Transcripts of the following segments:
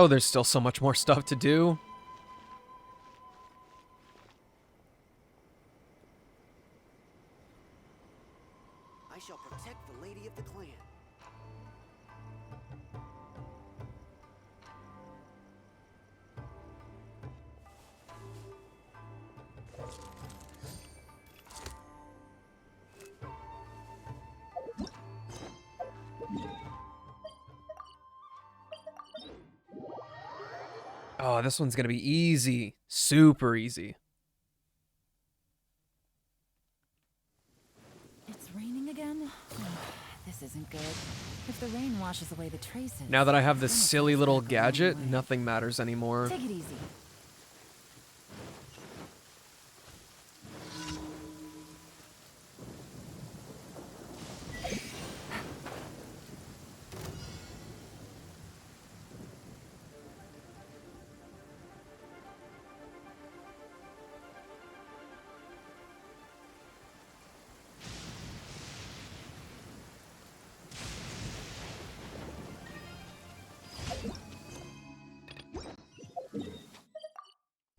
Oh, there's still so much more stuff to do. I shall protect the lady of the clan. Oh, this one's gonna be easy. Super easy. It's raining again? This isn't good. If the rain washes away the traces... Now that I have this then it silly goes little back a long gadget, way. nothing matters anymore. Take it easy.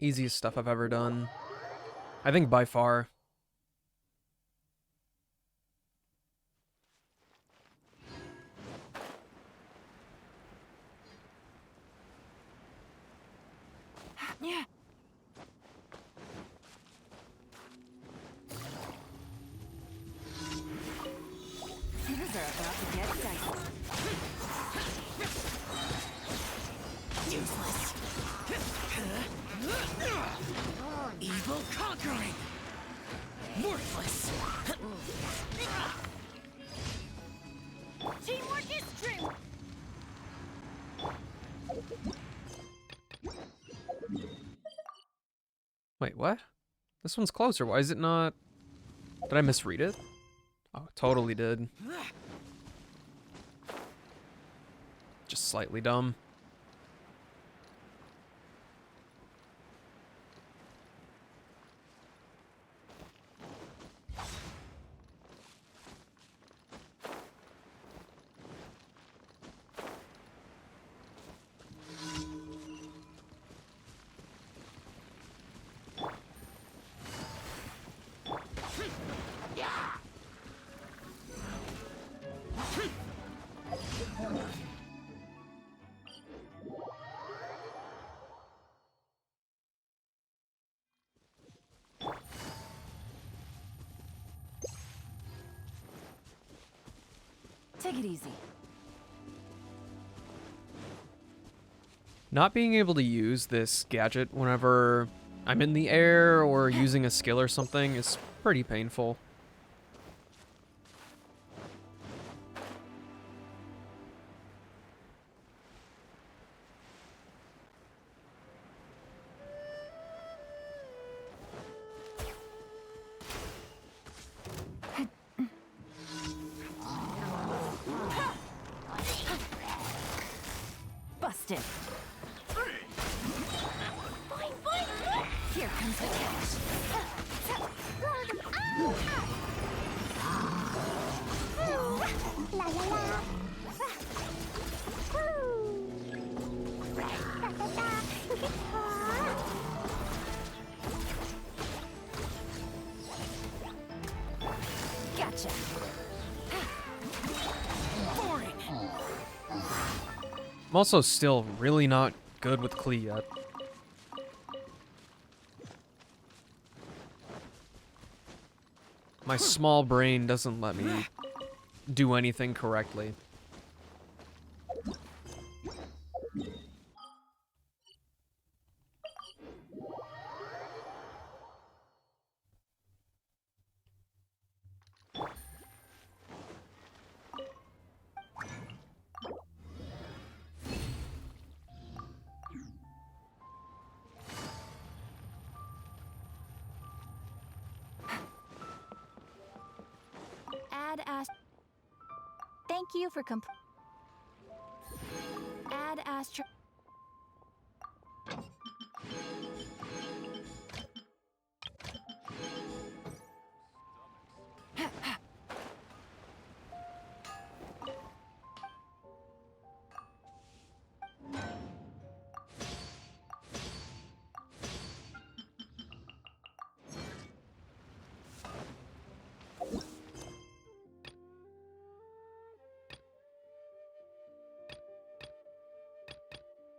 Easiest stuff I've ever done. I think by far. Yeah. Things are about to get dicey. Useless. Evil conquering! Worthless! Teamwork is true. Wait, what? This one's closer. Why is it not... Did I misread it? Oh, totally did. Just slightly dumb. Take it easy. Not being able to use this gadget whenever I'm in the air or using a skill or something is pretty painful. Busted. Here comes the catch. La la la. Gotcha. I'm also still really not good with Klee yet. My small brain doesn't let me do anything correctly. Add Ast. Thank you for Add Astra.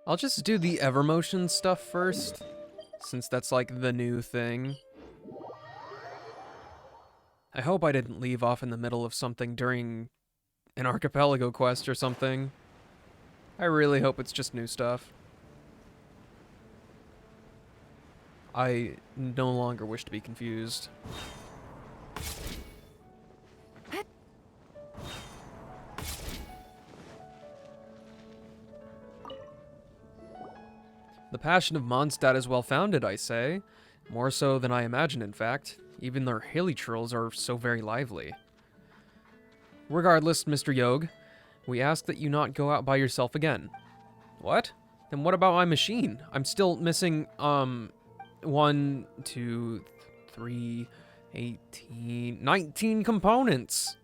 I'll just do the Evermotion stuff first, since that's like the new thing. I hope I didn't leave off in the middle of something during an archipelago quest or something. I really hope it's just new stuff. I no longer wish to be confused. The passion of Mondstadt is well-founded, I say. More so than I imagined, in fact. Even their hilichurls are so very lively. Regardless, Mr. Yogg, we ask that you not go out by yourself again. What? Then what about my machine? I'm still missing, 1, 2, 3, 18, 19 components!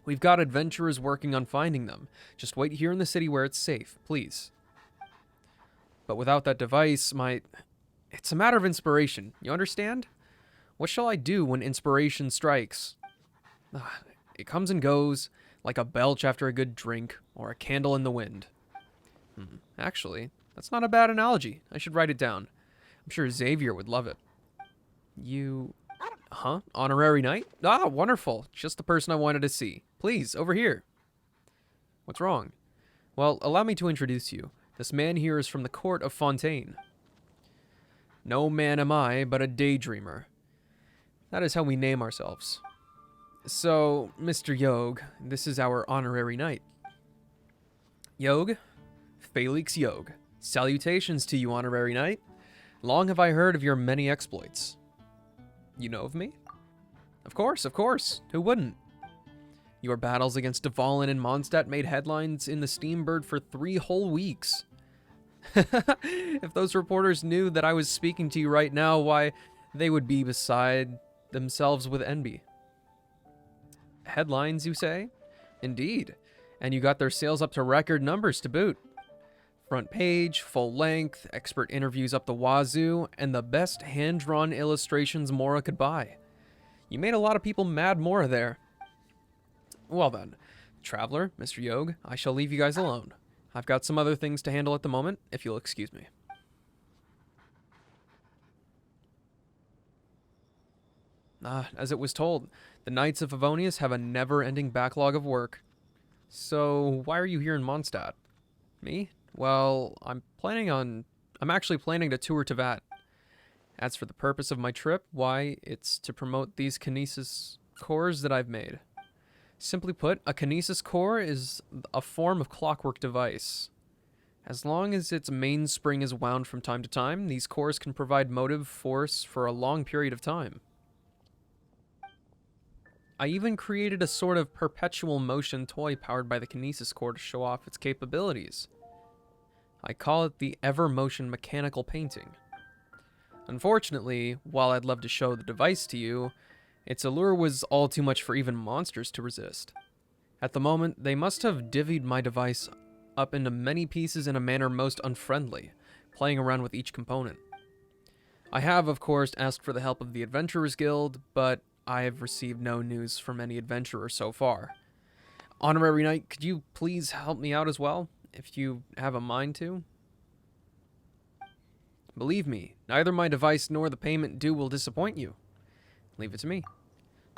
We've got adventurers working on finding them. Just wait here in the city where it's safe, please. But without that device, it's a matter of inspiration, you understand? What shall I do when inspiration strikes? It comes and goes, like a belch after a good drink, or a candle in the wind. Actually, that's not a bad analogy. I should write it down. I'm sure Xavier would love it. Huh? Honorary knight? Ah, wonderful. Just the person I wanted to see. Please, over here. What's wrong? Well, allow me to introduce you. This man here is from the court of Fontaine. No man am I, but a daydreamer. That is how we name ourselves. So, Mr. Yogg, this is our honorary knight. Yogg? Felix Yogg. Salutations to you, honorary knight. Long have I heard of your many exploits. You know of me? Of course, of course. Who wouldn't? Your battles against Dvalin and Mondstadt made headlines in the Steambird for 3 whole weeks. If those reporters knew that I was speaking to you right now, why, they would be beside themselves with envy. Headlines, you say? Indeed. And you got their sales up to record numbers to boot. Front page, full length, expert interviews up the wazoo, and the best hand-drawn illustrations Mora could buy. You made a lot of people mad, Mora, there. Well then, Traveler, Mr. Yogg, I shall leave you guys alone. I've got some other things to handle at the moment, if you'll excuse me. As it was told, the Knights of Favonius have a never-ending backlog of work. So, why are you here in Mondstadt? Me? Well, I'm actually planning to tour Teyvat. As for the purpose of my trip, why, it's to promote these kinesis cores that I've made. Simply put, a kinesis core is a form of clockwork device. As long as its mainspring is wound from time to time, these cores can provide motive force for a long period of time. I even created a sort of perpetual motion toy powered by the kinesis core to show off its capabilities. I call it the Evermotion Mechanical Painting. Unfortunately, while I'd love to show the device to you, its allure was all too much for even monsters to resist. At the moment, they must have divvied my device up into many pieces in a manner most unfriendly, playing around with each component. I have, of course, asked for the help of the Adventurers Guild, but I have received no news from any adventurer so far. Honorary Knight, could you please help me out as well, if you have a mind to? Believe me, neither my device nor the payment due will disappoint you. Leave it to me.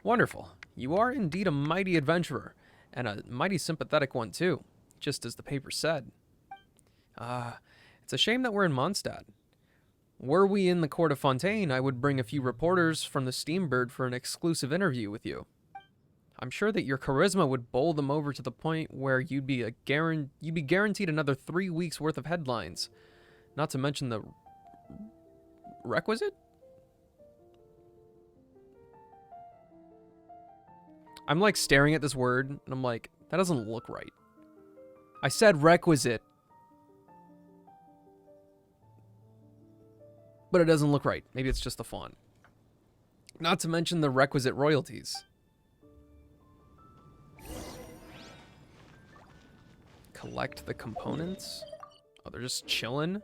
Wonderful. You are indeed a mighty adventurer, and a mighty sympathetic one too, just as the paper said. It's a shame that we're in Mondstadt. Were we in the court of Fontaine, I would bring a few reporters from the Steambird for an exclusive interview with you. I'm sure that your charisma would bowl them over to the point where you'd be guaranteed another 3 weeks worth of headlines, not to mention the requisite? I'm like staring at this word, and I'm like, that doesn't look right. I said requisite. But it doesn't look right. Maybe it's just the font. Not to mention the requisite royalties. Collect the components? Oh, they're just chilling?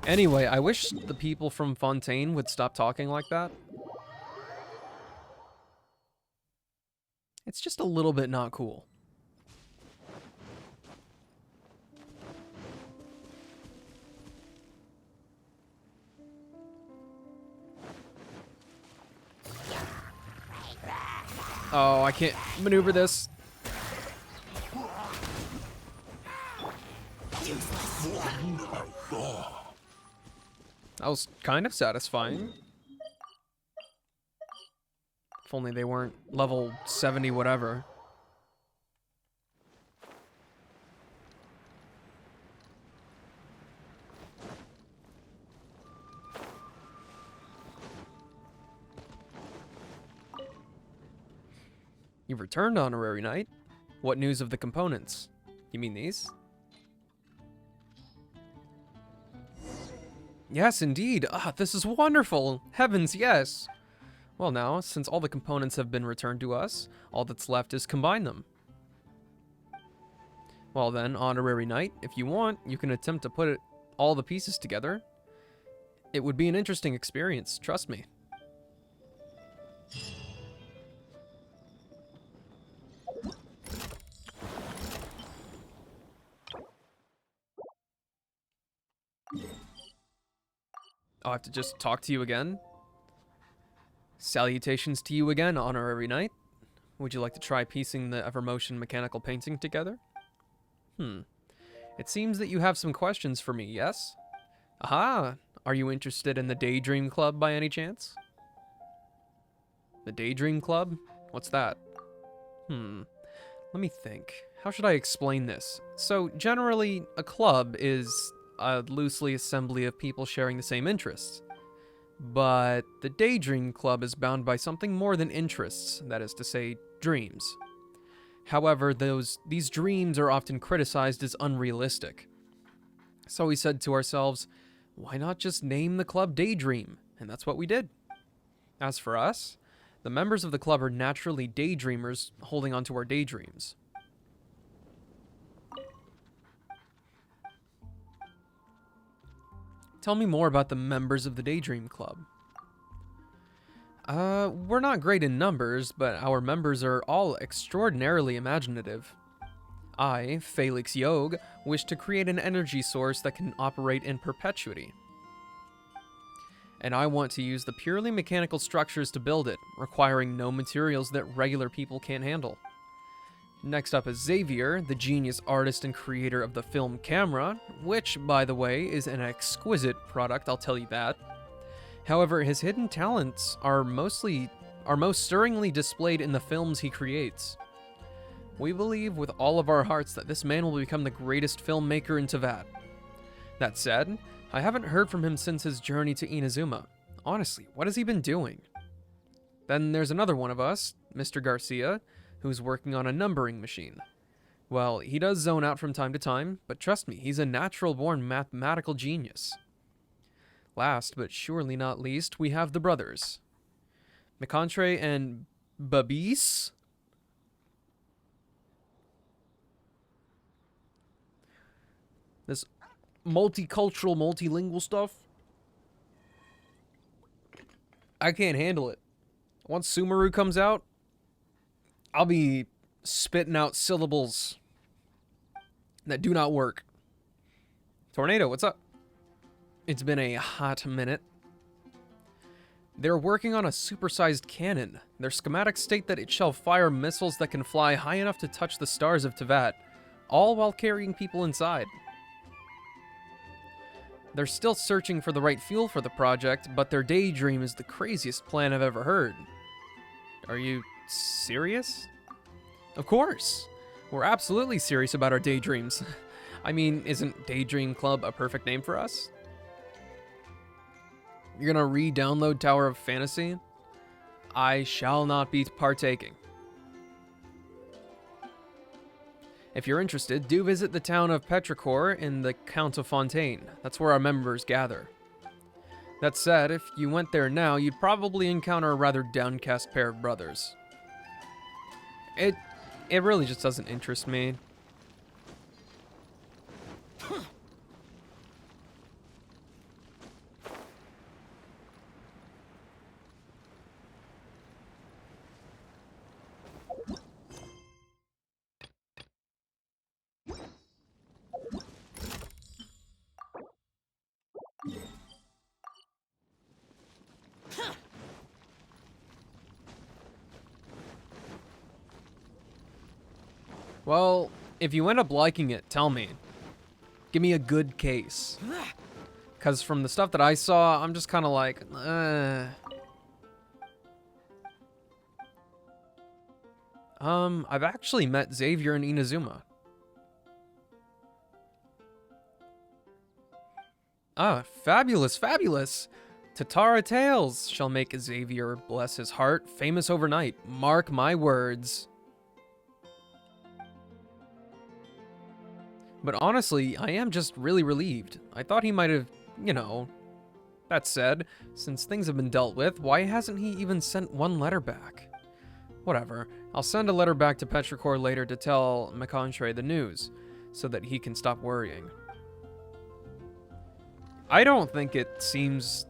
Anyway, I wish the people from Fontaine would stop talking like that. It's just a little bit not cool. Oh, I can't maneuver this. That was kind of satisfying. If only they weren't level 70 whatever. You've returned, Honorary Knight. What news of the components? You mean these? Yes, indeed. Ah, this is wonderful. Heavens, yes. Well now, since all the components have been returned to us, all that's left is combine them. Well then, Honorary Knight, if you want, you can attempt to put all the pieces together. It would be an interesting experience, trust me. I'll have to just talk to you again. Salutations to you again, Honorary Knight. Would you like to try piecing the Evermotion mechanical painting together? It seems that you have some questions for me, yes? Aha! Are you interested in the Daydream Club by any chance? The Daydream Club? What's that? Let me think. How should I explain this? So, generally, a club is a loosely assembly of people sharing the same interests. But the Daydream Club is bound by something more than interests, that is to say, dreams. However, these dreams are often criticized as unrealistic. So we said to ourselves, why not just name the club Daydream? And that's what we did. As for us, the members of the club are naturally daydreamers holding on to our daydreams. Tell me more about the members of the Daydream Club. We're not great in numbers, but our members are all extraordinarily imaginative. I, Felix Yog, wish to create an energy source that can operate in perpetuity. And I want to use the purely mechanical structures to build it, requiring no materials that regular people can't handle. Next up is Xavier, the genius artist and creator of the film camera, which, by the way, is an exquisite product, I'll tell you that. However, his hidden talents are most stirringly displayed in the films he creates. We believe with all of our hearts that this man will become the greatest filmmaker in Teyvat. That said, I haven't heard from him since his journey to Inazuma. Honestly, what has he been doing? Then there's another one of us, Mr. Garcia, who's working on a numbering machine. Well, he does zone out from time to time, but trust me, he's a natural-born mathematical genius. Last, but surely not least, we have the brothers. McContre and Babis? This multicultural, multilingual stuff? I can't handle it. Once Sumeru comes out, I'll be spitting out syllables that do not work. Tornado, what's up? It's been a hot minute. They're working on a supersized cannon. Their schematics state that it shall fire missiles that can fly high enough to touch the stars of Teyvat, all while carrying people inside. They're still searching for the right fuel for the project, but their daydream is the craziest plan I've ever heard. Are you serious? Of course. We're absolutely serious about our daydreams. I mean, isn't Daydream Club a perfect name for us? You're gonna re-download Tower of Fantasy? I shall not be partaking. If you're interested, do visit the town of Petrichor in the Count of Fontaine. That's where our members gather. That said, if you went there now, you'd probably encounter a rather downcast pair of brothers. It really just doesn't interest me. Well, if you end up liking it, tell me. Give me a good case. Because from the stuff that I saw, I'm just kind of like, I've actually met Xavier and Inazuma. Ah, fabulous, fabulous. Tatara Tales shall make Xavier, bless his heart, famous overnight. Mark my words. But honestly, I am just really relieved. I thought he might have, you know. That said, since things have been dealt with, why hasn't he even sent one letter back? Whatever, I'll send a letter back to Petrichor later to tell Mecontre the news, so that he can stop worrying. I don't think it seems...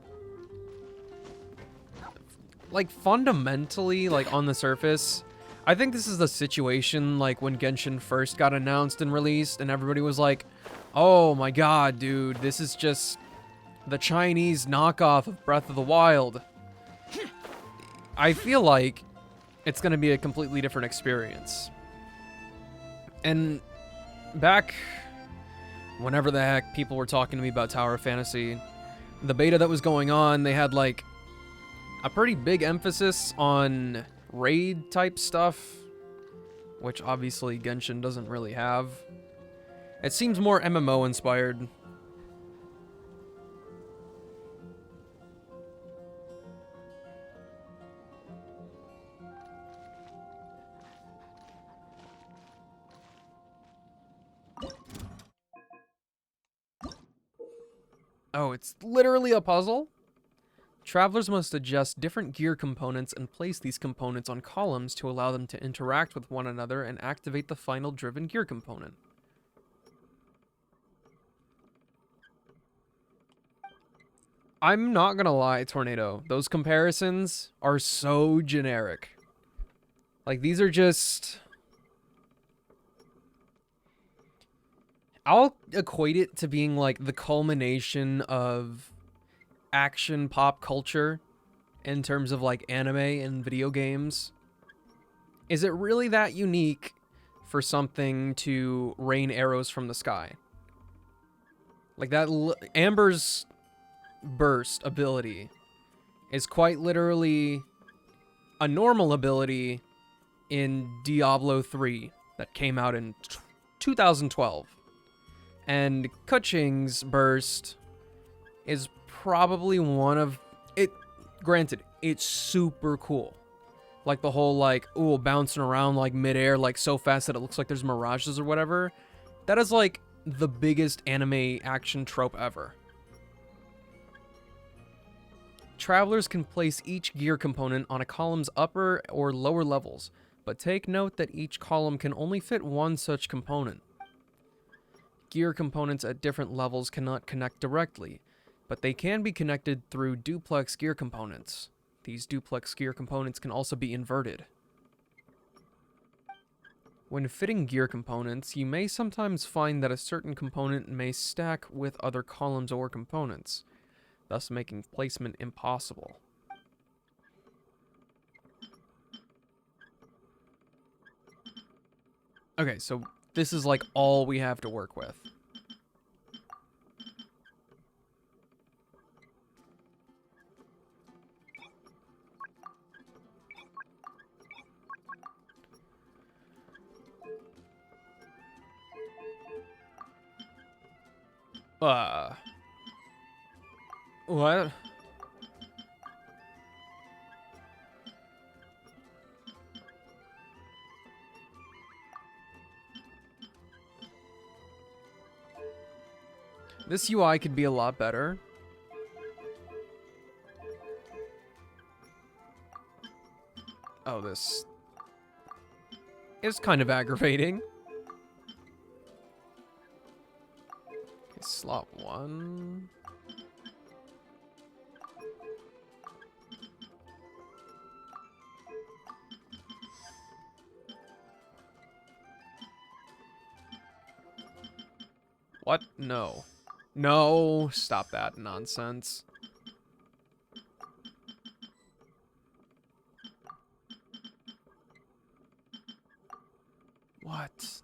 like, fundamentally, like, on the surface, I think this is the situation, like, when Genshin first got announced and released, and everybody was like, oh my god, dude, this is just the Chinese knockoff of Breath of the Wild. I feel like it's going to be a completely different experience. And back whenever the heck people were talking to me about Tower of Fantasy, the beta that was going on, they had, like, a pretty big emphasis on raid type stuff, which obviously Genshin doesn't really have. It seems more MMO inspired. Oh, it's literally a puzzle? Travelers must adjust different gear components and place these components on columns to allow them to interact with one another and activate the final driven gear component. I'm not gonna lie, Tornado. Those comparisons are so generic. Like, these are just... I'll equate it to being, like, the culmination of action pop culture in terms of, like, anime and video games. Is it really that unique for something to rain arrows from the sky? Like, that Amber's burst ability is quite literally a normal ability in Diablo 3 that came out in 2012. And Keqing's burst is probably one of it. Granted, it's super cool. Like the whole, like, ooh, bouncing around like midair, like so fast that it looks like there's mirages or whatever. That is like the biggest anime action trope ever. Travelers can place each gear component on a column's upper or lower levels, but take note that each column can only fit one such component. Gear components at different levels cannot connect directly, but they can be connected through duplex gear components. These duplex gear components can also be inverted. When fitting gear components, you may sometimes find that a certain component may stack with other columns or components, thus making placement impossible. Okay, so this is like all we have to work with. What? This UI could be a lot better. Oh, this is kind of aggravating. Okay, slot 1. What? No. No, stop that nonsense. What?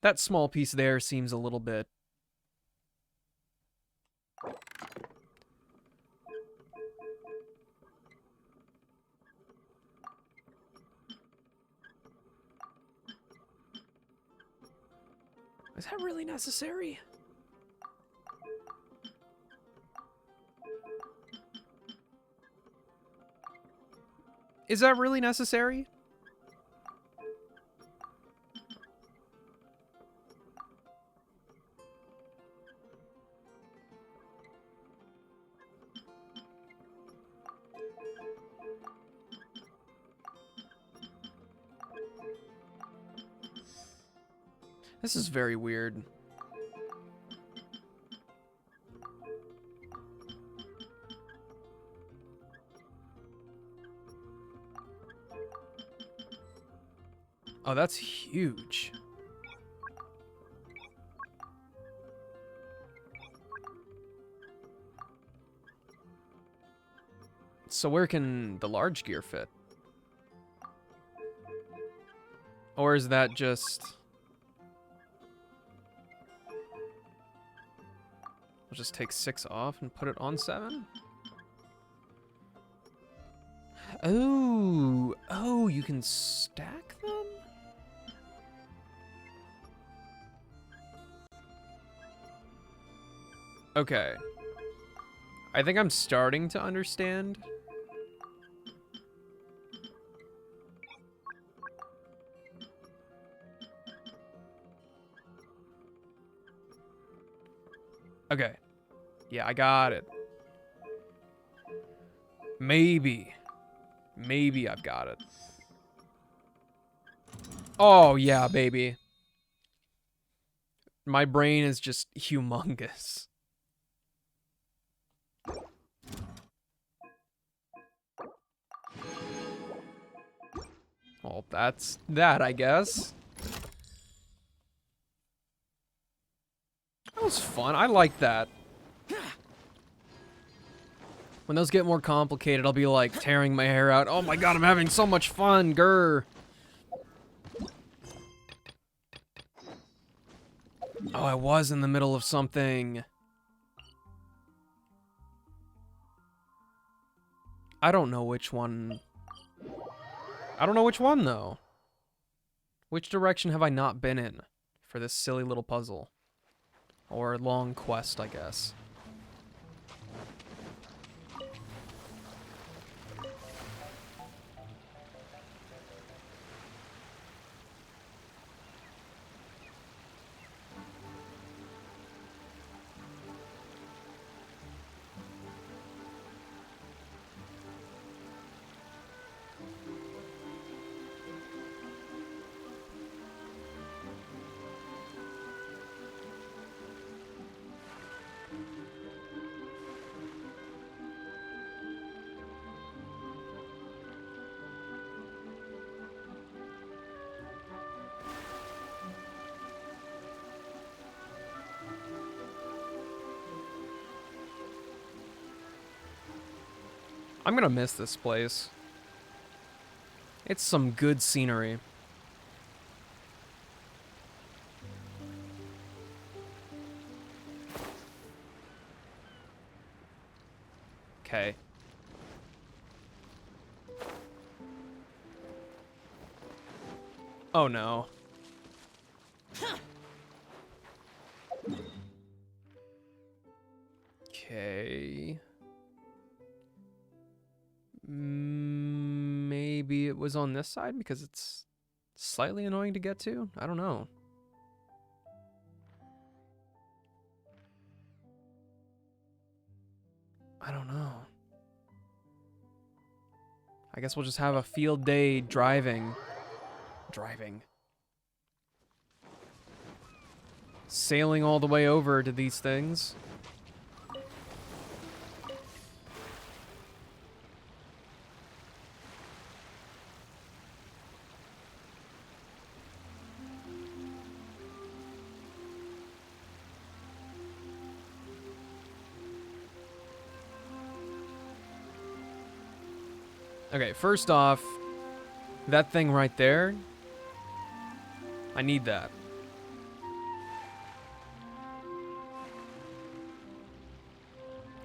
That small piece there seems a little bit... Is that really necessary? Is that really necessary? This is very weird. Oh, that's huge. So where can the large gear fit? Or is that just... We'll just take 6 off and put it on 7? Oh, oh, you can stack them? Okay. I think I'm starting to understand. Okay. Yeah, I got it. Maybe. Maybe I've got it. Oh, yeah, baby. My brain is just humongous. Well, that's that, I guess. That was fun. I like that. When those get more complicated, I'll be like tearing my hair out. Oh my god, I'm having so much fun, grr. Oh, I was in the middle of something. I don't know which one. I don't know which one, though. Which direction have I not been in for this silly little puzzle? Or long quest, I guess. I'm gonna miss this place. It's some good scenery. Okay. Oh no. Okay. Maybe it was on this side because it's slightly annoying to get to? I don't know. I don't know. I guess we'll just have a field day driving. Sailing all the way over to these things. Okay, first off, that thing right there, I need that.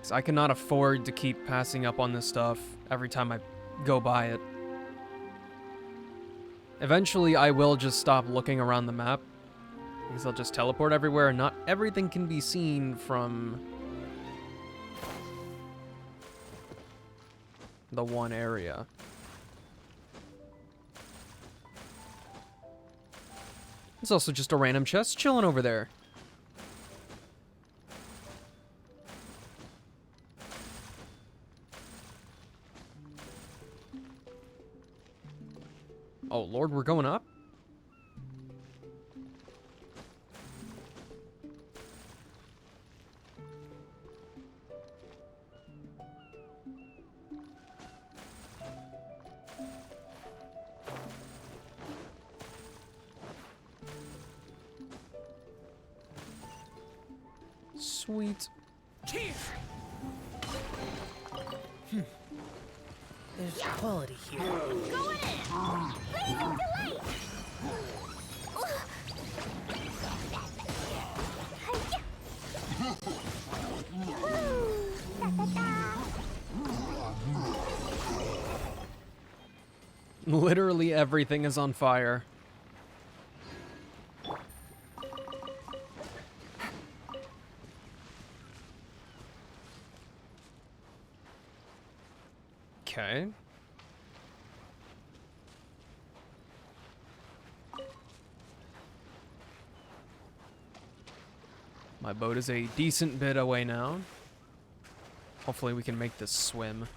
'Cause I cannot afford to keep passing up on this stuff every time I go by it. Eventually, I will just stop looking around the map, because I'll just teleport everywhere, and not everything can be seen from the one area. It's also just a random chest chilling over there. Oh, Lord, we're going up? Sweet. Here. There's quality here. Going in! Please, delay! Literally everything is on fire. Okay. My boat is a decent bit away now. Hopefully we can make this swim.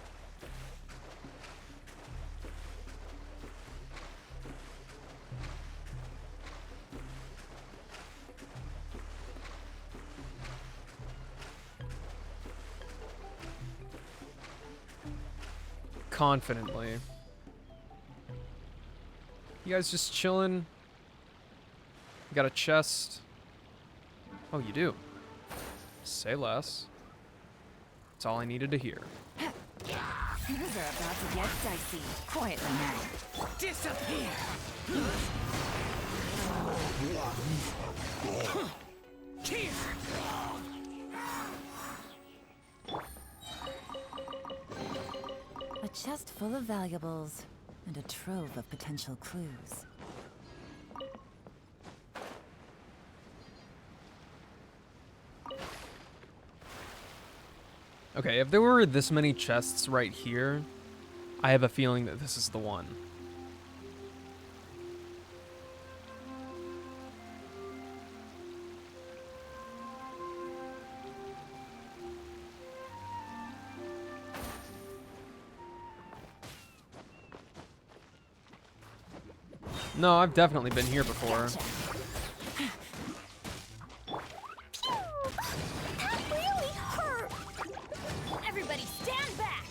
Confidently. You guys just chilling? You got a chest? Oh, you do. Say less. That's all I needed to hear. Things are about to get dicey. Quietly now. Disappear. Here. A chest full of valuables and a trove of potential clues. Okay, if there were this many chests right here, I have a feeling that this is the one. No, I've definitely been here before. That really hurt! Everybody stand back!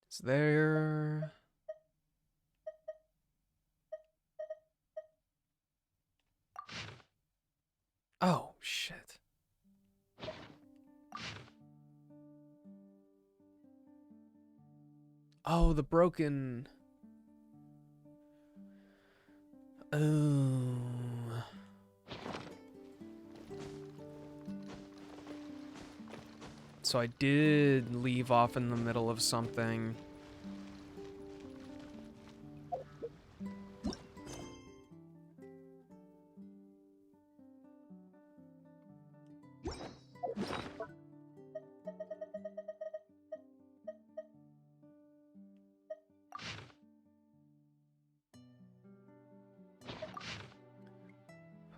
It's there. Oh, shit. Oh, the broken... Oh. So I did leave off in the middle of something.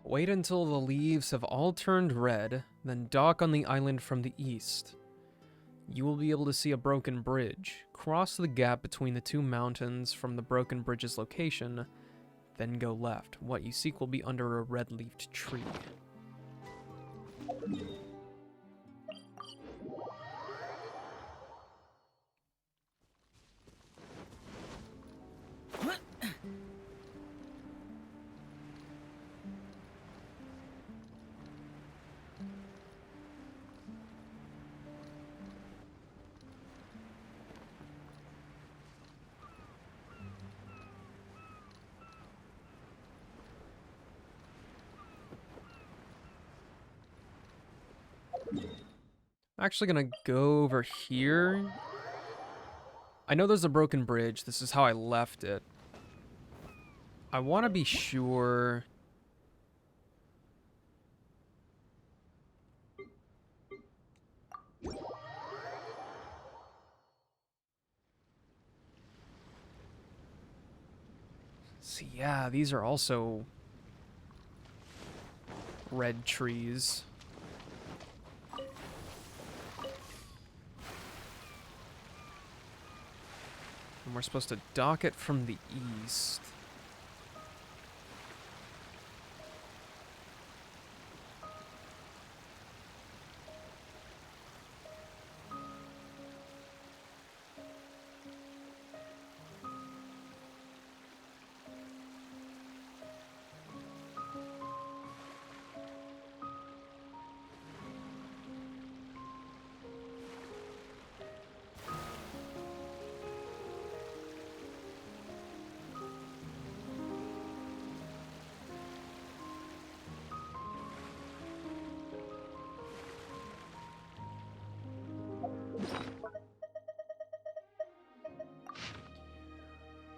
Wait until the leaves have all turned red, then dock on the island from the east. You will be able to see a broken bridge. Cross the gap between the two mountains from the broken bridge's location, then go left. What you seek will be under a red-leafed tree. Actually gonna go over here. I know there's a broken bridge. This is how I left it. I want to be sure. See, yeah, these are also red trees. And we're supposed to dock it from the east.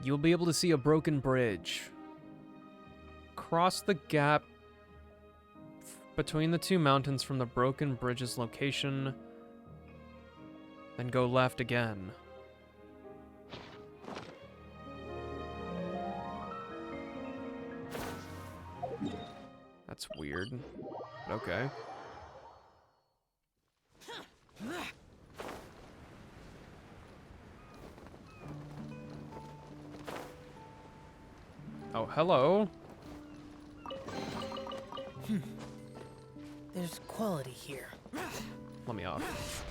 You'll be able to see a broken bridge. Cross the gap between the two mountains from the broken bridge's location, then go left again. That's weird, but okay. Oh, hello. There's quality here. Let me off.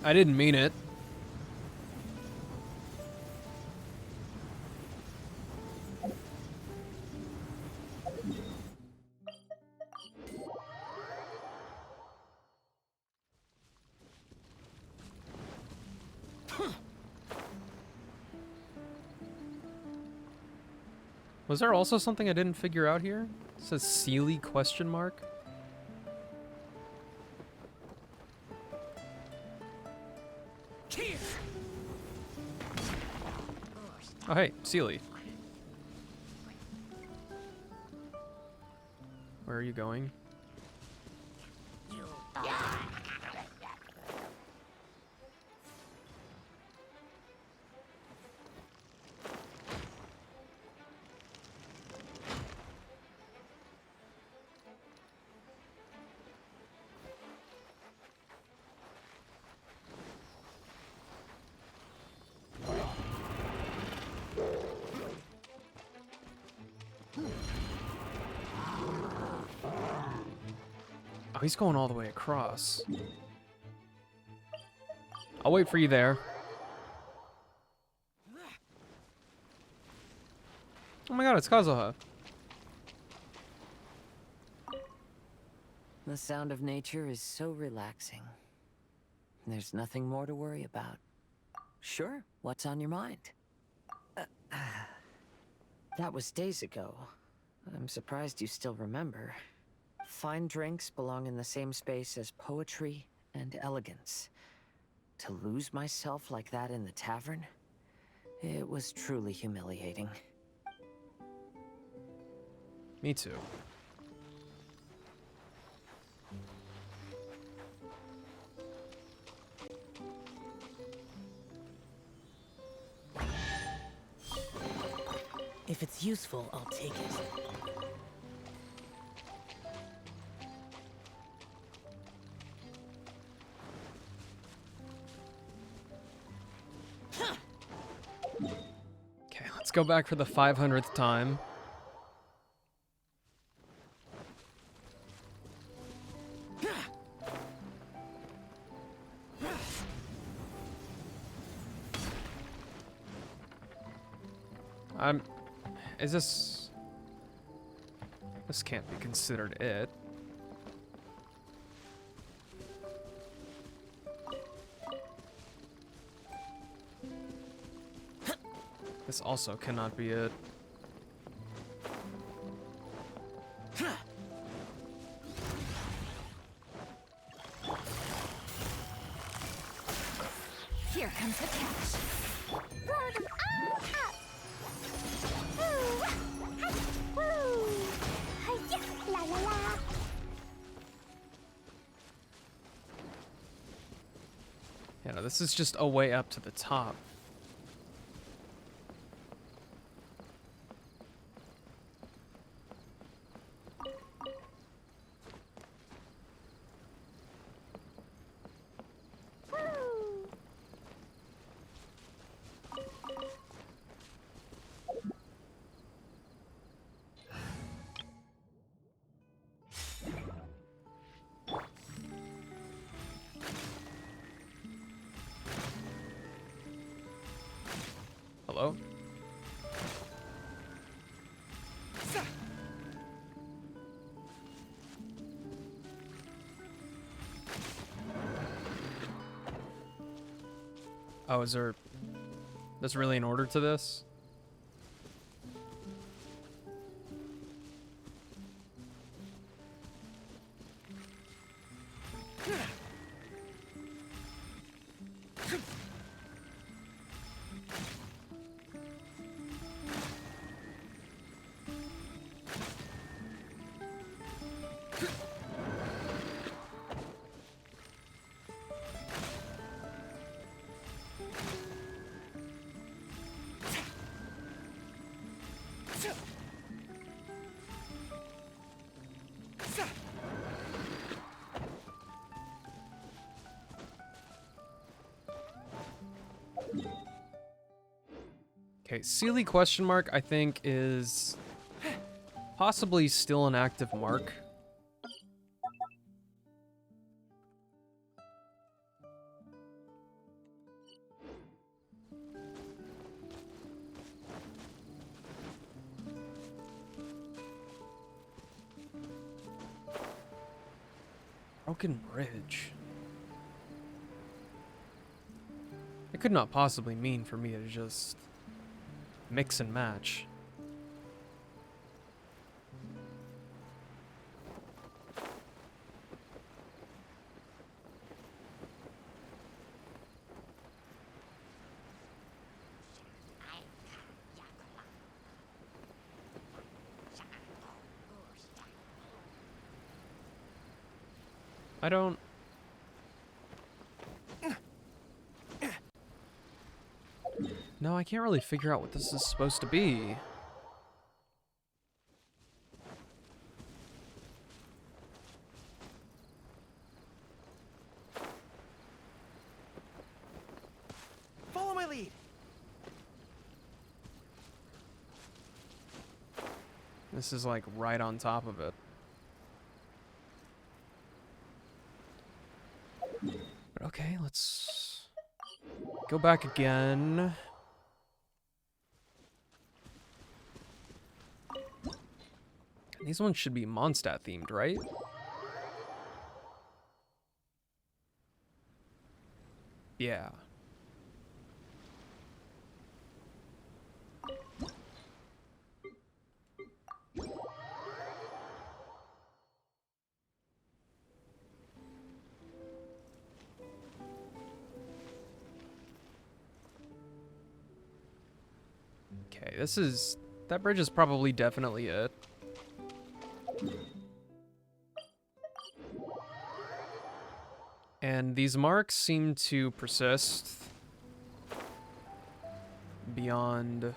I didn't mean it. Was there also something I didn't figure out here? It says Sealy question mark. Here. Oh hey, Sealy. Where are you going? Oh, he's going all the way across. I'll wait for you there. Oh my god, it's Kazuha. The sound of nature is so relaxing. There's nothing more to worry about. Sure, what's on your mind? That was days ago. I'm surprised you still remember. Fine drinks belong in the same space as poetry and elegance. To lose myself like that in the tavern? It was truly humiliating. Me too. If it's useful, I'll take it. Okay, let's go back for the 500th time. Is this... This can't be considered it. This also cannot be it. Here comes the catch. Blow them all up. Woo! Ha! Woo! Hi-ya! La la la. Yeah, no, this is just a way up to the top. Woo! Hello? Oh, is there... There's really an order to this? Okay, Sealy question mark, I think, is possibly still an active mark. Broken Bridge. It could not possibly mean for me to just mix and match. I don't... No, I can't really figure out what this is supposed to be. Follow my lead. This is like right on top of it. But okay, let's go back again. These ones should be Mondstadt themed, right? Yeah. Okay, this is... That bridge is probably definitely it. And these marks seem to persist beyond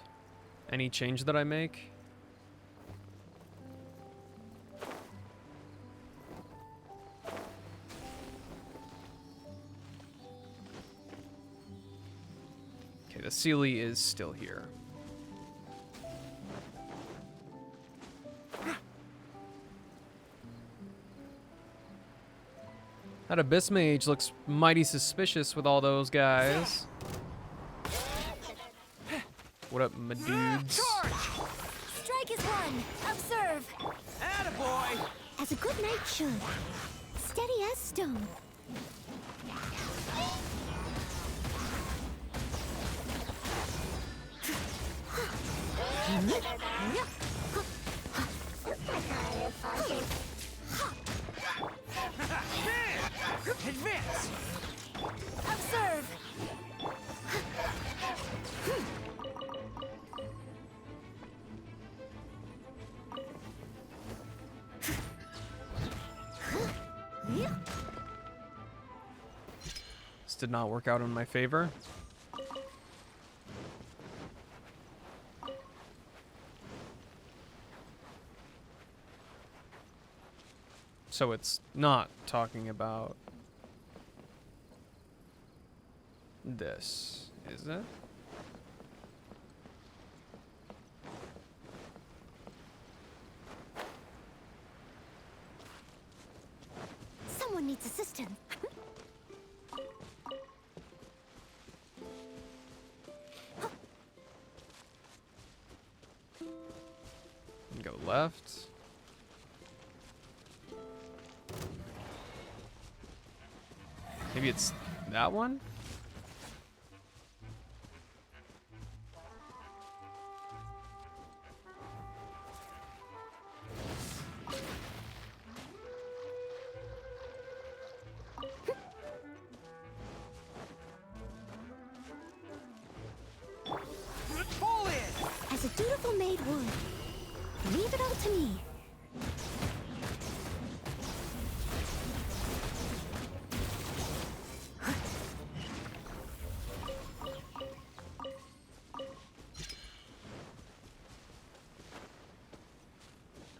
any change that I make. Okay, the Sealy is still here. That Abyss Mage looks mighty suspicious with all those guys. What up, my dudes? Strike is one. Observe. Attaboy! As a good knight should. Steady as stone. Advance! Observe! This did not work out in my favor. So it's not talking about this, is it? Someone needs assistance. Go left. Maybe it's that one? Fall in! As a dutiful maid would. Leave it all to me.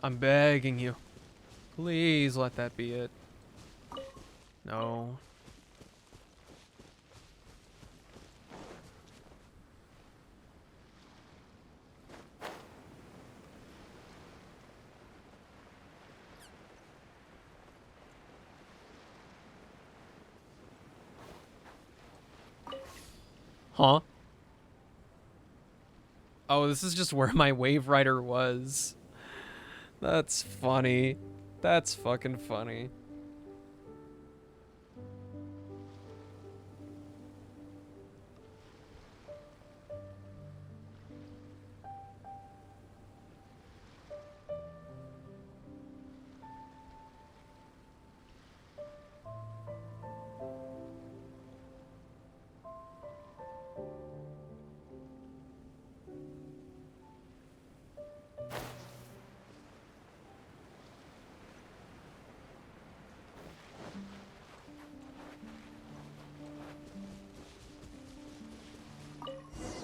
I'm begging you. Please let that be it. No. Huh? Oh, this is just where my Wave Rider was. That's funny. That's fucking funny.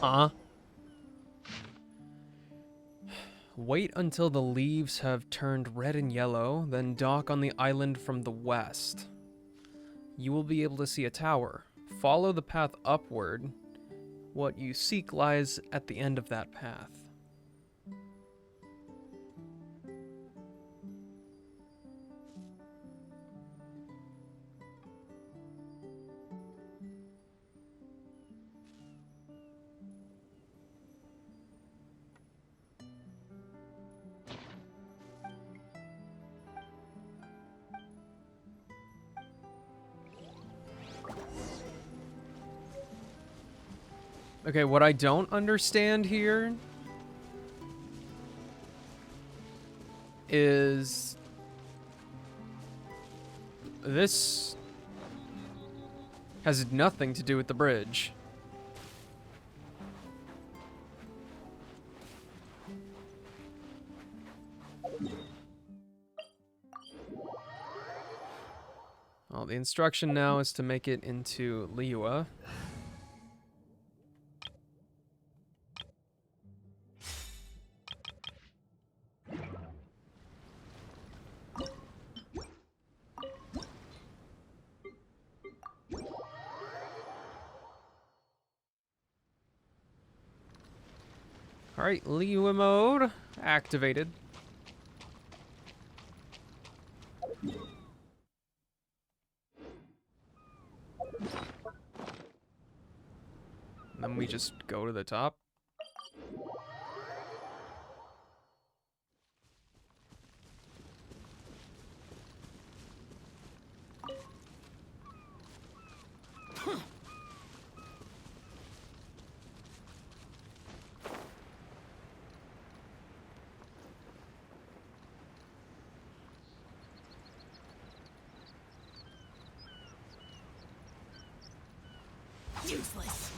Huh? Wait until the leaves have turned red and yellow, then dock on the island from the west. You will be able to see a tower. Follow the path upward. What you seek lies at the end of that path. Okay, what I don't understand here is this has nothing to do with the bridge. Well, the instruction now is to make it into Liyue. Alright, Liyue mode activated. And then we just go to the top. Useless.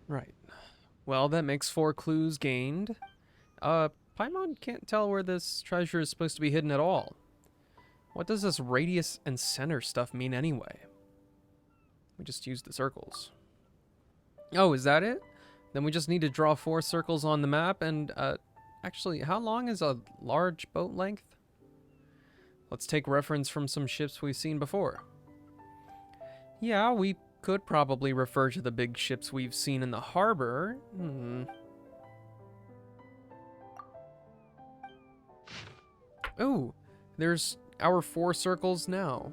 Right. Well, that makes 4 clues gained. Paimon can't tell where this treasure is supposed to be hidden at all. What does this radius and center stuff mean anyway? We just used the circles. Oh, is that it? Then we just need to draw 4 circles on the map and, actually, how long is a large boat length? Let's take reference from some ships we've seen before. Yeah, we could probably refer to the big ships we've seen in the harbor. Oh, there's our 4 circles now.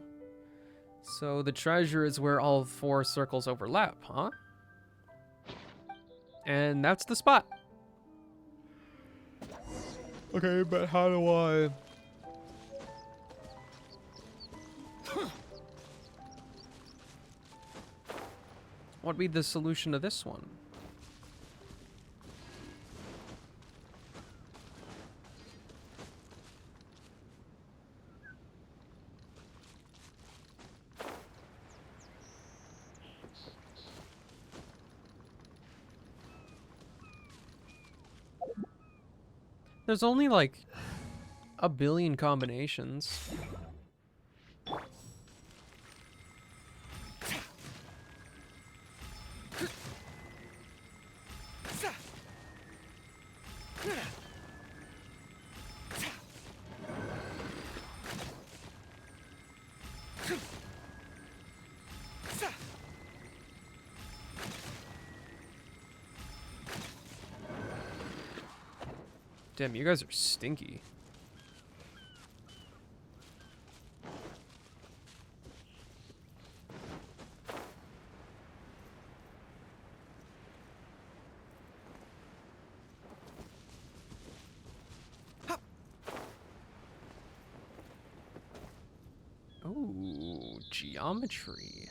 So the treasure is where all 4 circles overlap, huh? And that's the spot. Okay, but how do I... What'd be the solution to this one? There's only like a billion combinations. Damn, you guys are stinky. Oh, geometry.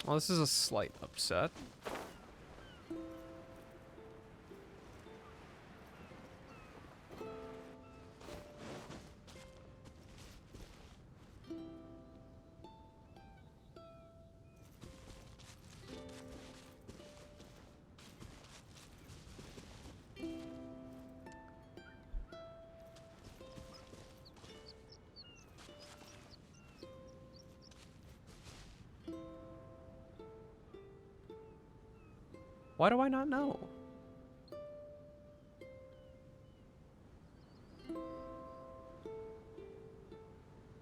Well, this is a slight upset. Why do I not know?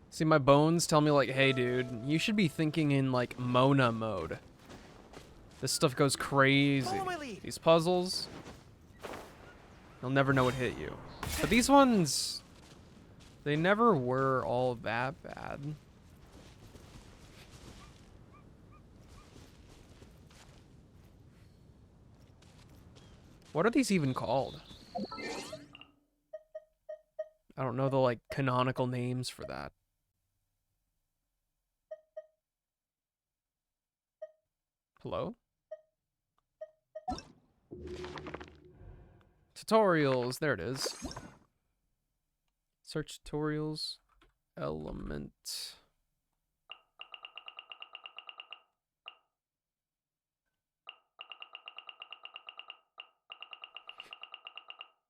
See, my bones tell me like, hey dude, you should be thinking in like Mona mode. This stuff goes crazy. Follow my lead. These puzzles, you'll never know what hit you. But these ones, they never were all that bad. What are these even called? I don't know the like canonical names for that. Hello? Tutorials, there it is. Search tutorials, element.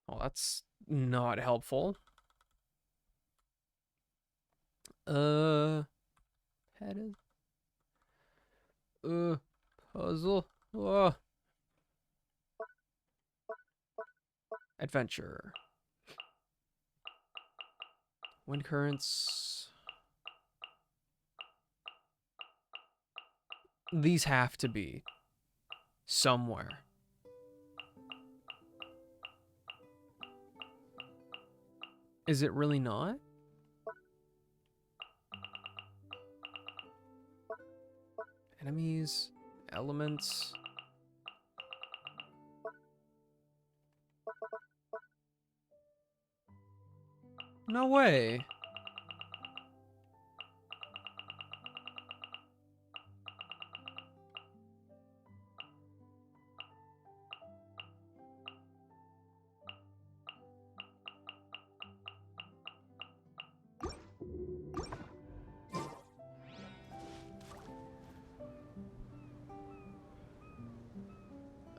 Well, that's not helpful. Headed. Puzzle. Adventure. Wind currents. These have to be somewhere. Is it really not? Enemies, elements. No way.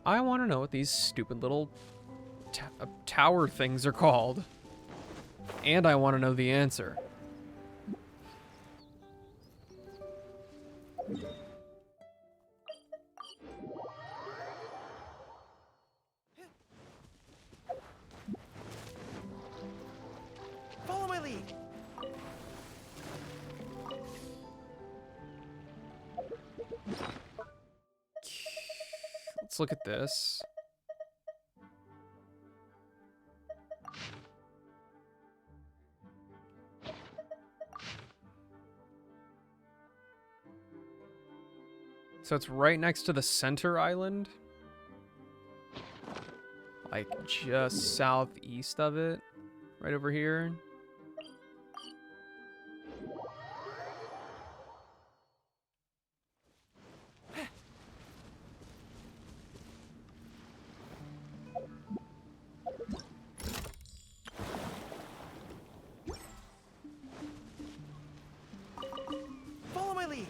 I want to know what these stupid little tower things are called. And I want to know the answer. Follow my lead. Let's look at this. So it's right next to the center island? Like just southeast of it? Right over here? Follow my lead.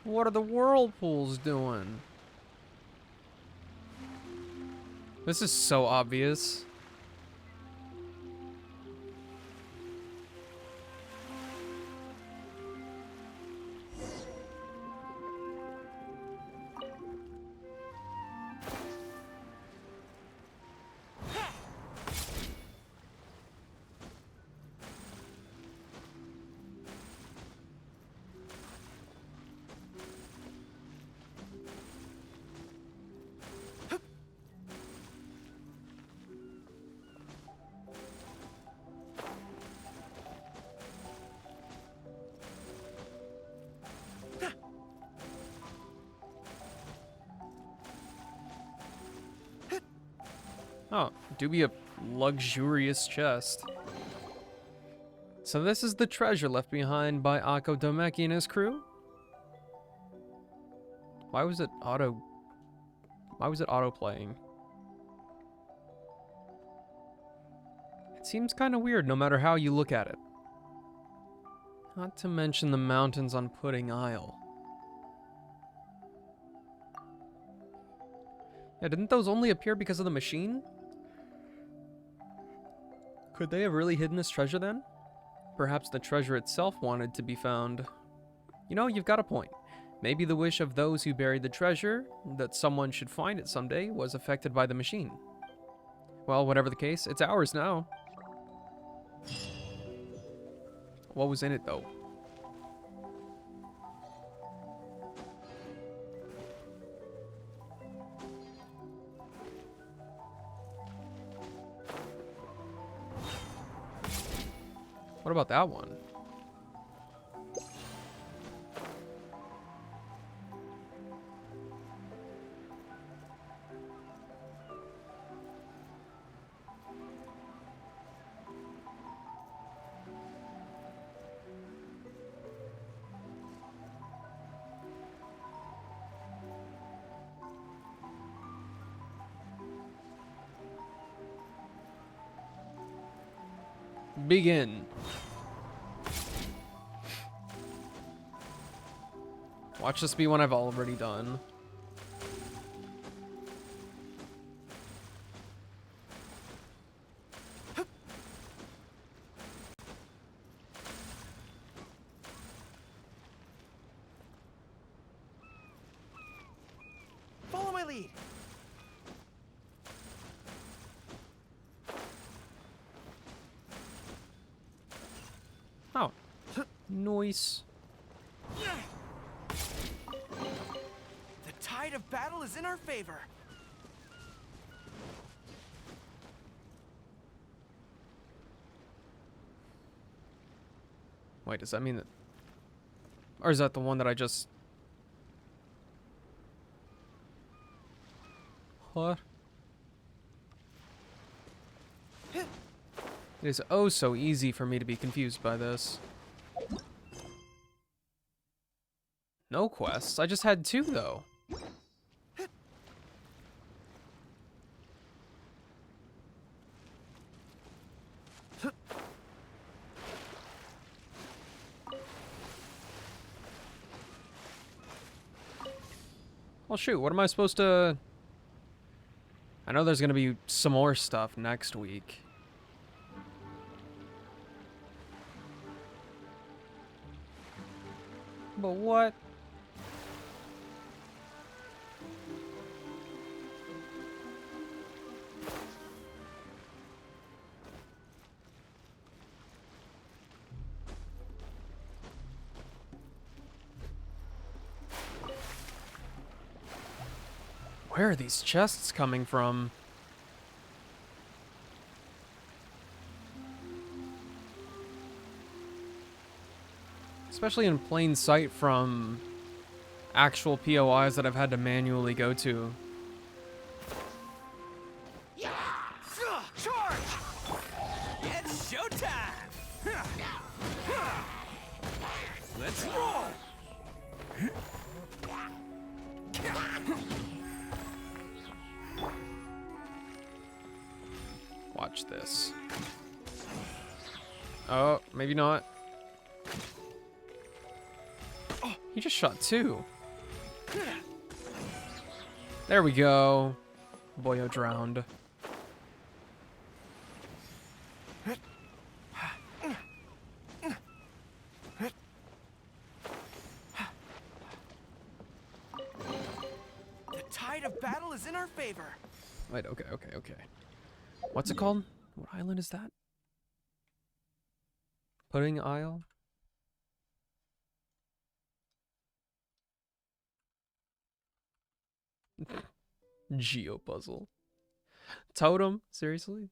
What are the whirlpools doing? This is so obvious. Oh, do be a luxurious chest. So this is the treasure left behind by Akko Domeki and his crew? Why was it auto playing? It seems kind of weird no matter how you look at it. Not to mention the mountains on Pudding Isle. Yeah, didn't those only appear because of the machine? Could they have really hidden this treasure then? Perhaps the treasure itself wanted to be found. You know, you've got a point. Maybe the wish of those who buried the treasure, that someone should find it someday, was affected by the machine. Well, whatever the case, it's ours now. What was in it, though? What about that one? Begin. Watch this be one I've already done. Follow my lead. Oh. Nice. The tide of battle is in our favor. Wait, does that mean that... Or is that the one that I just... What? It is oh so easy for me to be confused by this. No quests. I just had 2, though. Well, shoot, what am I supposed to... I know there's gonna be some more stuff next week. But what? Where are these chests coming from? Especially in plain sight from actual POIs that I've had to manually go to. Charge! It's showtime! Let's roll! Watch this. Oh, maybe not. Oh, he just shot 2. There we go. Boyo drowned. The tide of battle is in our favor. Wait, okay. What's it called? What island is that? Pudding Isle? Geo puzzle. Totem? Seriously?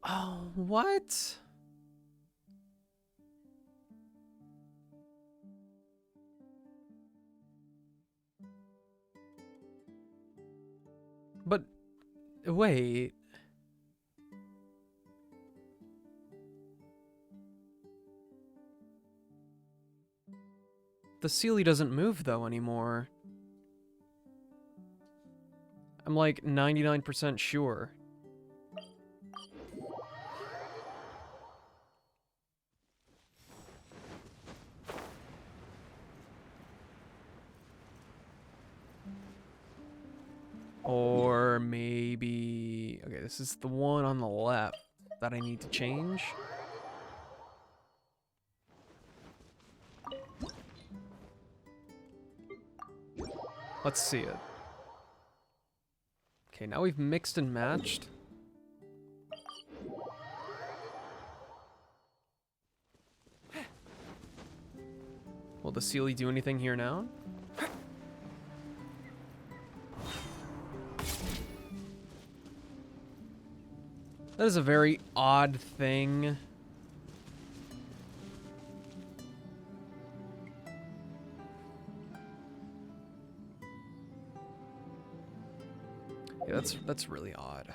Oh, what? But, wait. The Sealy doesn't move, though, anymore. I'm like 99% sure. Or maybe... Okay, this is the one on the left that I need to change. Let's see it. Okay, now we've mixed and matched. Will the Sealy do anything here now? That is a very odd thing. Yeah, that's really odd.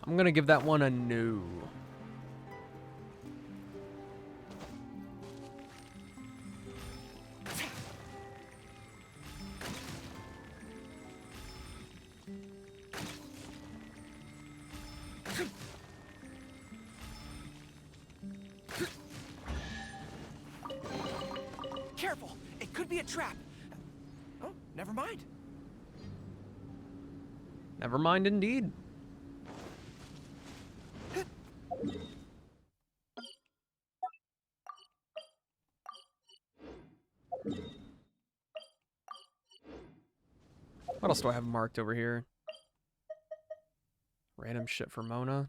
I'm gonna give that one a no. Careful! It could be a trap. Oh, never mind. Never mind indeed. What else do I have marked over here? Random shit for Mona.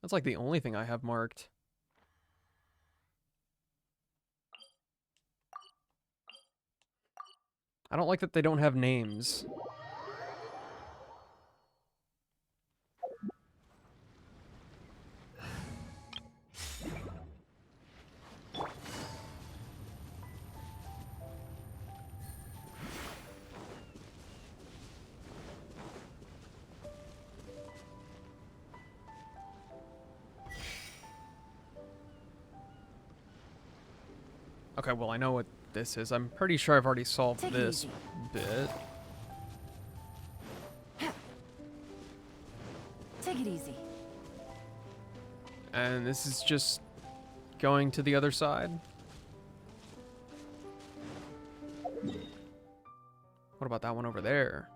That's like the only thing I have marked. I don't like that they don't have names. Okay, well, I know what this is. I'm pretty sure I've already solved Take it this easy. bit. Take it easy. And this is just going to the other side. What about that one over there?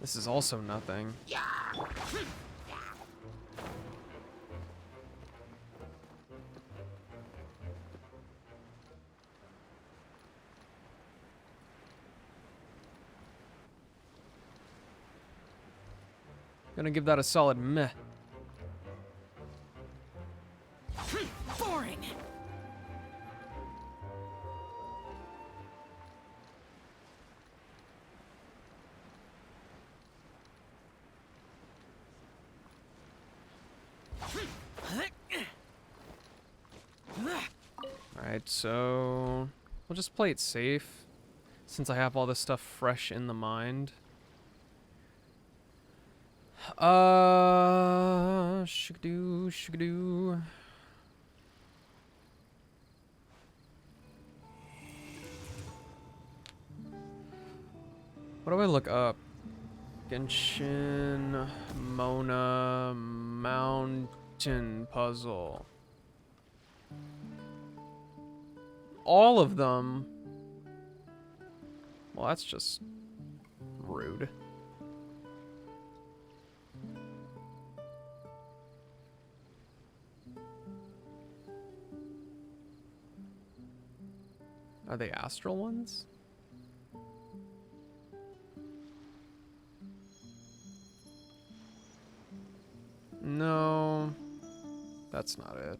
This is also nothing. Gonna give that a solid meh. Boring. Alright, so we'll just play it safe since I have all this stuff fresh in the mind. Shoo-doo, shoo-doo. What do I look up? Genshin Mona Mountain Puzzle. All of them. Well, that's just rude. Are they astral ones? No, that's not it.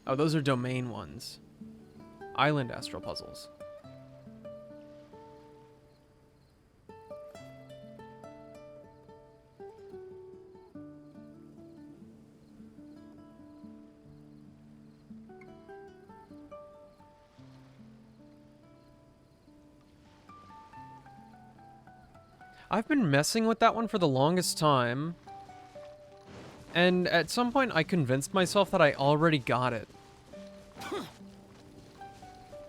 Oh, those are domain ones. Island astral puzzles. I've been messing with that one for the longest time. And at some point I convinced myself that I already got it.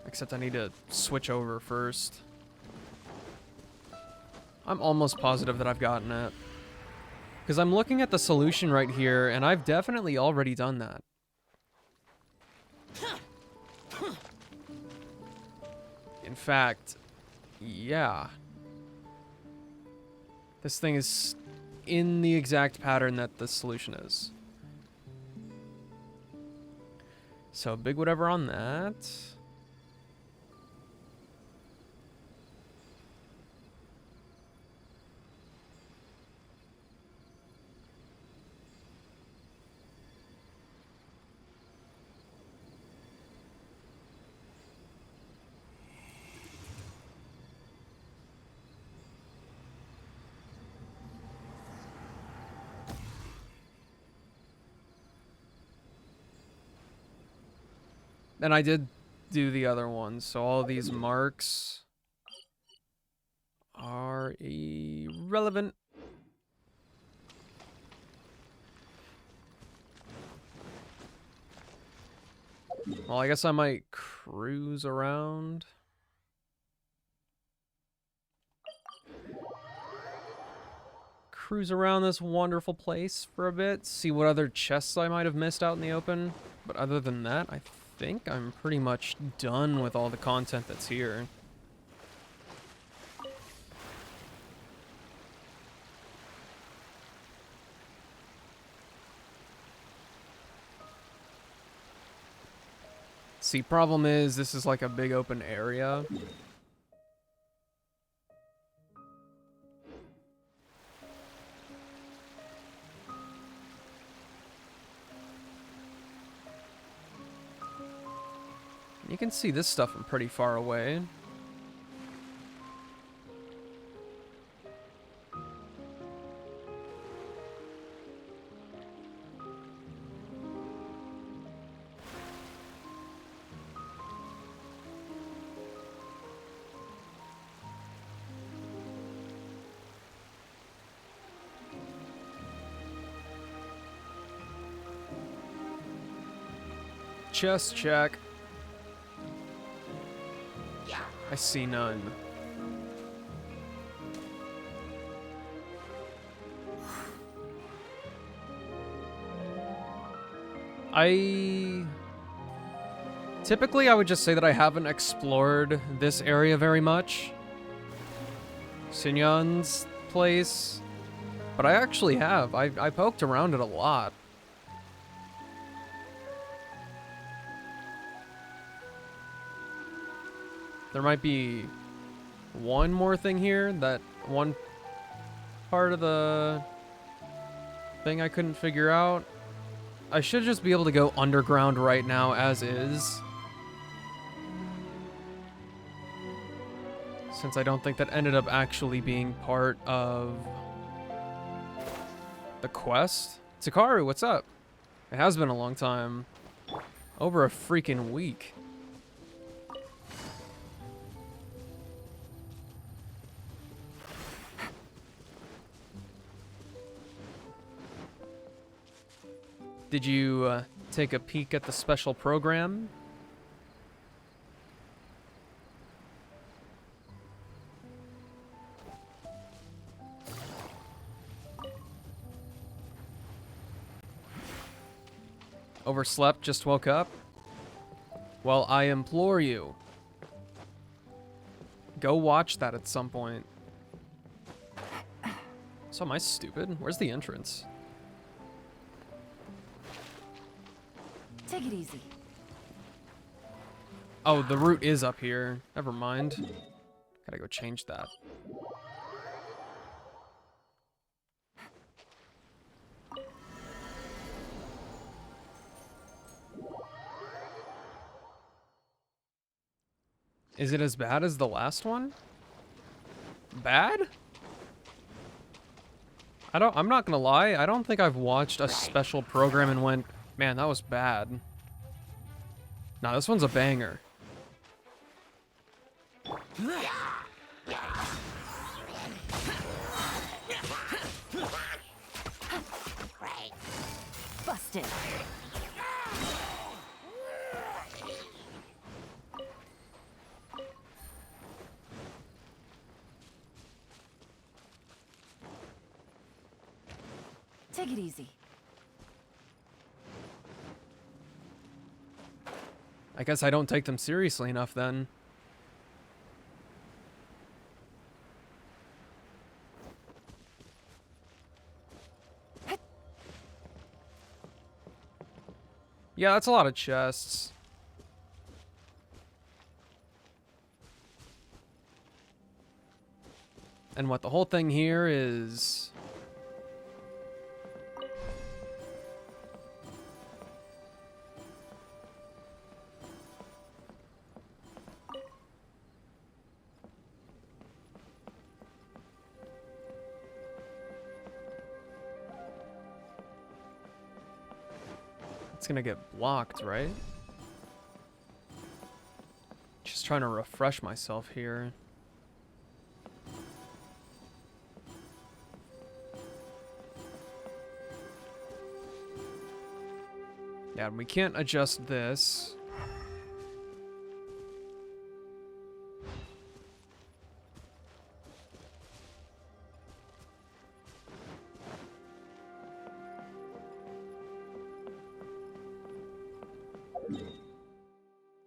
Except I need to switch over first. I'm almost positive that I've gotten it. Because I'm looking at the solution right here, and I've definitely already done that. In fact, yeah. This thing is in the exact pattern that the solution is. So big whatever on that. And I did do the other ones, so all these marks are irrelevant. Well, I guess I might cruise around. cruise around this wonderful place for a bit, see what other chests I might have missed out in the open. But other than that, I think I'm pretty much done with all the content that's here. See, problem is, this is like a big open area. You can see this stuff from pretty far away. Chest check. I see none. Typically, I would just say that I haven't explored this area very much. Sinyan's place. But I actually have. I poked around it a lot. There might be one more thing here, that one part of the thing I couldn't figure out. I should just be able to go underground right now as is. Since I don't think that ended up actually being part of the quest. Takaru, what's up? It has been a long time. Over a freaking week. Did you take a peek at the special program? Overslept, just woke up? Well, I implore you. Go watch that at some point. So am I stupid? Where's the entrance? Take it easy. Oh, the route is up here. Never mind. Gotta go change that. Is it as bad as the last one? Bad? I'm not gonna lie, I don't think I've watched a special program and went, man, that was bad. Nah, this one's a banger. Busted. Take it easy. I guess I don't take them seriously enough then. Yeah, that's a lot of chests. And what the whole thing here is... It's gonna get blocked, right? Just trying to refresh myself here. Yeah, we can't adjust this.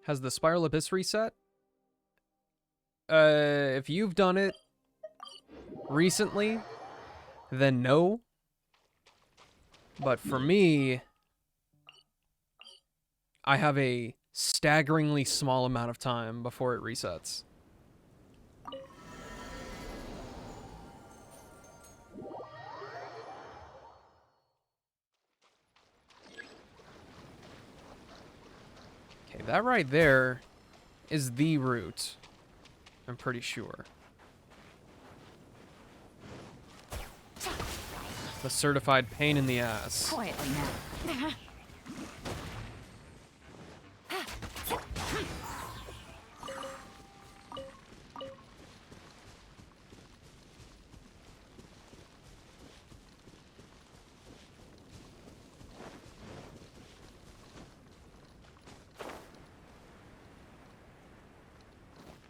Has the Spiral Abyss reset? If you've done it recently, then no. But for me, I have a staggeringly small amount of time before it resets. Okay, that right there is the route. I'm pretty sure. The certified pain in the ass. Quietly now.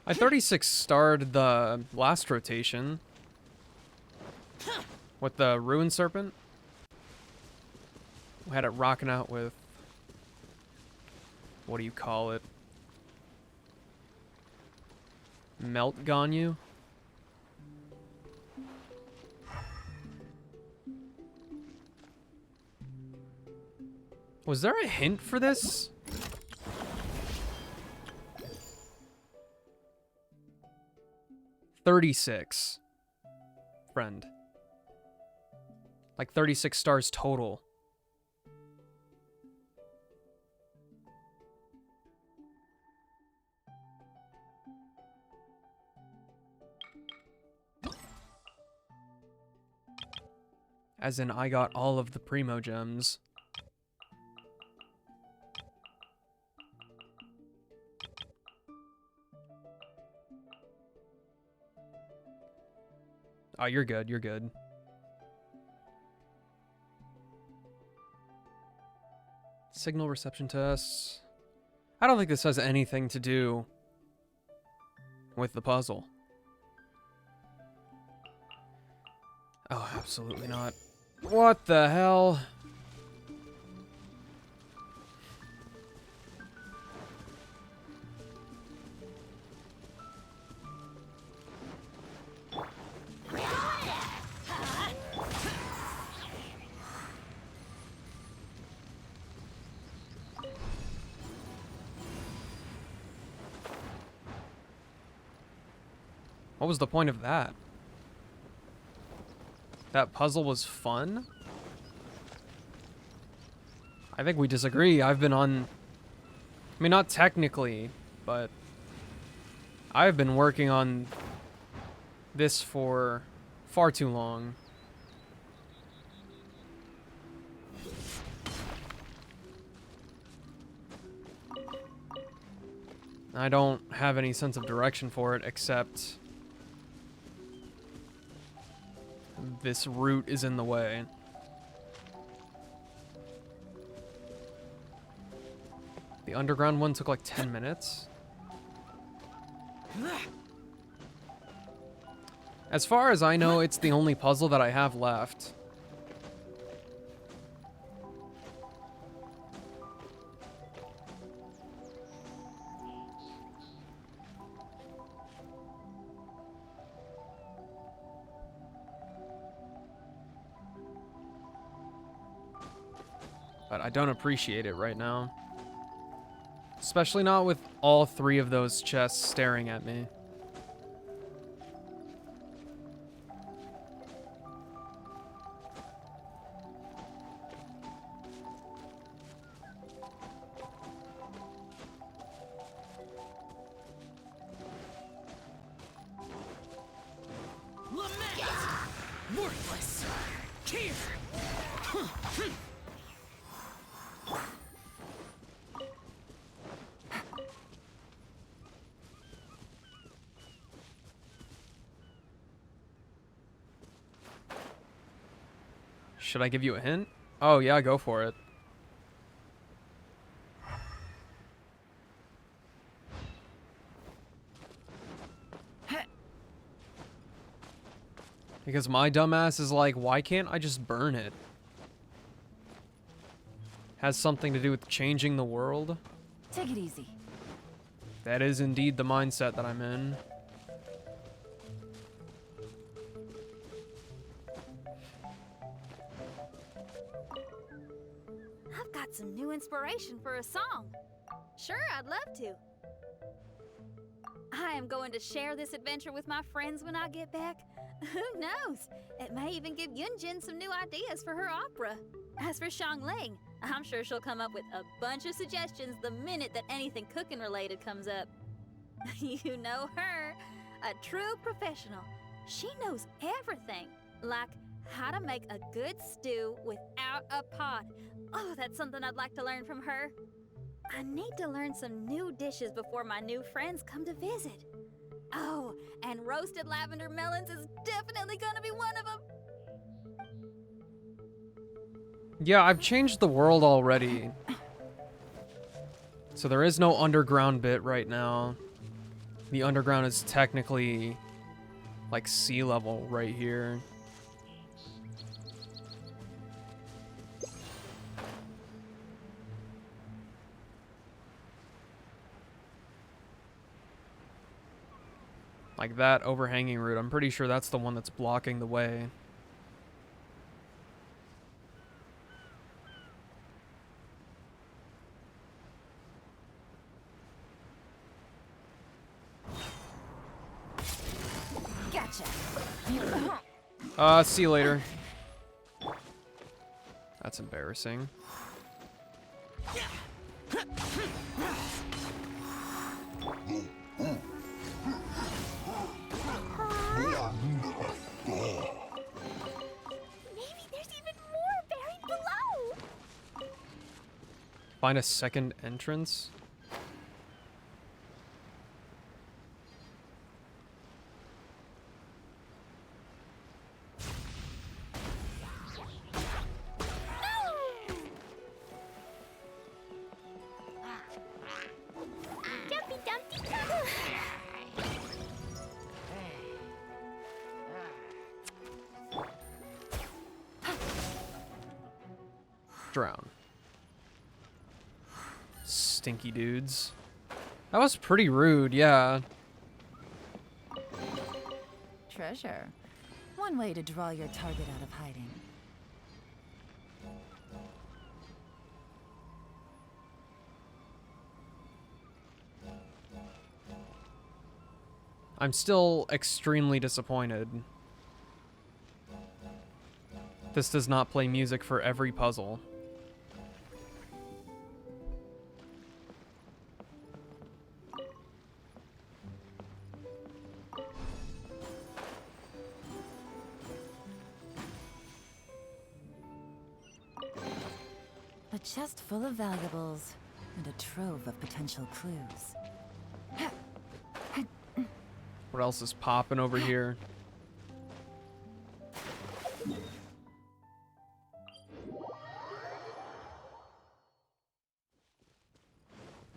I 36 starred the last rotation with the Ruin Serpent. We had it rocking out with, what do you call it? Melt Ganyu? Was there a hint for this? $36, friend. Like 36 stars total. As in, I got all of the Primo Gems. Oh, you're good, you're good. Signal reception tests. I don't think this has anything to do with the puzzle. Oh, absolutely not. What the hell? What was the point of that? That puzzle was fun? I think we disagree. I've been on... I mean, not technically, but... I've been working on this for far too long. I don't have any sense of direction for it, except... this route is in the way. The underground one took like 10 minutes. As far as I know, it's the only puzzle that I have left. But I don't appreciate it right now. Especially not with all three of those chests staring at me. Lament! Worthless! Here! Should I give you a hint? Oh yeah, go for it. Because my dumbass is like, why can't I just burn it? Has something to do with changing the world? Take it easy. That is indeed the mindset that I'm in. I've got some new inspiration for a song. Sure, I'd love to. I am going to share this adventure with my friends when I get back. Who knows? It may even give Yunjin some new ideas for her opera. As for Xiangling, I'm sure she'll come up with a bunch of suggestions the minute that anything cooking related comes up. You know her, a true professional. She knows everything, like how to make a good stew without a pot. Oh, that's something I'd like to learn from her. I need to learn some new dishes before my new friends come to visit. Oh, and roasted lavender melons is definitely gonna be one of them. Yeah, I've changed the world already. So there is no underground bit right now. The underground is technically like sea level right here. Like that overhanging route, I'm pretty sure that's the one that's blocking the way. Gotcha. See you later. That's embarrassing. Maybe there's even more buried below. Find a second entrance. Dumpy Dumpty. Drown. Stinky dudes. That was pretty rude, yeah. Treasure. One way to draw your target out of hiding. I'm still extremely disappointed. This does not play music for every puzzle. A chest full of valuables and a trove of potential clues. What else is popping over here?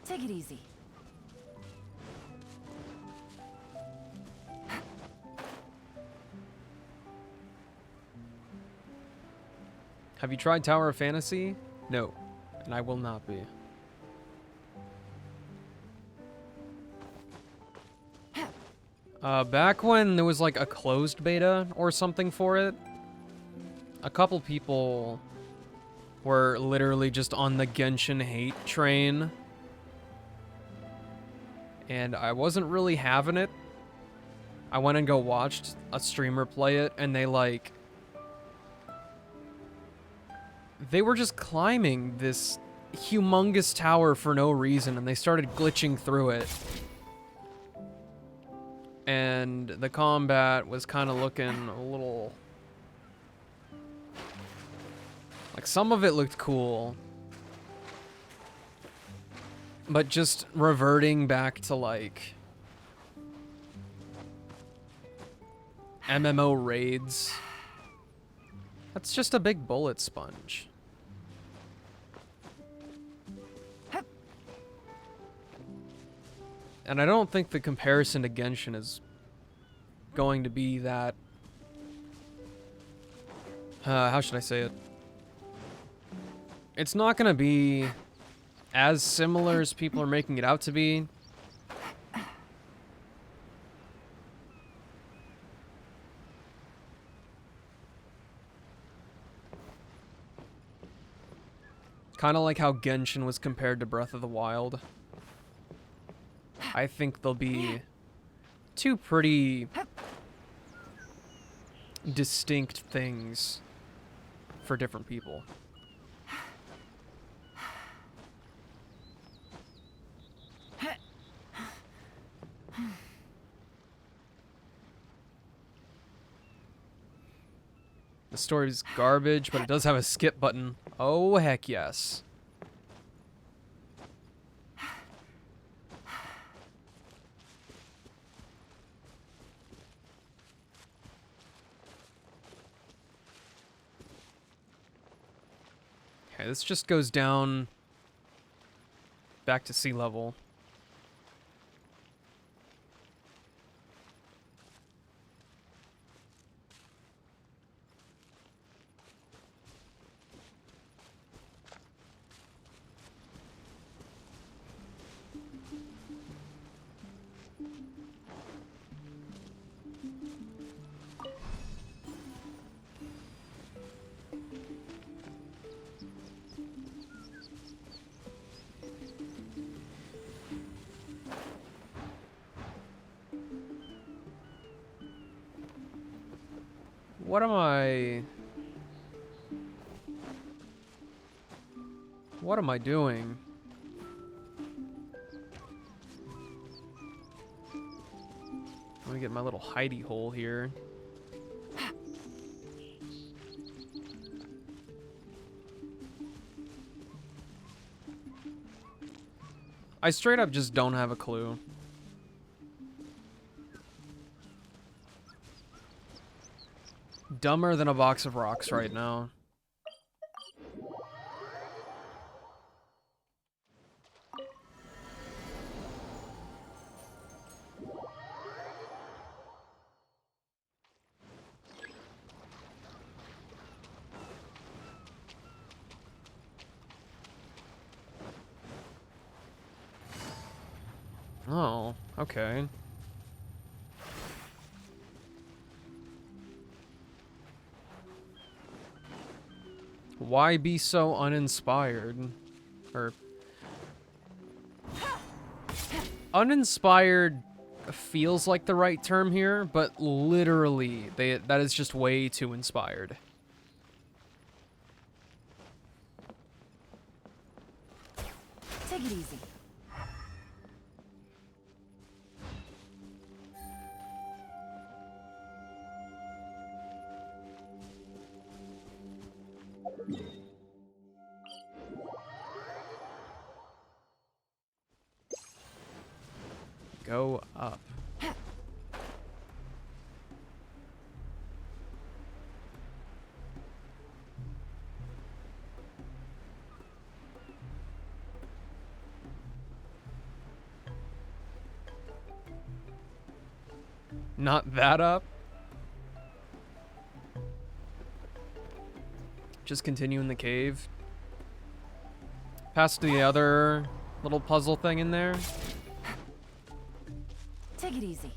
Take it easy. Have you tried Tower of Fantasy? No, and I will not be. Back when there was like a closed beta or something for it, a couple people were literally just on the Genshin hate train. And I wasn't really having it. I went and watched a streamer play it, and they were just climbing this humongous tower for no reason, and they started glitching through it. And the combat was kind of looking a little... like, some of it looked cool. But just reverting back to, like... MMO raids. That's just a big bullet sponge. And I don't think the comparison to Genshin is going to be that... how should I say it? It's not going to be as similar as people are making it out to be. Kind of like how Genshin was compared to Breath of the Wild. I think they'll be two pretty distinct things for different people. The story's garbage, but it does have a skip button. Oh, heck yes. Okay, this just goes down back to sea level. What am I... What am I doing? Let me get my little hidey hole here. I straight up just don't have a clue. Dumber than a box of rocks right now. Oh, okay. Why be so uninspired? Or... Uninspired feels like the right term here, but literally, that is just way too inspired. Take it easy. Go up. Not that up. Just continue in the cave. Past the other little puzzle thing in there. Take it easy.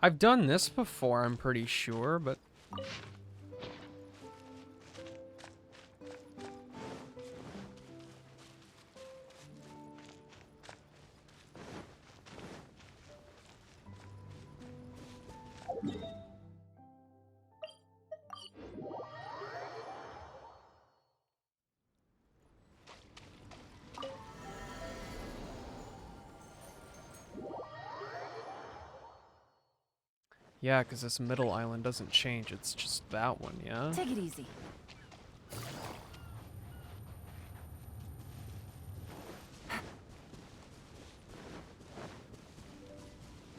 I've done this before, I'm pretty sure, but... Yeah, because this middle island doesn't change, it's just that one, yeah? Take it easy.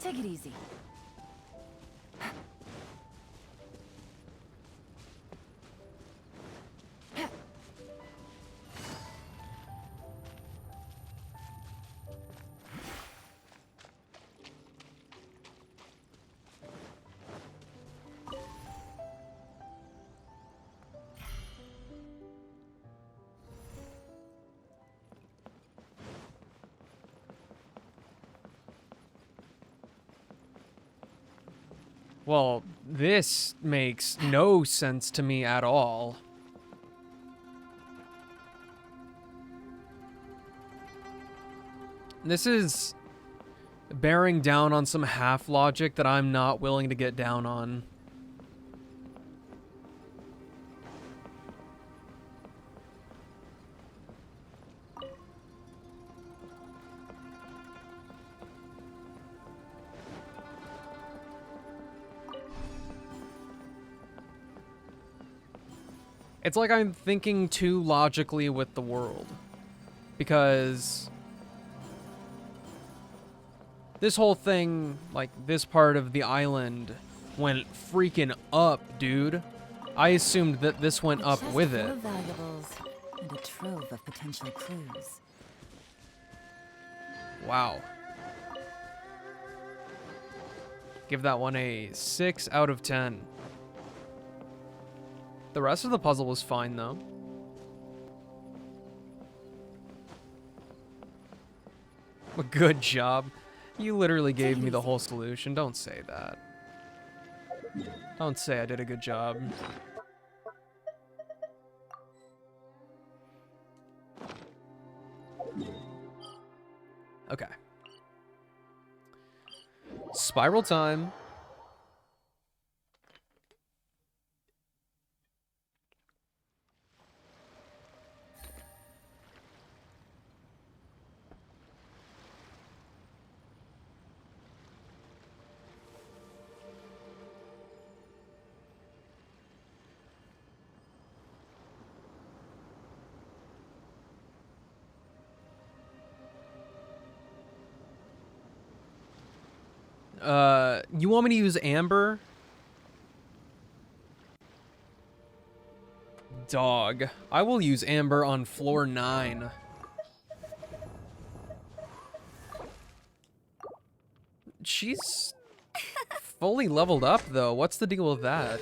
Take it easy. Well, this makes no sense to me at all. This is bearing down on some half logic that I'm not willing to get down on. It's like I'm thinking too logically with the world. Because this whole thing, like this part of the island, went freaking up, dude. I assumed that this went up Chest with full it. of valuables and a trove of potential clues. Wow. Give that one a 6 out of 10. The rest of the puzzle was fine, though. Good job. You literally gave me the whole solution. Don't say that. Don't say I did a good job. Okay. Spiral time. You want me to use Amber? Dog. I will use Amber on floor 9. She's fully leveled up, though. What's the deal with that?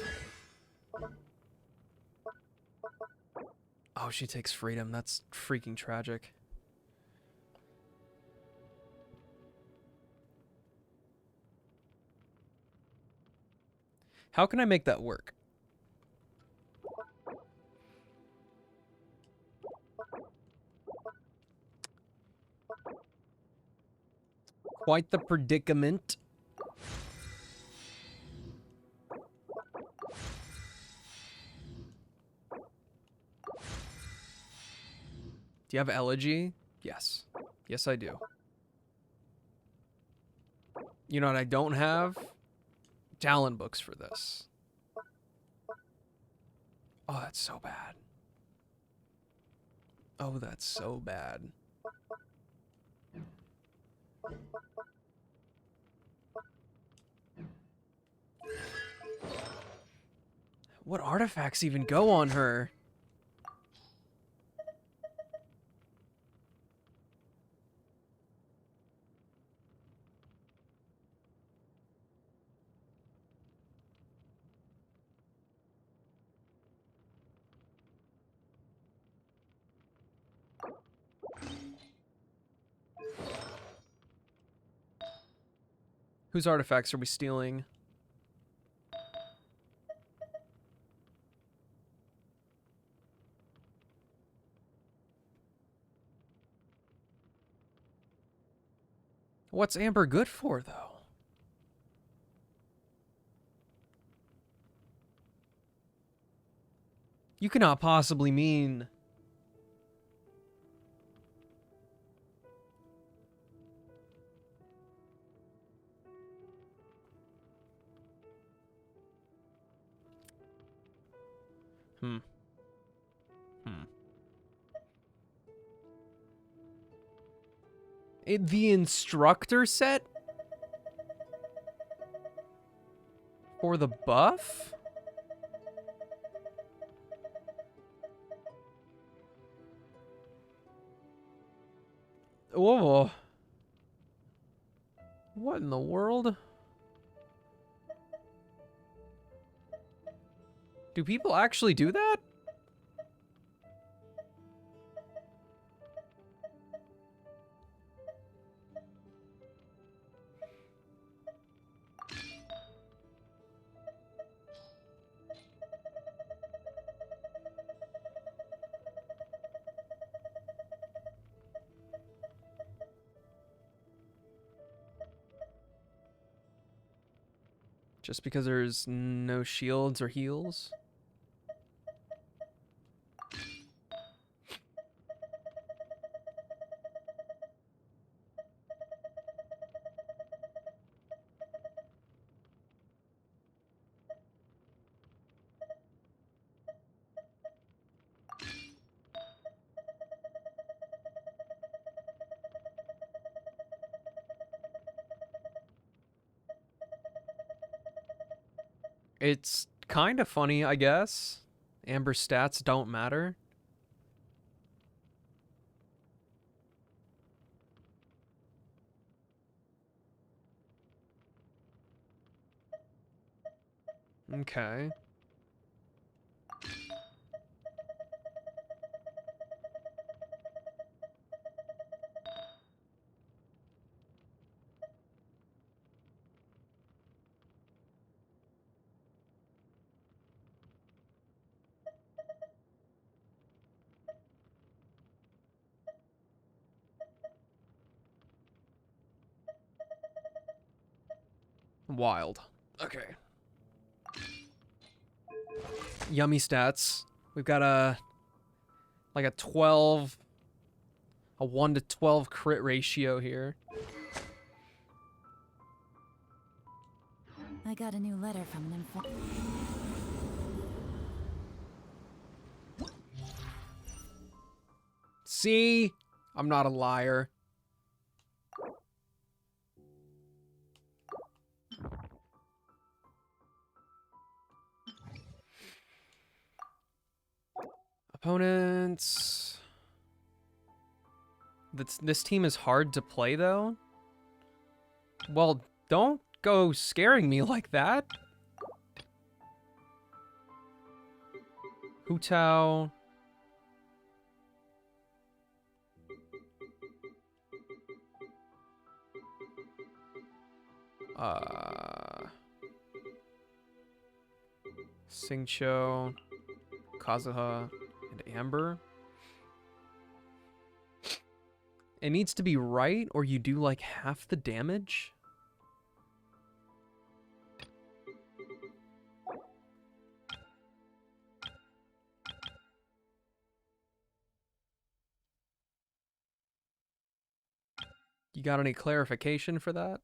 Oh, she takes freedom. That's freaking tragic. How can I make that work? Quite the predicament. Do you have Elegy? Yes. Yes, I do. You know what I don't have? Talent books for this. Oh, that's so bad. Oh, that's so bad. What artifacts even go on her? Whose artifacts are we stealing? What's Amber good for, though? You cannot possibly mean... The instructor set? For the buff? Whoa. What in the world? Do people actually do that? Just because there's no shields or heals? It's kind of funny, I guess. Amber stats don't matter. Okay. Wild. Okay. Yummy stats. We've got a 1 to 12 crit ratio here. I got a new letter from an informant. See? I'm not a liar. Opponents. This team is hard to play, though. Well, don't go scaring me like that. Hu Tao. Xingqiu, Kazuha, and Amber. It needs to be right, or you do like half the damage. You got any clarification for that?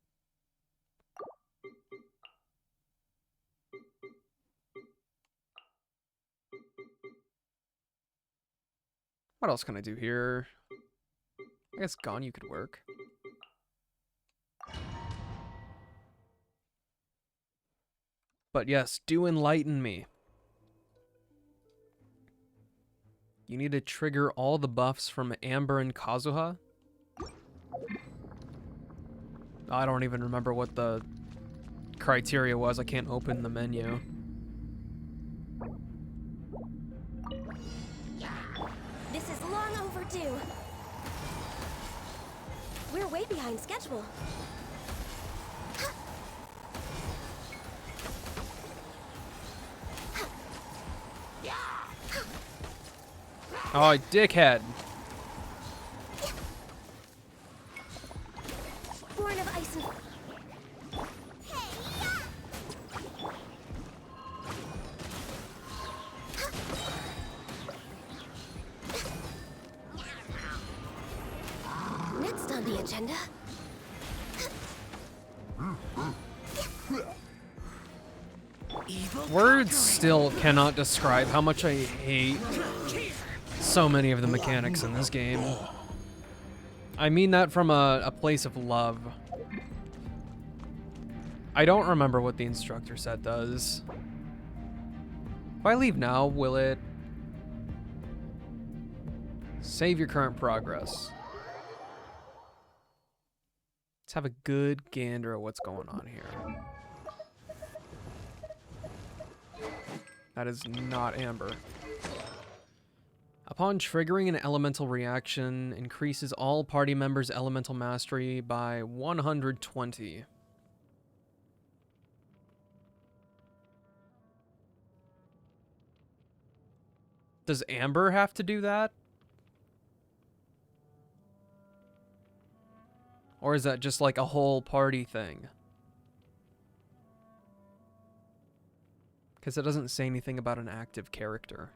What else can I do here? I guess Ganyu could work. But yes, do enlighten me. You need to trigger all the buffs from Amber and Kazuha? I don't even remember what the criteria was. I can't open the menu. This is long overdue. We're way behind schedule. Oh, dickhead. Born of ice and... Next on the agenda. Words still cannot describe how much I hate so many of the mechanics in this game. I mean that from a place of love. I don't remember what the instructor set does. If I leave now, will it save your current progress? Let's have a good gander at what's going on here. That is not Amber. Upon triggering an elemental reaction, increases all party members' elemental mastery by 120. Does Amber have to do that? Or is that just like a whole party thing? Because it doesn't say anything about an active character.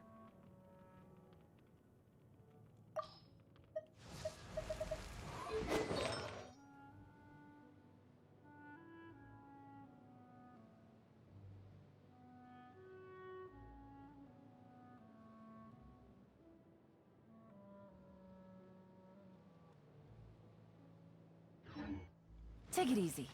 Take it easy.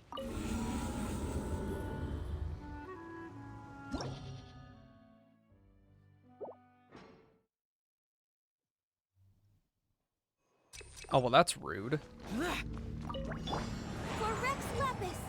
Oh, well, that's rude. For Rex Lapis.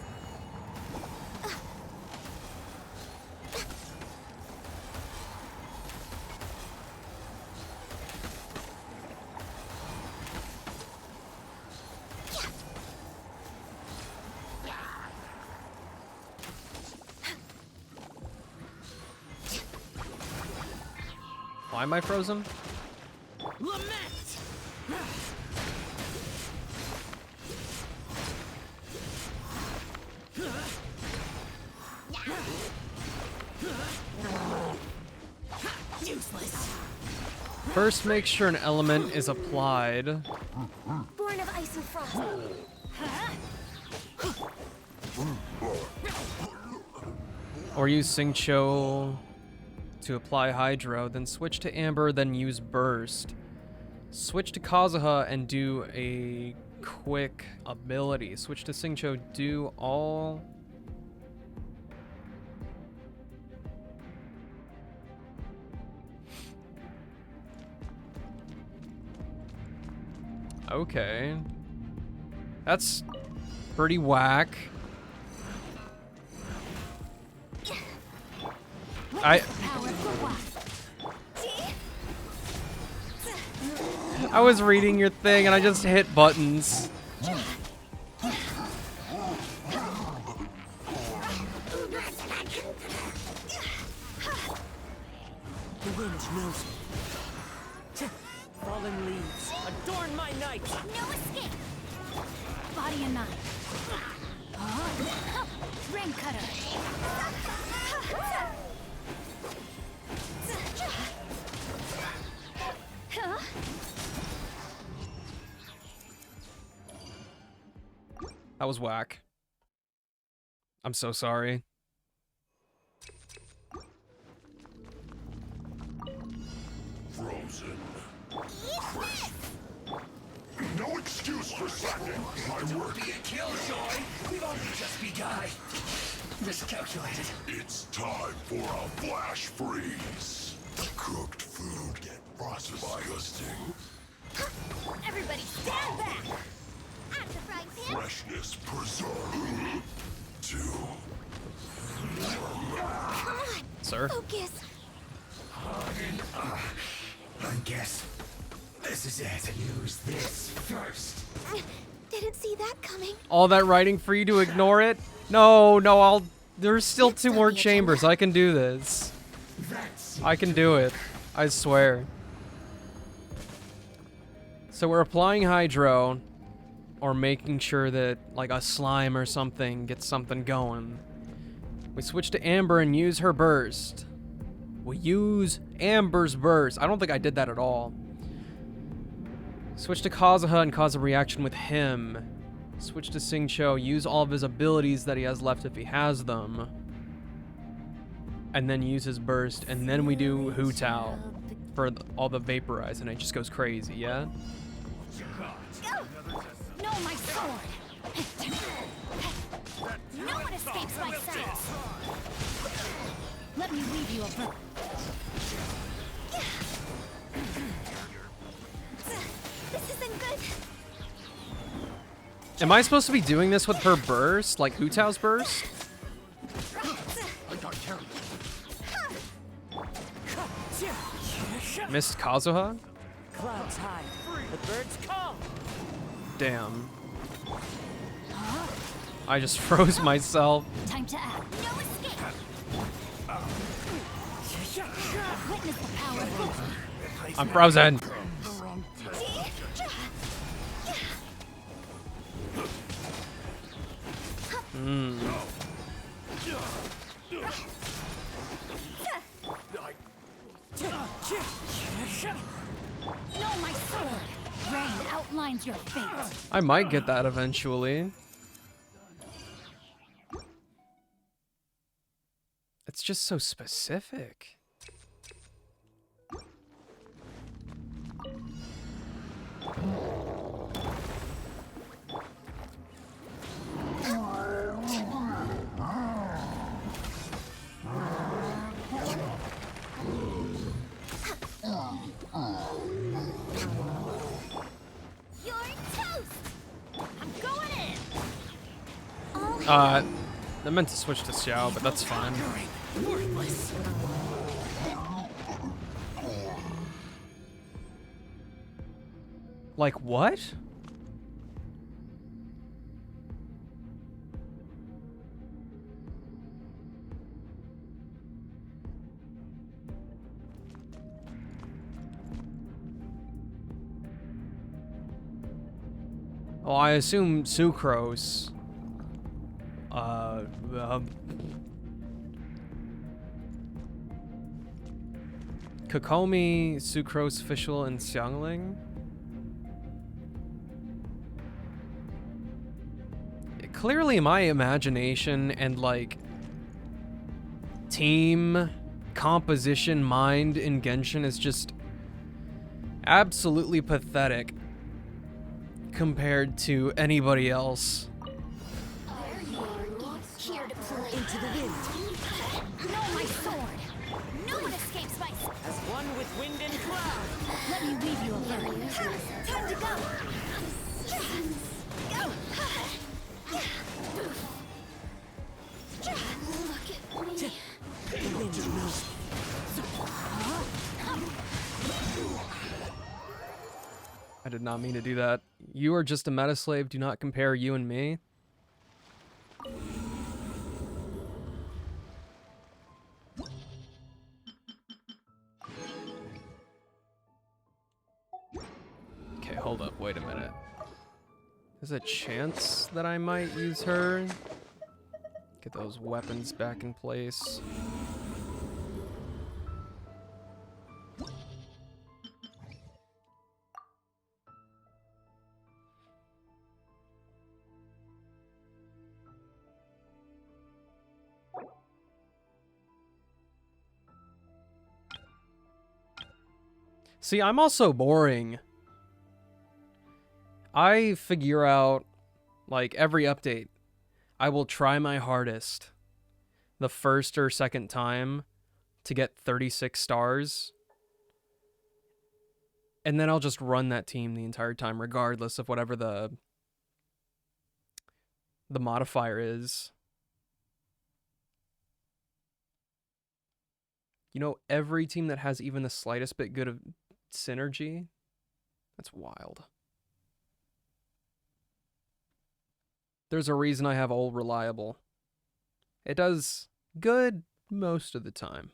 Why am I frozen? Lament! Useless. First, make sure an element is applied. Born of ice and frost. Or use Xingqiu to apply Hydro, then switch to Amber, then use Burst. Switch to Kazuha and do a quick ability. Switch to Xingqiu, do all... Okay. That's pretty whack. I was reading your thing and I just hit buttons. The wind knows me. Fallen leaves, adorn my night. No escape. Body and mind. Rain cutter. That was whack. I'm so sorry. Frozen. Crisp. No excuse for slacking. My work. Be a killjoy. We've only just begun. Miscalculated. It's time for a flash freeze. Cooked food get processed by disgusting. Everybody stand back. At the frying pan. Freshness preserved. 2. Come on. Sir? Focus. I guess this is it. Use this first. Didn't see that coming. All that writing for you to ignore it? No, there's still 2 more chambers. I can do this. I can do it. I swear. So we're applying Hydro, or making sure that, like, a slime or something gets something going. We switch to Amber and use her burst. We use Amber's burst. I don't think I did that at all. Switch to Kazuha and cause a reaction with him. Switch to Xingqiu, use all of his abilities that he has left if he has them. And then use his burst, and then we do Hu Tao for all the vaporize, and it just goes crazy, yeah? No, my sword. No one escapes. escapes my sight. Let me leave you a bird. This isn't good. Am I supposed to be doing this with her burst? Like Hu Tao's burst? Missed Kazuha? Clouds high. The birds come. Damn. I just froze myself. Time to act. No escape. Witness the power of victory. I'm frozen. Know my sword. Rain outlines your fate. I might get that eventually. It's just so specific. You're toast. I'm going in. I meant to switch to Xiao, but that's fine. Worthless. Like what? Well, I assume Sucrose. Kokomi, Sucrose, Fischl, and Xiangling. Clearly, my imagination and like team composition mind in Genshin is just absolutely pathetic compared to anybody else. Here to play. Into the wind. Know my sword. No one escapes my sword. As one with wind and cloud. Let me weave you a bird. Time to go. Go. Look at me. The wind knows. I did not mean to do that. You are just a meta slave. Do not compare you and me. Okay, hold up. Wait a minute. There's a chance that I might use her. Get those weapons back in place. See, I'm also boring. I figure out, like, every update, I will try my hardest the first or second time to get 36 stars. And then I'll just run that team the entire time, regardless of whatever the modifier is. You know, every team that has even the slightest bit good of synergy, that's wild. There's a reason I have All Reliable. It does good most of the time.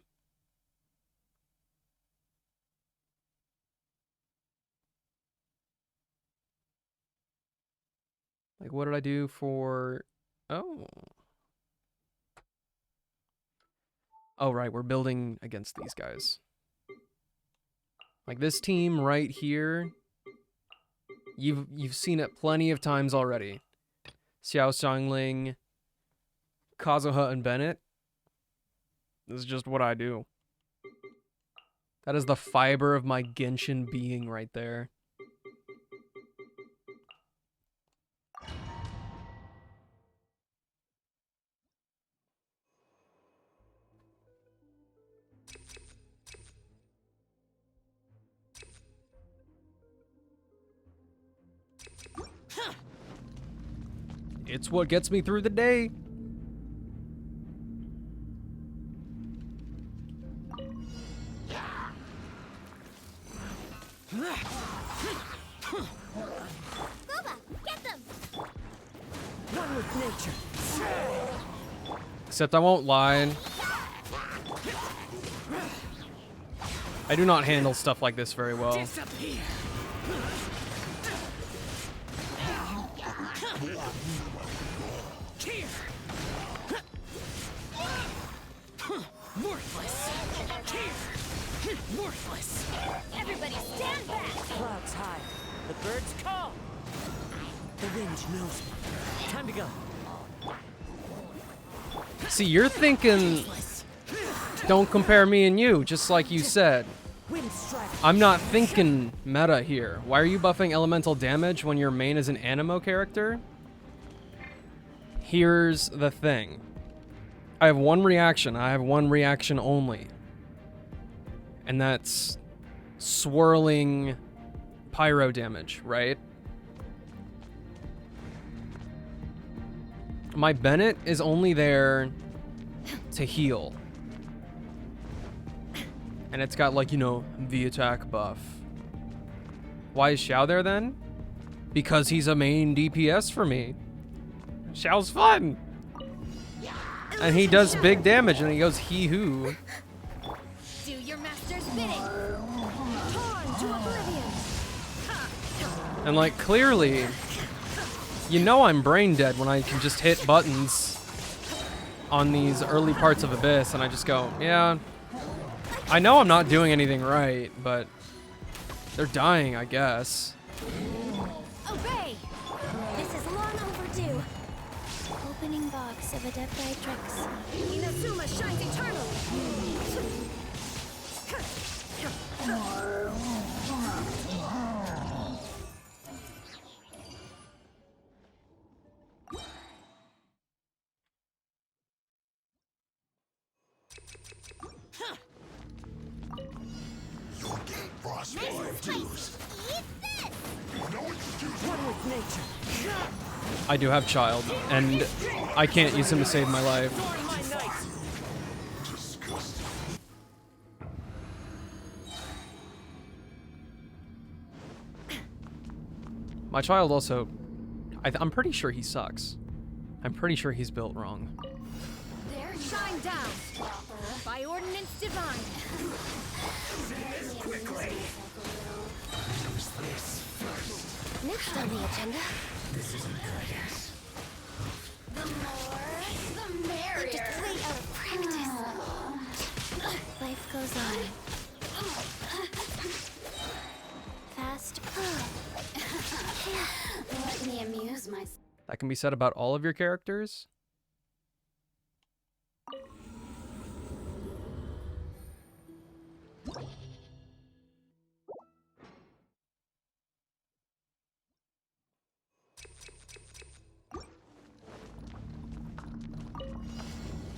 Like, what did I do for... Oh. Oh, right, we're building against these guys. Like, this team right here, you've seen it plenty of times already. Xiao Xiangling, Kazuha, and Bennett. This is just what I do. That is the fiber of my Genshin being right there. It's what gets me through the day. Boba, get them! One with nature. Except I won't lie. I do not handle stuff like this very well. Disappear. Here. Worthless. Here. Worthless. Everybody stand back! Clouds high. The birds call. The wind knows me. Time to go. See, you're thinking, Useless. don't compare me and you, just like you said. Wind strike. I'm not thinking meta here. Why are you buffing elemental damage when your main is an Anemo character? Here's the thing. I have one reaction. I have one reaction only. And that's swirling pyro damage, right? My Bennett is only there to heal. And it's got, like, you know, the attack buff. Why is Xiao there then? Because he's a main DPS for me. Xiao's fun! And he does big damage and he goes he-hoo. Do your master's bidding! Torn to oblivion! And, like, clearly, you know I'm brain dead when I can just hit buttons on these early parts of Abyss and I just go, yeah, I know I'm not doing anything right, but they're dying, I guess. Obey! This is long overdue. Opening box of Adepti-Trix. Inazuma shines eternally! You'll get frostbite dues. Eat this! No excuse. One with nature. I do have child, and I can't use him to save my life. During my night. Disgusting. My child also, I'm pretty sure he sucks. I'm pretty sure he's built wrong. There, shine down! By ordinance divine! Next on the agenda. This isn't good. The more, the merrier. We're just way out of practice. Life goes on. Fast. Let me amuse myself. That can be said about all of your characters.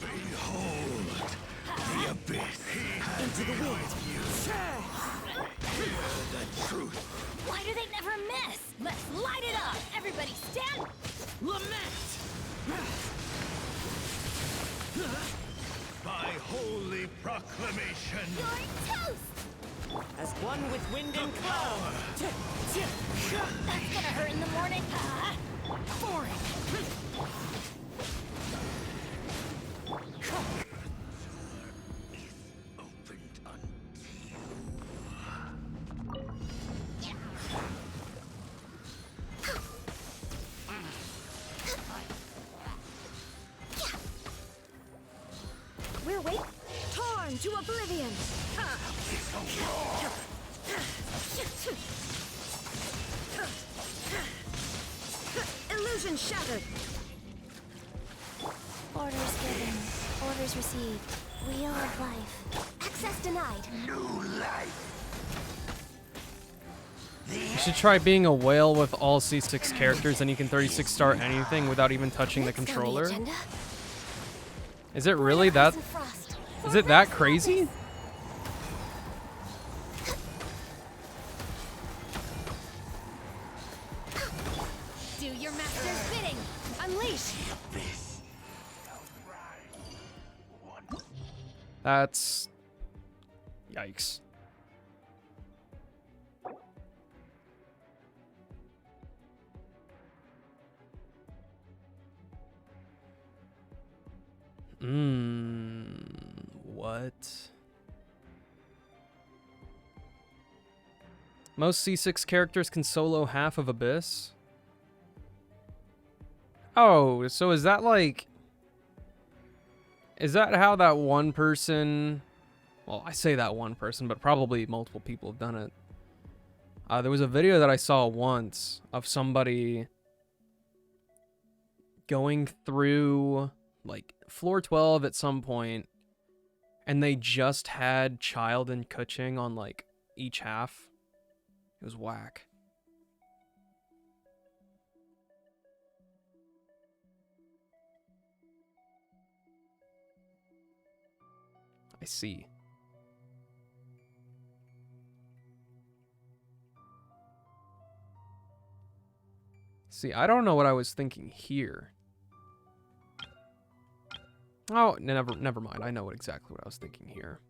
Behold the abyss. Into the wind. The truth. Why do they never miss? Let's light it up! Everybody stand! Lament. By holy proclamation. You're toast! As one with wind and cloud. That's gonna hurt in the morning. Opened unto you. We're waiting. Torn to oblivion. Illusion shattered. Orders given. Orders received. Wheel of life. Access denied. New life. You should try being a whale with all C6 characters and you can 36 star anything without even touching the Next on controller. agenda, Is it really that? Frozen Frost. Is it that crazy? Do your master's bidding. Unleash! That's... Yikes. What? Most C6 characters can solo half of Abyss? Oh, so is that like... Is that how that one person... Well, I say that one person, but probably multiple people have done it. There was a video that I saw once of somebody going through, like, floor 12 at some point, and they just had Child and Kuching on, like, each half. It was whack. I see. See, I don't know what I was thinking here. Oh, never mind. I know exactly what I was thinking here.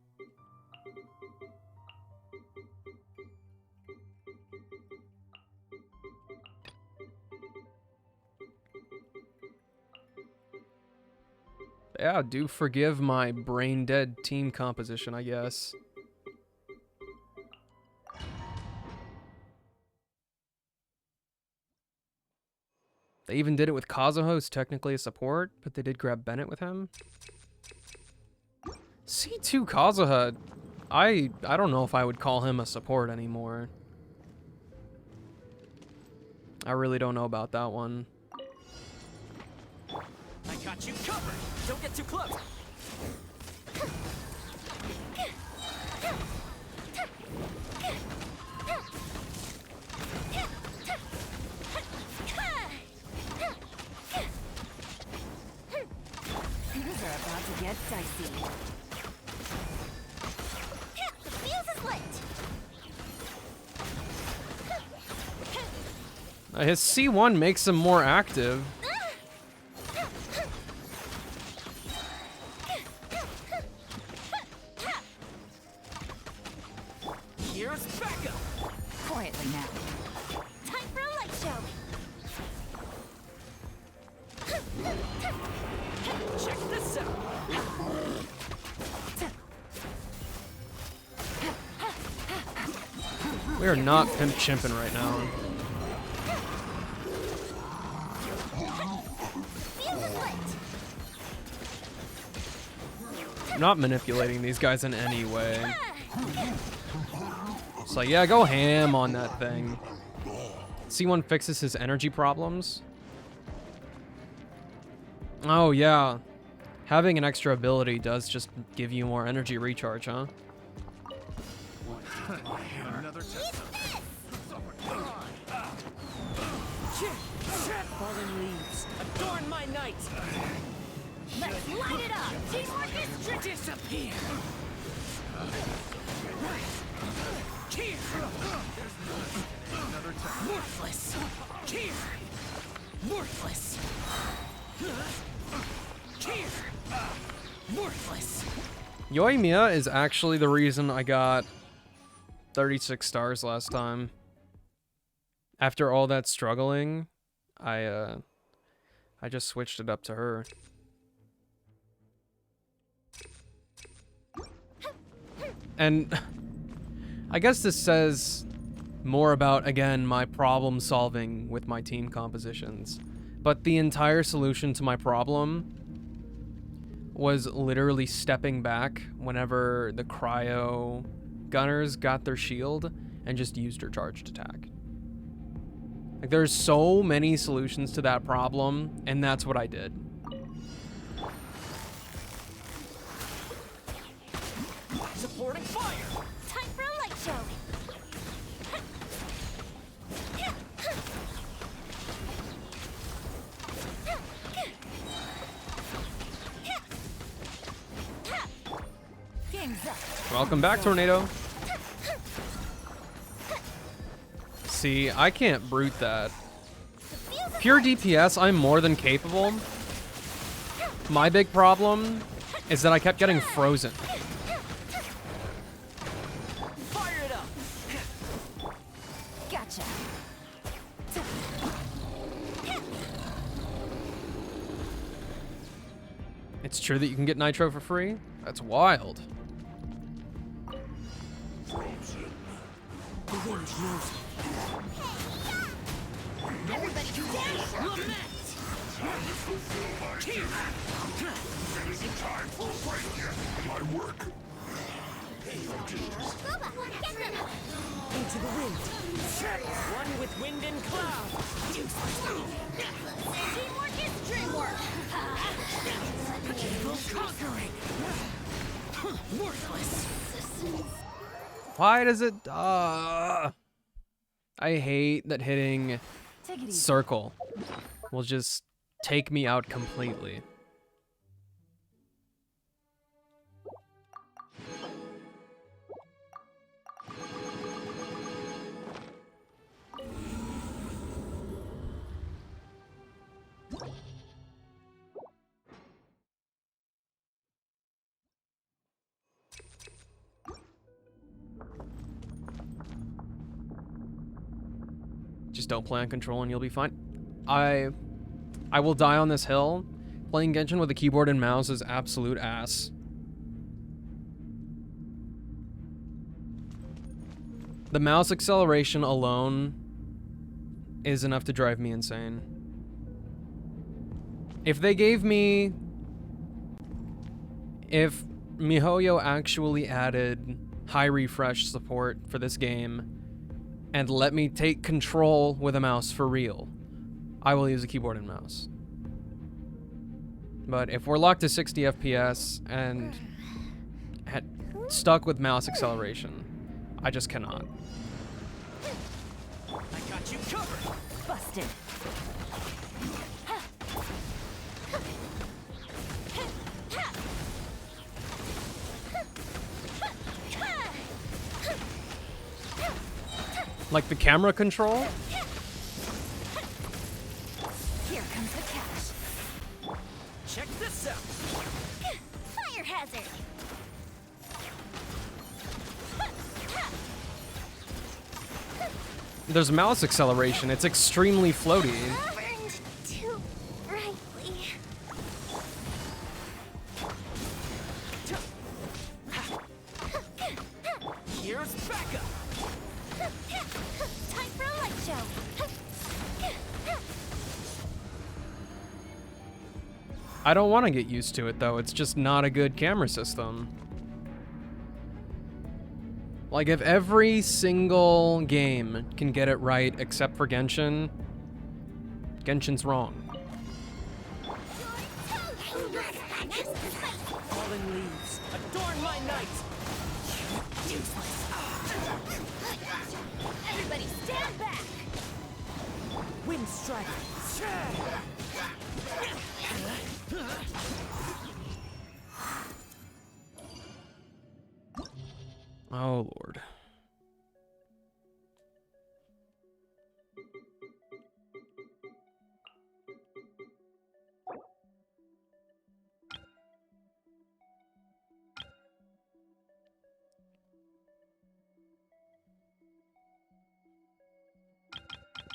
Yeah, do forgive my brain-dead team composition, I guess. They even did it with Kazuha, who's technically a support, but they did grab Bennett with him. C2 Kazuha, I don't know if I would call him a support anymore. I really don't know about that one. I got you covered. Don't get too close. Things are about to get dicey. The fuse is lit. His C1 makes him more active. Here's backup. Quietly now. Time for a light show. Check this out. We are not pimp chimping right now. Fuse is lit. I'm not manipulating these guys in any way. It's like, yeah, go ham on that thing. C1 fixes his energy problems. Oh, yeah. Having an extra ability does just give you more energy recharge, huh? Fallen leaves, adorn my night. Let's light it up. Teamwork is Disappear. Here. Worthless. Here. Worthless. Here. Worthless. Yoimiya is actually the reason I got 36 stars last time. After all that struggling, I just switched it up to her. And I guess this says more about, again, my problem solving with my team compositions. But the entire solution to my problem was literally stepping back whenever the cryo gunners got their shield and just used her charged attack. Like, there's so many solutions to that problem, and that's what I did. Supporting fire. time for a light show. Game's up. Welcome back, Tornado. See, I can't brute that. The fuse is pure DPS, I'm more than capable. My big problem is that I kept getting frozen. Fire it up! Gotcha. It's true that you can get Nitro for free? That's wild. The wind knows me. Everybody down! Lament! It isn't time for a break yet. My work. Boba, get them! Into the wind. One with wind and cloud. Teamwork is dreamwork! Evil conquering. Worthless. Why does it... I hate that hitting Take it easy. circle will just take me out completely. Just don't play on control and you'll be fine. I will die on this hill. Playing Genshin with a keyboard and mouse is absolute ass. The mouse acceleration alone is enough to drive me insane. If they gave me... If MiHoYo actually added high refresh support for this game and let me take control with a mouse for real, I will use a keyboard and mouse. But if we're locked to 60 FPS and stuck with mouse acceleration, I just cannot. I got you covered. Busted. Like the camera control? Here comes the cash. Check this out. Fire hazard! There's mouse acceleration. It's extremely floaty. Burned too brightly. Here's Becca. Time for a light show. I don't want to get used to it, though. It's just not a good camera system. Like, if every single game can get it right except for Genshin, Genshin's wrong. Fallen leaves. Adorn my night. Everybody stand back! Wind strider. Oh, Lord.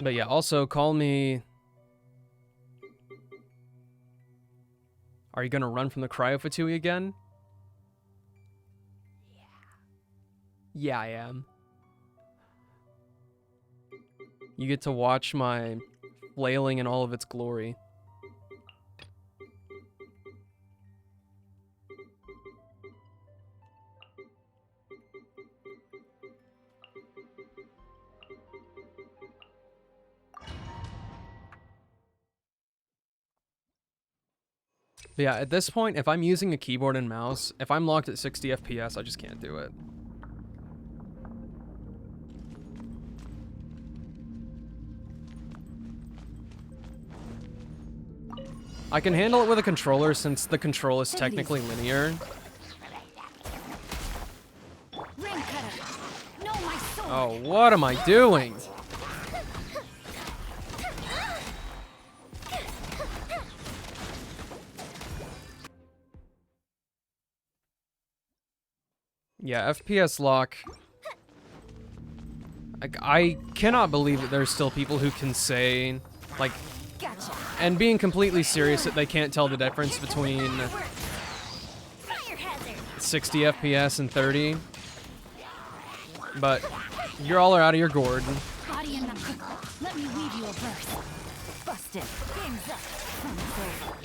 But yeah, also call me... Are you gonna run from the Cryofatui again? Yeah, I am. You get to watch my flailing in all of its glory. But yeah, at this point, if I'm using a keyboard and mouse, if I'm locked at 60 FPS, I just can't do it. I can handle it with a controller since the control is technically linear. Ring cutter! No, my sword! Oh, what am I doing? Yeah, FPS lock. I cannot believe that there's still people who can say, like, Gotcha. and being completely serious, that they can't tell the difference between Fire hazard. 60 FPS and 30. But you all are out of your gourd. Body in the pickle. Let me weave you a verse. Busted. Game's up. Fun's over.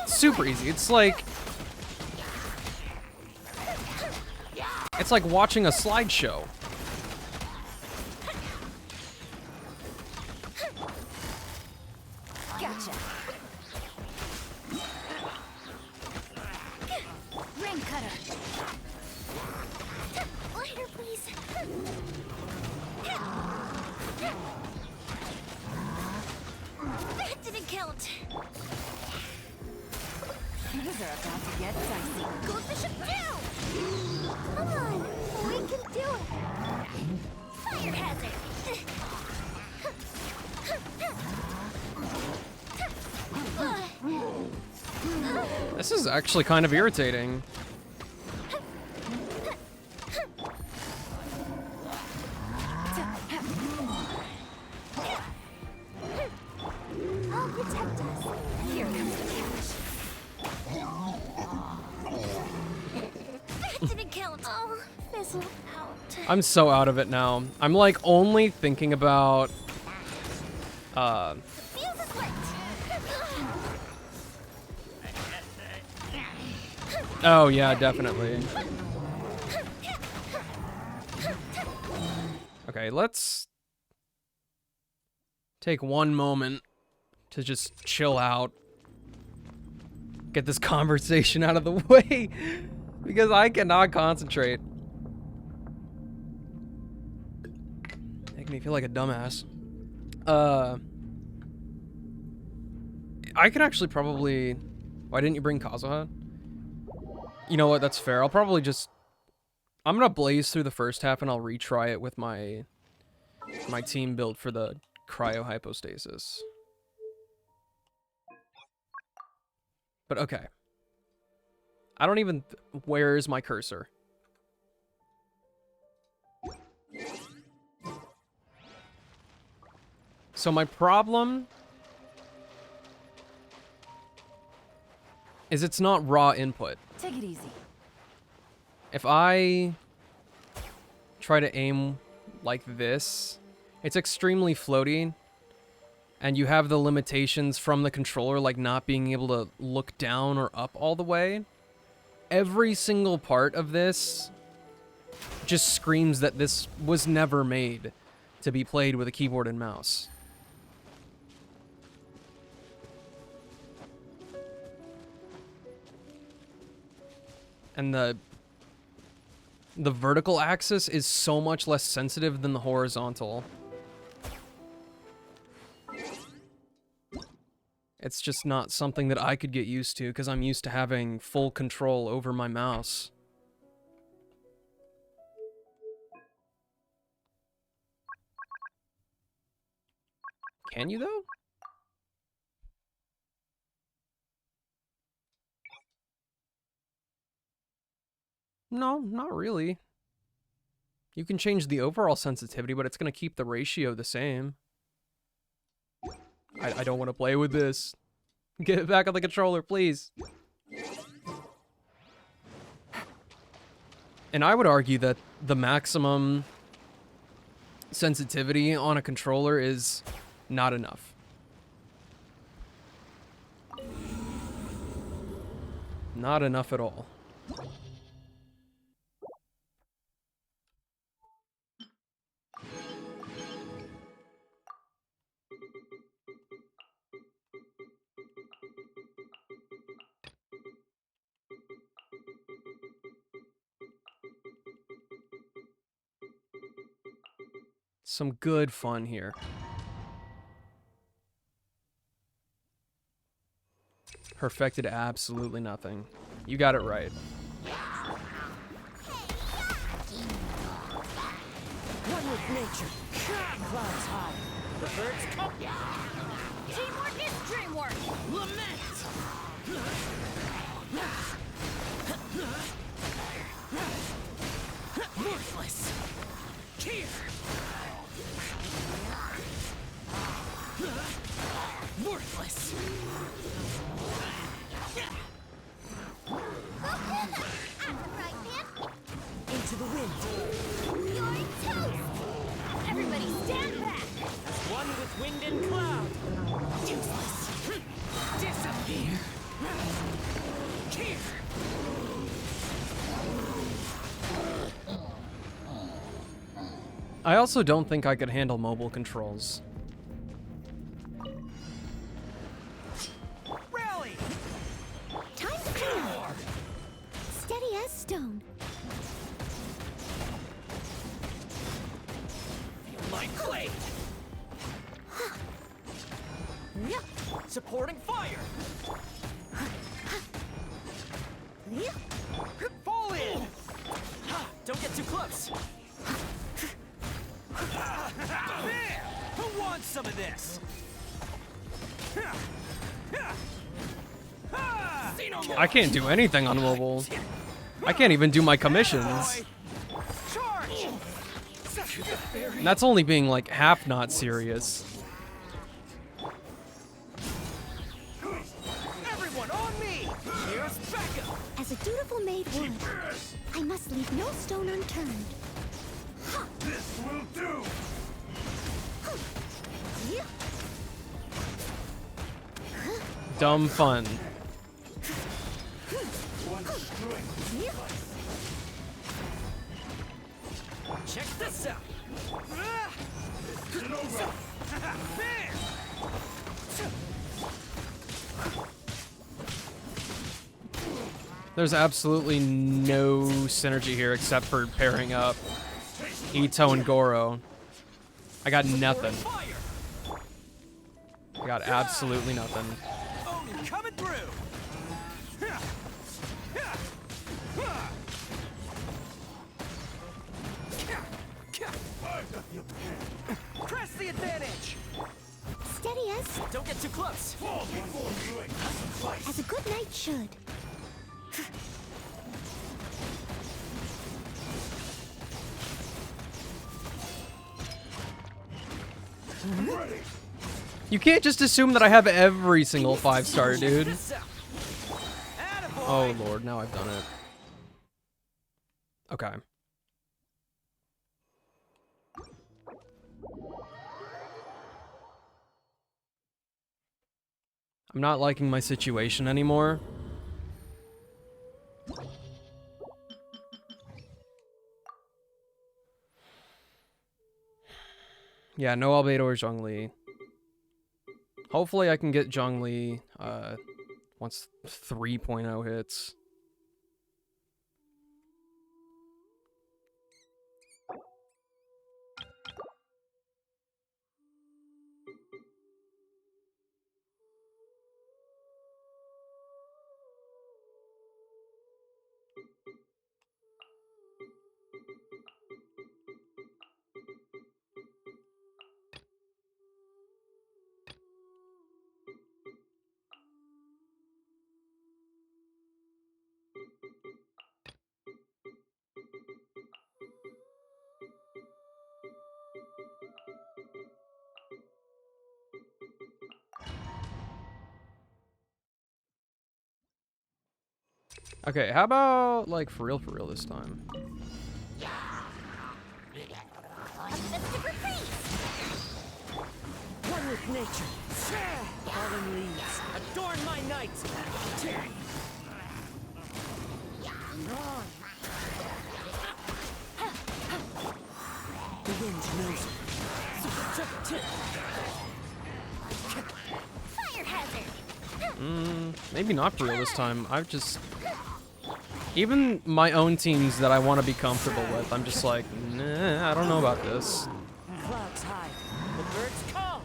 Super easy. It's like watching a slideshow. Gotcha. Ring cutter. Lighter, please. That didn't count. These are about to get dicey. Go the ship down. Come on, we can do it. Fire hazard. This is actually kind of irritating. I'll protect us. Here comes the catch. That didn't count. Oh, fizzle out. I'm so out of it now. I'm like only thinking about Fuse is lit. oh yeah, definitely. Okay, let's take one moment to just chill out. Get this conversation out of the way because I cannot concentrate. Make me feel like a dumbass. I can actually probably... Why didn't you bring Kazuha? You know what, that's fair. I'll probably just... I'm gonna blaze through the first half and I'll retry it with my team build for the cryohypostasis. But okay. I don't even... Where is my cursor? So my problem is it's not raw input. Take it easy. If I try to aim like this, it's extremely floaty, and you have the limitations from the controller, like not being able to look down or up all the way. Every single part of this just screams that this was never made to be played with a keyboard and mouse. And the vertical axis is so much less sensitive than the horizontal. It's just not something that I could get used to because I'm used to having full control over my mouse. Can you though? No, not really. You can change the overall sensitivity, but it's going to keep the ratio the same. I don't want to play with this. Get it back on the controller, please. And I would argue that the maximum sensitivity on a controller is not enough. Not enough at all. Some good fun here. Perfected absolutely nothing. You got it right. One with with nature. Clouds high. The birds come. Teamwork is dreamwork. Lament. Worthless. Here. Worthless. I'm the right man. Into the wind. You're toast. Everybody stand back. As one with wind and cloud. Useless. Disappear. Here. I also don't think I could handle mobile controls. Rally. Time to clean up. Steady as stone. My blade. Supporting fire. Fall in. Don't get too close. There! Who wants some of this? See no more. I can't do anything on mobile. I can't even do my commissions. Charge! And that's only being like half not serious. Everyone on me! Here's backup! As a dutiful maid would, I must leave no stone unturned. This will do! Dumb fun. Check this out! There! There's absolutely no synergy here except for pairing up Ito and Goro. I got nothing. Fire! I got absolutely nothing. Odin coming through! Press the advantage! Steady as Don't get too close! as a good knight should. You can't just assume that I have every single 5-star, dude. This out. Attaboy. Oh lord, now I've done it. Okay. I'm not liking my situation anymore. Yeah, no Albedo or Zhongli. Hopefully I can get Zhongli once 3.0 hits. Okay, how about, like, for real this time? One with nature. Fallen leaves. Adorn my night. The wind knows it. Fire hazard. Maybe not for real this time. I've just... Even my own teams that I want to be comfortable with, I'm just like, nah, I don't know about this. Clouds high. The birds come.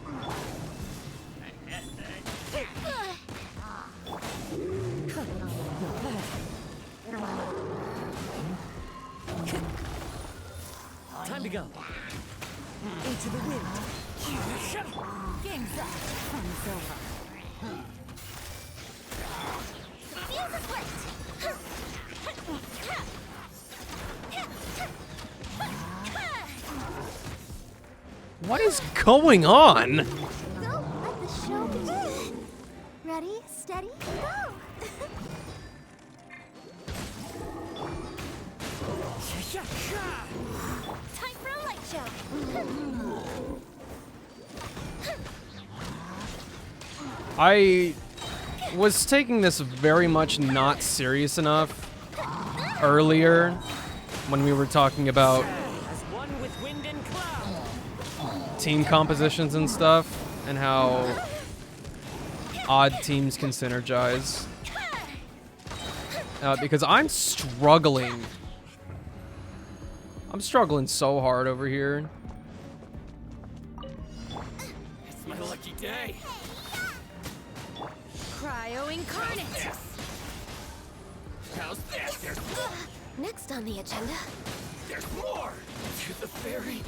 Time to go. Into the wind. Game's up. Fun's over. Fuse is lit. What is going on? Go, let the show begin. Ready, steady, go. Time for a light show. I was taking this very much not serious enough earlier when we were talking about As one with wind and cloud. team compositions and stuff and how odd teams can synergize. Because I'm struggling. I'm struggling so hard over here. It's my lucky day. Cryo incarnate. How's this? Next on the agenda. There's more. To the ferry.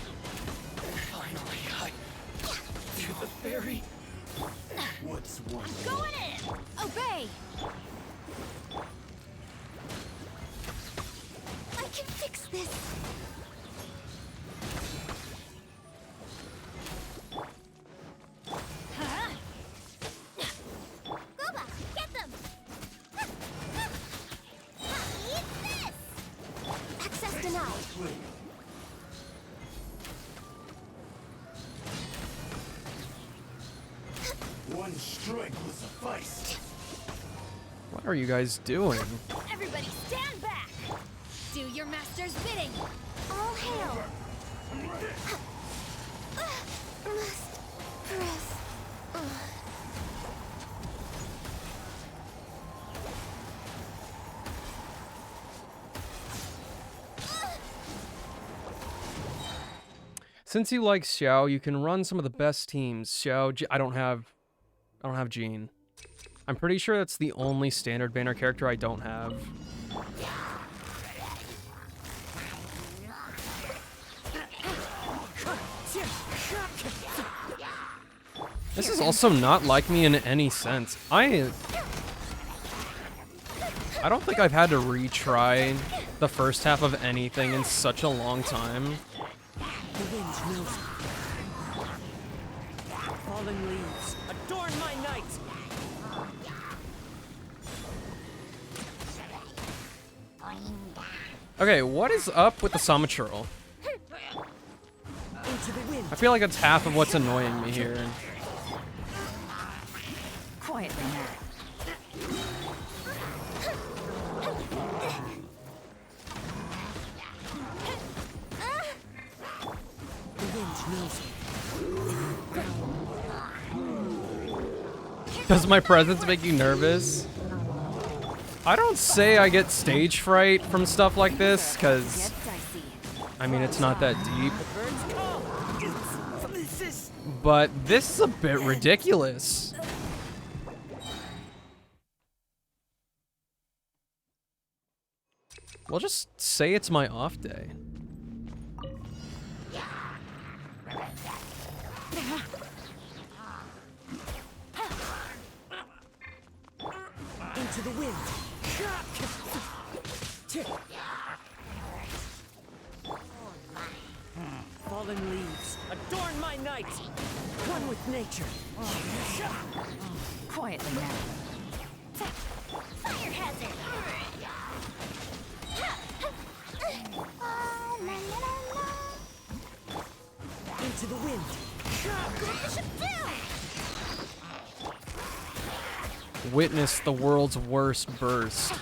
Finally, to the ferry. What's one Going in. Obey. I can fix this. Gooba, get them. Eat this. Access denied. One strike will suffice. What are you guys doing? Everybody stand back. Do your master's bidding. All hail. Must press. Since you like Xiao, you can run some of the best teams. Xiao, I don't have Jean. I'm pretty sure that's the only standard banner character I don't have. This is also not like me in any sense. I don't think I've had to retry the first half of anything in such a long time. The wind knows me. Fallen leaves, adorn my night. Okay, what is up with the Summitral? Into the wind. I feel like that's half of what's annoying me here. Quietly now. The wind knows me. Does my presence make you nervous? I don't say I get stage fright from stuff like this, because, Get dicey. I mean, it's not that deep. Birds call. This is But this is a bit ridiculous. We'll just say it's my off day. into the wind. Fallen leaves, adorn my night. One with nature. Quietly now. Fire hazard. La, la, la, la. Into the wind. Bishop down. Witness the world's worst burst.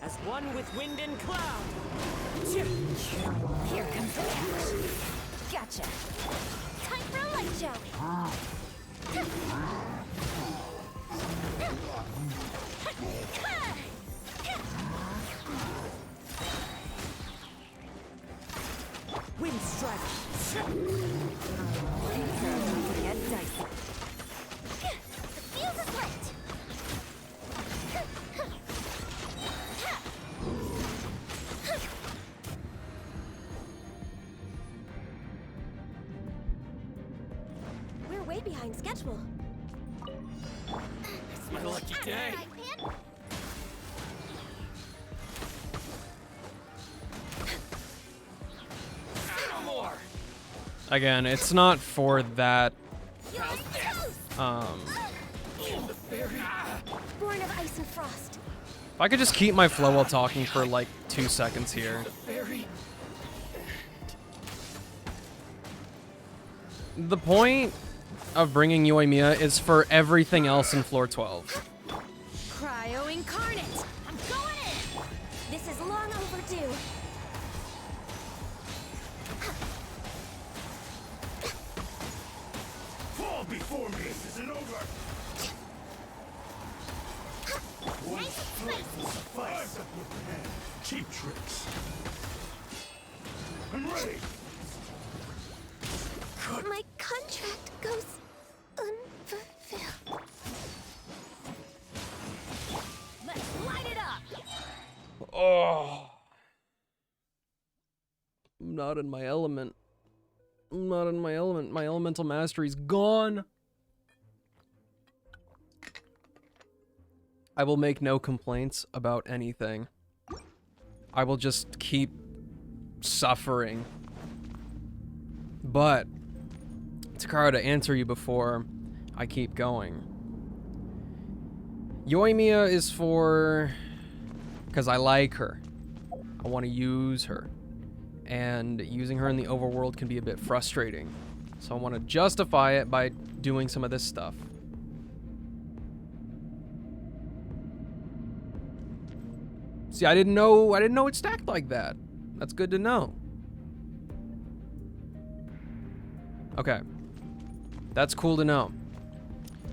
As one with wind and cloud. Here comes the catch. Gotcha. Time for a light show. Wind strike. Get dicey. The fuse is lit. behind schedule. It's my lucky day. More. Again, it's not for that. Born of ice and frost. If I could just keep my flow while talking for like 2 seconds here. The point of bringing Yoimiya is for everything else in floor 12. Cryo incarnate. I'm going in. This is long overdue. Fall before me. This isn't over. One flick will suffice. Cheap tricks. I'm ready. My contract goes unfulfilled. Let's light it up. Oh. I'm not in my element. I'm not in my element. My elemental mastery's gone. I will make no complaints about anything. I will just keep suffering. But, Takara, to answer you before I keep going. Yoimiya is for... because I like her. I want to use her. And using her in the overworld can be a bit frustrating. So I want to justify it by doing some of this stuff. See, I didn't know it stacked like that. That's good to know. Okay. That's cool to know.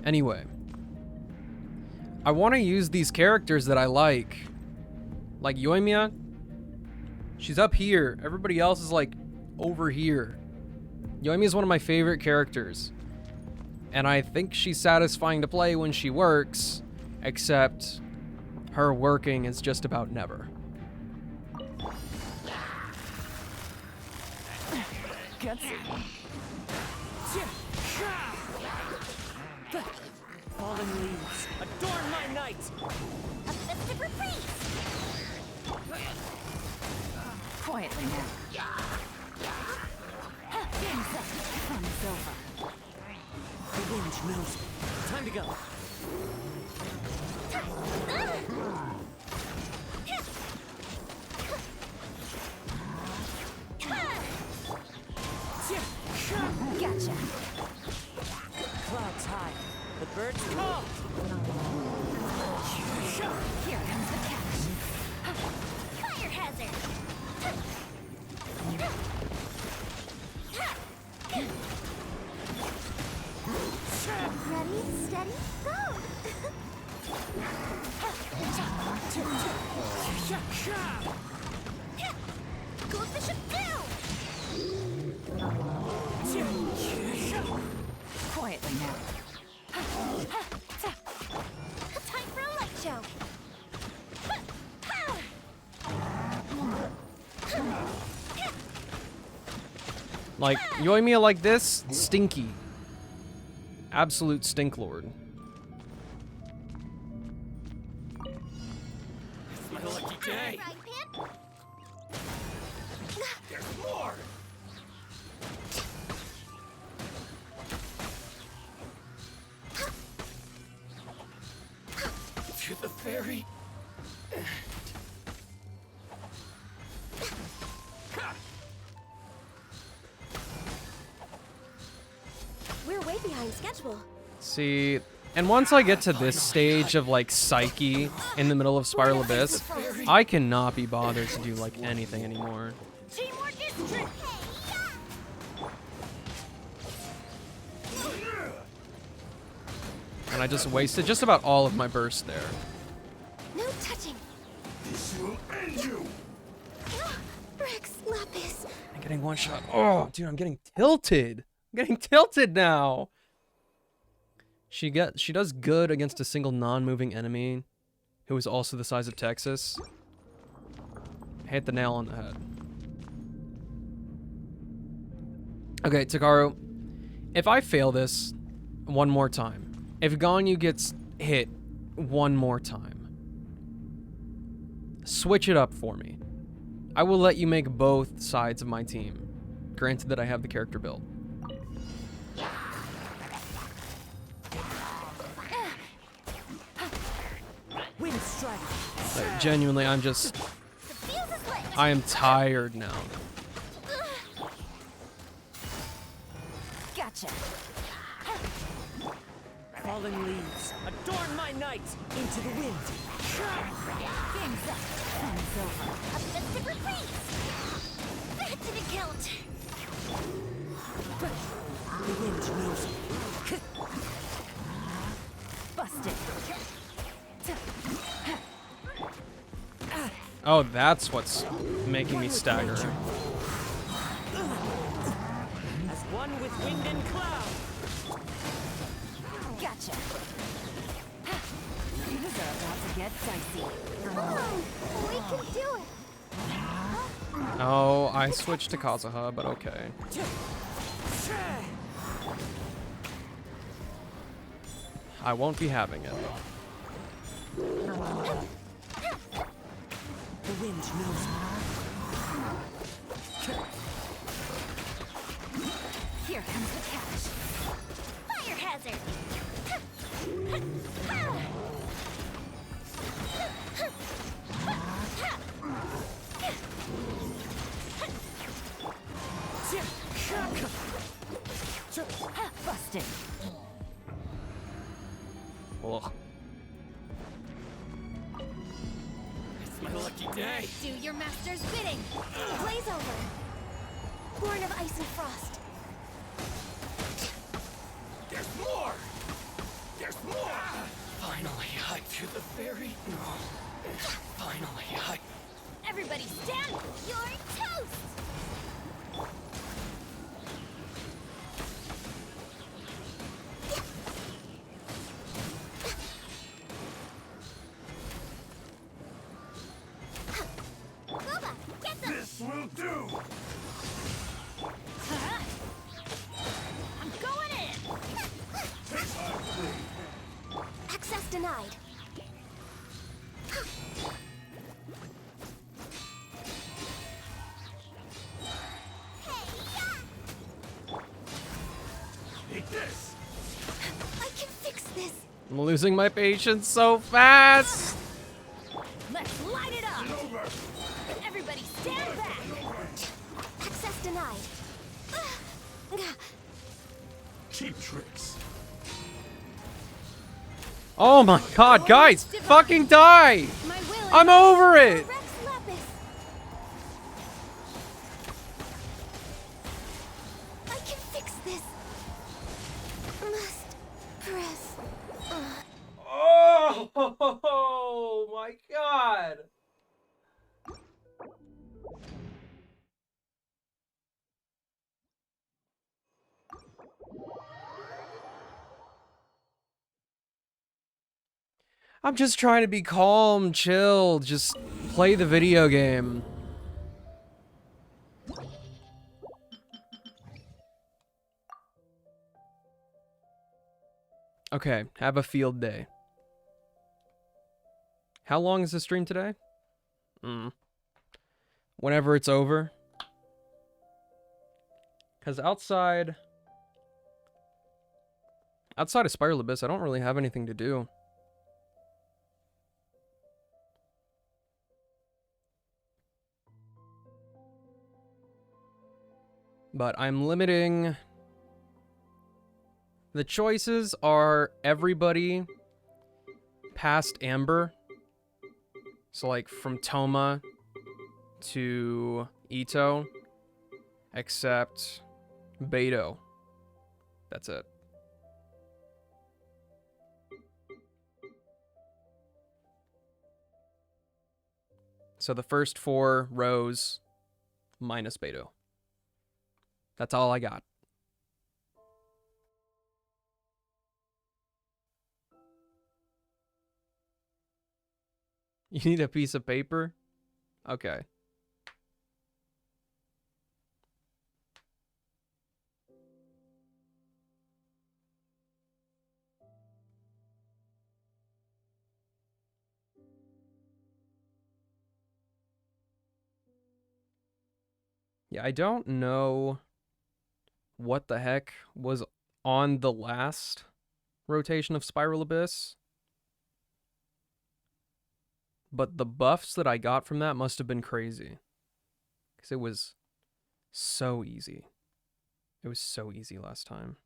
Anyway. I want to use these characters that I like. Like Yoimiya. She's up here. Everybody else is like over here. Yoimiya is one of my favorite characters. And I think she's satisfying to play when she works. Except her working is just about never. Gutsy. Fallen leaves, adorn my night. A festive reprise. Quietly now. Game's up. Fun is over. The wind knows me. Time to go. Gotcha. Clouds high. The birds call. Here comes the catch. Fire hazard. Ready, steady, go. Goldfish down. Quietly now. Time for a light show. Like, Yoimiya like this, stinky. Absolute stink lord. It's my lucky day. Right, Pan? There's more. To the ferry. We're way behind schedule. See, and once I get to this stage of like Psyche in the middle of Spiral Abyss, I cannot be bothered to do like anything anymore. Teamwork is trick. And I just wasted just about all of my burst there. No touching. This will end you. Rex Lapis. I'm getting one shot. Oh, dude, I'm getting tilted. I'm getting tilted now. She does good against a single non-moving enemy who is also the size of Texas. Hit the nail on the head. Okay, Takaru, if I fail this, one more time. If Ganyu gets hit one more time, switch it up for me. I will let you make both sides of my team. Granted that I have the character built. Wind strike. Like, genuinely, I am tired now. Gotcha. Fallen leaves. Adorn my night into the wind. Game's up. Fun's over. A festive retreat! That didn't count. The wind knows me. Busted. Oh, that's what's making me stagger. As one with wind and cloud. Gotcha. Things are about to get dicey. We can do it. Oh, I switched to Kazuha, but okay. I won't be having it. The wind knows me. Here comes the catch. Fire hazard. Busted. Ugh. It's my lucky day. Do your master's bidding. Blaze over. Born of ice and frost. There's more! There's more! Finally, I do the very... Finally, I... Everybody stand. You're toast. Boba, get them. This will do! I'm going in. Access denied. Take this! I can fix this. I'm losing my patience so fast. Let's light it up. Over! Everybody stand back. Access denied. Cheap tricks. Oh my god, guys, fucking die! My will I'm over it! Rex Lapis. I can fix this. Must press. Oh my god! I'm just trying to be calm, chill, just play the video game. Okay, have a field day. How long is the stream today? Whenever it's over. Because outside of Spiral Abyss, I don't really have anything to do. But I'm limiting... The choices are everybody past Amber. So like from Toma to Ito. Except Beto. That's it. So the first 4 rows minus Beto. That's all I got. You need a piece of paper? Okay. Yeah, I don't know what the heck was on the last rotation of Spiral Abyss, but the buffs that I got from that must have been crazy, because it was so easy. It was so easy last time.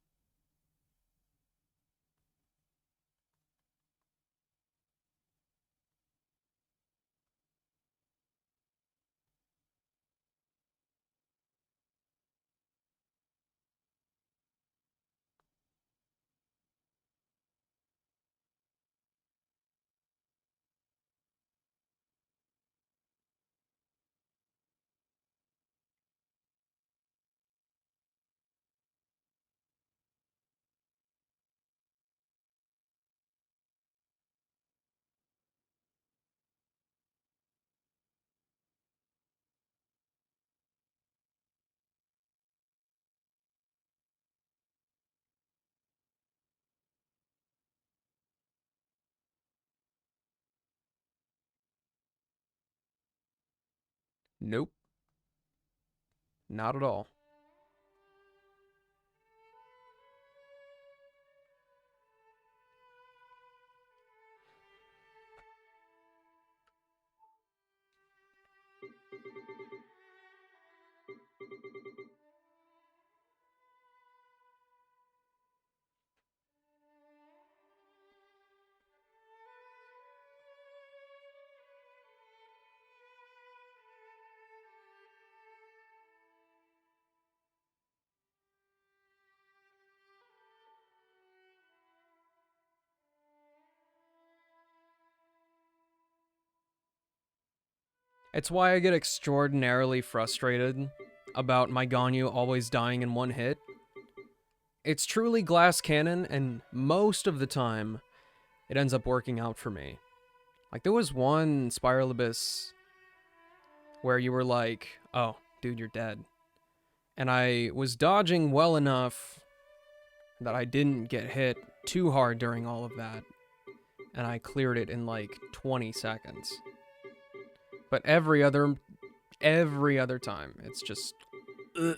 Nope. Not at all. It's why I get extraordinarily frustrated about my Ganyu always dying in one hit. It's truly glass cannon, and most of the time, it ends up working out for me. Like, there was one Spiral Abyss where you were like, oh, dude, you're dead. And I was dodging well enough that I didn't get hit too hard during all of that. And I cleared it in like 20 seconds. But every other time, it's just... ugh.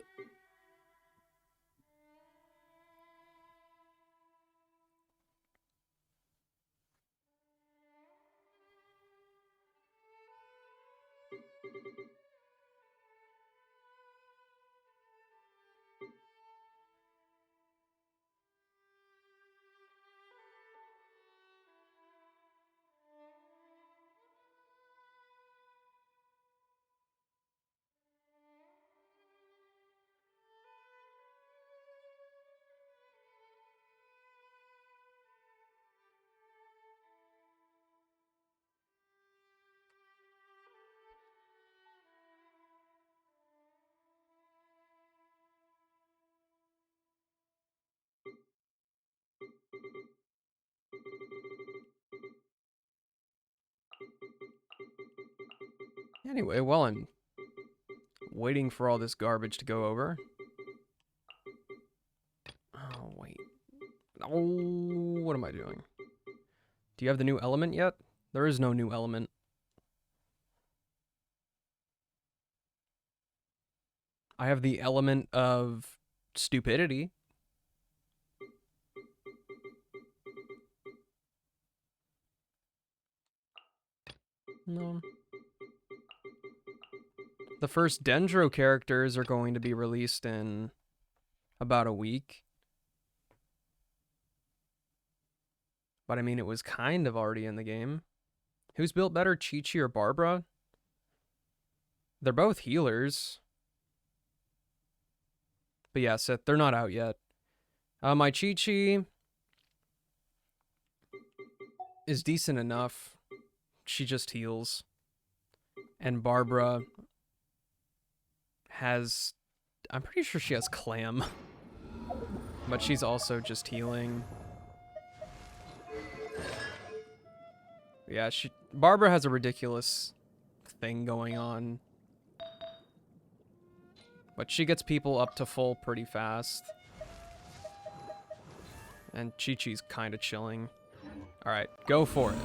Anyway, while I'm waiting for all this garbage to go over... Oh, wait. Oh, what am I doing? Do you have the new element yet? There is no new element. I have the element of stupidity. No. The first Dendro characters are going to be released in about a week. But I mean, it was kind of already in the game. Who's built better, Chi-Chi or Barbara? They're both healers. But yeah, Sith, they're not out yet. My Chi-Chi is decent enough. She just heals. And Barbara has... I'm pretty sure she has Clam. But she's also just healing. Yeah, Barbara has a ridiculous thing going on. But she gets people up to full pretty fast. And Chi-Chi's kind of chilling. Alright, go for it.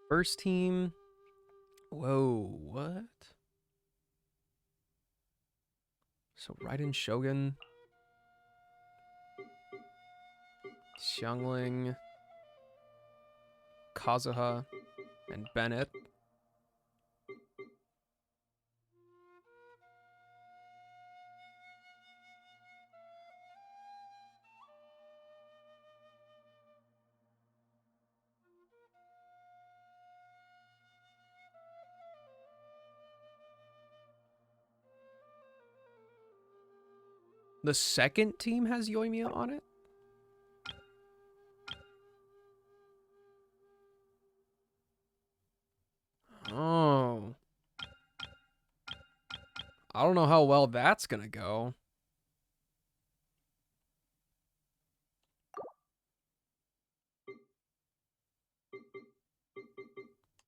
First team. Whoa, what? So Raiden Shogun, Xiangling, Kazuha, and Bennett. The second team has Yoimiya on it? Oh. I don't know how well that's gonna go.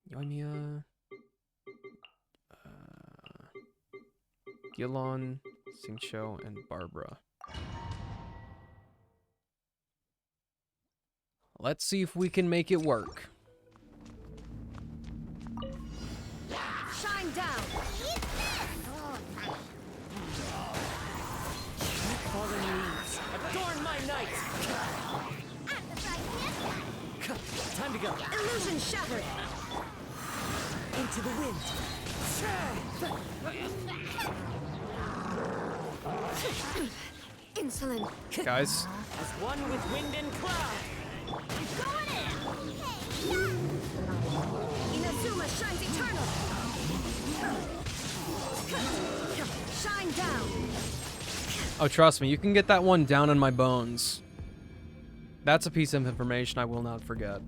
Yoimiya. Gilon, Xingqiu, and Barbara. Let's see if we can make it work. Shine down! Fallen leaves, adorn my night! Time to go. Illusion shattered! Into the wind. Insolent! Guys, As one with wind and cloud. Inazuma shines eternal! Shine down! oh, trust me, you can get that one down in my bones. That's a piece of information I will not forget.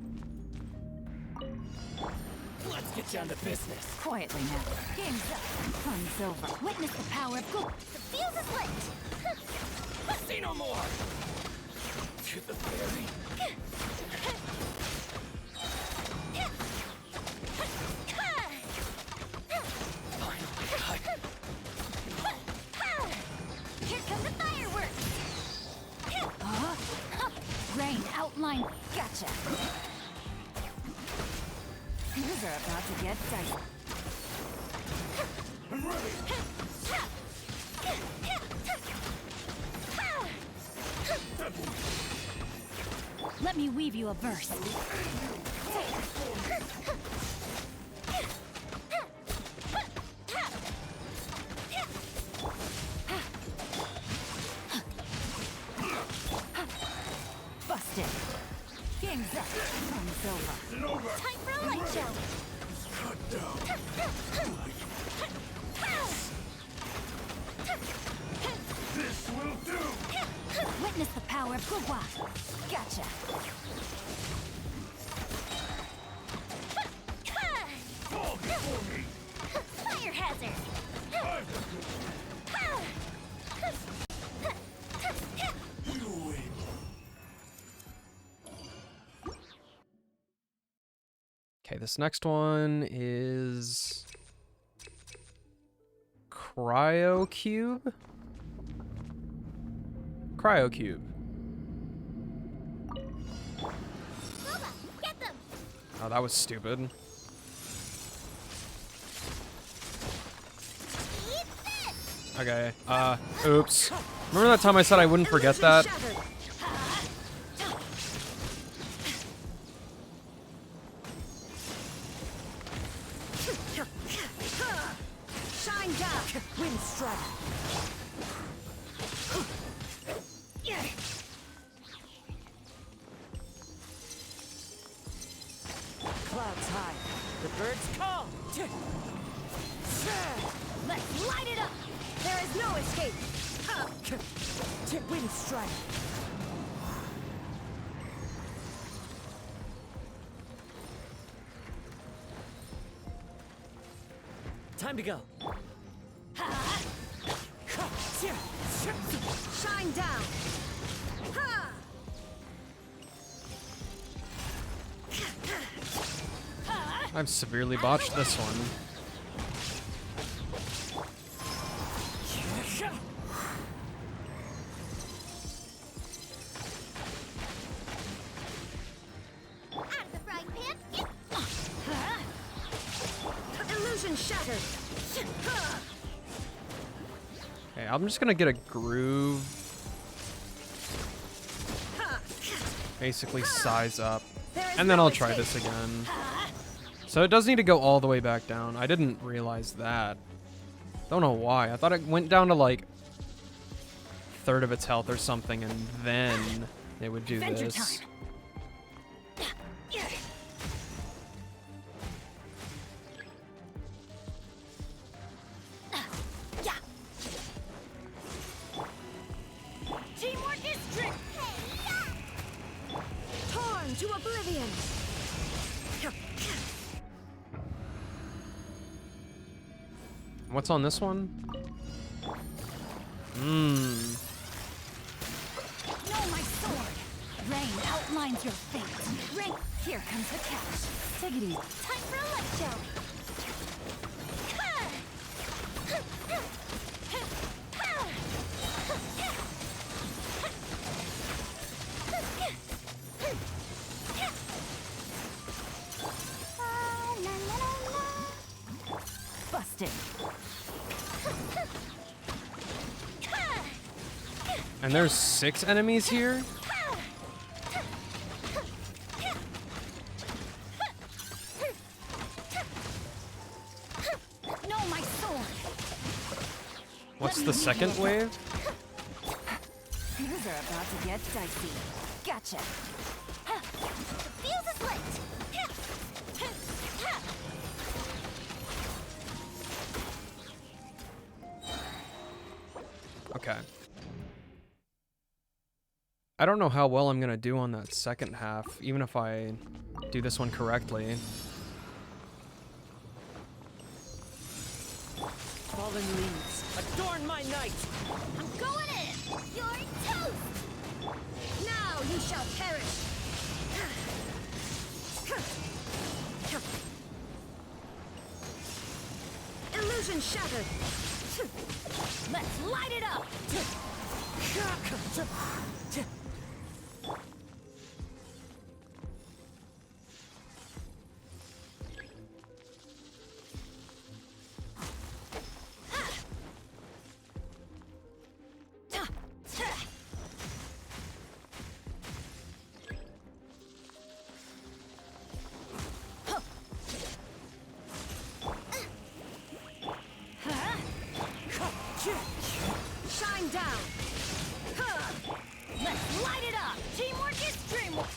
Let's get down to business. Quietly now. Game's up. Fun's over. Witness the power of Goku. The fuse is lit. Say no more. To the fairy. Here come the fireworks. Rain outline. Gotcha. Things are about to get dicey. I'm ready. Let me weave you a verse. Busted. Game's up. Fun's over. Time for a light show. Cut down. This will do. Witness the power of Gugwa. Gotcha. Fall before me. Fire hazard. You win. Okay, this next one is Cryocube. Cryocube. Boba, get them. Oh, that was stupid. Eat this. Okay, oops. Remember that time I said I wouldn't forget that? Shattered. Shine down. Wind strike. Clouds high. The birds call. Let's light it up. There is no escape. Wind strike. Time to go. Shine down. Ha! I've severely botched this one. Out of the frying pan. Illusion shattered. Okay, I'm just gonna get a groove. Basically size up. And then I'll try this again. So it does need to go all the way back down. I didn't realize that. Don't know why. I thought it went down to like third of its health or something, and then it would do this. Teamwork is strength. Torn to oblivion. What's on this one? Know my sword. Rain outlines your fate. Rain. Here comes the catch. Take it easy. Time for a light show. Busted. And there's 6 enemies here? Know my sword. What's the second wave? Things are about to get dicey. Gotcha. Fuse is lit. Okay. I don't know how well I'm gonna do on that second half, even if I do this one correctly. Fallen leaves, adorn my night. I'm going in. You're toast. Now you shall perish. Illusion shattered. Let's light it up. Shine down. Let's light it up. Teamwork is dreamwork.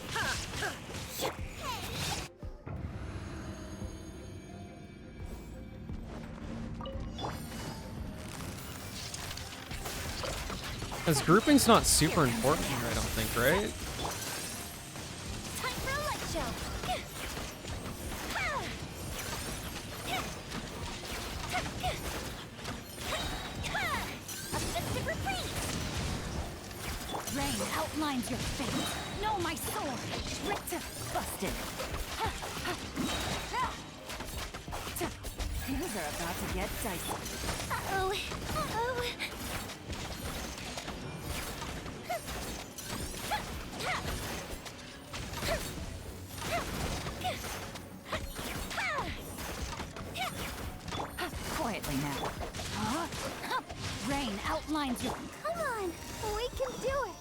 Because grouping's not super important here, I don't think, right? Time for a light show. A festive reprise. Rain outlines your fate. Know my sword. Richter. Busted. Things are about to get dicey. Uh-oh. Uh-oh. Quietly now. Rain outlines your... Come on. We can do it.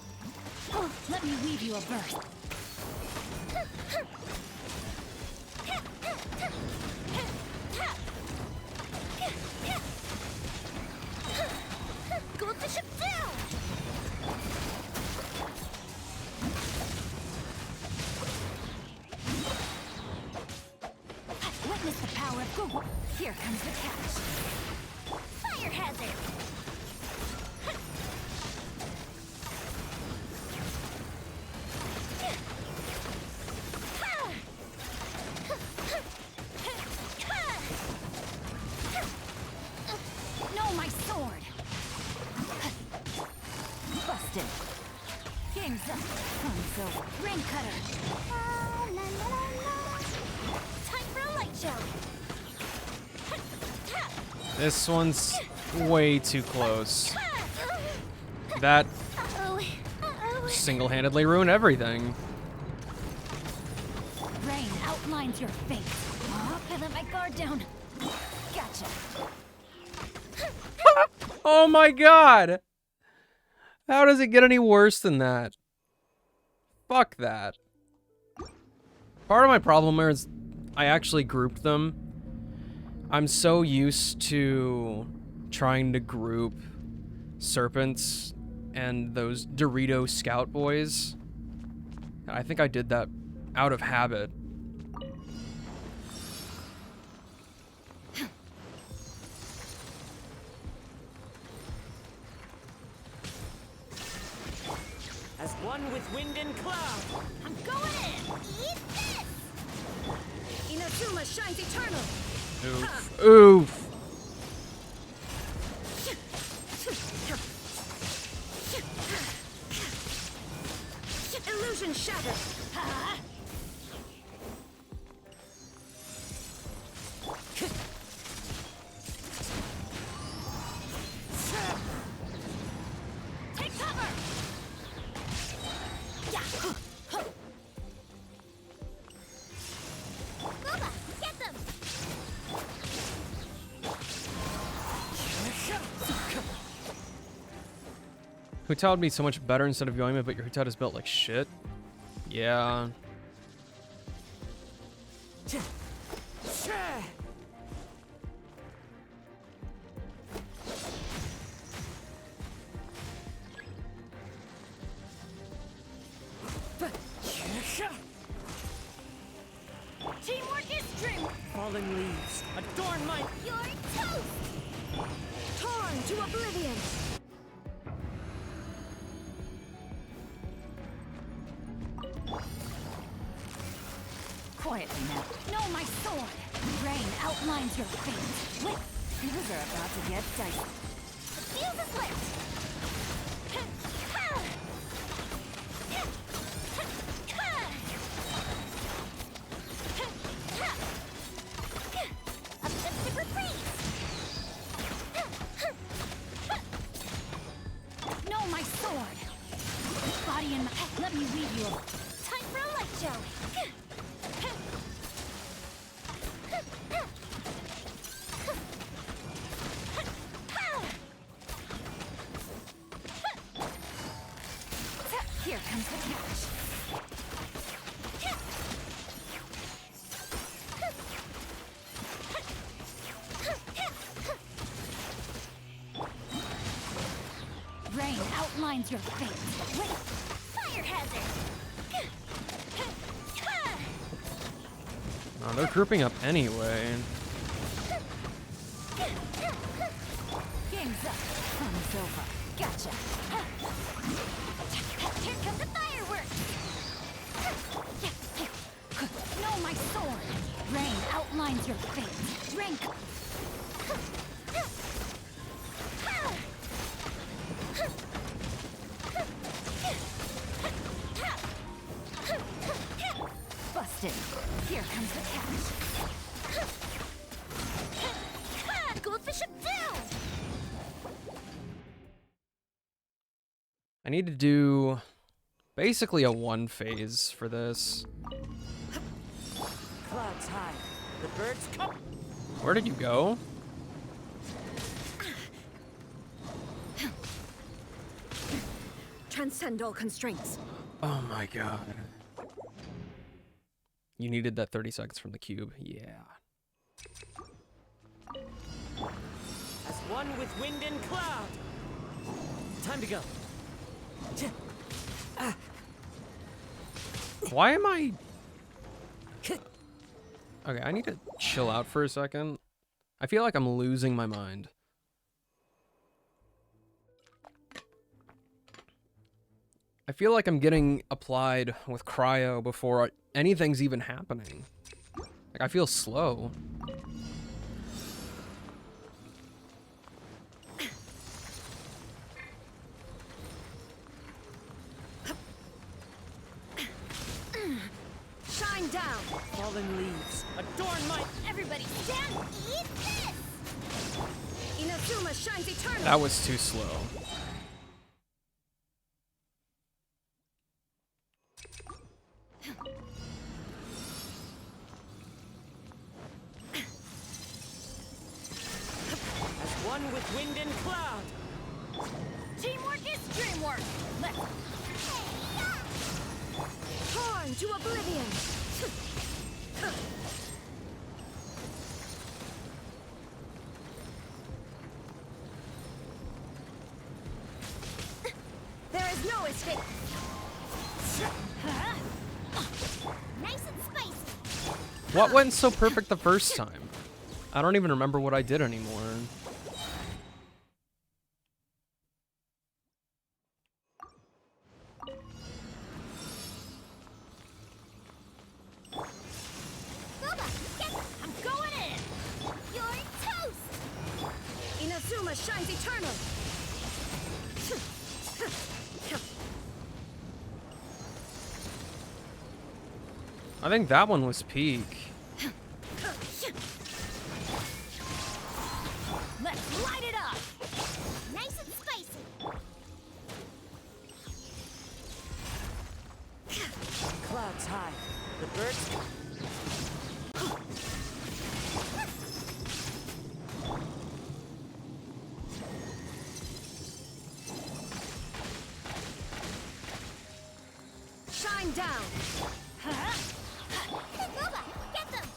Oh, let me weave you a burst. Go the ship down. Witness the power of Google. Here comes the catch. Fire hazard. Know my sword. Busted. Game's up. Fun's over. Rain cutter. La, la, la, la. Time for a light show. This one's way too close. That Uh-oh. Uh-oh. single-handedly ruined everything. Rain outlines your fate. Oh, I let my guard down. Gotcha. Oh my god! How does it get any worse than that? Fuck that. Part of my problem is I actually grouped them. I'm so used to trying to group serpents and those Dorito Scout boys. I think I did that out of habit. As one with wind and cloud. I'm going in. Eat this. Inazuma shines eternal. Oof. Oof. Illusion shattered. Take cover. Booba, get them. Huta would be so much better instead of Yoima, but your Huta is built like shit. Yeah. Teamwork is trim. Fallen leaves. Adorn my... You're toast. Torn to oblivion. Quietly now. No, my sword. Rain outlines your fate. Wait, things are about to get dicey. The fuse is lit. Objective retreat. No, my sword. Body in my... Let me weave you. Time for a light show. Here comes the catch. Rain outlines your fate. Wait, Fire hazard. Oh, they're grouping up anyway. Game's up. Fun's over. Gotcha. Here come the fireworks. No, my sword. Rain outlines your fate. Drink. Busted. Here comes the catch. Goldfish up down. I need to do basically a one phase for this. Clouds high. The birds come. Where did you go? Transcend all constraints. Oh my god. You needed that 30 seconds from the cube. Yeah. As one with wind and cloud. Time to go. Why am I... Okay, I need to chill out for a second. I feel like I'm losing my mind. I feel like I'm getting applied with cryo before anything's even happening. Like, I feel slow. Shine down. Fallen leaves. Adorn my... Everybody stand. Eat this. Inazuma shines eternal. That was too slow. into oblivion! There is no escape! Nice and spicy. What went so perfect the first time? I don't even remember what I did anymore. Booba, get I'm going in. You're toast. Inazuma shines eternal! I think that one was peak. Let's light it up! Nice and spicy. Clouds high. The birds. Shine down! Booba, get them.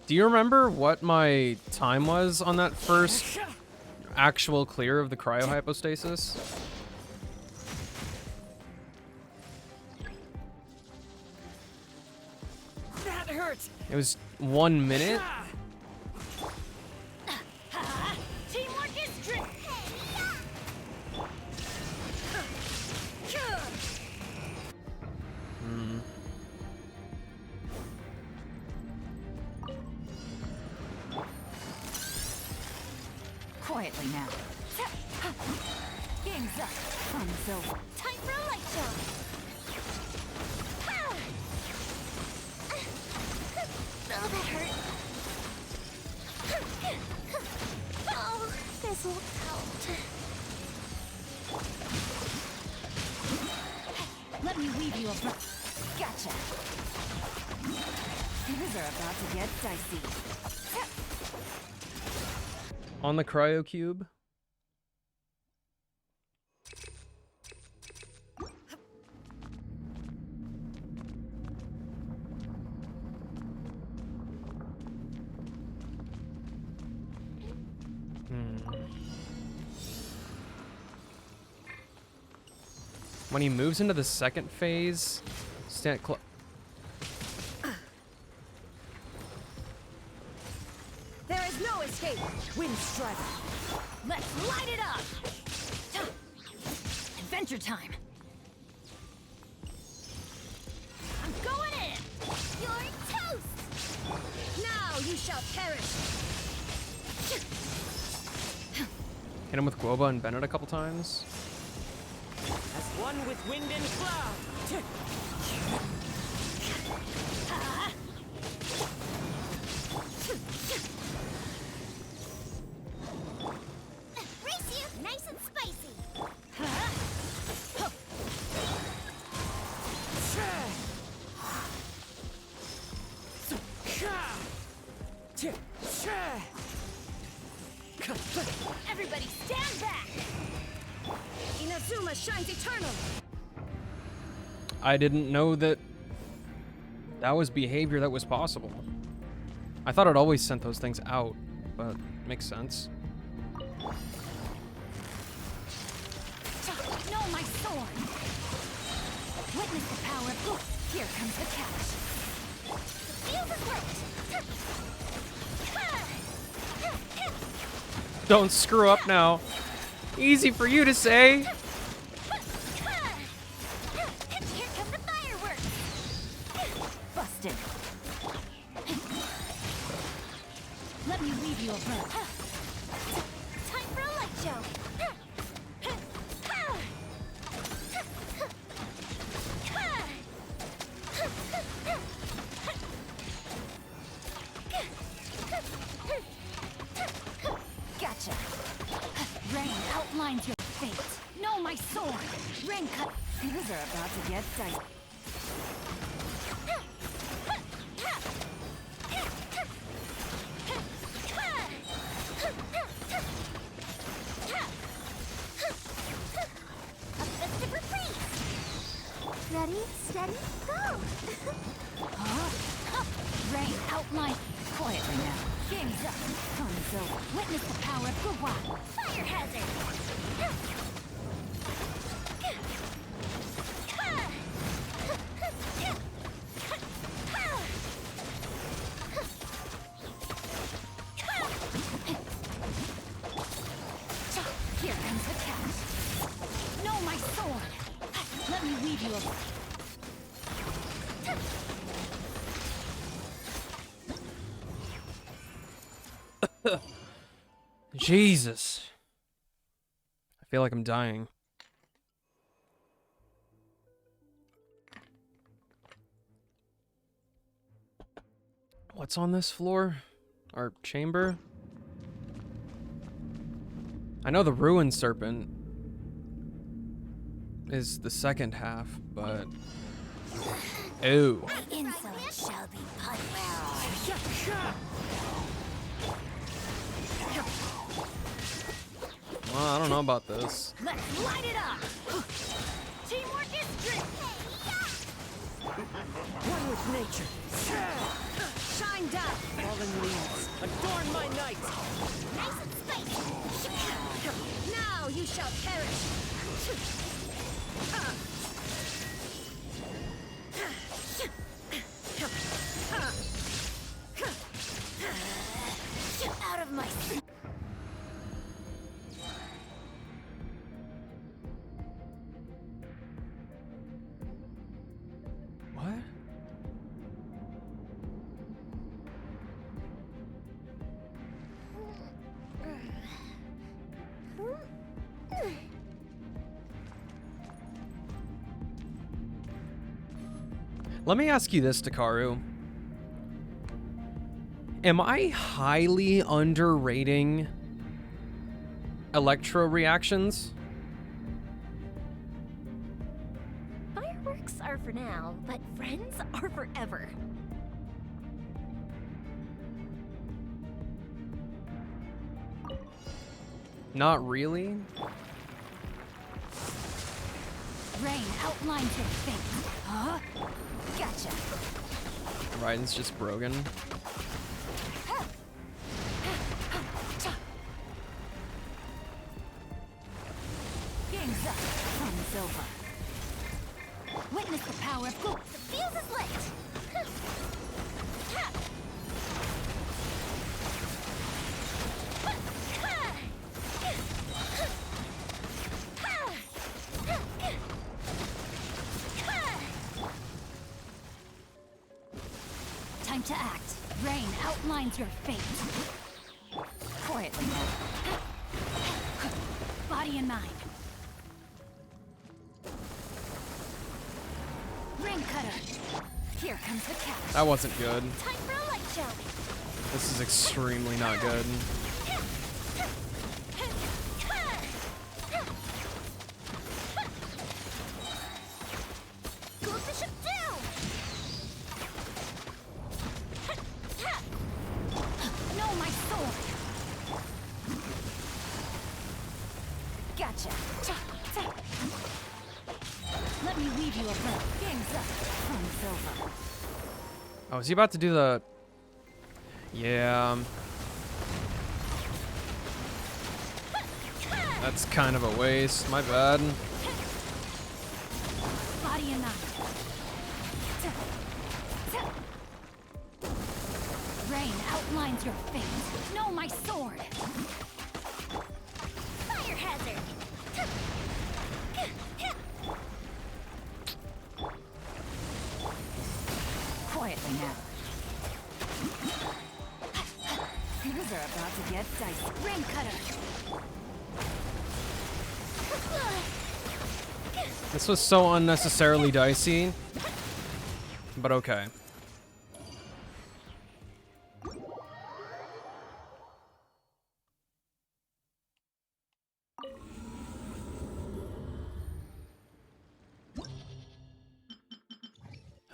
Do you remember what my time was on that first actual clear of the cryohypostasis? That hurts. It was 1 minute. Teamwork is strength! Quietly now. Game's up. Fun's over. Time for a light show. Oh, that hurt. Oh, this will help. Let me weave you a Gotcha. Things are about to get dicey. On the cryo cube. When he moves into the second phase, stand close. There is no escape! Wind Strider! Let's light it up! Adventure time! I'm going in! You're toast. Now you shall perish! Hit him with Guoba and Bennett a couple times. As one with wind and cloud. Race you, nice and spicy. Everybody stand back! Inazuma shines eternal! I didn't know that that was behavior that was possible. I thought it always sent those things out, but makes sense. No, my sword! Witness the power of... Here comes the catch! Feel the worked. Don't screw up now. Easy for you to say. Here come the fireworks. Busted! Let me leave you a bird. Time for a light show. Gotcha! Rain outlines your fate. No, my sword! Rain cut... Things are about to get dicey. Ready? Go! Rain, outline. Quietly now. Game's up. Fun's over. Witness the power of Guwa. Fire hazard! Here comes the catch. No, my sword. Let me weave you a... Jesus. I feel like I'm dying. What's on this floor? Our chamber? I know the ruined serpent is the second half, but... Ew. Insolent shall be punished. Well, I don't know about this. Let's light it up! Teamwork is strength! One with nature. Shine down! Fallen leaves. Adorn my night. Nice and spicy. Now you shall perish! Out of my sight. What? Let me ask you this, Takaru. Am I highly underrating electro reactions? Fireworks are for now, but friends are forever. Not really. Rain outlines your fate. Huh? Gotcha. Raiden's just broken. Game's up. Fun's over. Witness the power of Gu. The fuse is lit. Time to act. Rain outlines your fate. Quietly now. Body and mind. Ring cutter. Here comes the catch. That wasn't good. Time for a light show. This is extremely not good. Go Bishop down. No, my sword. Gotcha. Let me weave you a web. Game's up. Fun's over. Oh, is he about to do the... Yeah. That's kind of a waste. My bad. Body and mind. Rain outlines your fate. No, my sword. Fire hazard. Quietly now. Things are about to get dicey. Rain cutter. This was so unnecessarily dicey. But okay.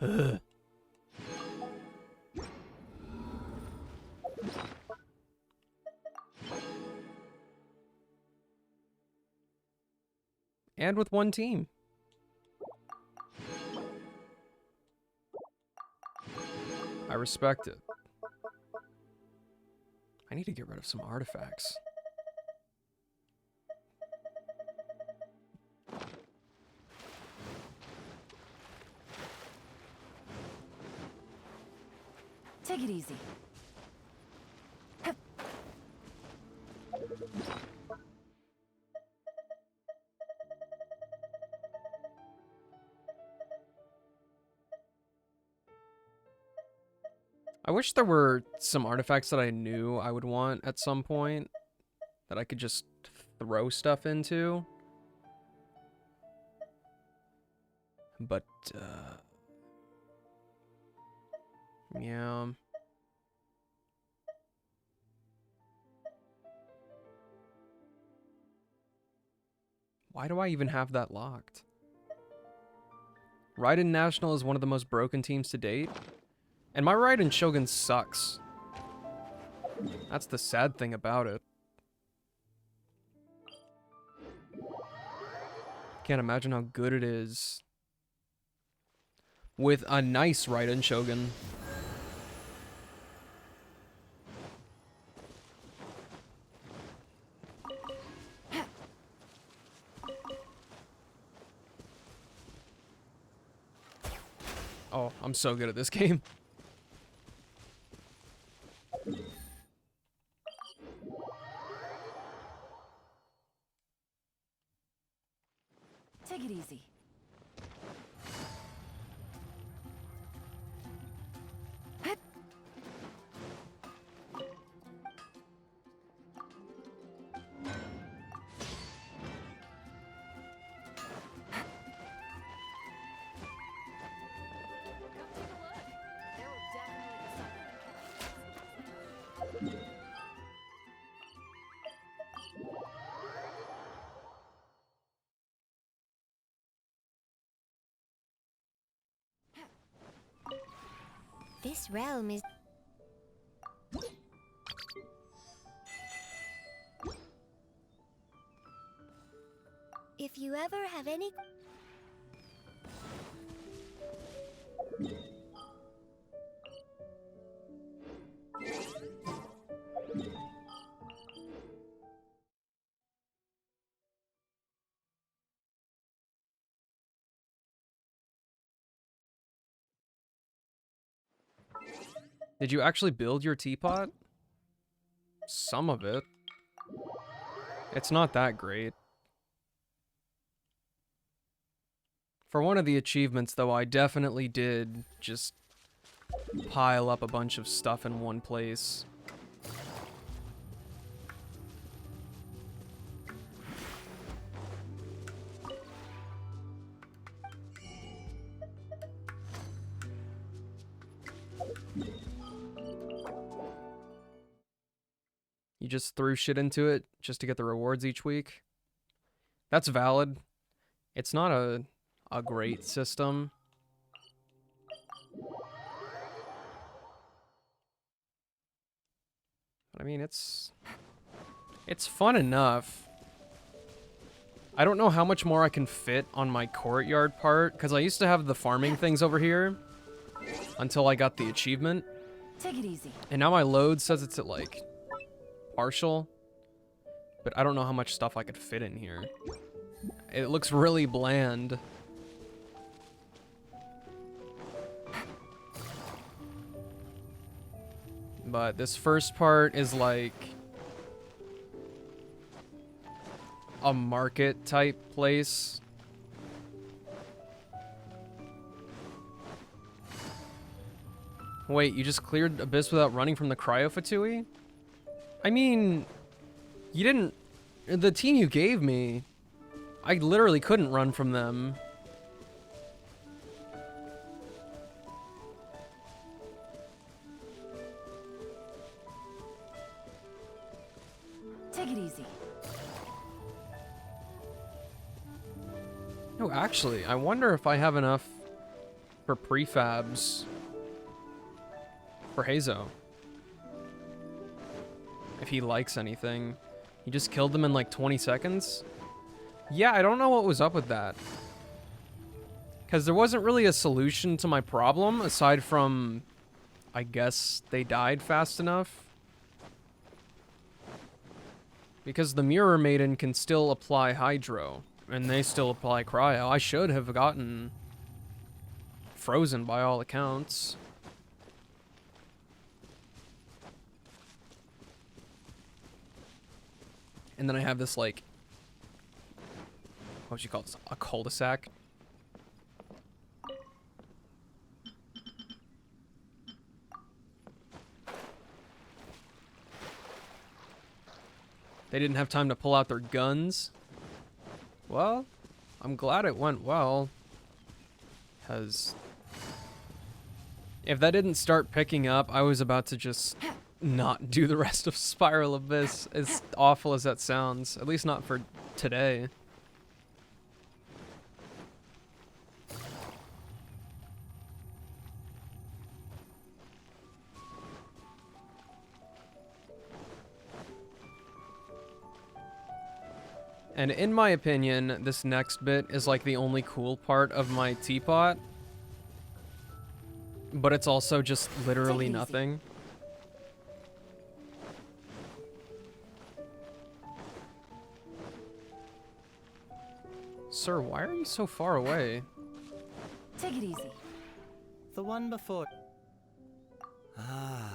Ugh. And with one team. I respect it. I need to get rid of some artifacts. Take it easy. I wish there were some artifacts that I knew I would want at some point that I could just throw stuff into. But, yeah. Why do I even have that locked? Raiden National is one of the most broken teams to date. And my Raiden Shogun sucks. That's the sad thing about it. Can't imagine how good it is with a nice Raiden Shogun. Oh, I'm so good at this game. Take it easy. This realm is... If you ever have any... Did you actually build your teapot? Some of it. It's not that great. For one of the achievements, though, I definitely did just pile up a bunch of stuff in one place. You just threw shit into it just to get the rewards each week. That's valid. It's not a great system. But I mean, it's fun enough. I don't know how much more I can fit on my courtyard part, because I used to have the farming things over here until I got the achievement. Take it easy. And now my load says it's at like partial, but I don't know how much stuff I could fit in here. It looks really bland. But this first part is like a market type place. Wait, you just cleared Abyss without running from the Cryofatui? I mean, you didn't... The team you gave me, I literally couldn't run from them. Take it easy. No, actually, I wonder if I have enough for prefabs for Hazo. If he likes anything. He just killed them in like 20 seconds? Yeah, I don't know what was up with that. Because there wasn't really a solution to my problem aside from I guess they died fast enough. Because the Mirror Maiden can still apply Hydro, and they still apply Cryo. I should have gotten Frozen by all accounts. And then I have this, like, what would you call this? A cul-de-sac. They didn't have time to pull out their guns. Well, I'm glad it went well. Because if that didn't start picking up, I was about to just not do the rest of Spiral Abyss, as awful as that sounds. At least not for today. And in my opinion, this next bit is like the only cool part of my teapot. But it's also just literally nothing. Sir, why are you so far away? Take it easy. The one before. Ah.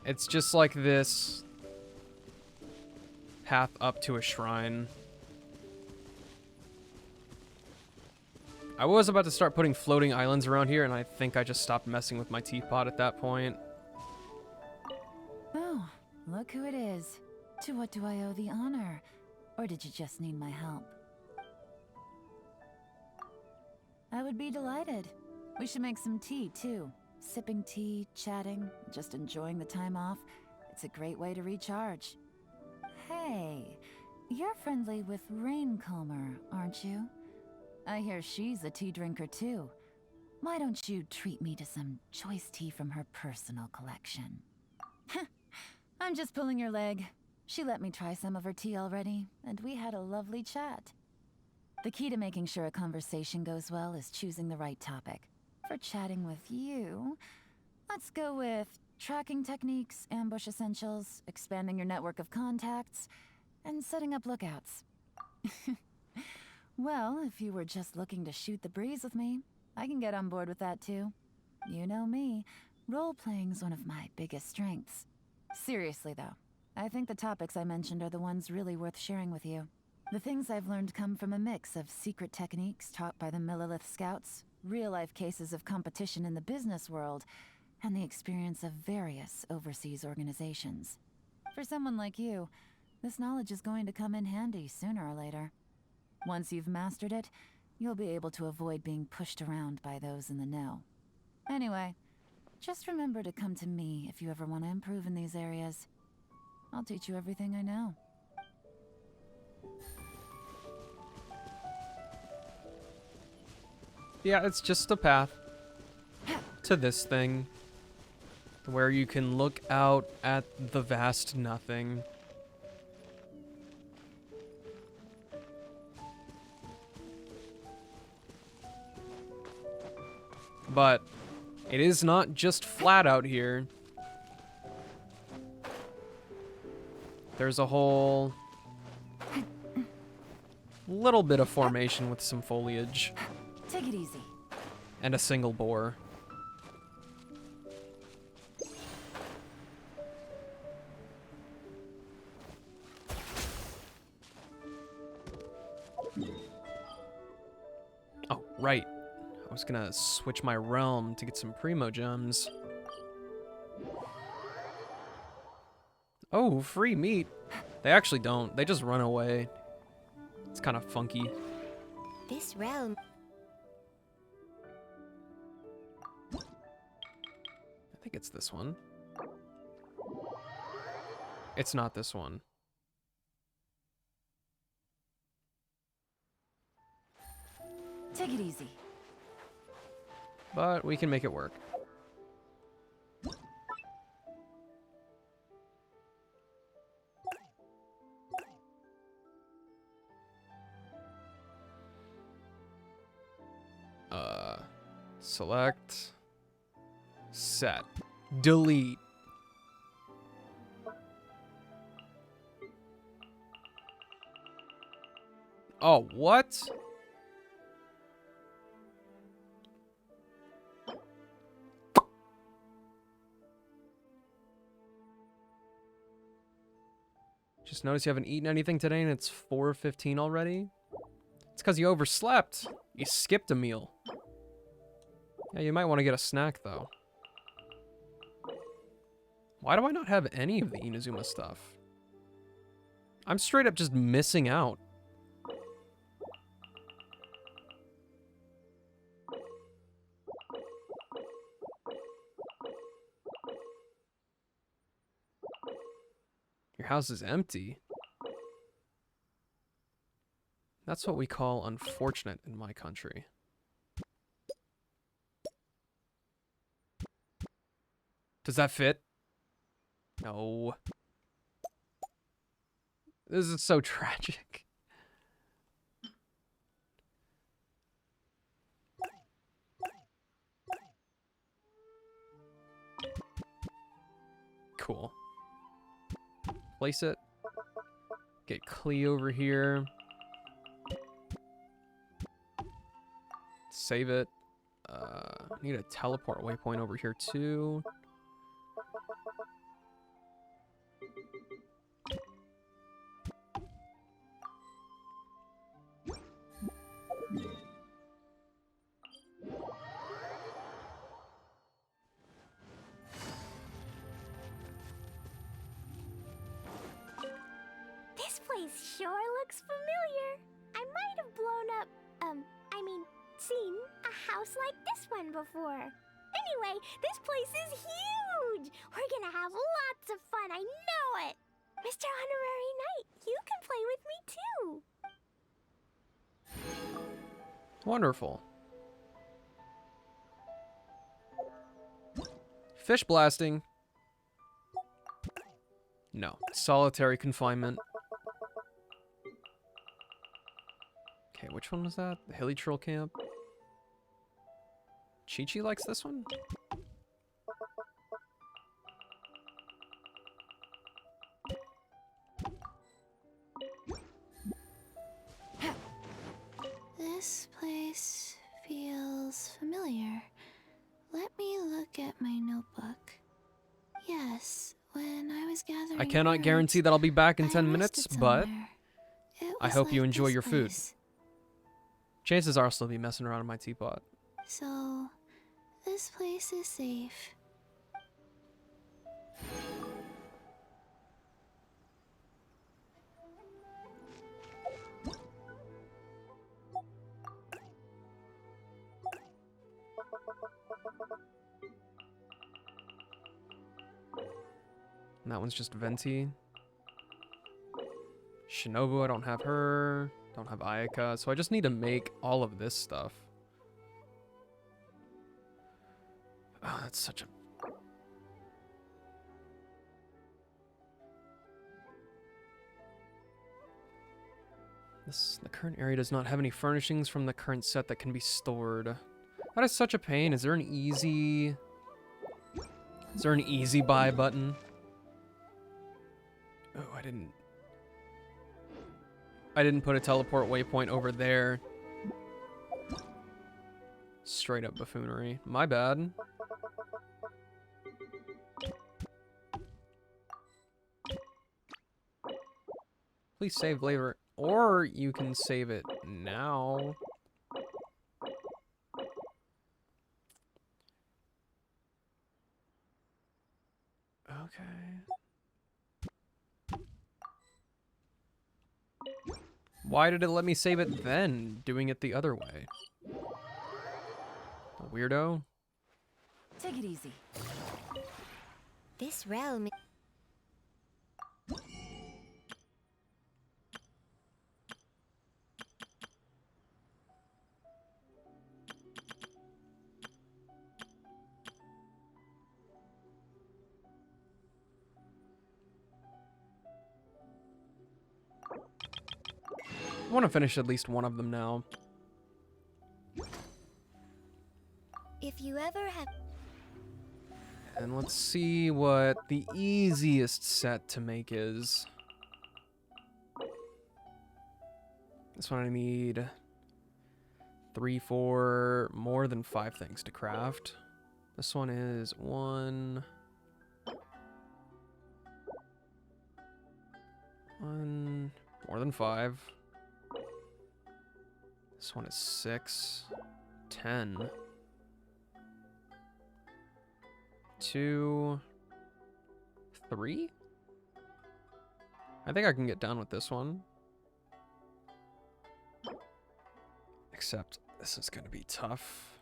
It's just like this path up to a shrine. I was about to start putting floating islands around here, and I think I just stopped messing with my teapot at that point. Oh, look who it is. To what do I owe the honor? Or did you just need my help? I would be delighted. We should make some tea, too. Sipping tea, chatting, just enjoying the time off. It's a great way to recharge. Hey, you're friendly with Raincomer, aren't you? I hear she's a tea drinker, too. Why don't you treat me to some choice tea from her personal collection? I'm just pulling your leg. She let me try some of her tea already, and we had a lovely chat. The key to making sure a conversation goes well is choosing the right topic. For chatting with you, let's go with tracking techniques, ambush essentials, expanding your network of contacts, and setting up lookouts. Well, if you were just looking to shoot the breeze with me, I can get on board with that too. You know me, role-playing's one of my biggest strengths. Seriously though, I think the topics I mentioned are the ones really worth sharing with you. The things I've learned come from a mix of secret techniques taught by the Millelith Scouts, real-life cases of competition in the business world, and the experience of various overseas organizations. For someone like you, this knowledge is going to come in handy sooner or later. Once you've mastered it, you'll be able to avoid being pushed around by those in the know. Anyway, just remember to come to me if you ever want to improve in these areas. I'll teach you everything I know. Yeah, it's just a path to this thing where you can look out at the vast nothing. But it is not just flat out here. There's a whole little bit of formation with some foliage. Take it easy. And a single boar. Oh, right. I was gonna switch my realm to get some Primo Gems. Oh, free meat. They actually don't. They just run away. It's kind of funky. This realm. I think it's this one. It's not this one. Take it easy. But we can make it work. Select. Set. Delete. Oh, what? Just noticed you haven't eaten anything today and it's 4:15 already? It's because you overslept. You skipped a meal. Yeah, you might want to get a snack, though. Why do I not have any of the Inazuma stuff? I'm straight up just missing out. Your house is empty. That's what we call unfortunate in my country. Does that fit? No. This is so tragic. Cool. Place it. Get Klee over here. Save it. Need a teleport waypoint over here too. This place sure looks familiar. I might have blown up, seen a house like this one before. Anyway, this place is huge! We're gonna have lots of fun, I know it! Mr. Honorary Knight, you can play with me too! Wonderful. Fish blasting. No. Solitary confinement. Okay, which one was that? The Hilly Troll Camp? Chi-Chi likes this one? This place feels familiar. Let me look at my notebook. Yes, when I was gathering I cannot herbs, guarantee that I'll be back in I 10 minutes, rested but somewhere. It I was hope you like enjoy this your food. place. chances are I'll still be messing around in my teapot. So, this place is safe. And that one's just Venti. Shinobu, I don't have her. Don't have Ayaka. So I just need to make all of this stuff. Oh, that's such a... The current area does not have any furnishings from the current set that can be stored. That is such a pain. Is there an easy... Is there an easy buy button? Oh, I didn't put a teleport waypoint over there. Straight up buffoonery. My bad. Please save later. Or you can save it now. Okay. Why did it let me save it then, doing it the other way? A weirdo. Take it easy. This realm. I want to finish at least one of them now. If you ever have. And let's see what the easiest set to make is. This one I need 3, 4, more than 5 things to craft. This one is 1, more than 5. This one is 6, 10. 2, 3? I think I can get done with this one. Except this is going to be tough.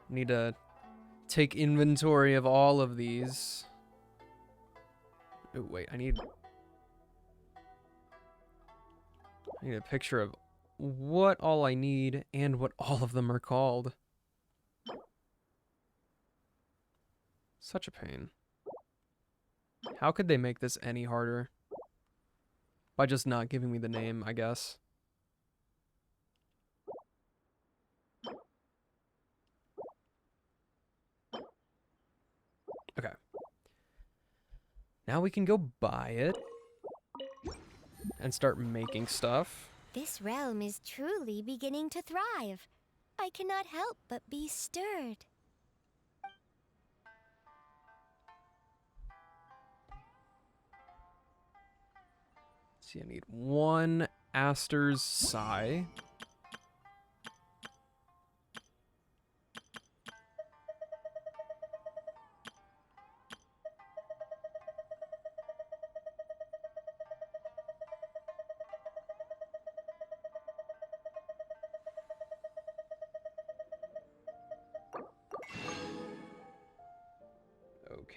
Need to take inventory of all of these. Oh, wait, I need a picture of what all I need and what all of them are called. Such a pain. How could they make this any harder? By just not giving me the name, I guess. Okay. Now we can go buy it and start making stuff. This realm is truly beginning to thrive. I cannot help but be stirred. See, I need 1 Aster's Sigh.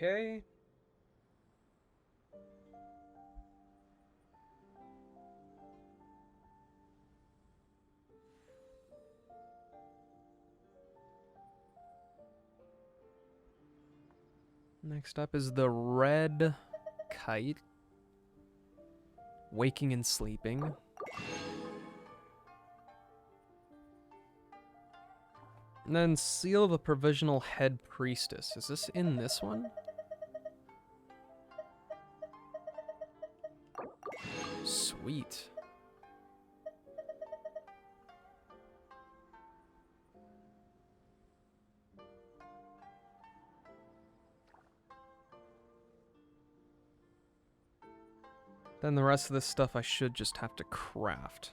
Okay. Next up is the red kite. Waking and sleeping. And then seal the provisional head priestess. Is this in this one? Sweet. Then the rest of this stuff I should just have to craft.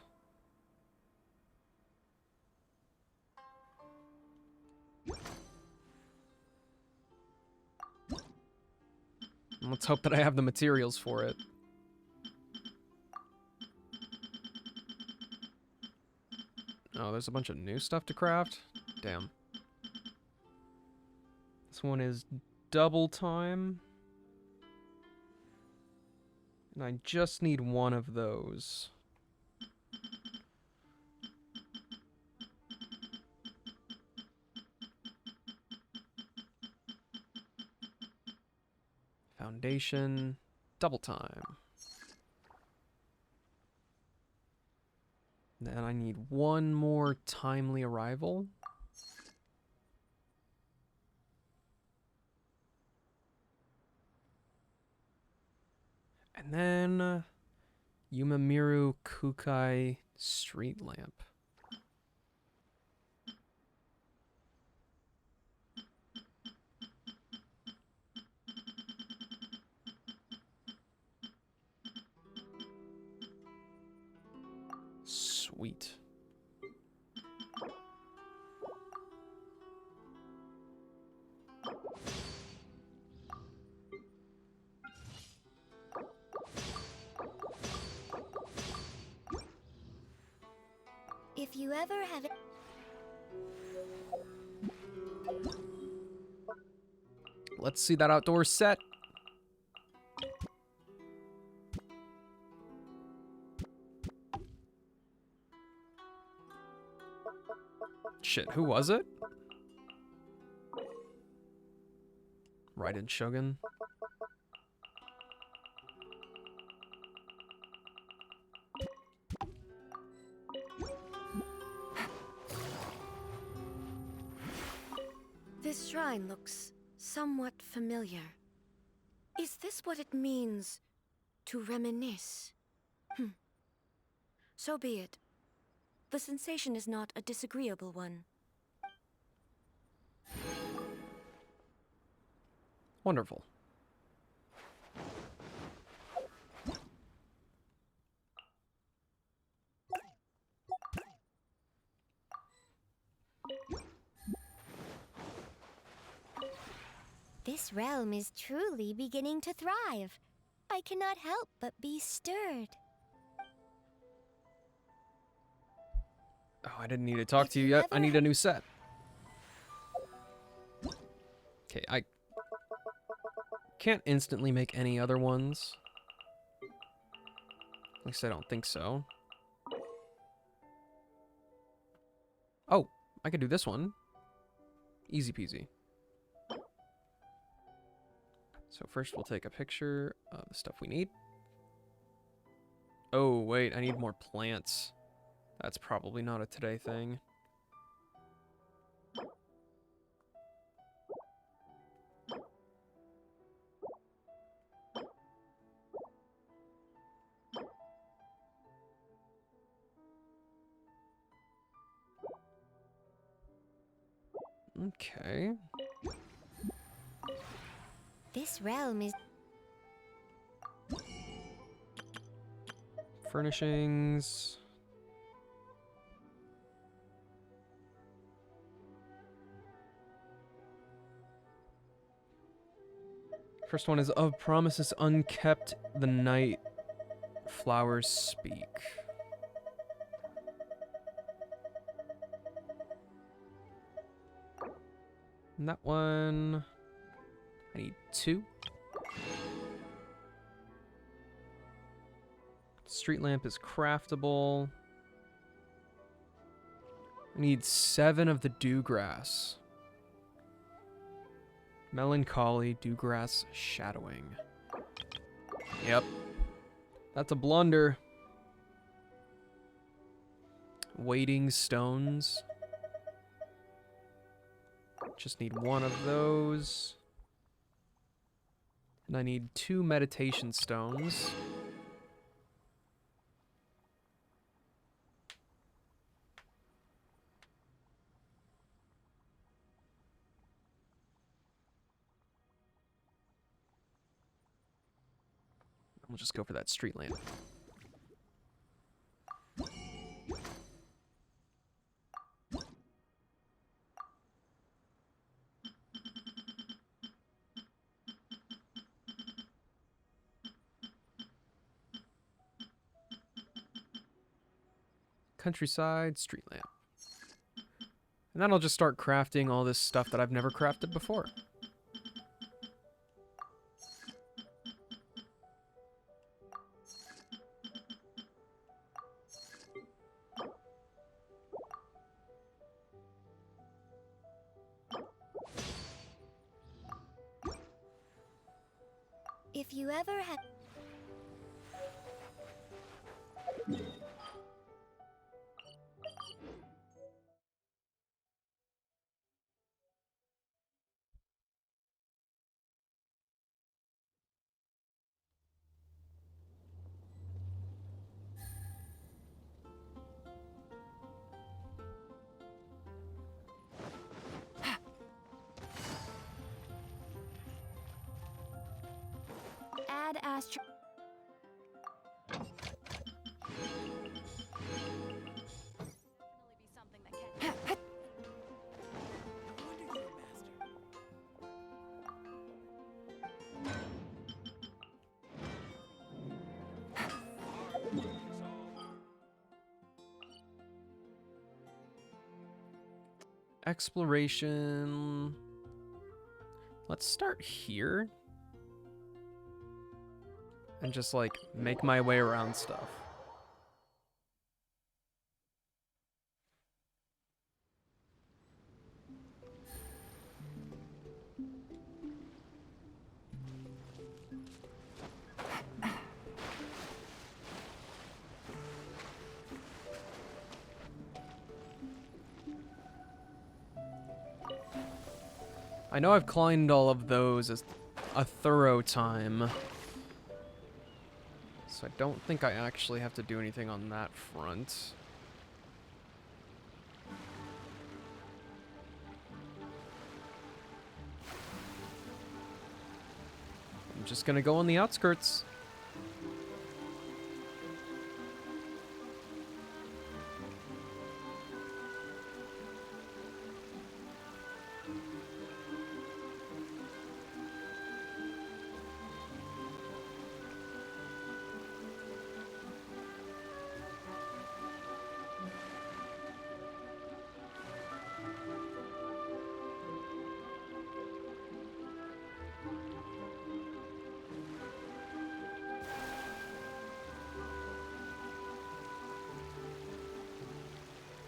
And let's hope that I have the materials for it. Oh, there's a bunch of new stuff to craft? Damn. This one is double time. And I just need 1 of those. Foundation, double time. Then I need 1 more timely arrival. And then Yumamiru Kukai street lamp. Sweet. If you ever have it. Let's see that outdoor set. Shit, who was it? Raiden Shogun. This shrine looks somewhat familiar. Is this what it means to reminisce? So be it. The sensation is not a disagreeable one. Wonderful. This realm is truly beginning to thrive. I cannot help but be stirred. Oh, I didn't need to talk If to you you yet. I ever need a new set. Okay, I can't instantly make any other ones. At least I don't think so. Oh, I could do this one. Easy peasy. So first we'll take a picture of the stuff we need. Oh, wait, I need more plants. That's probably not a today thing. Okay. This realm is Furnishings. First one is of promises unkept, the night flowers speak. And that one, I need 2. Street lamp is craftable. I need 7 of the dewgrass. Melancholy, dewgrass, shadowing. Yep. That's a blunder. Waiting stones. Just need 1 of those. And I need 2 meditation stones. We'll just go for that street lamp. Countryside, street lamp. And then I'll just start crafting all this stuff that I've never crafted before. if you ever have add astro Exploration. Let's start here. And just like make my way around stuff. I know I've climbed all of those a thorough time. So I don't think I actually have to do anything on that front. I'm just gonna go on the outskirts.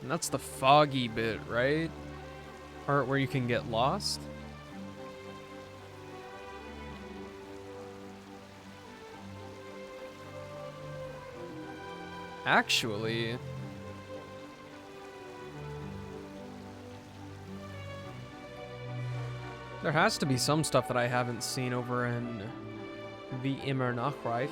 And that's the foggy bit, right? Part where you can get lost? Actually... there has to be some stuff that I haven't seen over in the Immer Nachreich.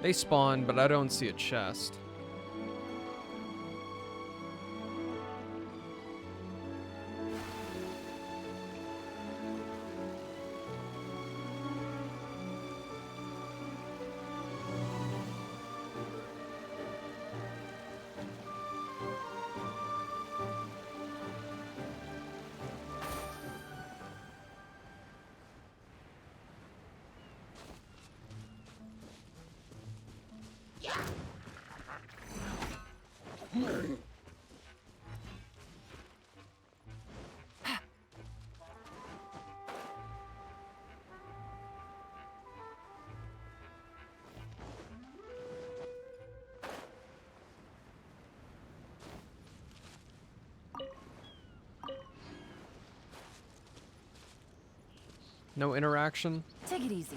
They spawn, but I don't see a chest. No interaction? Take it easy.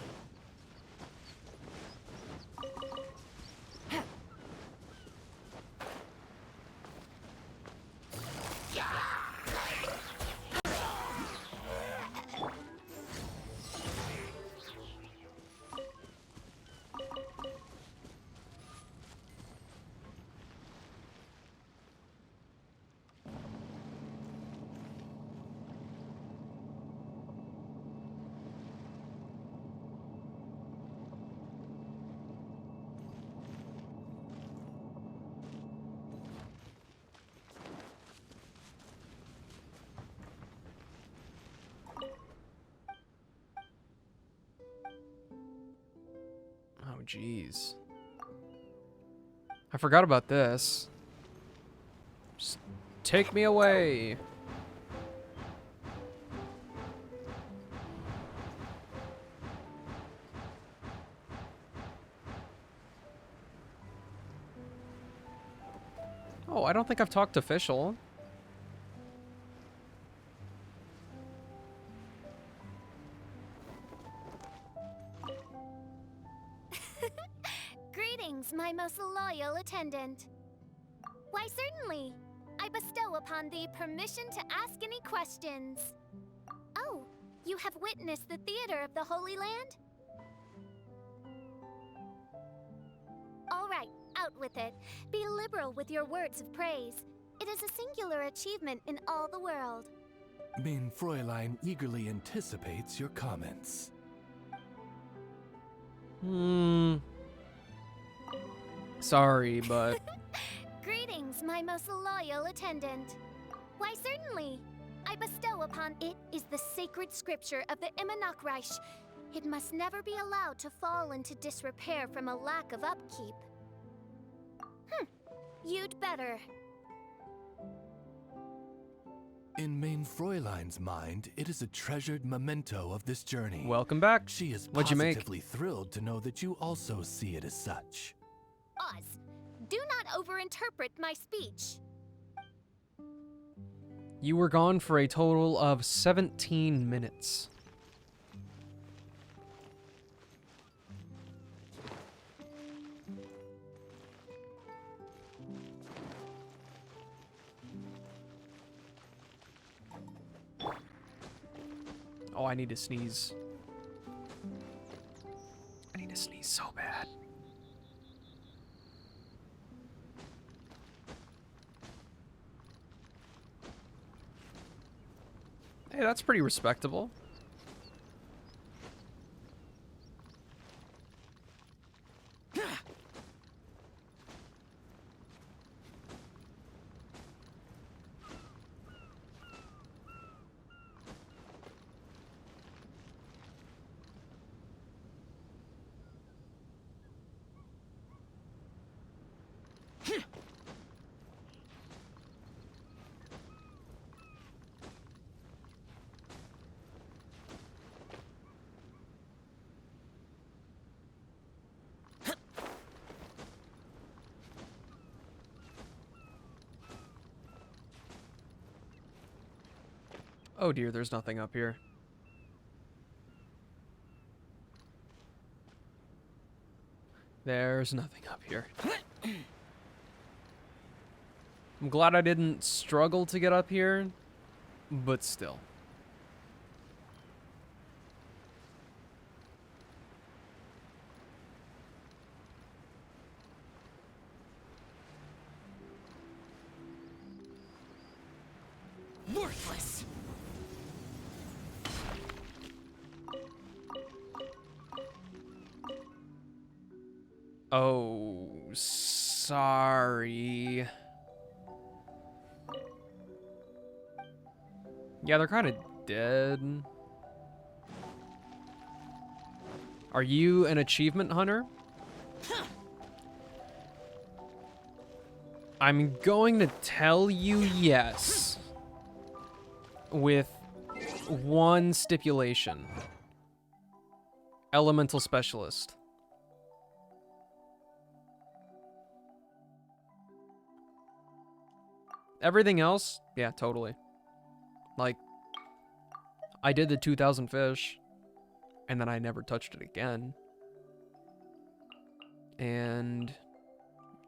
Oh, jeez. I forgot about this. Just take me away. Oh, I don't think I've talked to Fischl. Greetings, my most loyal attendant. Why, certainly. I bestow upon thee permission to ask any questions. Oh, you have witnessed the theater of the Holy Land? All right, out with it. Be liberal with your words of praise. It is a singular achievement in all the world. Mein Fräulein eagerly anticipates your comments. Sorry, but... Greetings, my most loyal attendant. Why, certainly. I bestow upon it is the sacred scripture of the Immer Nachreich. It must never be allowed to fall into disrepair from a lack of upkeep. You'd better. In Mein Fräulein's mind, it is a treasured memento of this journey. Welcome back. She is What'd you make? positively thrilled to know that you also see it as such. Oz, do not overinterpret my speech. You were gone for a total of 17 minutes. Oh, I need to sneeze. I need to sneeze so bad. Hey, that's pretty respectable. Oh dear, there's nothing up here. There's nothing up here. I'm glad I didn't struggle to get up here, but still. Worthless. Oh, sorry. Yeah, they're kind of dead. Are you an achievement hunter? I'm going to tell you yes. With one stipulation. Elemental specialist. Everything else, yeah, totally. Like, I did the 2,000 fish, and then I never touched it again. And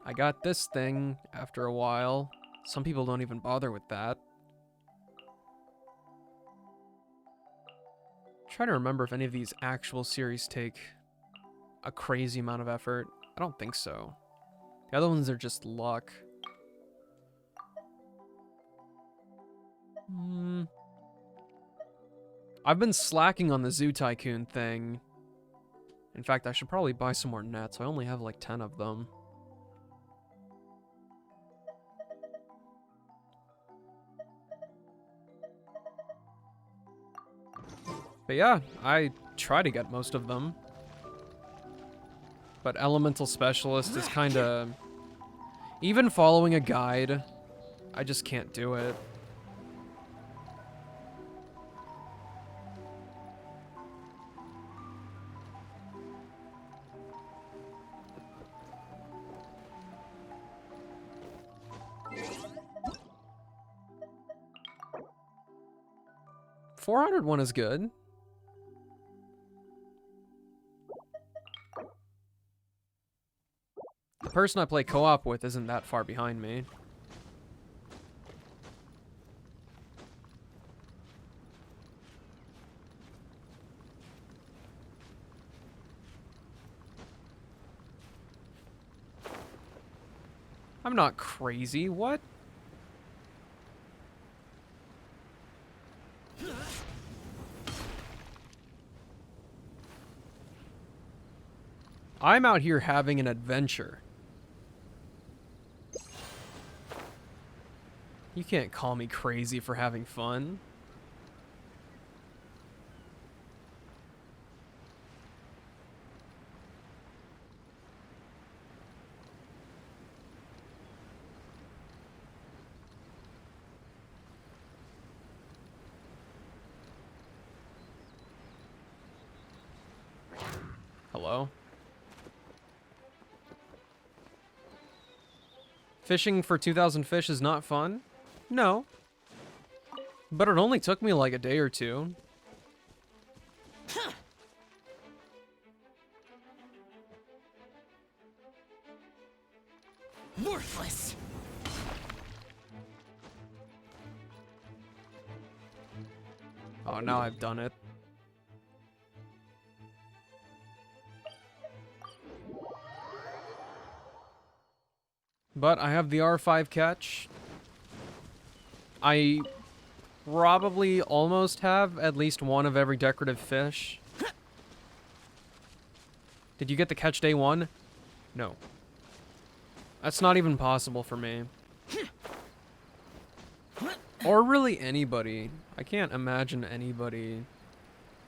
I got this thing after a while. Some people don't even bother with that. I'm trying to remember if any of these actual series take a crazy amount of effort. I don't think so. The other ones are just luck. I've been slacking on the Zoo Tycoon thing. In fact, I should probably buy some more nets. I only have like 10 of them. But yeah, I try to get most of them. But Elemental Specialist is kind of... Even following a guide, I just can't do it. $401 is good. The person I play co-op with isn't that far behind me. I'm not crazy, what? I'm out here having an adventure. You can't call me crazy for having fun. Hello? Fishing for 2,000 fish is not fun? No. But it only took me like a day or two. Worthless. Oh, now I've done it. But I have the R5 catch. I probably almost have at least one of every decorative fish. Did you get the catch day one? No. That's not even possible for me. Or really anybody. I can't imagine anybody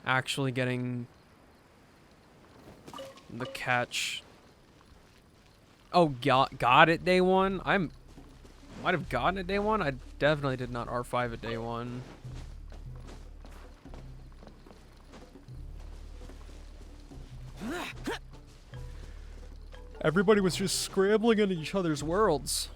actually getting the catch. Oh, got it day one? Might have gotten it day one. I definitely did not R5 at day one. Everybody was just scrambling in each other's worlds.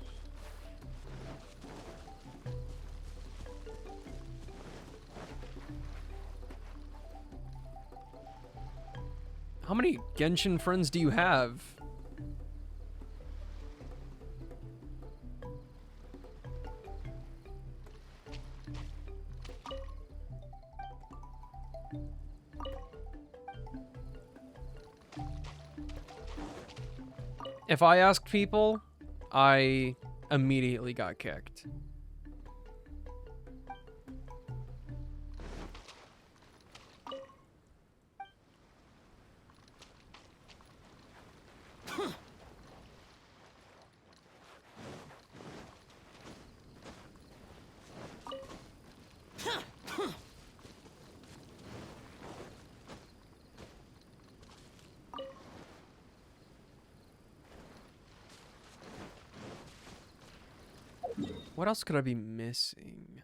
How many Genshin friends do you have? If I asked people, I immediately got kicked. What else could I be missing?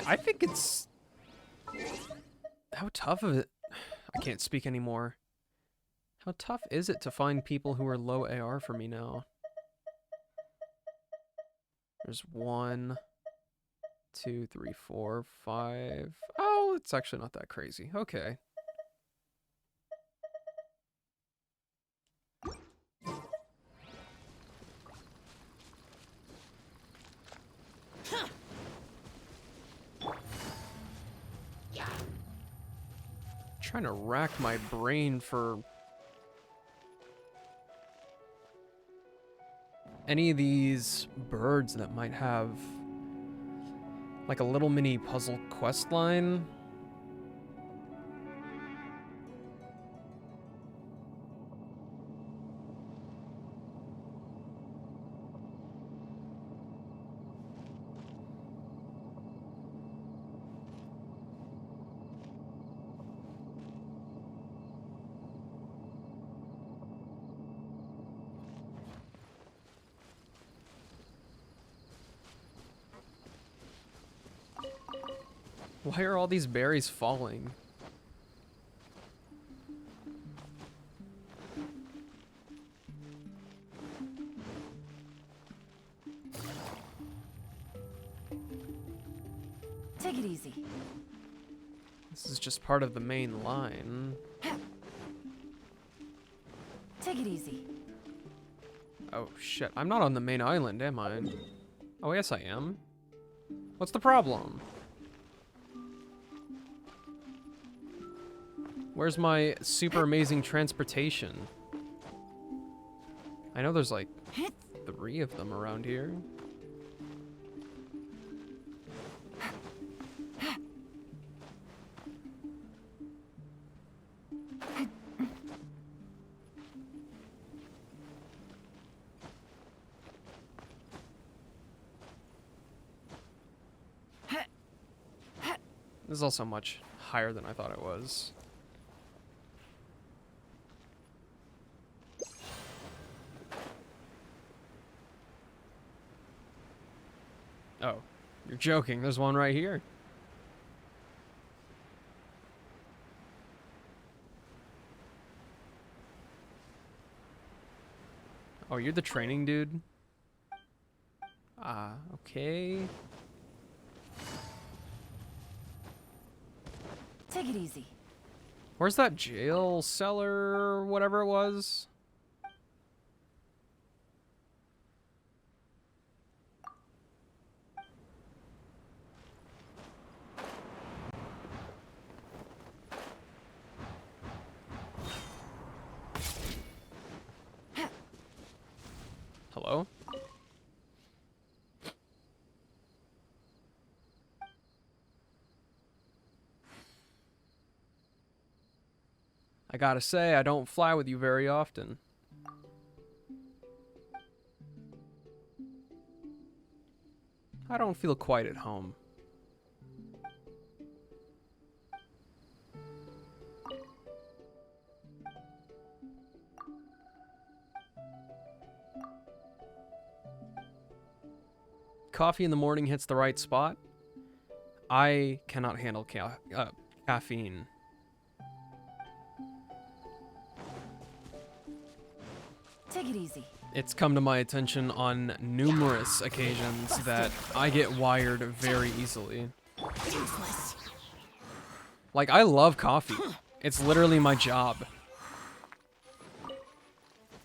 I think it's... How tough of it... I can't speak anymore. How tough is it to find people who are low AR for me now? There's 1, 2, 3, 4, 5. Oh, it's actually not that crazy. Okay. Trying to rack my brain for any of these birds that might have like a little mini puzzle quest line. Why are all these berries falling? Take it easy. This is just part of the main line. Take it easy. Oh shit, I'm not on the main island, am I? Oh yes I am. What's the problem? Where's my super amazing transportation? I know there's like 3 of them around here. This is also much higher than I thought it was. Oh, you're joking. There's one right here. Oh, you're the training dude? Ah, okay. Take it easy. Where's that jail cellar, whatever it was? I gotta say, I don't fly with you very often. I don't feel quite at home. Coffee in the morning hits the right spot. I cannot handle caffeine. Take it easy. It's come to my attention on numerous occasions that I get wired very easily. Like, I love coffee. It's literally my job.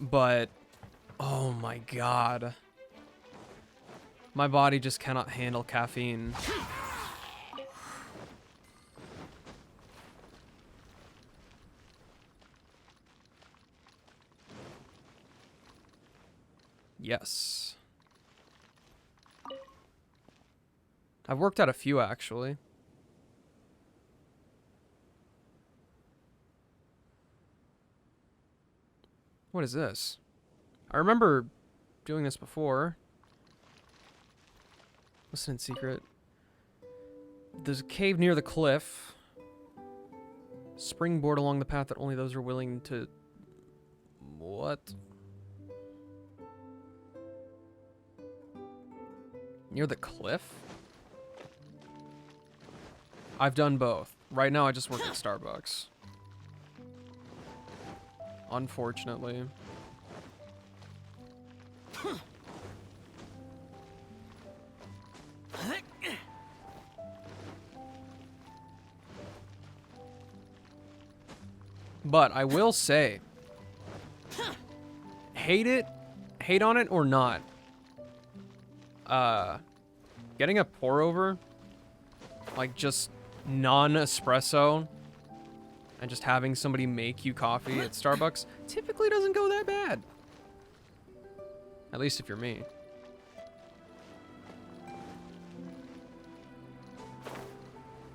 But, oh my god. My body just cannot handle caffeine. Yes. I've worked out a few, actually. What is this? I remember doing this before. Listen in secret. There's a cave near the cliff. Springboard along the path that only those are willing to... What? Near the cliff? I've done both. Right now I just work at Starbucks. Unfortunately. But I will say, hate on it or not, getting a pour over, like just non-espresso, and just having somebody make you coffee at Starbucks typically doesn't go that bad. At least if you're me.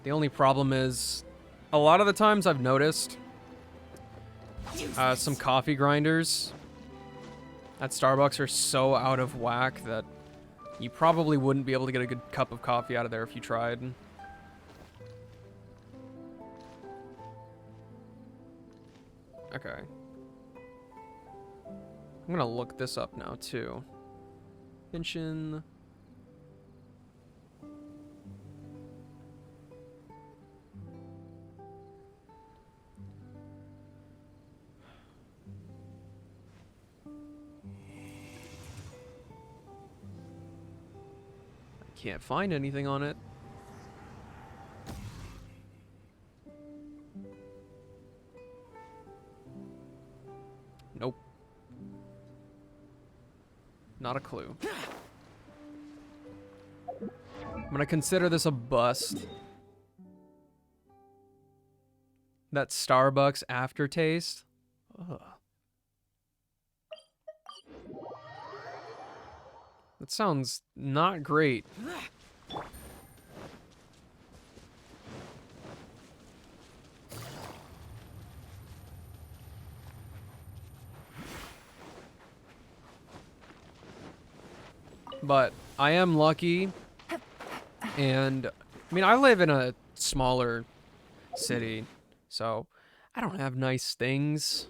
The only problem is, a lot of the times I've noticed, some coffee grinders at Starbucks are so out of whack that you probably wouldn't be able to get a good cup of coffee out of there if you tried. Okay. I'm gonna look this up now, too. Pension... Can't find anything on it. Nope. Not a clue. I'm gonna consider this a bust. That Starbucks aftertaste. Ugh. That sounds not great. But I am lucky, and I mean, I live in a smaller city, so I don't have nice things.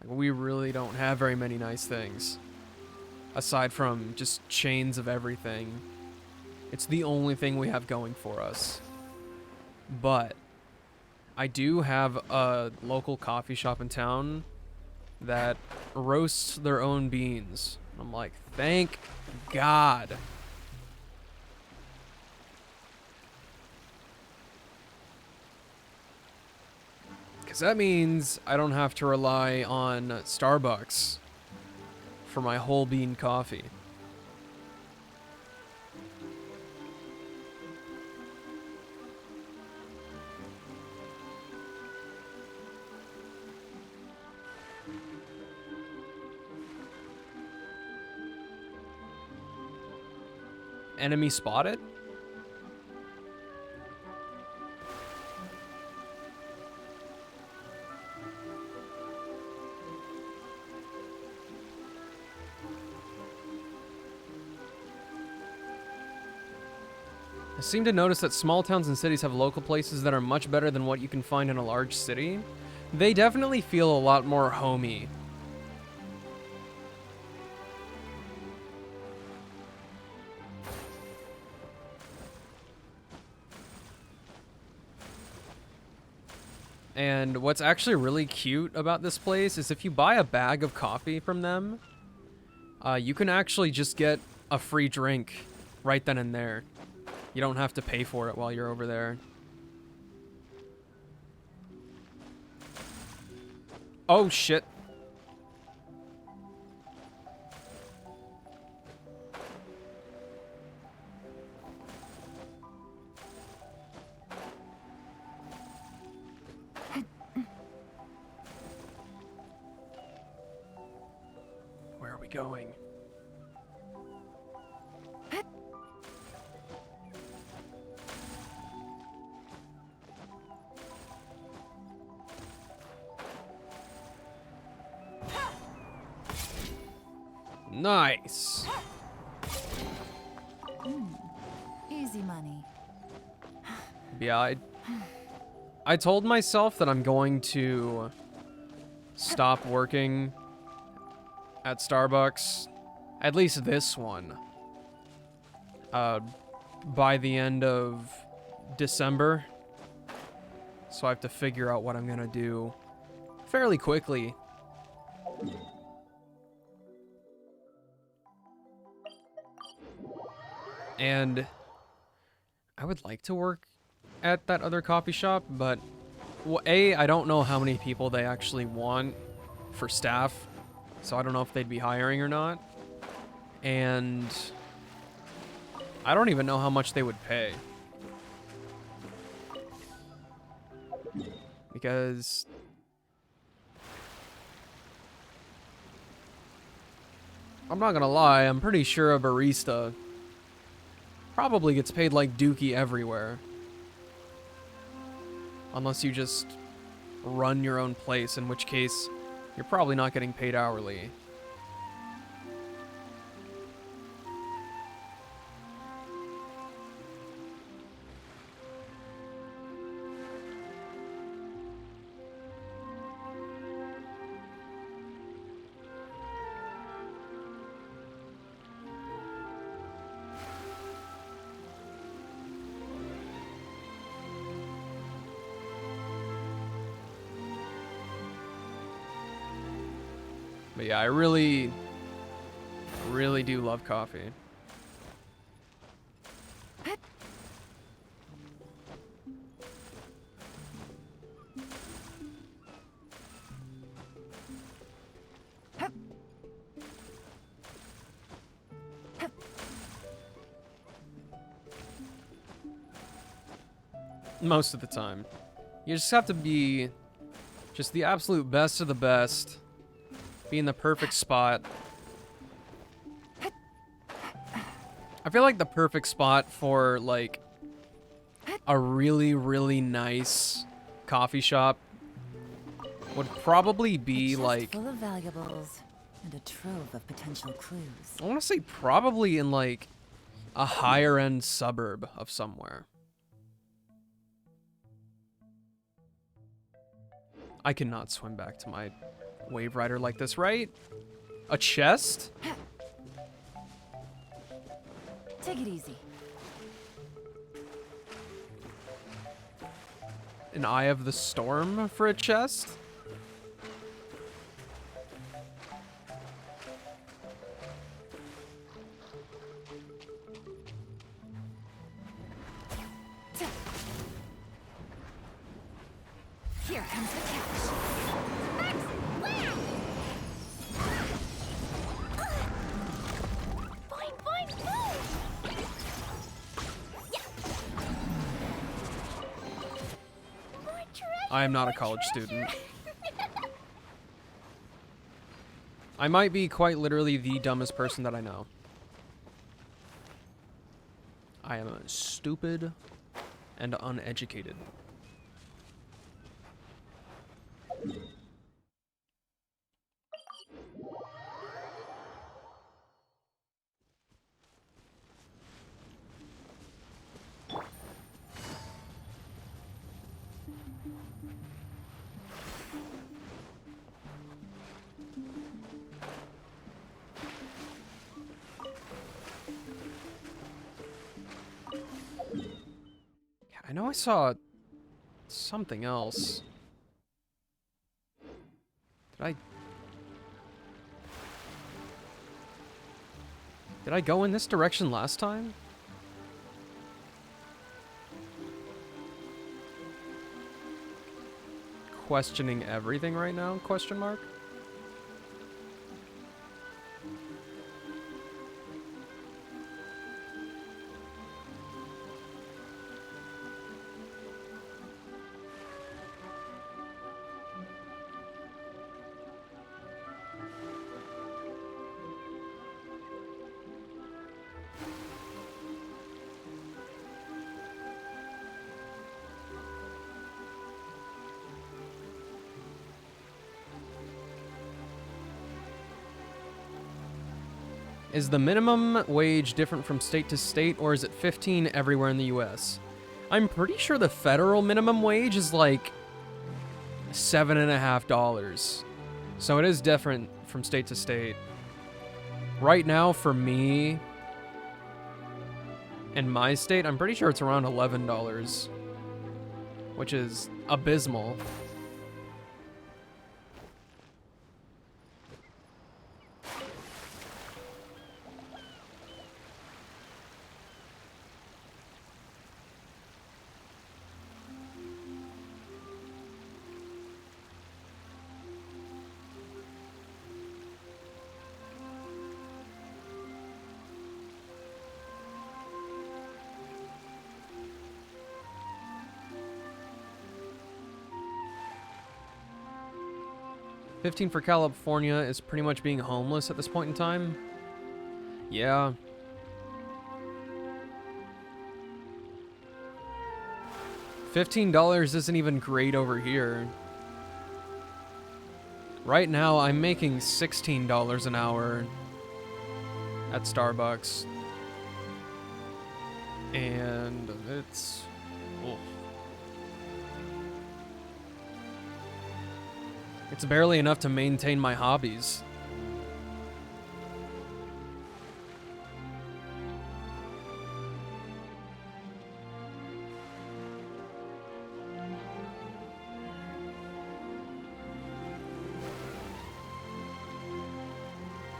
Like, we really don't have very many nice things. Aside from just chains of everything. It's the only thing we have going for us. But I do have a local coffee shop in town that roasts their own beans. I'm like, thank God. Because that means I don't have to rely on Starbucks for my whole bean coffee. Enemy spotted? I seem to notice that small towns and cities have local places that are much better than what you can find in a large city. They definitely feel a lot more homey. And what's actually really cute about this place is if you buy a bag of coffee from them, you can actually just get a free drink right then and there. You don't have to pay for it while you're over there. Oh, shit. Where are we going? Nice. Easy money. Yeah, I told myself that I'm going to stop working at Starbucks, at least this one, by the end of December. So I have to figure out what I'm gonna do fairly quickly. And I would like to work at that other coffee shop, but A, I don't know how many people they actually want for staff, so I don't know if they'd be hiring or not. And I don't even know how much they would pay. Because I'm not gonna lie, I'm pretty sure a barista probably gets paid like Dookie everywhere. Unless you just run your own place, in which case you're probably not getting paid hourly. But yeah, I really do love coffee. Most of the time. You just have to be just the absolute best of the best. Be in the perfect spot. I feel like the perfect spot for like a really nice coffee shop would probably be chest like, full of valuables and a trove of potential clues. I want to say probably in like a higher end suburb of somewhere. I cannot swim back to my Wave Rider like this, right? A chest? Take it easy. An Eye of the Storm for a chest? Here comes the catch. Boing, boing, boing! More treasure, I am not a more college treasure. student. I might be quite literally the dumbest person that I know. I am stupid and uneducated. I know I saw something else. Did I go in this direction last time? Questioning everything right now? Question mark? Is the minimum wage different from state to state, or is it 15 everywhere in the US? I'm pretty sure the federal minimum wage is like $7.50. So it is different from state to state. Right now, for me, in my state, I'm pretty sure it's around $11, which is abysmal. $15 for California is pretty much being homeless at this point in time. Yeah. $15 isn't even great over here. Right now, I'm making $16 an hour at Starbucks. And it's... oh. It's barely enough to maintain my hobbies.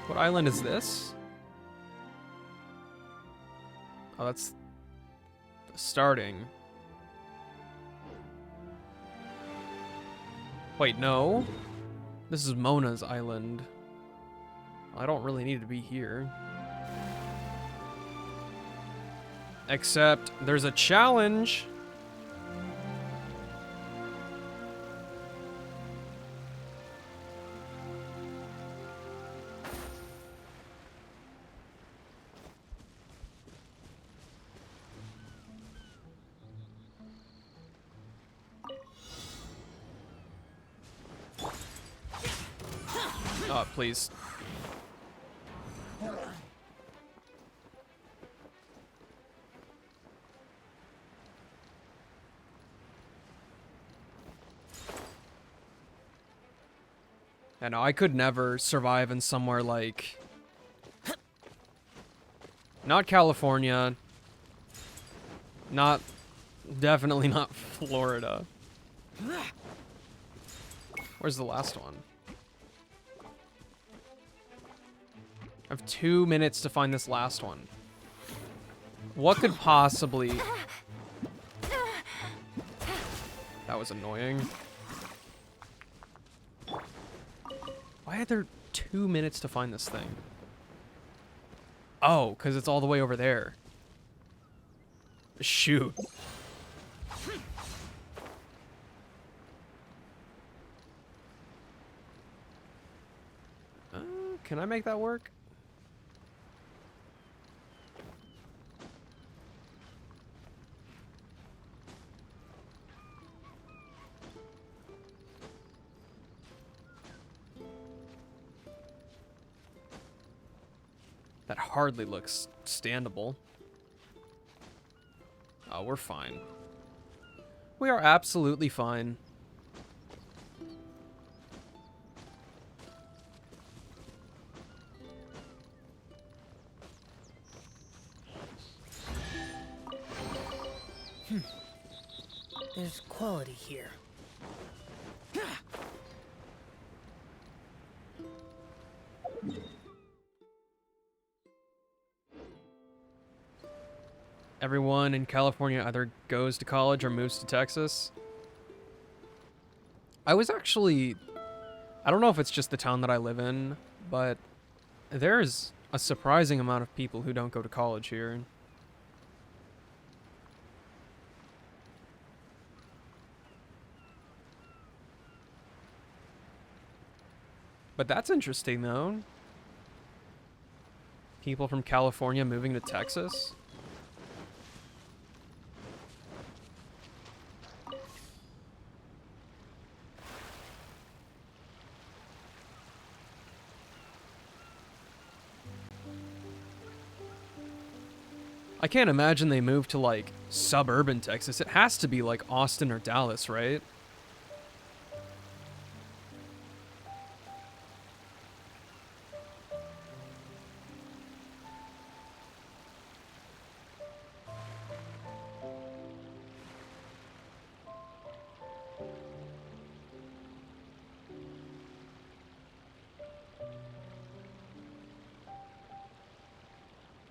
What island is this? Oh, that's starting. Wait, no. This is Mona's island. I don't really need to be here. Except there's a challenge. Oh, please. I know, I could never survive in somewhere like... not California. Definitely not Florida. Where's the last one? I have 2 minutes to find this last one. What could possibly... That was annoying. Why are there 2 minutes to find this thing? Oh, because it's all the way over there. Shoot. Can I make that work? That hardly looks standable. Oh, we're fine. We are absolutely fine. There's quality here. Everyone in California either goes to college or moves to Texas. I was actually... I don't know if it's just the town that I live in, but there's a surprising amount of people who don't go to college here. But that's interesting, though. People from California moving to Texas. I can't imagine they moved to, like, suburban Texas. It has to be, like, Austin or Dallas, right?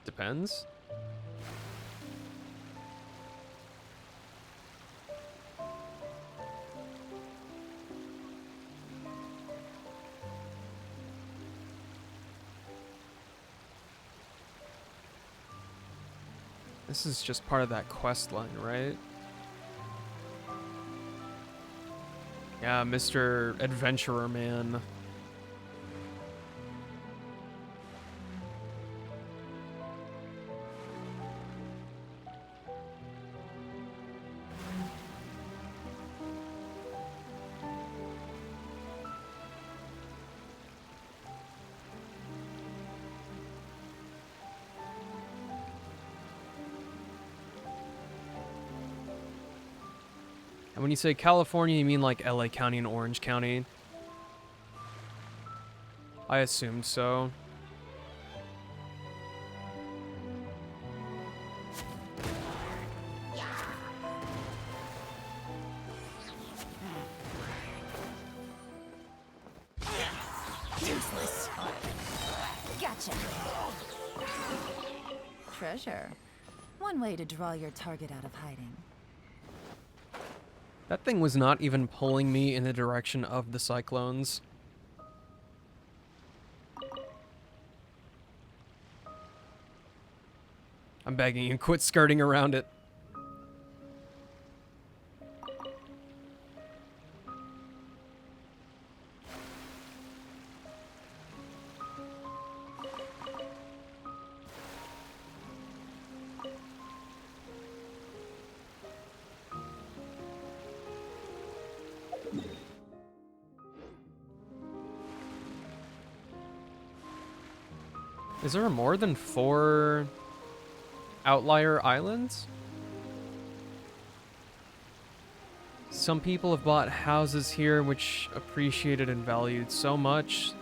Depends. This is just part of that quest line, right? Yeah, Mr. Adventurer Man. And when you say California, you mean like LA County and Orange County? I assumed so. Useless. Gotcha. Treasure. One way to draw your target out of hiding. That thing was not even pulling me in the direction of the cyclones. I'm begging you, quit skirting around it. Is there more than 4 outlier islands? Some people have bought houses here which appreciated and valued so much,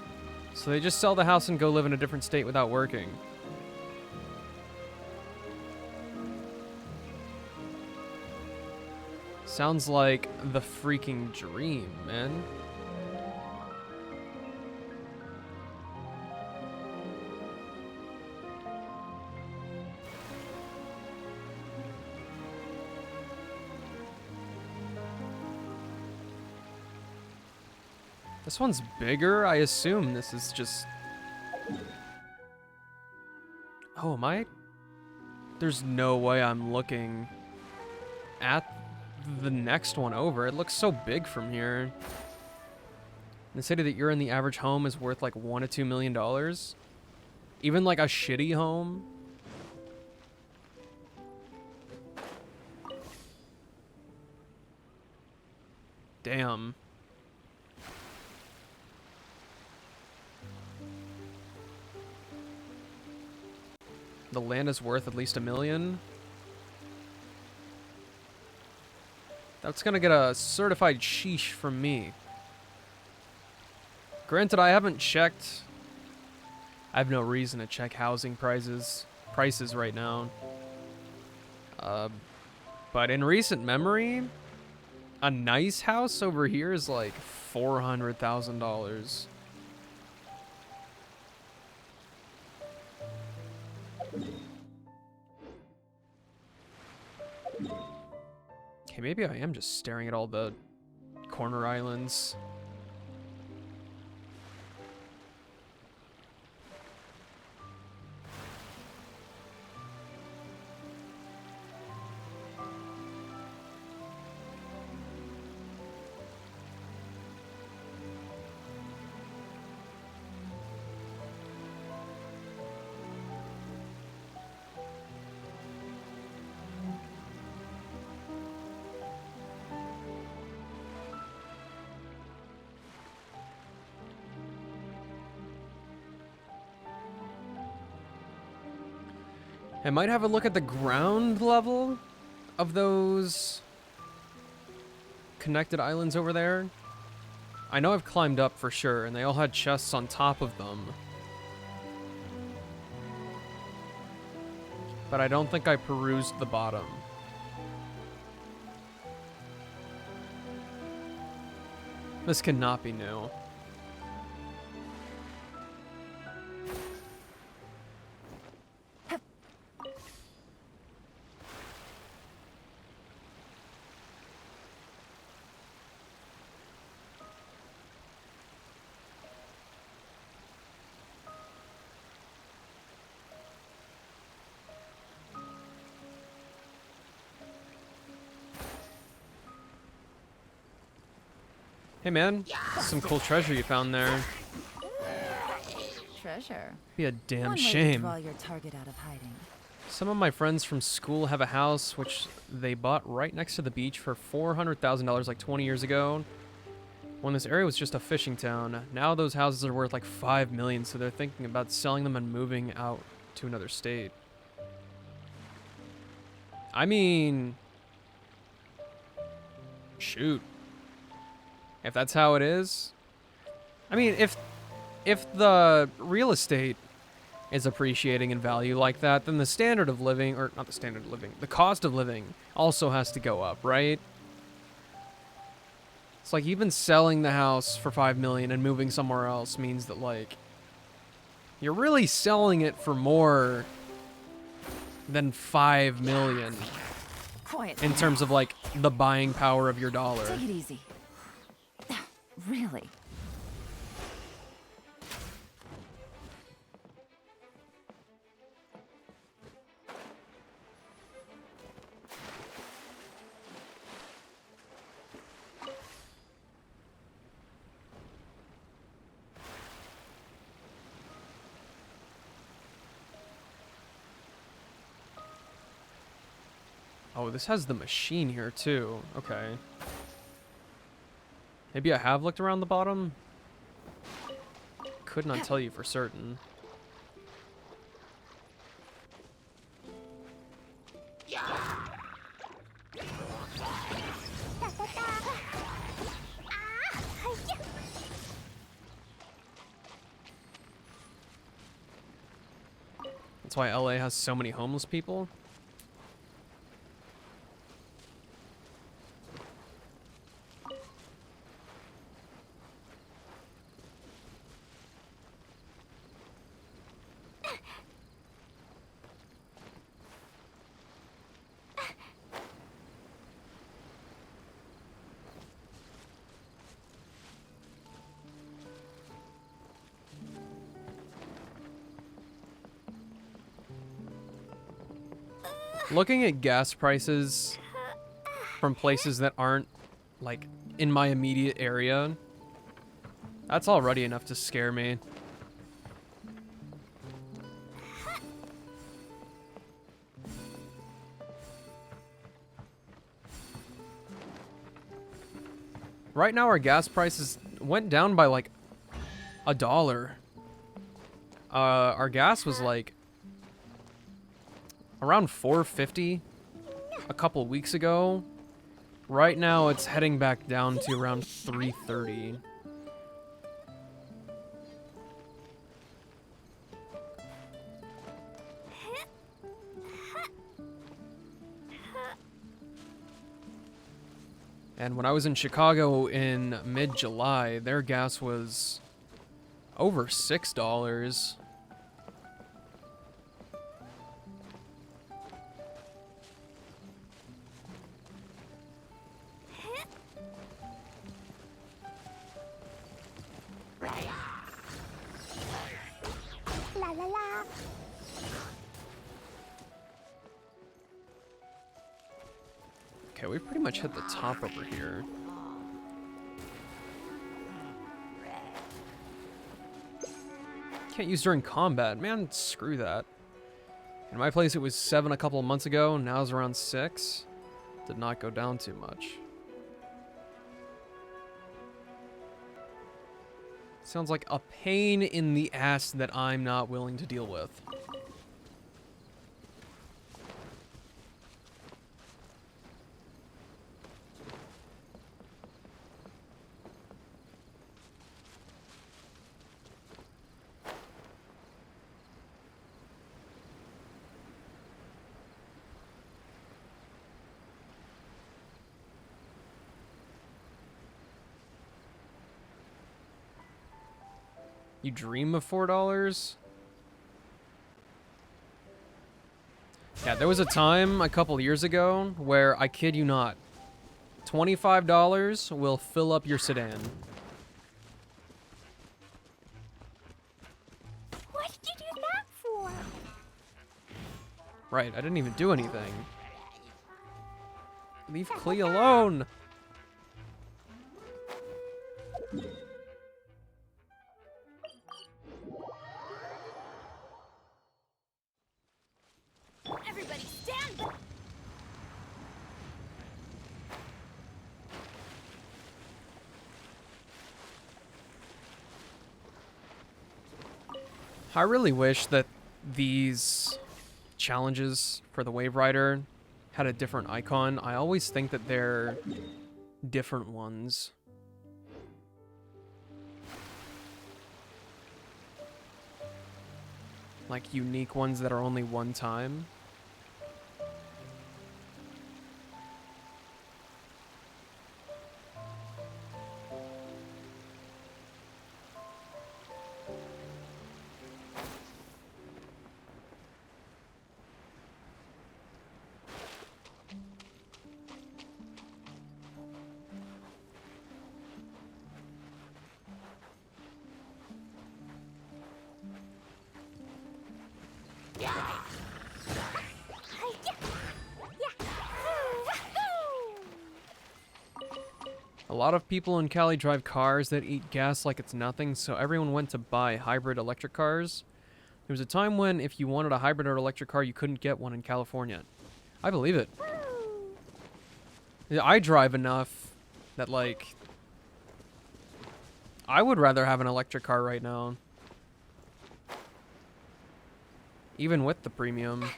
so they just sell the house and go live in a different state without working. Sounds like the freaking dream, man. This one's bigger. I assume this is just... Oh, am I? There's no way I'm looking at the next one over. It looks so big from here. The city that you're in, the average home is worth like $1 to $2 million. Even like a shitty home. Damn. The land is worth at least $1 million. That's gonna get a certified sheesh from me. Granted, I haven't checked. I have no reason to check housing prices right now. But in recent memory, a nice house over here is like $400,000. Okay, maybe I am just staring at all the corner islands. I might have a look at the ground level of those connected islands over there. I know I've climbed up for sure, and they all had chests on top of them. But I don't think I perused the bottom. This cannot be new. Hey man, some cool treasure you found there. Treasure. Be a damn One way to shame. draw your target out of hiding. Some of my friends from school have a house which they bought right next to the beach for $400,000 like 20 years ago. When this area was just a fishing town. Now those houses are worth like $5 million, so they're thinking about selling them and moving out to another state. I mean, shoot. If that's how it is. I mean, if the real estate is appreciating in value like that, then the standard of living, or not the standard of living, the cost of living also has to go up, right? It's like even selling the house for $5 million and moving somewhere else means that like you're really selling it for more than $5 million Quiet. in terms of like the buying power of your dollar. Take it easy. Really? Oh, this has the machine here too. Okay. Maybe I have looked around the bottom. Could not tell you for certain. That's why LA has so many homeless people. Looking at gas prices from places that aren't, like, in my immediate area, that's already enough to scare me. Right now, our gas prices went down by, like, $1. Our gas was, like, around $4.50 a couple weeks ago. Right now it's heading back down to around $3.30. And when I was in Chicago in mid-July, their gas was over $6. La la la. Okay, we pretty much hit the top over here. Can't use during combat. Man, screw that. In my place, it was 7 a couple of months ago. Now it's around 6. Did not go down too much. Sounds like a pain in the ass that I'm not willing to deal with. You dream of $4? Yeah, there was a time a couple years ago where, I kid you not, $25 will fill up your sedan. What did you do that for? Right, I didn't even do anything. Leave Klee alone! Everybody stand back. I really wish that these challenges for the Wave Rider had a different icon. I always think that they're different ones. Like unique ones that are only one time. A lot of people in Cali drive cars that eat gas like it's nothing, so everyone went to buy hybrid electric cars. There was a time when if you wanted a hybrid or electric car, you couldn't get one in California. I believe it. I drive enough that, like, I would rather have an electric car right now. Even with the premium.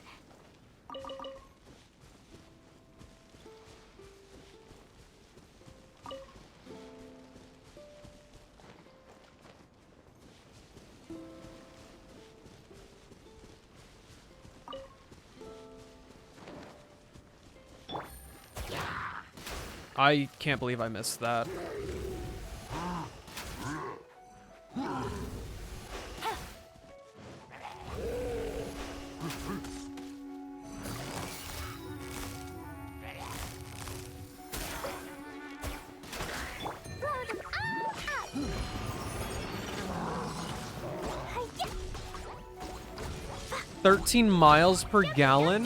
I can't believe I missed that. Blow them all up. 13 miles per gallon?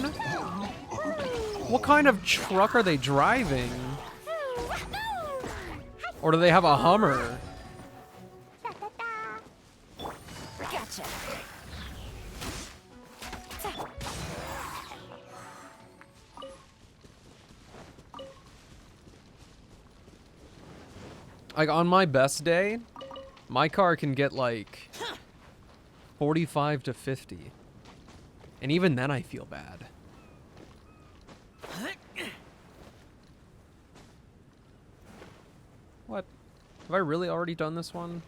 What kind of truck are they driving? Or do they have a Hummer? Gotcha. Like, on my best day, my car can get, like, 45 to 50. And even then I feel bad. What? Have I really already done this one?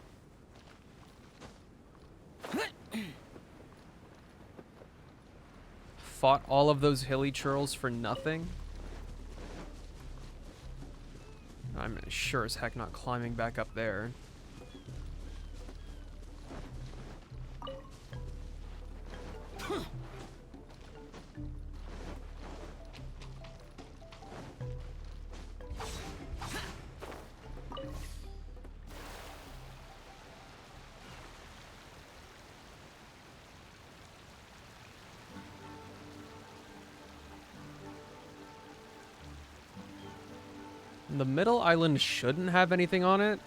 Fought all of those hilly churls for nothing? I'm sure as heck not climbing back up there. The middle island shouldn't have anything on it.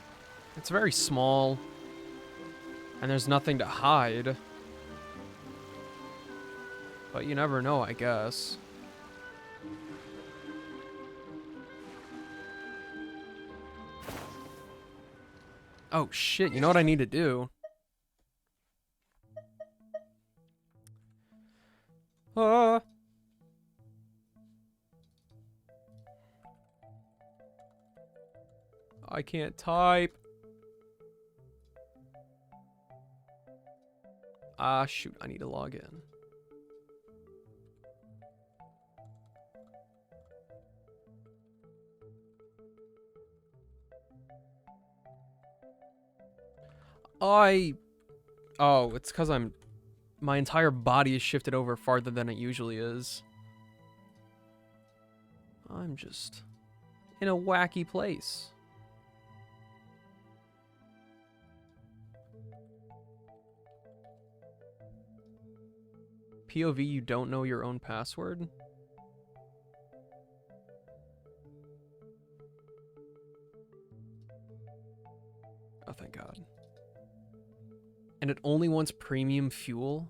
It's very small. And there's nothing to hide. But you never know, I guess. Oh shit, you know what I need to do? Ah. I can't type. Ah, shoot, I need to log in. Oh, it's because my entire body is shifted over farther than it usually is. I'm just in a wacky place. POV, you don't know your own password? Oh, thank God. And it only wants premium fuel?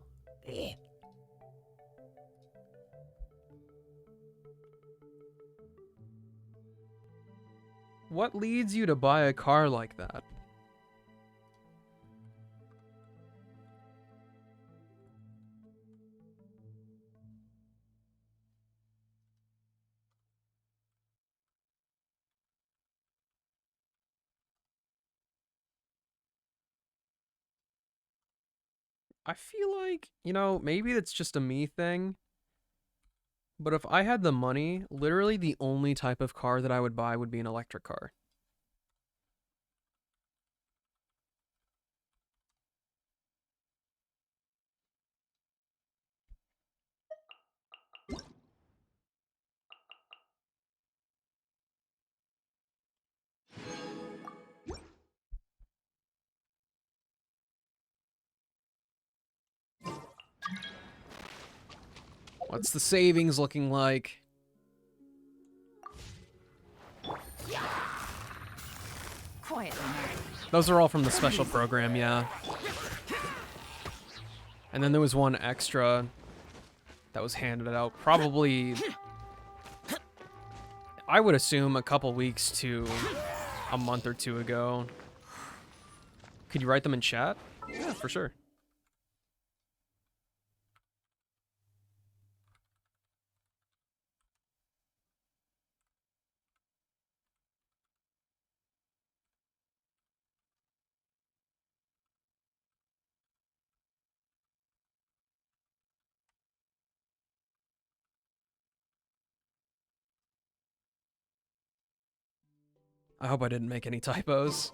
What leads you to buy a car like that? I feel like, you know, maybe it's just a me thing. But if I had the money, literally the only type of car that I would buy would be an electric car. What's the savings looking like? Quietly now. Those are all from the special program, yeah. And then there was one extra that was handed out probably, I would assume, a couple weeks to a month or two ago. Could you write them in chat? Yeah, for sure. I hope I didn't make any typos.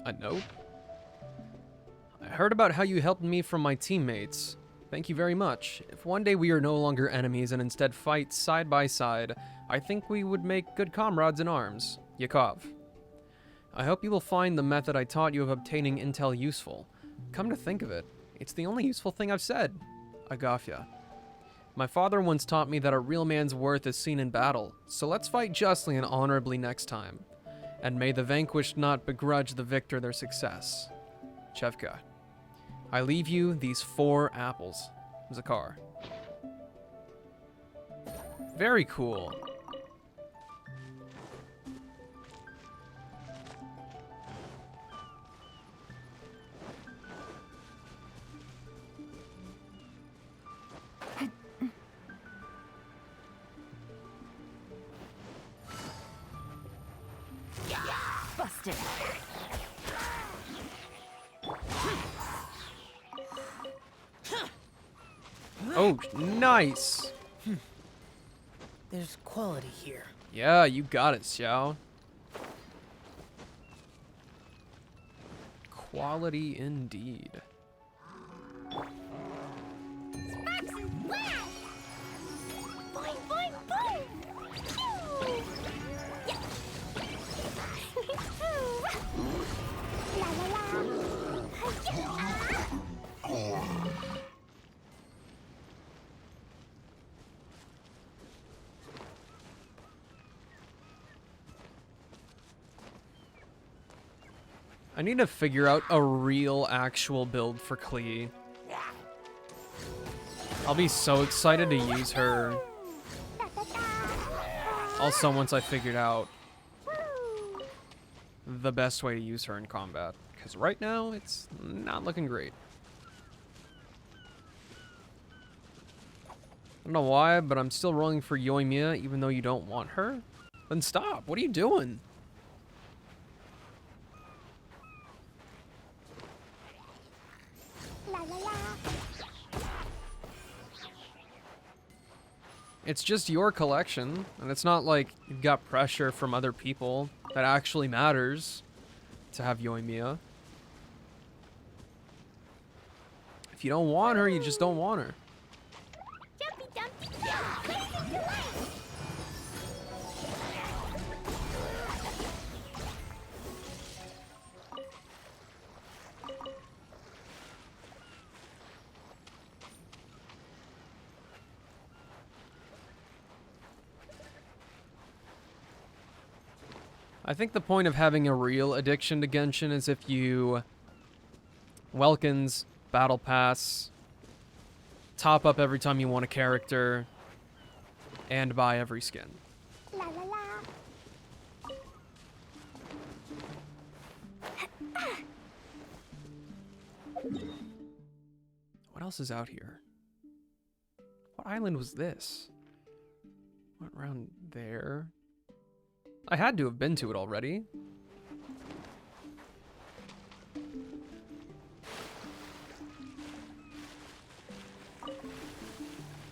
A note? I heard about how you helped me from my teammates. Thank you very much. If one day we are no longer enemies and instead fight side by side, I think we would make good comrades in arms. Yakov. I hope you will find the method I taught you of obtaining intel useful. Come to think of it, it's the only useful thing I've said. Agafya. My father once taught me that a real man's worth is seen in battle, so let's fight justly and honorably next time. And may the vanquished not begrudge the victor their success. Chevka. I leave you these 4 apples. Zakar. Very cool. Busted. blasted. Oh, nice. There's quality here. Yeah, you got it, Xiao. Quality indeed. Sparks and blast! Boing, boing, boing! Phew! Yeah. La la la! Yeah. I need to figure out a real, actual build for Klee. I'll be so excited to use her. Also, once I figured out the best way to use her in combat. Because right now, it's not looking great. I don't know why, but I'm still rolling for Yoimiya even though you don't want her. Then stop. What are you doing? La la la! It's just your collection, and it's not like you've got pressure from other people that actually matters to have Yoimiya. If you don't want her, you just don't want her. Jumpy dumpy jump! Crazy delight! I think the point of having a real addiction to Genshin is if you Welkins, Battle Pass, top up every time you want a character, and buy every skin. La la la! What else is out here? What island was this? Went around there. I had to have been to it already.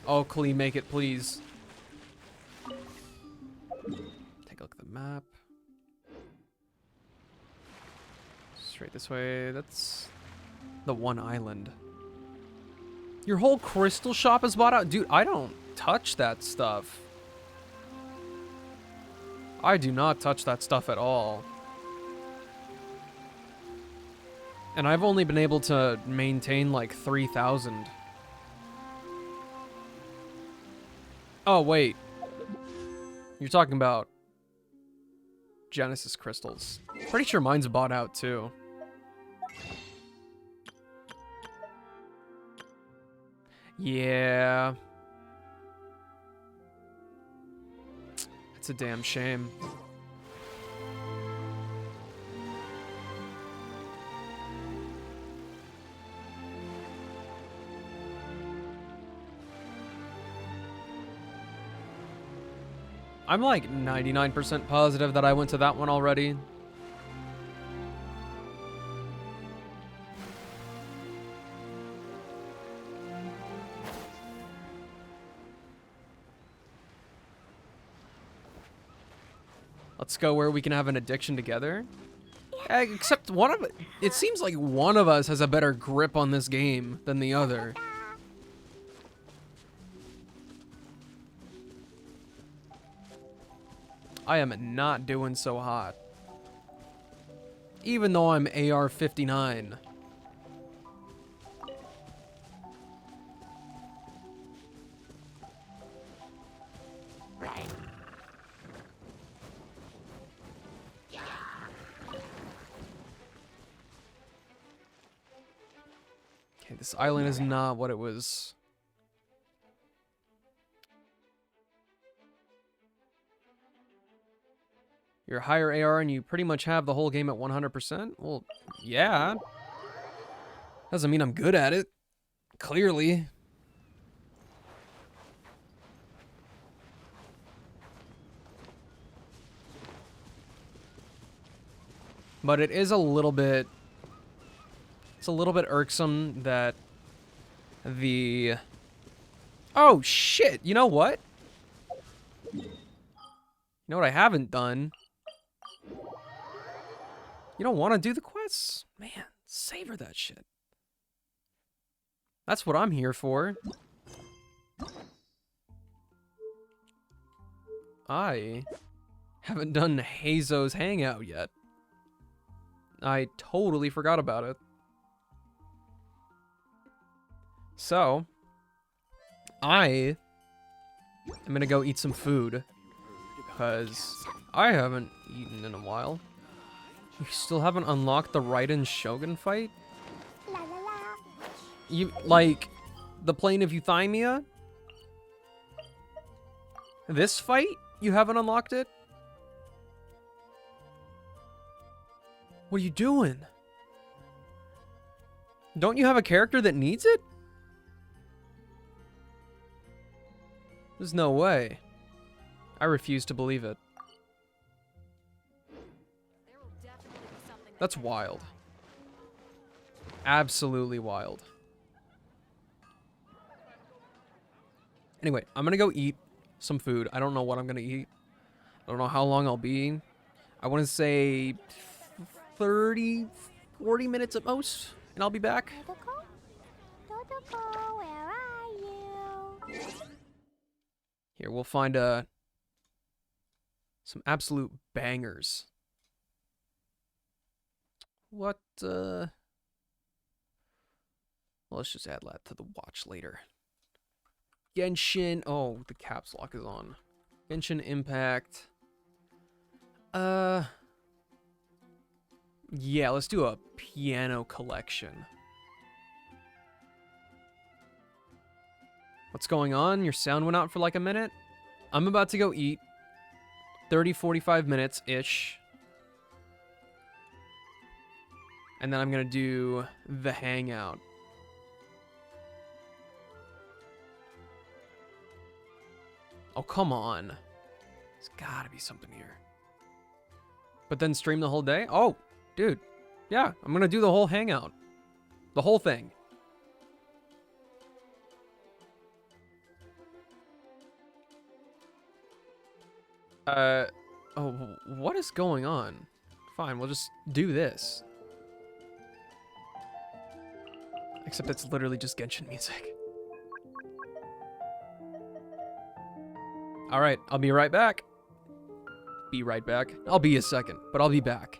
Oh, Klee, make it, please. Take a look at the map. Straight this way. That's the one island. Your whole crystal shop is bought out? Dude, I don't touch that stuff. I do not touch that stuff at all. And I've only been able to maintain like 3,000. Oh, wait. You're talking about Genesis crystals. Pretty sure mine's bought out too. Yeah. It's a damn shame. I'm like 99% positive that I went to that one already. Let's go where we can have an addiction together. Except one of it seems like one of us has a better grip on this game than the other. I am not doing so hot. Even though I'm AR-59. Okay, this island is not what it was. You're a higher AR and you pretty much have the whole game at 100%? Well, yeah. Doesn't mean I'm good at it. Clearly. But it is a little bit... It's a little bit irksome that the... Oh, shit! You know what? You know what I haven't done? You don't want to do the quests? Man, savor that shit. That's what I'm here for. I haven't done Hazo's Hangout yet. I totally forgot about it. So, I am gonna go eat some food, because I haven't eaten in a while. You still haven't unlocked the Raiden Shogun fight? La la la. You, like, the Plane of Euthymia? This fight? You haven't unlocked it? What are you doing? Don't you have a character that needs it? There's no way. I refuse to believe it. That's wild. Absolutely wild. Anyway, I'm gonna go eat some food. I don't know what I'm gonna eat. I don't know how long I'll be. I want to say 30, 40 minutes at most, and I'll be back. Totoko? Totoko, where are you? Here, we'll find some absolute bangers. What, well, let's just add that to the watch later. Genshin, oh, the caps lock is on. Genshin Impact. Yeah, let's do a piano collection. What's going on? Your sound went out for like a minute? I'm about to go eat. 30, 45 minutes-ish. And then I'm gonna do the hangout. Oh, come on. There's gotta be something here. But then stream the whole day? Oh, dude. Yeah, I'm gonna do the whole hangout. The whole thing. Oh, what is going on? Fine, we'll just do this. Except it's literally just Genshin music. Alright, I'll be right back. Be right back. I'll be a second, but I'll be back.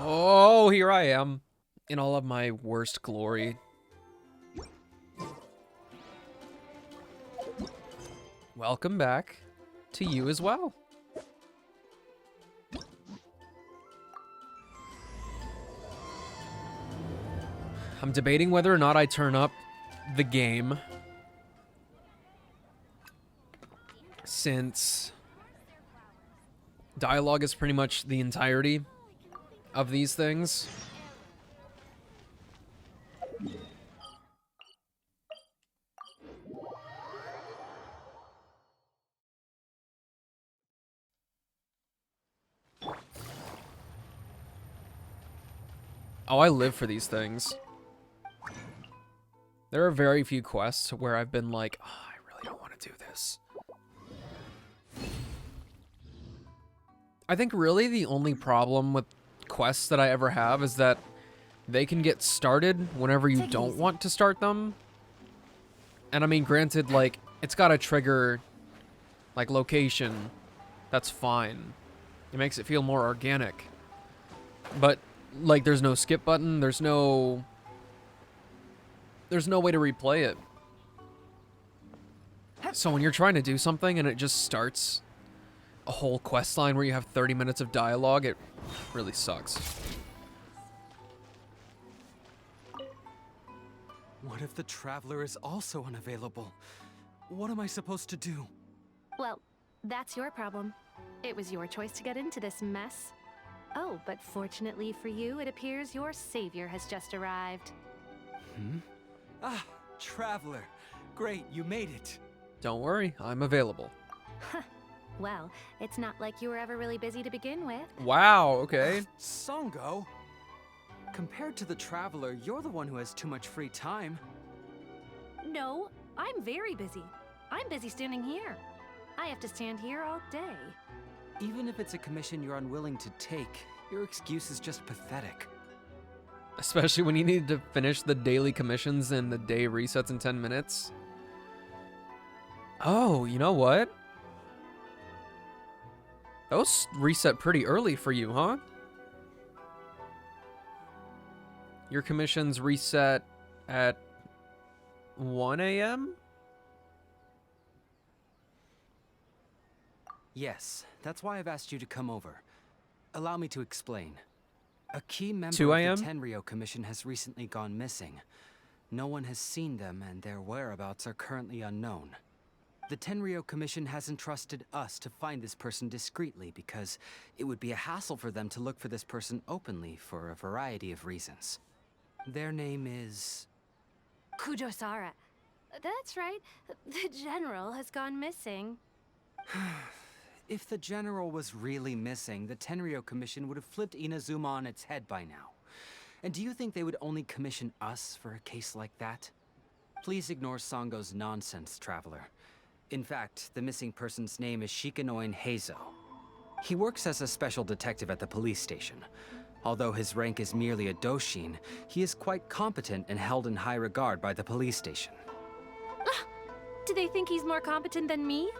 Oh, here I am, in all of my worst glory. Welcome back to you as well. I'm debating whether or not I turn up the game, since dialogue is pretty much the entirety of these things. Oh, I live for these things. There are very few quests where I've been like, oh, I really don't want to do this. I think really the only problem with quests that I ever have is that they can get started whenever you Take it don't easy. want to start them. And I mean, granted, like, it's got a trigger, like, location. That's fine. It makes it feel more organic. But, like, there's no skip button. There's no way to replay it. So when you're trying to do something and it just starts a whole quest line where you have 30 minutes of dialogue, it really sucks. What if the Traveler is also unavailable? What am I supposed to do? Well, that's your problem. It was your choice to get into this mess. Oh, but fortunately for you, it appears your savior has just arrived. Ah, Traveler. Great, you made it. Don't worry, I'm available. Well, it's not like you were ever really busy to begin with. Wow, okay. Songo? Compared to the Traveler, you're the one who has too much free time. No, I'm very busy. I'm busy standing here. I have to stand here all day. Even if it's a commission you're unwilling to take, your excuse is just pathetic. Especially when you need to finish the daily commissions and the day resets in 10 minutes. Oh, you know what? Those reset pretty early for you, huh? Your commissions reset at 1 a.m.? Yes, that's why I've asked you to come over. Allow me to explain. A key member 2 of a.m.? the Tenryo Commission has recently gone missing. No one has seen them, and their whereabouts are currently unknown. The Tenryo Commission has entrusted us to find this person discreetly because it would be a hassle for them to look for this person openly for a variety of reasons. Their name is... Kujosara. That's right. The general has gone missing. If the general was really missing, the Tenryo Commission would have flipped Inazuma on its head by now. And do you think they would only commission us for a case like that? Please ignore Songo's nonsense, Traveler. In fact, the missing person's name is Shikanoin Heizo. He works as a special detective at the police station. Although his rank is merely a doshin, he is quite competent and held in high regard by the police station. Do they think he's more competent than me?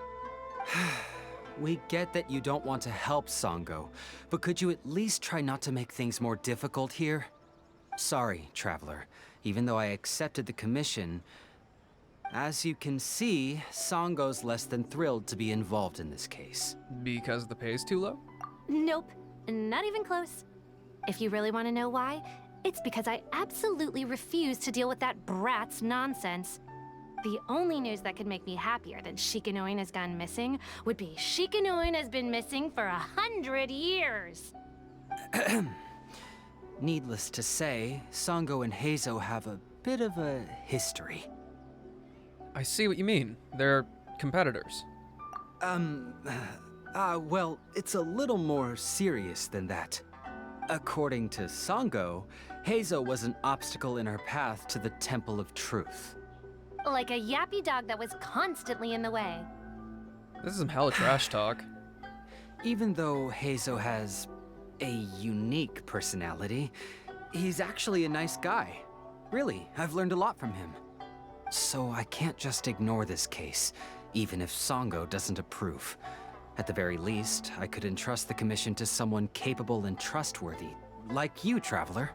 We get that you don't want to help Songo, but could you at least try not to make things more difficult here? Sorry, Traveler. Even though I accepted the commission, as you can see, Songo's less than thrilled to be involved in this case. Because the pay is too low? Nope, not even close. If you really want to know why, it's because I absolutely refuse to deal with that brat's nonsense. The only news that could make me happier than Shikanoin has gone missing would be Shikanoin has been missing for 100 years. Needless to say, Songo and Heizo have a bit of a history. I see what you mean. They're competitors. Well, it's a little more serious than that. According to Songo, Heizo was an obstacle in her path to the Temple of Truth. Like a yappy dog that was constantly in the way. This is some hella trash talk. Even though Heizo has a unique personality, he's actually a nice guy. Really, I've learned a lot from him. So I can't just ignore this case, even if Songo doesn't approve. At the very least, I could entrust the commission to someone capable and trustworthy, like you, Traveler.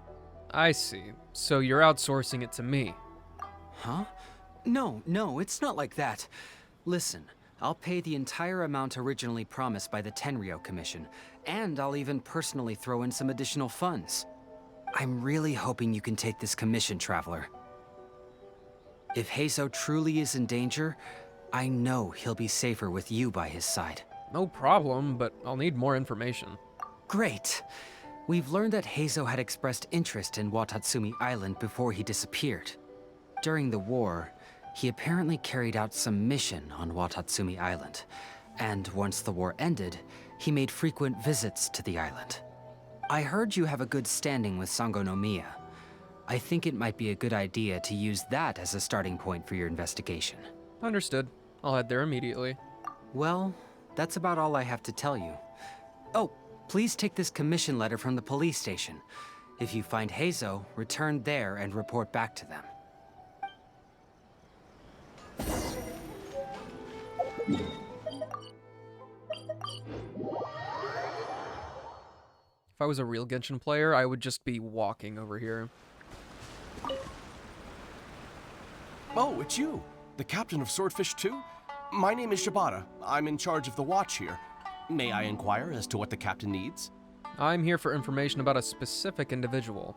I see. So you're outsourcing it to me. Huh? No, it's not like that. Listen, I'll pay the entire amount originally promised by the Tenryo Commission, and I'll even personally throw in some additional funds. I'm really hoping you can take this commission, Traveler. If Heizo truly is in danger, I know he'll be safer with you by his side. No problem, but I'll need more information. Great! We've learned that Heizo had expressed interest in Watatsumi Island before he disappeared. During the war, he apparently carried out some mission on Watatsumi Island, and once the war ended, he made frequent visits to the island. I heard you have a good standing with Sango no Miya. I think it might be a good idea to use that as a starting point for your investigation. Understood. I'll head there immediately. Well, that's about all I have to tell you. Oh, please take this commission letter from the police station. If you find Heizo, return there and report back to them. If I was a real Genshin player, I would just be walking over here. Oh, it's you, the captain of Swordfish 2? My name is Shibata. I'm in charge of the watch here. May I inquire as to what the captain needs? I'm here for information about a specific individual.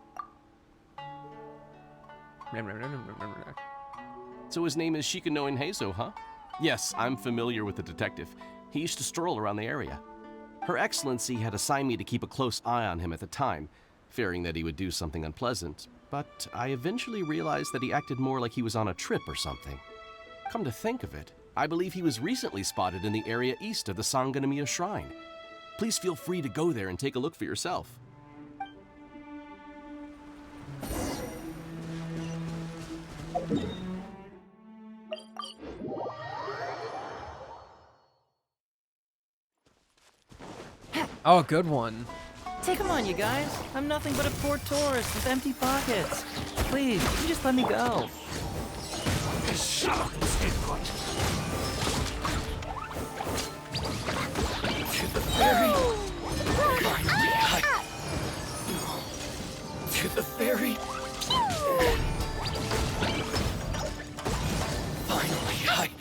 So his name is Shikanoin Heizo, huh? Yes, I'm familiar with the detective. He used to stroll around the area. Her Excellency had assigned me to keep a close eye on him at the time, fearing that he would do something unpleasant, but I eventually realized that he acted more like he was on a trip or something. Come to think of it, I believe he was recently spotted in the area east of the Sangonomiya Shrine. Please feel free to go there and take a look for yourself. Oh, good one. Take 'em on, you guys. I'm nothing but a poor tourist with empty pockets. Please, you can just let me go. To the ferry. To the ferry. Finally,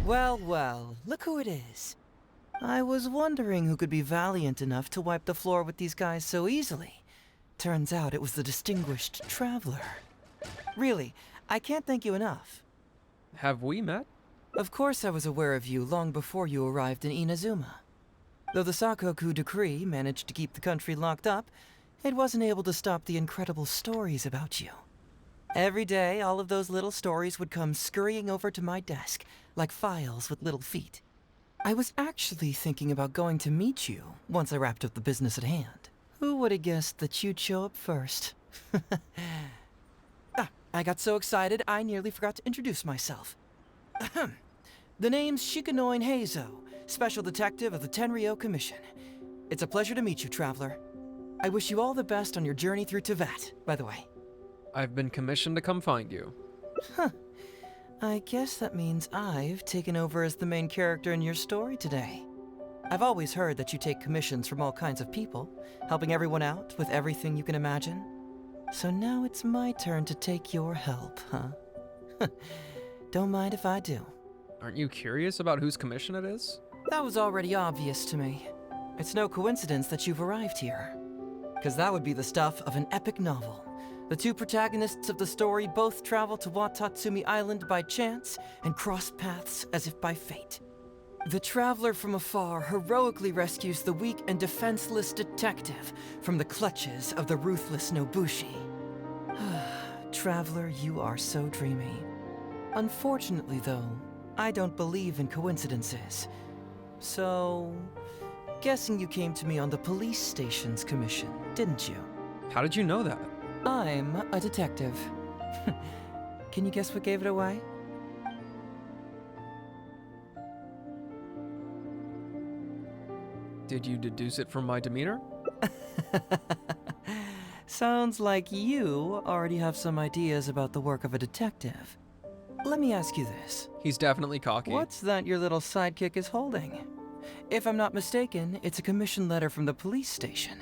Well, well, look who it is. I was wondering who could be valiant enough to wipe the floor with these guys so easily. Turns out it was the distinguished traveler. Really, I can't thank you enough. Have we met? Of course I was aware of you long before you arrived in Inazuma. Though the Sakoku decree managed to keep the country locked up, it wasn't able to stop the incredible stories about you. Every day, all of those little stories would come scurrying over to my desk, like files with little feet. I was actually thinking about going to meet you once I wrapped up the business at hand. Who would have guessed that you'd show up first? I got so excited I nearly forgot to introduce myself. The name's Shikanoin Heizo, Special Detective of the Tenryou Commission. It's a pleasure to meet you, Traveler. I wish you all the best on your journey through Teyvat, by the way. I've been commissioned to come find you. Huh. I guess that means I've taken over as the main character in your story today. I've always heard that you take commissions from all kinds of people, helping everyone out with everything you can imagine. So now it's my turn to take your help, huh? Don't mind if I do. Aren't you curious about whose commission it is? That was already obvious to me. It's no coincidence that you've arrived here. Because that would be the stuff of an epic novel. The two protagonists of the story both travel to Watatsumi Island by chance and cross paths as if by fate. The traveler from afar heroically rescues the weak and defenseless detective from the clutches of the ruthless Nobushi. Traveler, you are so dreamy. Unfortunately, though, I don't believe in coincidences. So, guessing you came to me on the police station's commission, didn't you? How did you know that? I'm a detective. Can you guess what gave it away? Did you deduce it from my demeanor? Sounds like you already have some ideas about the work of a detective. Let me ask you this. He's definitely cocky. What's that your little sidekick is holding? If I'm not mistaken, it's a commission letter from the police station.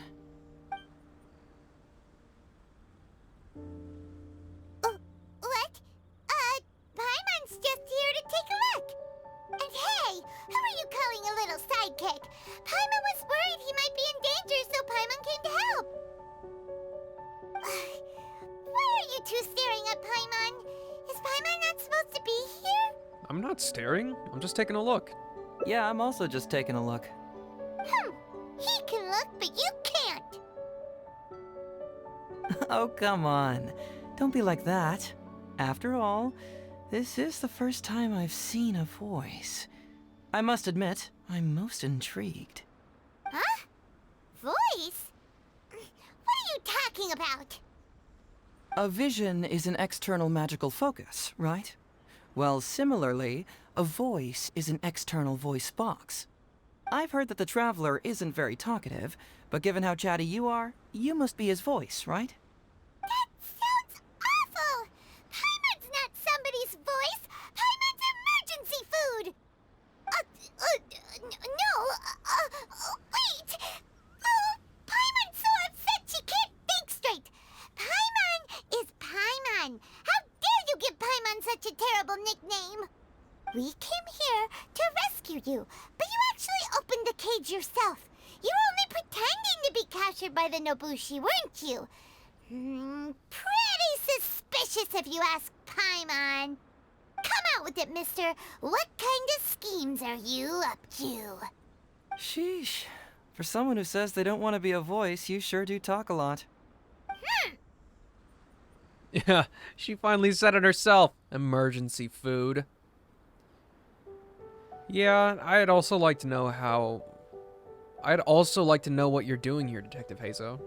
What? Paimon's just here to take a look. And hey, who are you calling a little sidekick? Paimon was worried he might be in danger, so Paimon came to help. Why are you two staring at Paimon? Is Paimon not supposed to be here? I'm not staring. I'm just taking a look. Yeah, I'm also just taking a look. He can look, but you can't. Oh, come on. Don't be like that. After all, this is the first time I've seen a voice. I must admit, I'm most intrigued. Huh? Voice? What are you talking about? A vision is an external magical focus, right? Well, similarly, a voice is an external voice box. I've heard that the Traveler isn't very talkative, but given how chatty you are, you must be his voice, right? That sounds awful! Paimon's not somebody's voice! Paimon's emergency food! Wait! Oh, Paimon's so upset she can't think straight! Paimon is Paimon! How dare you give Paimon such a terrible nickname? We came here to rescue you, but you actually opened the cage yourself. You were only pretending to be captured by the Nobushi, weren't you? Pretty suspicious if you ask Paimon. Come out with it, mister. What kind of schemes are you up to? Sheesh. For someone who says they don't want to be a voice, you sure do talk a lot. Yeah, she finally said it herself. Emergency food. Yeah, I'd also like to know what you're doing here, Detective Heizo.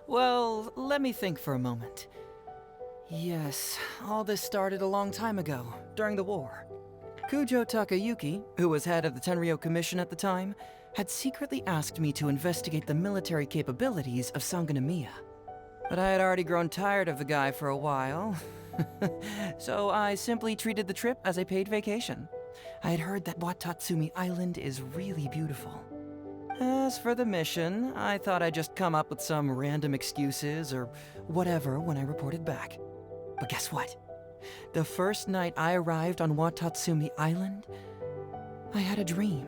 Well, let me think for a moment. Yes, all this started a long time ago, during the war. Kujo Takayuki, who was head of the Tenryo Commission at the time, had secretly asked me to investigate the military capabilities of Sangonomiya. But I had already grown tired of the guy for a while, so I simply treated the trip as a paid vacation. I had heard that Watatsumi Island is really beautiful. As for the mission, I thought I'd just come up with some random excuses or whatever when I reported back. But guess what? The first night I arrived on Watatsumi Island, I had a dream.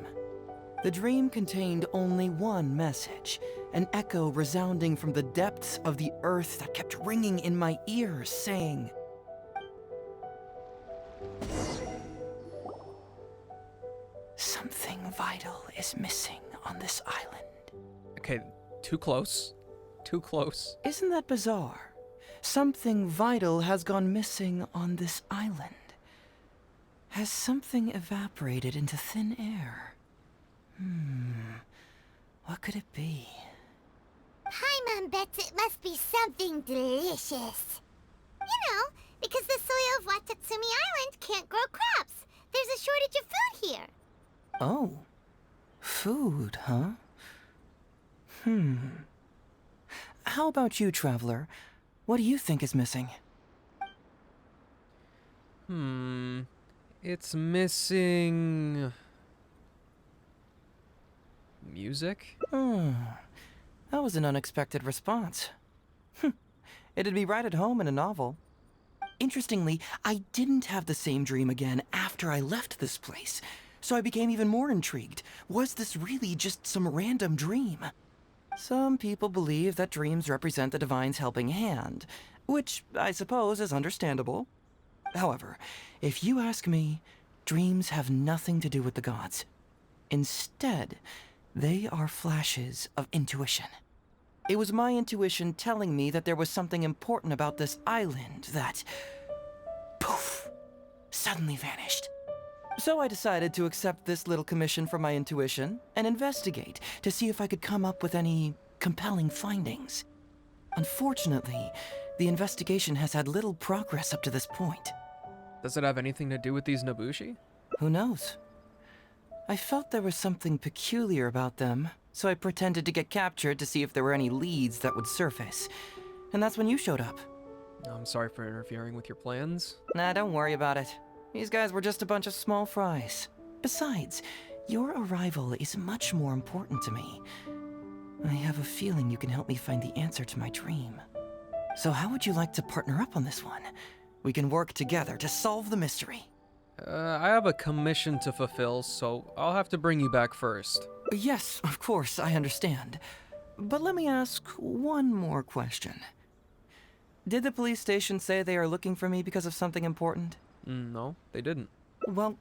The dream contained only one message, an echo resounding from the depths of the earth that kept ringing in my ears, saying, "Something vital is missing on this island." Okay, too close. Too close. Isn't that bizarre? Something vital has gone missing on this island. Has something evaporated into thin air? What could it be? Paimon bets it must be something delicious. You know, because the soil of Watatsumi Island can't grow crops. There's a shortage of food here. Oh. Food, huh? How about you, Traveler? What do you think is missing? It's missing... music? That was an unexpected response. It'd be right at home in a novel. Interestingly, I didn't have the same dream again after I left this place, so I became even more intrigued. Was this really just some random dream? Some people believe that dreams represent the Divine's helping hand, which I suppose is understandable. However, if you ask me, dreams have nothing to do with the gods. Instead, they are flashes of intuition. It was my intuition telling me that there was something important about this island that, poof, suddenly vanished. So I decided to accept this little commission from my intuition and investigate to see if I could come up with any compelling findings. Unfortunately, the investigation has had little progress up to this point. Does it have anything to do with these Nobushi? Who knows? I felt there was something peculiar about them, so I pretended to get captured to see if there were any leads that would surface. And that's when you showed up. I'm sorry for interfering with your plans. Nah, don't worry about it. These guys were just a bunch of small fries. Besides, your arrival is much more important to me. I have a feeling you can help me find the answer to my dream. So how would you like to partner up on this one? We can work together to solve the mystery. I have a commission to fulfill, so I'll have to bring you back first. Yes, of course, I understand. But let me ask one more question. Did the police station say they are looking for me because of something important? No, they didn't. Well,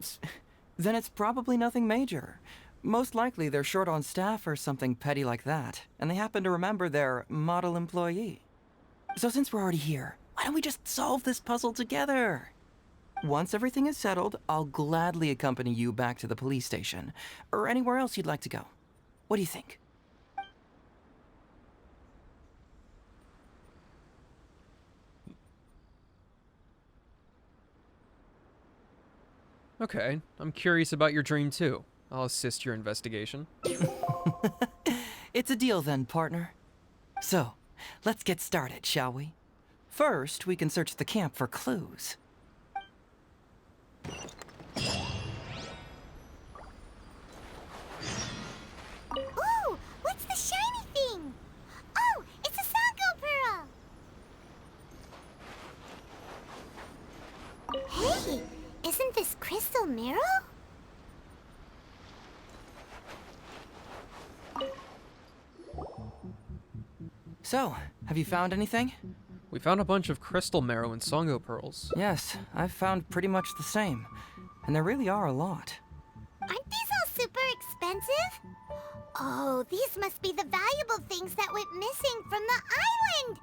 then it's probably nothing major. Most likely they're short on staff or something petty like that, and they happen to remember their model employee. So since we're already here, why don't we just solve this puzzle together? Once everything is settled, I'll gladly accompany you back to the police station, or anywhere else you'd like to go. What do you think? Okay, I'm curious about your dream too. I'll assist your investigation. It's a deal then, partner. So, let's get started, shall we? First, we can search the camp for clues. Ooh, what's the shiny thing? Oh, it's a Sango Pearl! Hey, isn't this Crystal Marrow? So, have you found anything? We found a bunch of crystal marrow and Songo pearls. Yes, I've found pretty much the same. And there really are a lot. Aren't these all super expensive? Oh, these must be the valuable things that went missing from the island!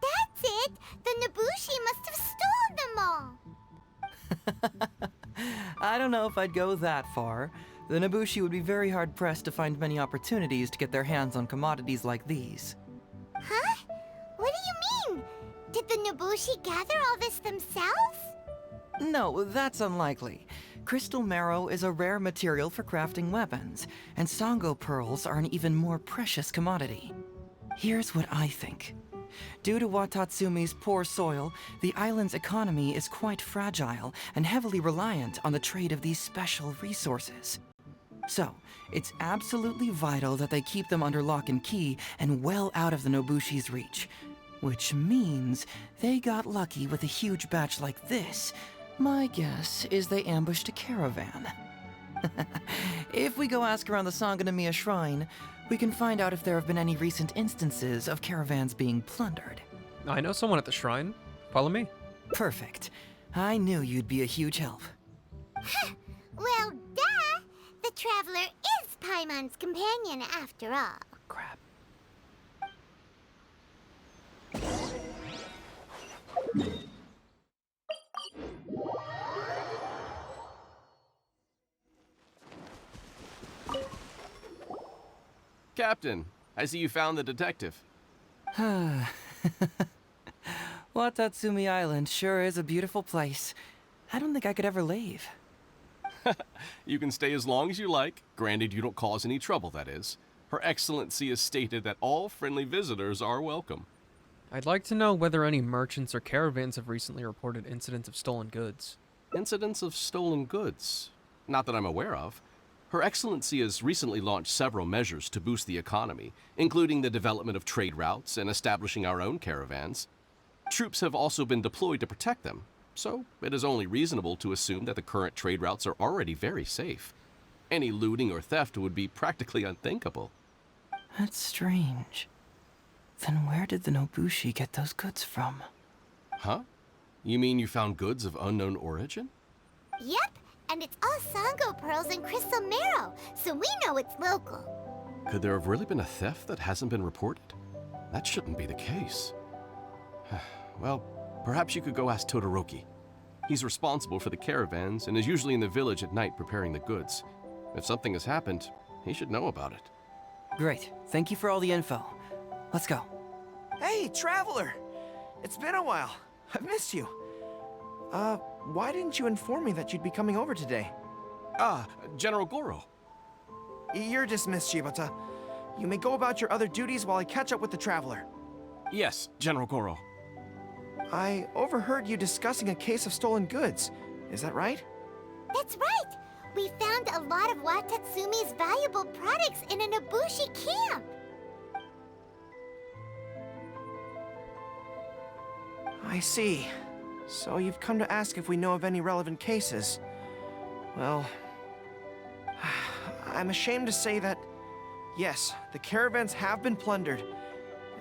That's it! The Nobushi must have stolen them all! I don't know if I'd go that far. The Nobushi would be very hard-pressed to find many opportunities to get their hands on commodities like these. Huh? What do you mean? Did the Nobushi gather all this themselves? No, that's unlikely. Crystal marrow is a rare material for crafting weapons, and Songo pearls are an even more precious commodity. Here's what I think. Due to Watatsumi's poor soil, the island's economy is quite fragile and heavily reliant on the trade of these special resources. So, it's absolutely vital that they keep them under lock and key and well out of the Nobushi's reach. Which means they got lucky with a huge batch like this. My guess is they ambushed a caravan. If we go ask around the Sangonomiya Shrine, we can find out if there have been any recent instances of caravans being plundered. I know someone at the shrine. Follow me. Perfect. I knew you'd be a huge help. Well, duh! The Traveler is Paimon's companion after all. Crap. Captain, I see you found the detective. Watatsumi Island sure is a beautiful place. I don't think I could ever leave. You can stay as long as you like, granted you don't cause any trouble, that is. Her Excellency has stated that all friendly visitors are welcome. I'd like to know whether any merchants or caravans have recently reported incidents of stolen goods. Incidents of stolen goods? Not that I'm aware of. Her Excellency has recently launched several measures to boost the economy, including the development of trade routes and establishing our own caravans. Troops have also been deployed to protect them, so it is only reasonable to assume that the current trade routes are already very safe. Any looting or theft would be practically unthinkable. That's strange. Then where did the Nobushi get those goods from? Huh? You mean you found goods of unknown origin? Yep, and it's all Sango pearls and crystal marrow, so we know it's local. Could there have really been a theft that hasn't been reported? That shouldn't be the case. Well, perhaps you could go ask Todoroki. He's responsible for the caravans and is usually in the village at night preparing the goods. If something has happened, he should know about it. Great. Thank you for all the info. Let's go. Hey, Traveler! It's been a while. I've missed you. Why didn't you inform me that you'd be coming over today? General Goro. You're dismissed, Shibata. You may go about your other duties while I catch up with the Traveler. Yes, General Goro. I overheard you discussing a case of stolen goods. Is that right? That's right! We found a lot of Watatsumi's valuable products in a Nobushi camp! I see. So you've come to ask if we know of any relevant cases. Well, I'm ashamed to say that, yes, the caravans have been plundered.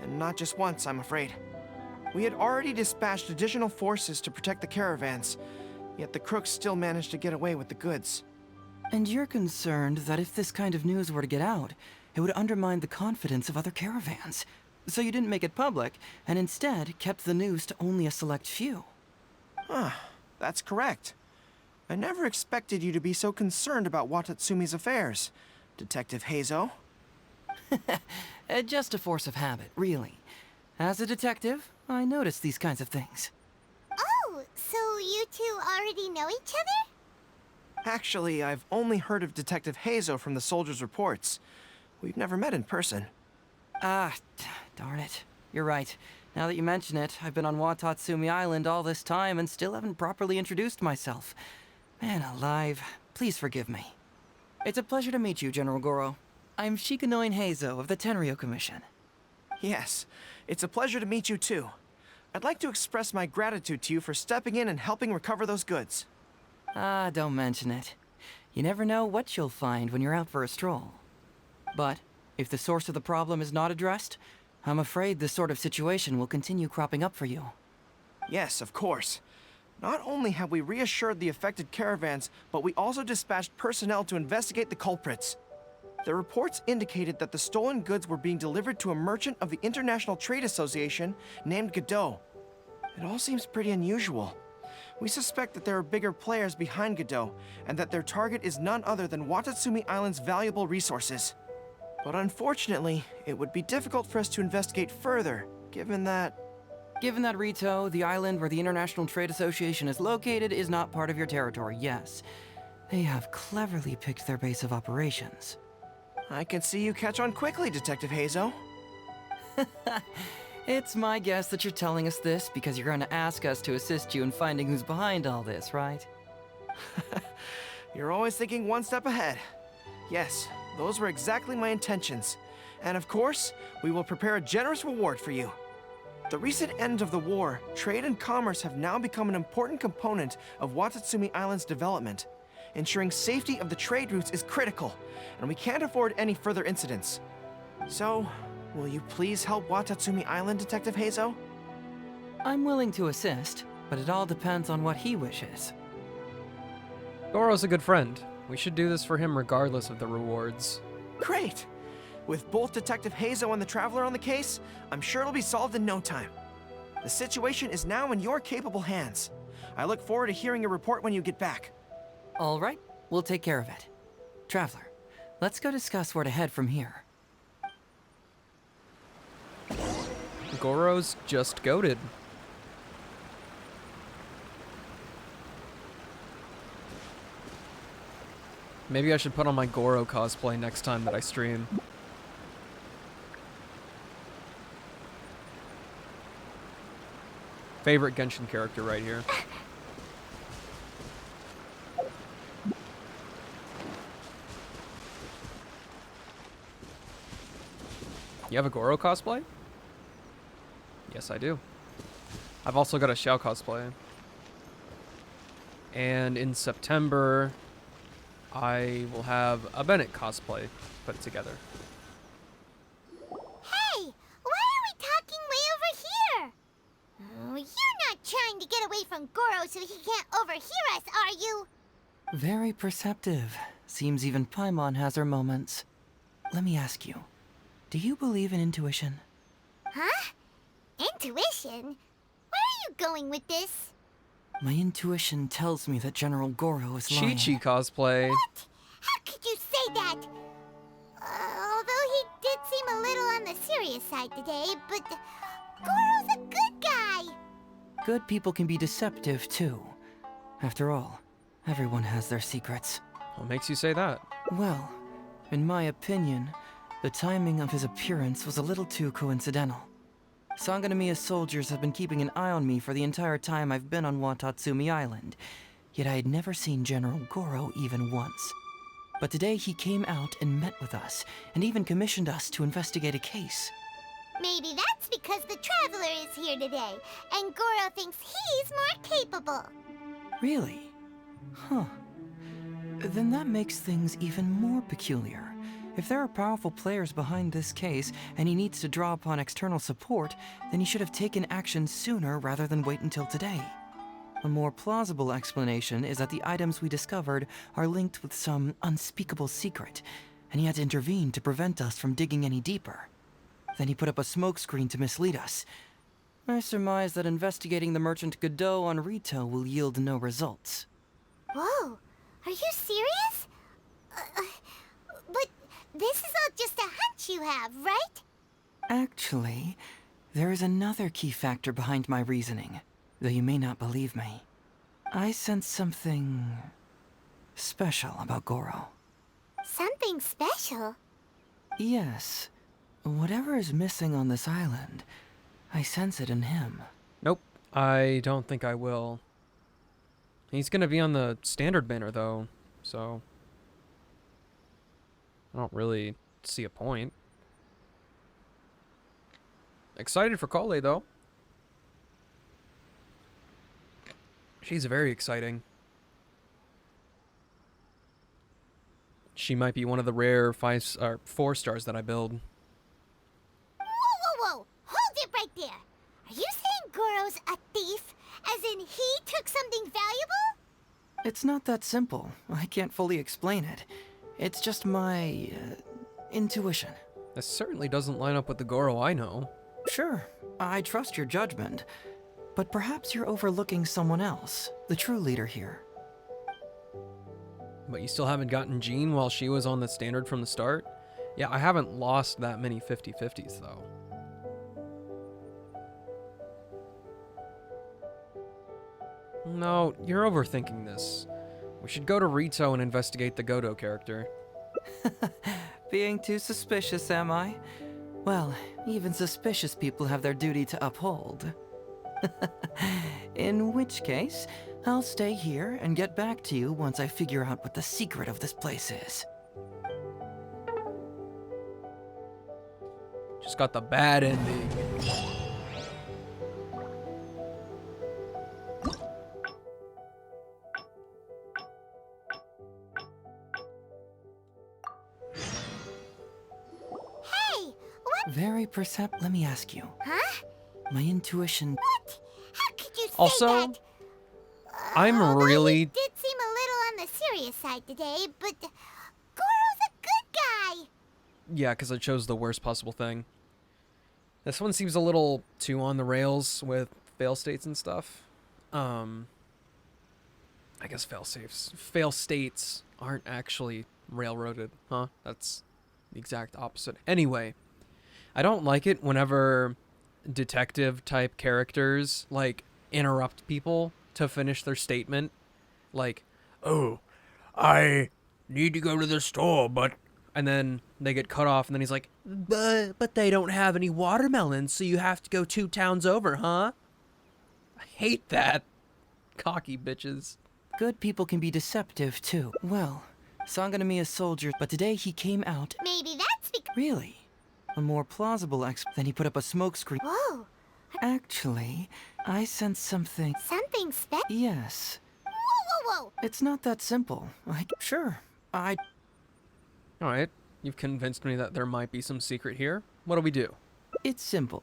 And not just once, I'm afraid. We had already dispatched additional forces to protect the caravans, yet the crooks still managed to get away with the goods. And you're concerned that if this kind of news were to get out, it would undermine the confidence of other caravans. So you didn't make it public, and instead kept the news to only a select few. That's correct. I never expected you to be so concerned about Watatsumi's affairs, Detective Heizo. Just a force of habit, really. As a detective, I notice these kinds of things. Oh, so you two already know each other? Actually, I've only heard of Detective Heizo from the soldiers' reports. We've never met in person. Ah, darn it. You're right. Now that you mention it, I've been on Watatsumi Island all this time and still haven't properly introduced myself. Man alive, please forgive me. It's a pleasure to meet you, General Goro. I'm Shikanoin Heizo of the Tenryo Commission. Yes, it's a pleasure to meet you too. I'd like to express my gratitude to you for stepping in and helping recover those goods. Ah, don't mention it. You never know what you'll find when you're out for a stroll. But if the source of the problem is not addressed, I'm afraid this sort of situation will continue cropping up for you. Yes, of course. Not only have we reassured the affected caravans, but we also dispatched personnel to investigate the culprits. The reports indicated that the stolen goods were being delivered to a merchant of the International Trade Association named Godot. It all seems pretty unusual. We suspect that there are bigger players behind Godot, and that their target is none other than Watatsumi Island's valuable resources. But unfortunately, it would be difficult for us to investigate further, given that Rito, the island where the International Trade Association is located, is not part of your territory, yes. They have cleverly picked their base of operations. I can see you catch on quickly, Detective Heizo. It's my guess that you're telling us this because you're going to ask us to assist you in finding who's behind all this, right? You're always thinking one step ahead. Yes, those were exactly my intentions. And of course, we will prepare a generous reward for you. The recent end of the war, trade and commerce have now become an important component of Watatsumi Island's development. Ensuring safety of the trade routes is critical, and we can't afford any further incidents. So, will you please help Watatsumi Island, Detective Heizo? I'm willing to assist, but it all depends on what he wishes. Goro's a good friend. We should do this for him regardless of the rewards. Great! With both Detective Heizo and the Traveler on the case, I'm sure it'll be solved in no time. The situation is now in your capable hands. I look forward to hearing your report when you get back. All right, we'll take care of it. Traveler, let's go discuss where to head from here. Goro's just goated. Maybe I should put on my Goro cosplay next time that I stream. Favorite Genshin character right here. You have a Goro cosplay? Yes, I do. I've also got a Xiao cosplay. And in September, I will have a Bennett cosplay put together. Hey! Why are we talking way over here? Oh, you're not trying to get away from Goro so he can't overhear us, are you? Very perceptive. Seems even Paimon has her moments. Let me ask you, do you believe in intuition? Huh? Intuition? Where are you going with this? My intuition tells me that General Goro is lying. Chi-Chi cosplay. What? How could you say that? Although he did seem a little on the serious side today, but Goro's a good guy. Good people can be deceptive, too. After all, everyone has their secrets. What makes you say that? Well, in my opinion, the timing of his appearance was a little too coincidental. Sangonomiya soldiers have been keeping an eye on me for the entire time I've been on Watatsumi Island, yet I had never seen General Goro even once. But today he came out and met with us, and even commissioned us to investigate a case. Maybe that's because the Traveler is here today, and Goro thinks he's more capable. Really? Huh. Then that makes things even more peculiar. If there are powerful players behind this case, and he needs to draw upon external support, then he should have taken action sooner rather than wait until today. A more plausible explanation is that the items we discovered are linked with some unspeakable secret, and he had to intervene to prevent us from digging any deeper. Then he put up a smokescreen to mislead us. I surmise that investigating the merchant Godot on Rito will yield no results. Whoa, are you serious? But this is all just a hunch you have, right? Actually, there is another key factor behind my reasoning, though you may not believe me. I sense something special about Goro. Something special? Yes. Whatever is missing on this island, I sense it in him. Nope, I don't think I will. He's gonna be on the standard banner, though, so I don't really see a point. Excited for Collei, though. She's very exciting. She might be one of the rare 4 stars that I build. Whoa, whoa, whoa! Hold it right there! Are you saying Goro's a thief? As in he took something valuable? It's not that simple. I can't fully explain it. It's just my intuition. This certainly doesn't line up with the Goro I know. Sure, I trust your judgment. But perhaps you're overlooking someone else, the true leader here. But you still haven't gotten Jean while she was on the standard from the start? Yeah, I haven't lost that many 50-50s, though. No, you're overthinking this. We should go to Rito and investigate the Godo character. Being too suspicious, am I? Well, even suspicious people have their duty to uphold. In which case, I'll stay here and get back to you once I figure out what the secret of this place is. Just got the bad ending. Hey! What? Very Let me ask you. Huh? My intuition... What? How could you say Also, that? I'm Although really... He did seem a little on the serious side today, but Goro's a good guy. Yeah, because I chose the worst possible thing. This one seems a little too on the rails with fail states and stuff. I guess fail states aren't actually railroaded, huh? That's the exact opposite. Anyway, I don't like it whenever detective type characters like interrupt people to finish their statement. Like, oh, I need to go to the store, but... And then they get cut off, and then he's like, but they don't have any watermelons, so you have to go 2 towns over, huh? I hate that. Cocky bitches. Good people can be deceptive, too. Well, Sanganamiya's soldier, but today he came out... Maybe that's because... Really? A more plausible then he put up a smokescreen. Whoa! Actually, I sense something... Something special? Yes. Whoa, whoa, whoa! It's not that simple. Sure, Alright, you've convinced me that there might be some secret here. What do we do? It's simple.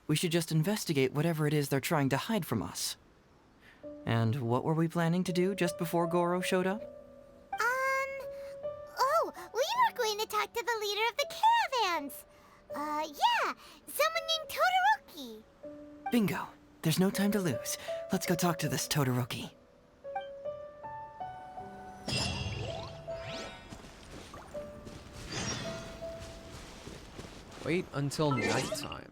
We should just investigate whatever it is they're trying to hide from us. And what were we planning to do just before Goro showed up? Oh, we were going to talk to the leader of the caravans. Yeah, someone named Todoroki. Bingo. There's no time to lose. Let's go talk to this Todoroki. Wait until nighttime.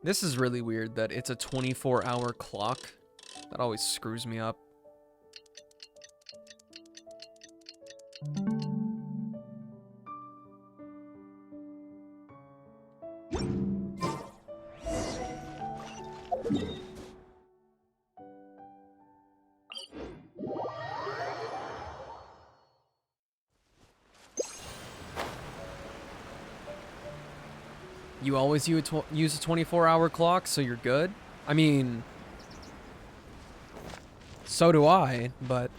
This is really weird that it's a 24-hour clock. That always screws me up. You always use a 24-hour clock, so you're good? I mean, so do I, but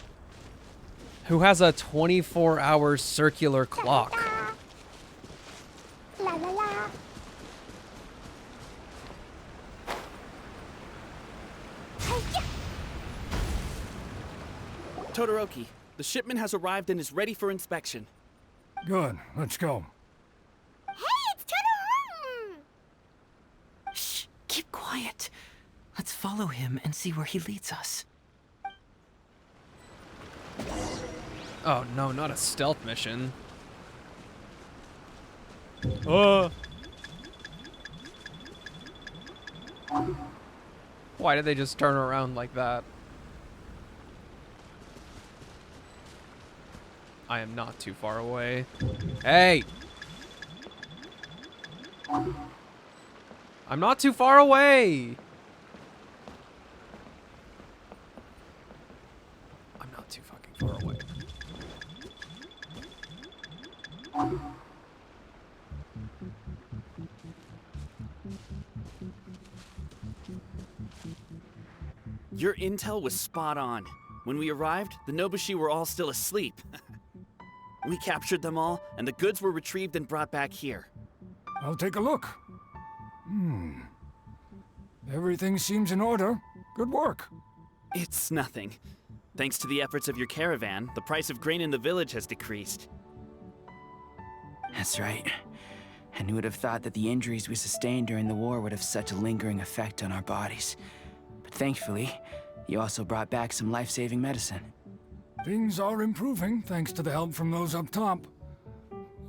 who has a 24-hour circular clock? La la la. Todoroki, the shipment has arrived and is ready for inspection. Good, let's go. Shh, keep quiet. Let's follow him and see where he leads us. Oh no, not a stealth mission. Why did they just turn around like that? I am not too far away. Hey! I'm not too far away! I'm not too fucking far away. Your intel was spot on. When we arrived, the Nobushi were all still asleep. We captured them all, and the goods were retrieved and brought back here. I'll take a look. Everything seems in order. Good work. It's nothing. Thanks to the efforts of your caravan, the price of grain in the village has decreased. That's right. And who would have thought that the injuries we sustained during the war would have such a lingering effect on our bodies? But thankfully, you also brought back some life-saving medicine. Things are improving thanks to the help from those up top.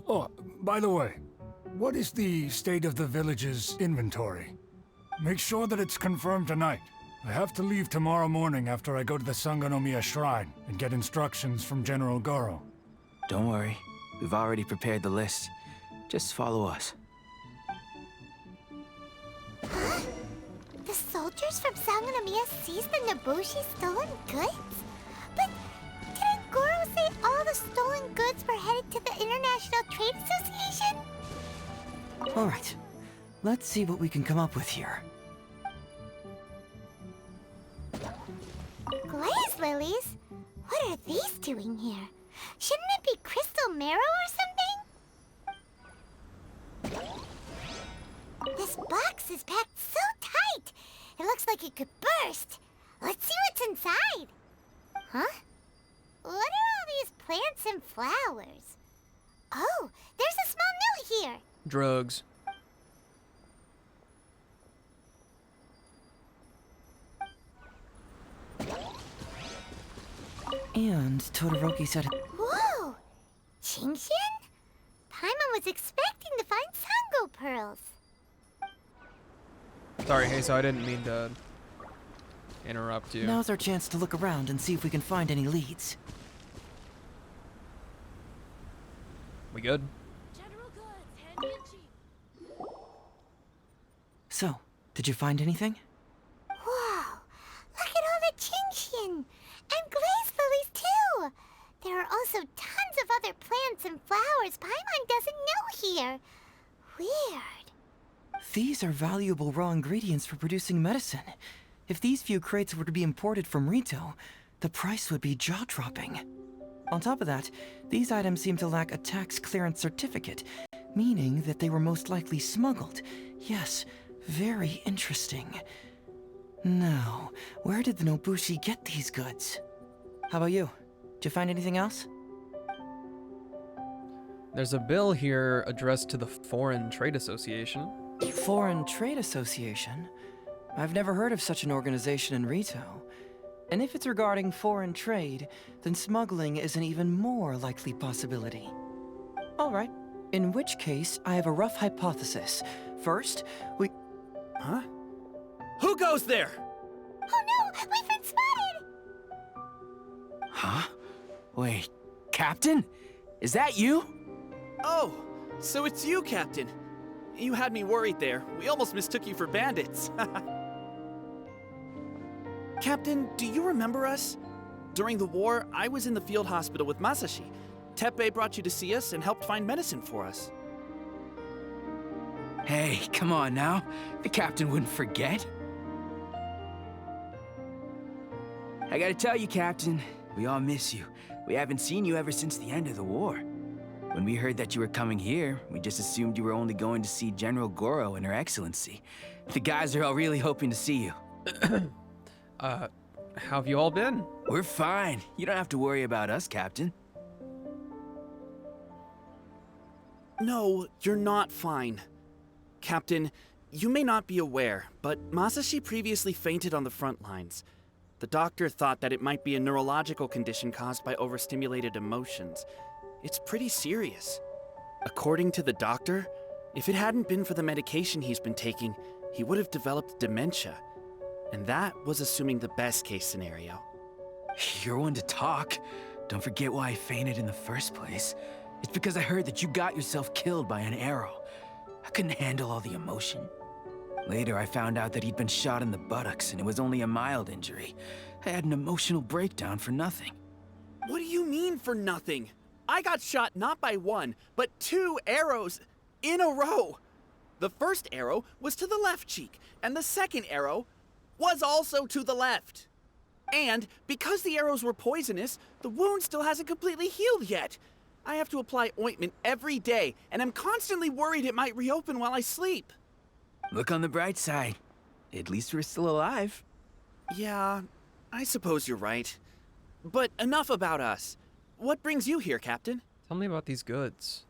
Oh, by the way, what is the state of the village's inventory? Make sure that it's confirmed tonight. I have to leave tomorrow morning after I go to the Sangonomiya Shrine and get instructions from General Goro. Don't worry, we've already prepared the list. Just follow us. The soldiers from Sangonomiya seized the Nobushi stolen goods? But didn't Goro say all the stolen goods were headed to the International Trade Association? Alright, let's see what we can come up with here. Glaze lilies? What are these doing here? Shouldn't it be crystal marrow or something? This box is packed so tight! It looks like it could burst. Let's see what's inside. Huh? What are all these plants and flowers? Oh, there's a small note here. Drugs. And Todoroki said... Whoa! Qingxian? Paimon was expecting to find Sango pearls. Sorry, hey, so I didn't mean to interrupt you. Now's our chance to look around and see if we can find any leads. We good? So, did you find anything? Whoa! Look at all the Qingxian! And glaze lilies, too! There are also tons of other plants and flowers Paimon doesn't know here. Weird. These are valuable raw ingredients for producing medicine. If these few crates were to be imported from Rito, the price would be jaw-dropping. On top of that, these items seem to lack a tax clearance certificate, meaning that they were most likely smuggled. Yes, very interesting. Now, where did the Nobushi get these goods? How about you? Did you find anything else? There's a bill here addressed to the Foreign Trade Association. Foreign Trade Association? I've never heard of such an organization in Rito. And if it's regarding foreign trade, then smuggling is an even more likely possibility. Alright, in which case, I have a rough hypothesis. First, we... Huh? Who goes there? Oh no! We've been spotted! Huh? Wait, Captain? Is that you? Oh, so it's you, Captain. You had me worried there. We almost mistook you for bandits. Captain, do you remember us? During the war, I was in the field hospital with Masashi. Teppei brought you to see us and helped find medicine for us. Hey, come on now. The captain wouldn't forget. I gotta tell you, Captain, we all miss you. We haven't seen you ever since the end of the war. When we heard that you were coming here, we just assumed you were only going to see General Goro and Her Excellency. The guys are all really hoping to see you. How have you all been? We're fine. You don't have to worry about us, Captain. No, you're not fine. Captain, you may not be aware, but Masashi previously fainted on the front lines. The doctor thought that it might be a neurological condition caused by overstimulated emotions. It's pretty serious. According to the doctor, if it hadn't been for the medication he's been taking, he would have developed dementia. And that was assuming the best case scenario. You're one to talk. don't forget why I fainted in the first place. It's because I heard that you got yourself killed by an arrow. I couldn't handle all the emotion. Later, I found out that he'd been shot in the buttocks and it was only a mild injury. I had an emotional breakdown for nothing. What do you mean for nothing? I got shot not by one, but 2 arrows in a row. The first arrow was to the left cheek, and the second arrow was also to the left. And because the arrows were poisonous, the wound still hasn't completely healed yet. I have to apply ointment every day, and I'm constantly worried it might reopen while I sleep. Look on the bright side. At least we're still alive. Yeah, I suppose you're right. But enough about us. What brings you here, Captain? Tell me about these goods.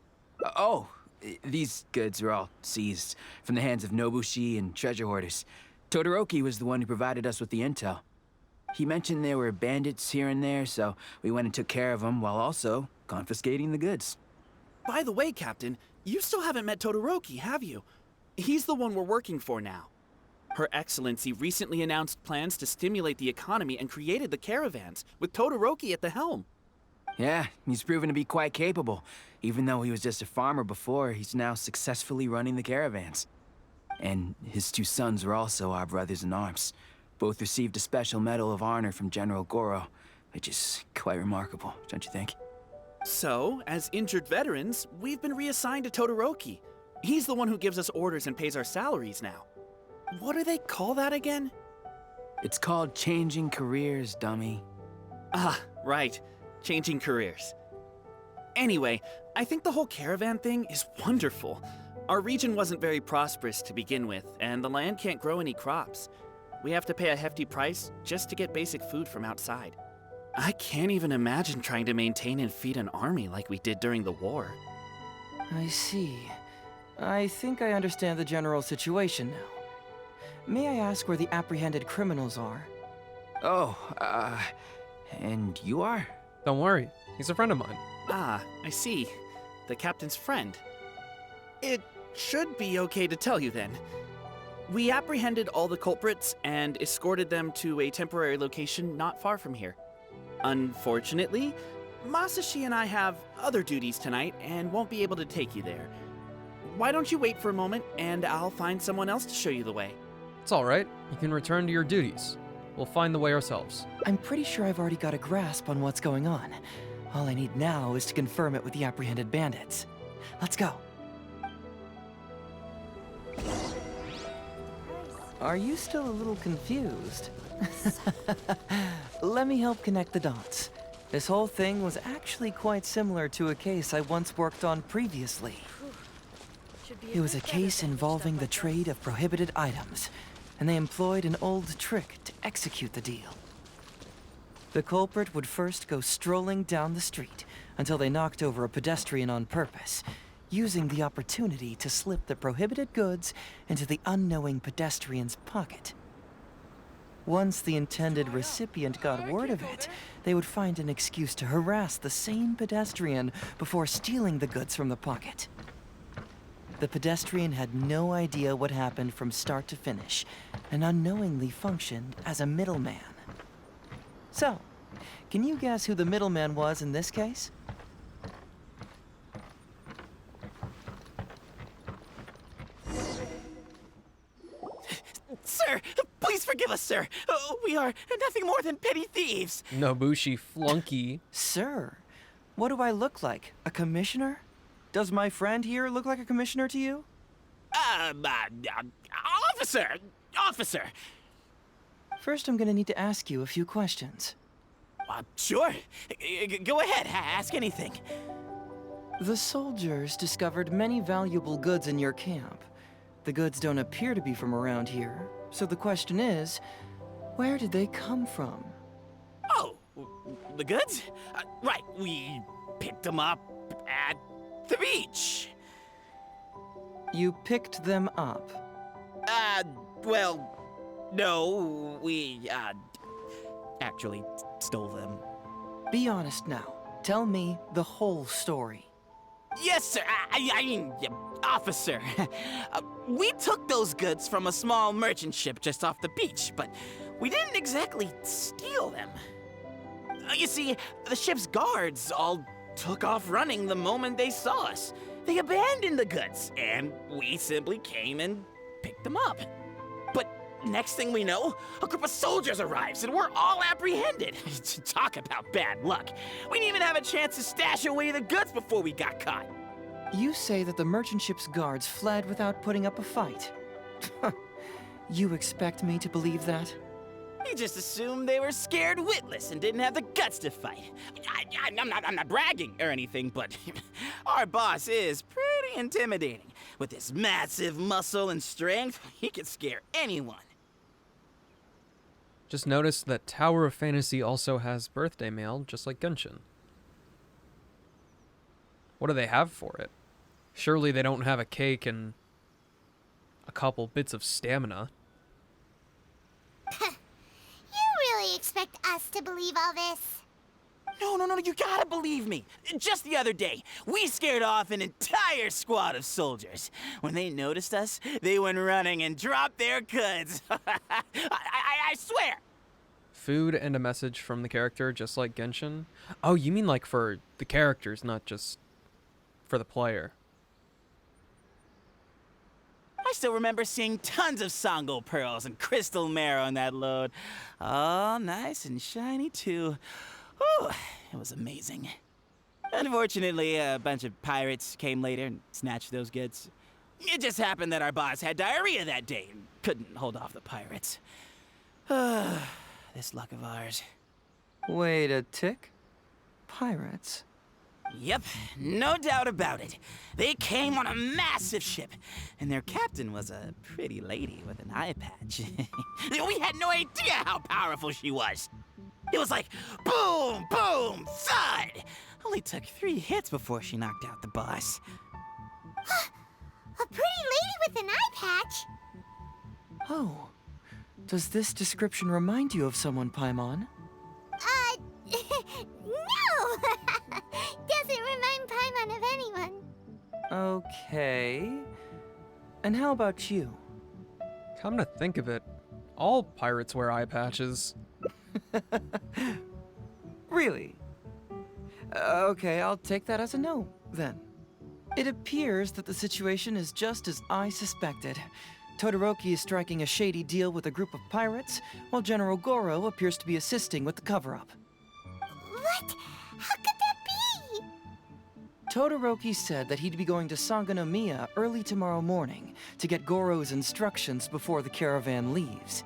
These goods are all seized from the hands of Nobushi and treasure hoarders. Todoroki was the one who provided us with the intel. He mentioned there were bandits here and there, so we went and took care of them while also confiscating the goods. By the way, Captain, you still haven't met Todoroki, have you? He's the one we're working for now. Her Excellency recently announced plans to stimulate the economy and created the caravans, with Todoroki at the helm. Yeah, he's proven to be quite capable. Even though he was just a farmer before, he's now successfully running the caravans. And his 2 sons are also our brothers in arms. Both received a special medal of honor from General Goro, which is quite remarkable, don't you think? So, as injured veterans, we've been reassigned to Todoroki. He's the one who gives us orders and pays our salaries now. What do they call that again? It's called changing careers, dummy. Ah, right. Changing careers. Anyway, I think the whole caravan thing is wonderful. Our region wasn't very prosperous to begin with, and the land can't grow any crops. We have to pay a hefty price just to get basic food from outside. I can't even imagine trying to maintain and feed an army like we did during the war. I see. I think I understand the general situation now. May I ask where the apprehended criminals are? And you are? Don't worry, he's a friend of mine. Ah, I see. The captain's friend. It should be okay to tell you then. We apprehended all the culprits and escorted them to a temporary location not far from here. Unfortunately, Masashi and I have other duties tonight and won't be able to take you there. Why don't you wait for a moment and I'll find someone else to show you the way. It's all right. You can return to your duties. We'll find the way ourselves. I'm pretty sure I've already got a grasp on what's going on. All I need now is to confirm it with the apprehended bandits. Let's go. Are you still a little confused? Let me help connect the dots. This whole thing was actually quite similar to a case I once worked on previously. It was a case involving the trade of prohibited items, and they employed an old trick to execute the deal. The culprit would first go strolling down the street until they knocked over a pedestrian on purpose, using the opportunity to slip the prohibited goods into the unknowing pedestrian's pocket. Once the intended recipient got word of it, they would find an excuse to harass the same pedestrian before stealing the goods from the pocket. The pedestrian had no idea what happened from start to finish, and unknowingly functioned as a middleman. So, can you guess who the middleman was in this case? Sir, please forgive us, sir. We are nothing more than petty thieves. Nobushi flunky. Sir, what do I look like? A commissioner? Does my friend here look like a commissioner to you? Officer! First, I'm gonna need to ask you a few questions. Sure. Go ahead, ask anything. The soldiers discovered many valuable goods in your camp. The goods don't appear to be from around here, so the question is, where did they come from? Oh, the goods? Right, we picked them up at the beach. You picked them up? Well, no, we, actually stole them. Be honest now. Tell me the whole story. Yes, sir. I mean, officer. We took those goods from a small merchant ship just off the beach, but we didn't exactly steal them. You see, the ship's guards all took off running the moment they saw us. They abandoned the goods, and we simply came and picked them up. But next thing we know, a group of soldiers arrives, and we're all apprehended. Talk about bad luck. We didn't even have a chance to stash away the goods before we got caught. You say that the merchant ship's guards fled without putting up a fight. You expect me to believe that? You just assumed they were scared witless and didn't have the guts to fight. I'm not bragging or anything, but our boss is pretty intimidating. With his massive muscle and strength, he could scare anyone. Just noticed that Tower of Fantasy also has birthday mail, just like Genshin. What do they have for it? Surely they don't have a cake and a couple bits of stamina. You really expect us to believe all this? No, you gotta believe me. Just the other day, we scared off an entire squad of soldiers. When they noticed us, they went running and dropped their goods. I swear. Food and a message from the character, just like Genshin? Oh, you mean like for the characters, not just for the player. I still remember seeing tons of Songo pearls and crystal marrow in that load. All nice and shiny, too. Whew, it was amazing. Unfortunately, a bunch of pirates came later and snatched those goods. It just happened that our boss had diarrhea that day and couldn't hold off the pirates. This luck of ours. Wait a tick. Pirates? Yep, no doubt about it. They came on a massive ship, and their captain was a pretty lady with an eye patch. We had no idea how powerful she was. It was like boom, boom, thud. Only took 3 hits before she knocked out the boss. A pretty lady with an eye patch? Oh. Does this description remind you of someone, Paimon? No! Doesn't remind Paimon of anyone. Okay. And how about you? Come to think of it, all pirates wear eye patches. Really? Okay, I'll take that as a no, then. It appears that the situation is just as I suspected. Todoroki is striking a shady deal with a group of pirates, while General Goro appears to be assisting with the cover-up. What? How could that be? Todoroki said that he'd be going to Sangonomiya early tomorrow morning to get Goro's instructions before the caravan leaves.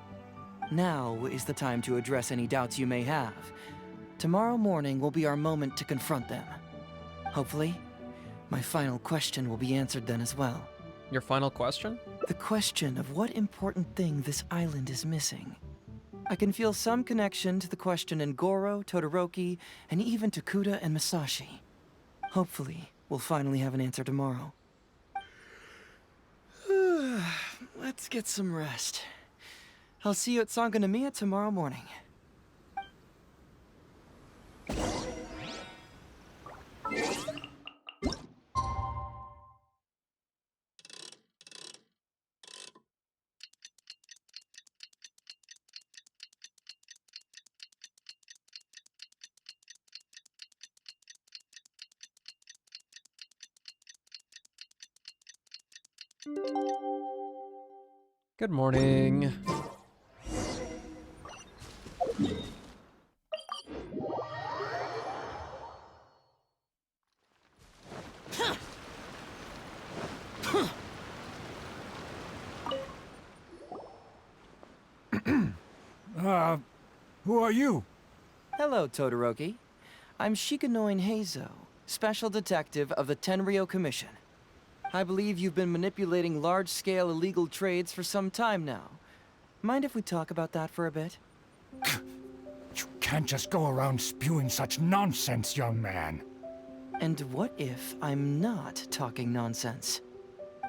Now is the time to address any doubts you may have. Tomorrow morning will be our moment to confront them. Hopefully, my final question will be answered then as well. Your final question? The question of what important thing this island is missing. I can feel some connection to the question in Goro, Todoroki, and even to Kuda and Masashi. Hopefully, we'll finally have an answer tomorrow. Let's get some rest. I'll see you at Sangonomiya tomorrow morning. Good morning. Who are you? Hello, Todoroki. I'm Shikanoin Heizo, Special Detective of the Tenryou Commission. I believe you've been manipulating large-scale illegal trades for some time now. Mind if we talk about that for a bit? You can't just go around spewing such nonsense, young man. And what if I'm not talking nonsense?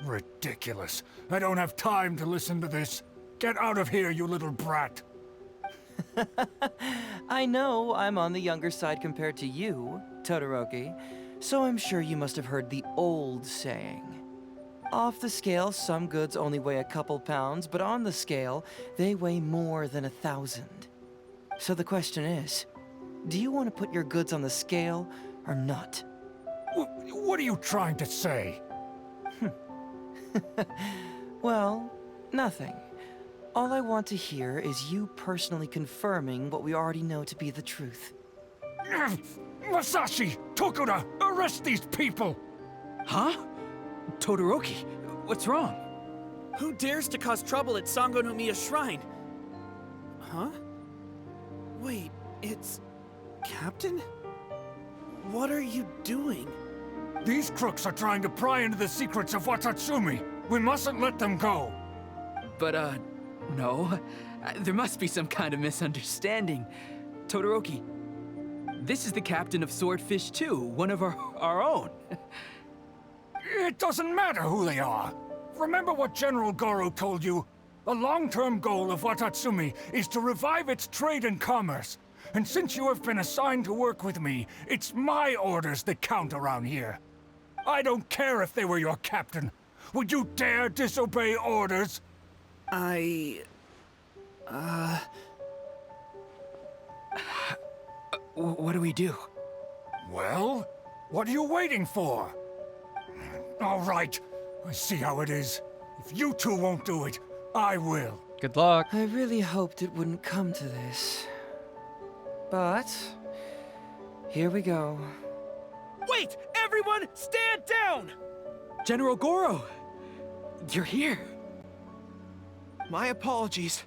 Ridiculous. I don't have time to listen to this. Get out of here, you little brat. I know I'm on the younger side compared to you, Todoroki, so I'm sure you must have heard the old saying. Off the scale, some goods only weigh a couple pounds, but on the scale, they weigh more than 1,000. So the question is, do you want to put your goods on the scale or not? What are you trying to say? Well, nothing. All I want to hear is you personally confirming what we already know to be the truth. Masashi! Tokuda! Arrest these people! Huh? Todoroki, what's wrong? Who dares to cause trouble at Sango no Miya Shrine? Huh? Wait, it's... Captain? What are you doing? These crooks are trying to pry into the secrets of Watatsumi. We mustn't let them go. But, no. There must be some kind of misunderstanding. Todoroki, this is the captain of Swordfish 2, one of our own. It doesn't matter who they are. Remember what General Goro told you? The long-term goal of Watatsumi is to revive its trade and commerce. And since you have been assigned to work with me, it's my orders that count around here. I don't care if they were your captain. Would you dare disobey orders? What do we do? Well, what are you waiting for? All right, I see how it is. If you two won't do it, I will. Good luck. I really hoped it wouldn't come to this. But... here we go. Wait! Everyone, stand down! General Goro! You're here. My apologies,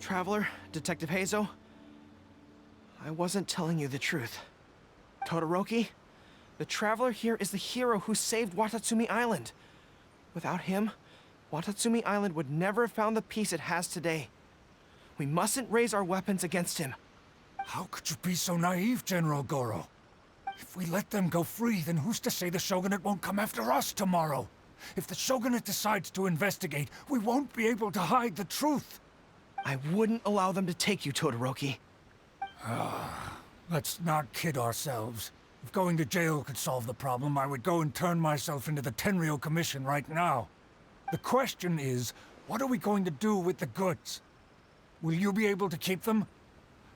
Traveler, Detective Heizo. I wasn't telling you the truth. Todoroki, the Traveler here is the hero who saved Watatsumi Island. Without him, Watatsumi Island would never have found the peace it has today. We mustn't raise our weapons against him. How could you be so naive, General Goro? If we let them go free, then who's to say the Shogunate won't come after us tomorrow? If the Shogunate decides to investigate, we won't be able to hide the truth. I wouldn't allow them to take you, Todoroki. Let's not kid ourselves. If going to jail could solve the problem, I would go and turn myself into the Tenryou Commission right now. The question is, what are we going to do with the goods? Will you be able to keep them?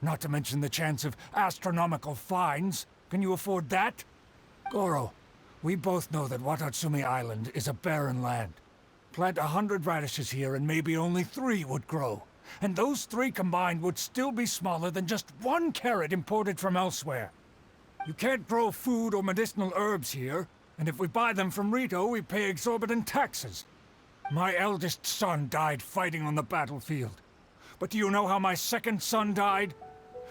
Not to mention the chance of astronomical fines. Can you afford that? Goro, we both know that Watatsumi Island is a barren land. Plant 100 radishes here and maybe only 3 would grow. And those 3 combined would still be smaller than just 1 carrot imported from elsewhere. You can't grow food or medicinal herbs here, and if we buy them from Rito, we pay exorbitant taxes. My eldest son died fighting on the battlefield. But do you know how my second son died?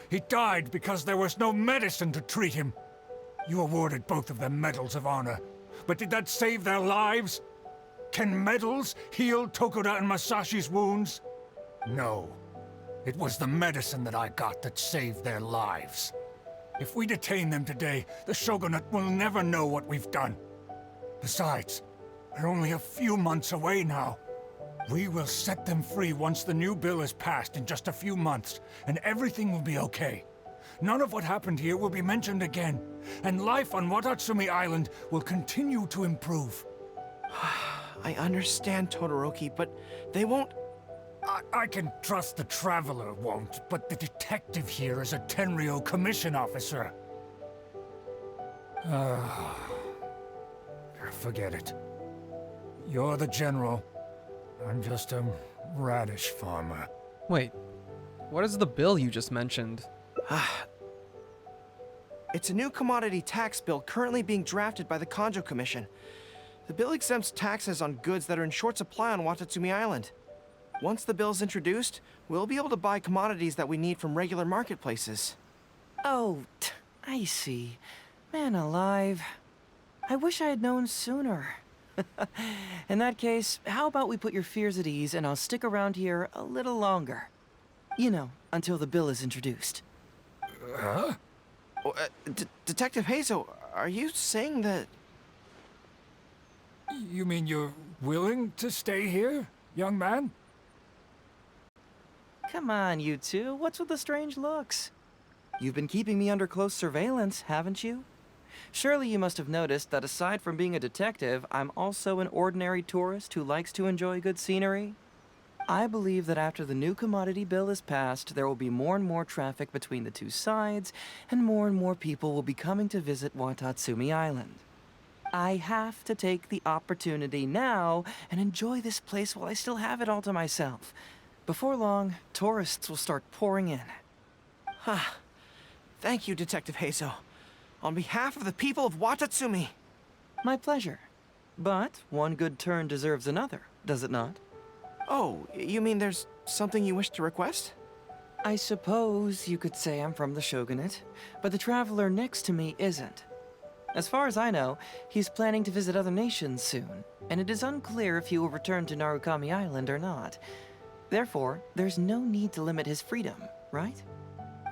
He died because there was no medicine to treat him. You awarded both of them medals of honor, but did that save their lives? Can medals heal Tokuda and Masashi's wounds? No. It was the medicine that I got that saved their lives. If we detain them today, the Shogunate will never know what we've done. Besides, they're only a few months away now. We will set them free once the new bill is passed in just a few months, and everything will be okay. None of what happened here will be mentioned again, and life on Watatsumi Island will continue to improve. I understand, Todoroki, but they won't... I can trust the Traveler won't, but the detective here is a Tenryou Commission officer. Forget it. You're the general. I'm just a radish farmer. Wait, what is the bill you just mentioned? It's a new commodity tax bill currently being drafted by the Kanjo Commission. The bill exempts taxes on goods that are in short supply on Watatsumi Island. Once the bill's introduced, we'll be able to buy commodities that we need from regular marketplaces. Oh, I see. Man alive. I wish I had known sooner. In that case, how about we put your fears at ease and I'll stick around here a little longer. You know, until the bill is introduced. Huh? Detective Heizo, are you saying that... You mean you're willing to stay here, young man? Come on, you two. What's with the strange looks? You've been keeping me under close surveillance, haven't you? Surely you must have noticed that aside from being a detective, I'm also an ordinary tourist who likes to enjoy good scenery. I believe that after the new commodity bill is passed, there will be more and more traffic between the two sides, and more people will be coming to visit Watatsumi Island. I have to take the opportunity now and enjoy this place while I still have it all to myself. Before long, tourists will start pouring in. Thank you, Detective Heizo. On behalf of the people of Watatsumi. My pleasure. But one good turn deserves another, does it not? Oh, you mean there's something you wish to request? I suppose you could say I'm from the Shogunate, but the traveler next to me isn't. As far as I know, he's planning to visit other nations soon, and it is unclear if he will return to Narukami Island or not. Therefore, there's no need to limit his freedom, right?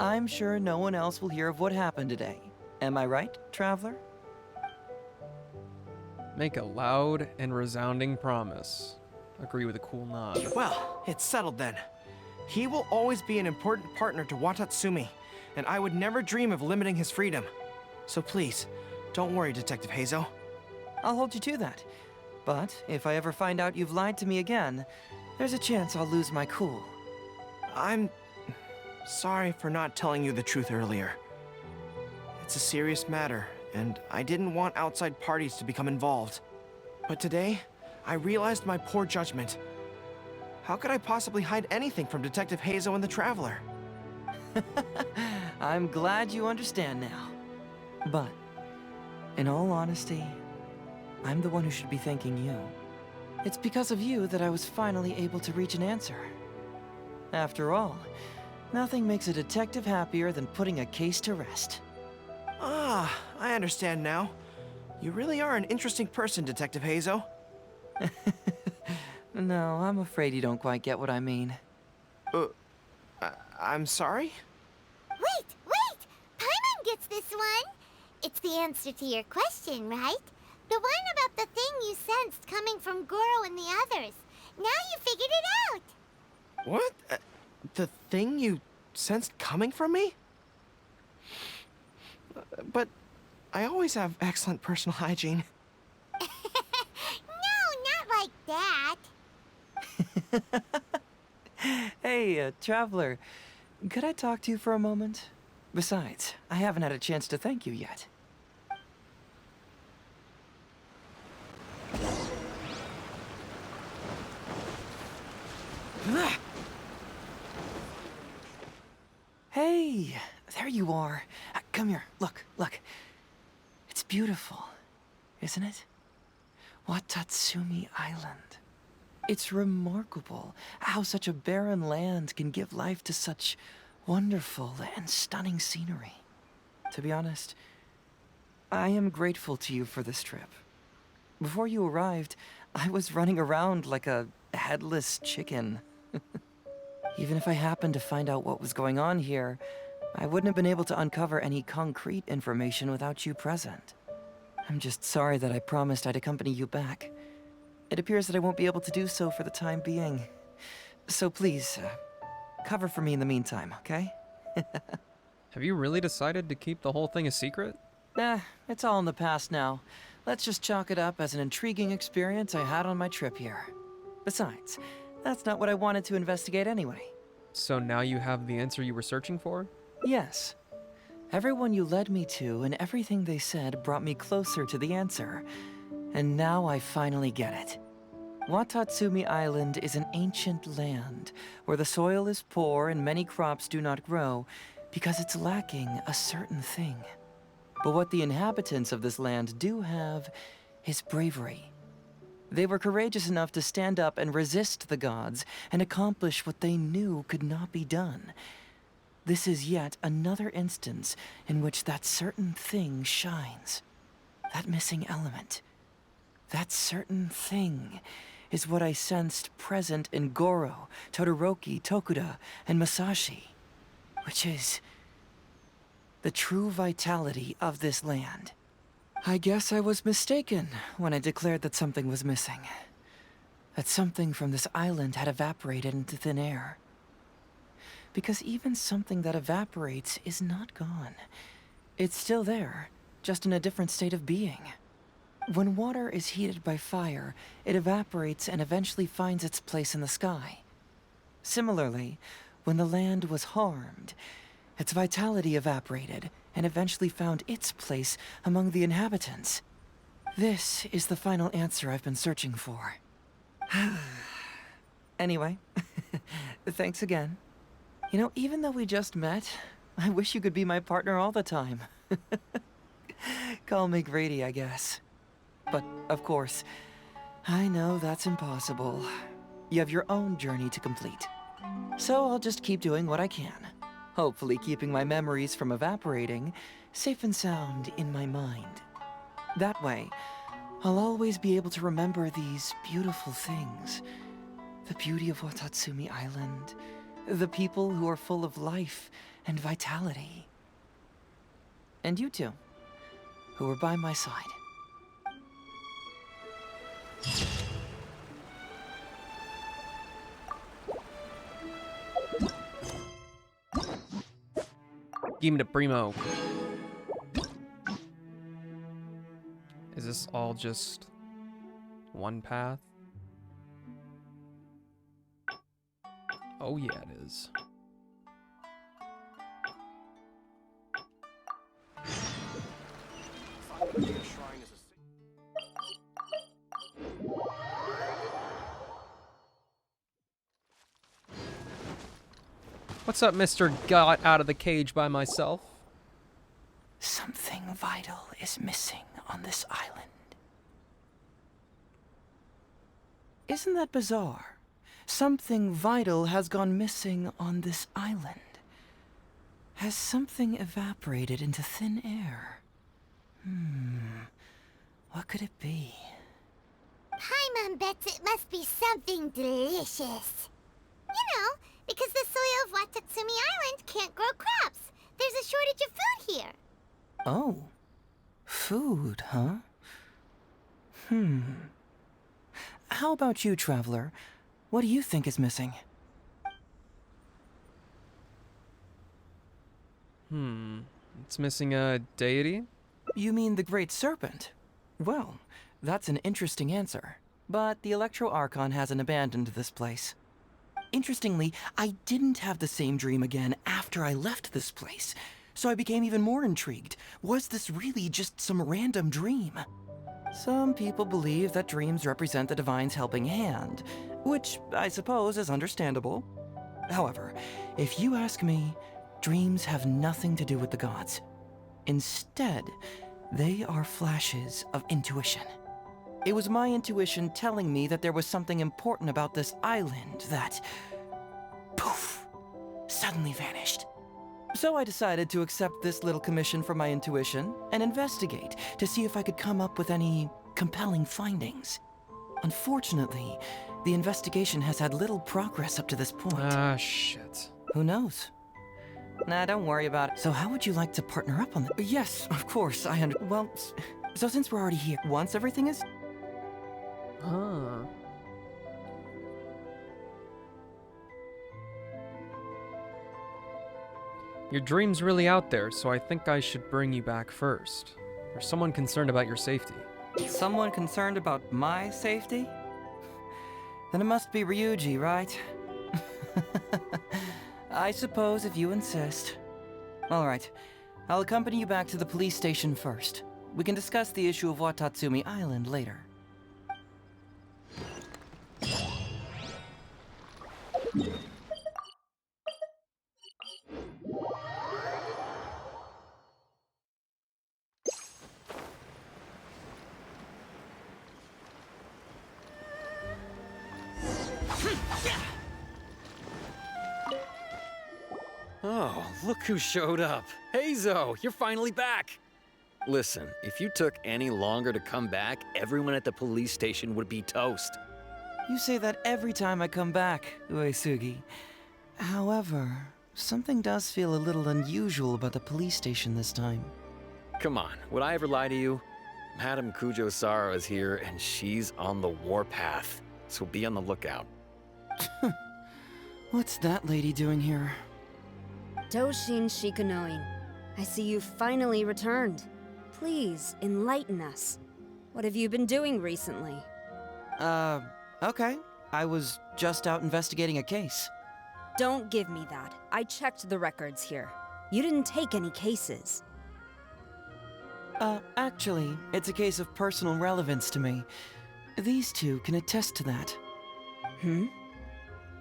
I'm sure no one else will hear of what happened today. Am I right, traveler? Make a loud and resounding promise. Agree with a cool nod. Well, it's settled then. He will always be an important partner to Watatsumi, and I would never dream of limiting his freedom. So please, don't worry, Detective Heizo. I'll hold you to that. But if I ever find out you've lied to me again, there's a chance I'll lose my cool. I'm sorry for not telling you the truth earlier. It's a serious matter, and I didn't want outside parties to become involved. But today, I realized my poor judgment. How could I possibly hide anything from Detective Heizo and the Traveler? I'm glad you understand now. But, in all honesty, I'm the one who should be thanking you. It's because of you that I was finally able to reach an answer. After all, nothing makes a detective happier than putting a case to rest. Ah, I understand now. You really are an interesting person, Detective Heizo. No, I'm afraid you don't quite get what I mean. I'm sorry? Wait! Paimon gets this one! It's the answer to your question, right? The one about the thing you sensed coming from Goro and the others. Now you figured it out! What? The thing you sensed coming from me? But I always have excellent personal hygiene. No, not like that. Hey, traveler. Could I talk to you for a moment? Besides, I haven't had a chance to thank you yet. Hey, there you are. Come here, look. It's beautiful, isn't it? Watatsumi Island. It's remarkable how such a barren land can give life to such wonderful and stunning scenery. To be honest, I am grateful to you for this trip. Before you arrived, I was running around like a headless chicken. Even if I happened to find out what was going on here, I wouldn't have been able to uncover any concrete information without you present. I'm just sorry that I promised I'd accompany you back. It appears that I won't be able to do so for the time being. So please, cover for me in the meantime, okay? Have you really decided to keep the whole thing a secret? It's all in the past now. Let's just chalk it up as an intriguing experience I had on my trip here. Besides, that's not what I wanted to investigate anyway. So now you have the answer you were searching for? Yes. Everyone you led me to and everything they said brought me closer to the answer. And now I finally get it. Watatsumi Island is an ancient land where the soil is poor and many crops do not grow because it's lacking a certain thing. But what the inhabitants of this land do have is bravery. They were courageous enough to stand up and resist the gods and accomplish what they knew could not be done. This is yet another instance in which that certain thing shines. That missing element. That certain thing is what I sensed present in Goro, Todoroki, Tokuda, and Masashi, which is the true vitality of this land. I guess I was mistaken when I declared that something was missing. That something from this island had evaporated into thin air. Because even something that evaporates is not gone. It's still there, just in a different state of being. When water is heated by fire, it evaporates and eventually finds its place in the sky. Similarly, when the land was harmed, its vitality evaporated and eventually found its place among the inhabitants. This is the final answer I've been searching for. Anyway, thanks again. You know, even though we just met, I wish you could be my partner all the time. Call me Grady, I guess. But, of course, I know that's impossible. You have your own journey to complete. So I'll just keep doing what I can. Hopefully keeping my memories from evaporating safe and sound in my mind. That way, I'll always be able to remember these beautiful things. The beauty of Watatsumi Island, the people who are full of life and vitality. And you two, who are by my side. Give me the primo. Is this all just one path? Oh yeah, it is. What's up, Mr. Got out of the cage by myself? Something vital is missing on this island. Isn't that bizarre? Something vital has gone missing on this island. Has something evaporated into thin air? What could it be? Paimon bets it must be something delicious. You know, because the soil of Watatsumi Island can't grow crops. There's a shortage of food here. Oh. Food, huh? How about you, Traveler? What do you think is missing? It's missing a deity? You mean the Great Serpent? Well, that's an interesting answer. But the Electro Archon hasn't abandoned this place. Interestingly, I didn't have the same dream again after I left this place. So I became even more intrigued. Was this really just some random dream? Some people believe that dreams represent the Divine's helping hand, which I suppose is understandable. However, if you ask me, dreams have nothing to do with the gods. Instead, they are flashes of intuition. It was my intuition telling me that there was something important about this island that, poof, suddenly vanished. So I decided to accept this little commission from my intuition and investigate to see if I could come up with any compelling findings. Unfortunately, the investigation has had little progress up to this point. Ah, shit. Who knows? Nah, don't worry about it. So how would you like to partner up on this? Yes, of course, well, so since we're already here, once everything is... Your dream's really out there, so I think I should bring you back first. There's someone concerned about your safety. Someone concerned about my safety? Then it must be Ryuji, right? I suppose if you insist. All right, I'll accompany you back to the police station first. We can discuss the issue of Watatsumi Island later. Oh, look who showed up. Heizo, you're finally back. Listen, if you took any longer to come back, everyone at the police station would be toast. You say that every time I come back, Uesugi. However, something does feel a little unusual about the police station this time. Come on, would I ever lie to you? Madame Kujo-Sara is here, and she's on the warpath, so be on the lookout. What's that lady doing here? Doshin Shikunoin, I see you finally returned. Please, enlighten us. What have you been doing recently? Okay. I was just out investigating a case. Don't give me that. I checked the records here. You didn't take any cases. Actually, it's a case of personal relevance to me. These two can attest to that.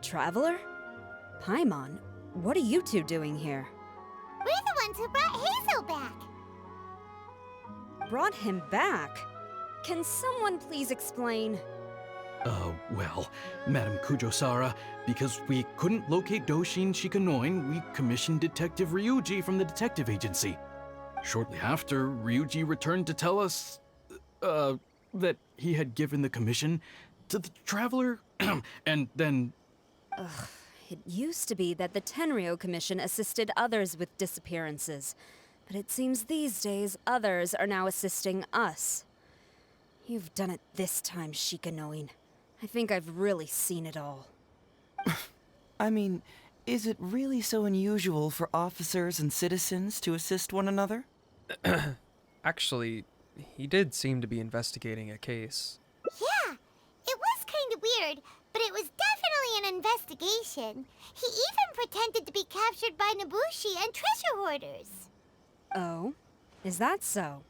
Traveler? Paimon, what are you two doing here? We're the ones who brought Hazel back. Brought him back? Can someone please explain? Well, Madam Kujo-Sara, because we couldn't locate Doshin Shikanoin, we commissioned Detective Ryuji from the detective agency. Shortly after, Ryuji returned to tell us, that he had given the commission to the Traveler, and then... Ugh, it used to be that the Tenryo Commission assisted others with disappearances, but it seems these days others are now assisting us. You've done it this time, Shikanoin. I think I've really seen it all. I mean, is it really so unusual for officers and citizens to assist one another? Actually, he did seem to be investigating a case. Yeah, it was kind of weird, but it was definitely an investigation. He even pretended to be captured by Nobushi and treasure hoarders. Oh? Is that so?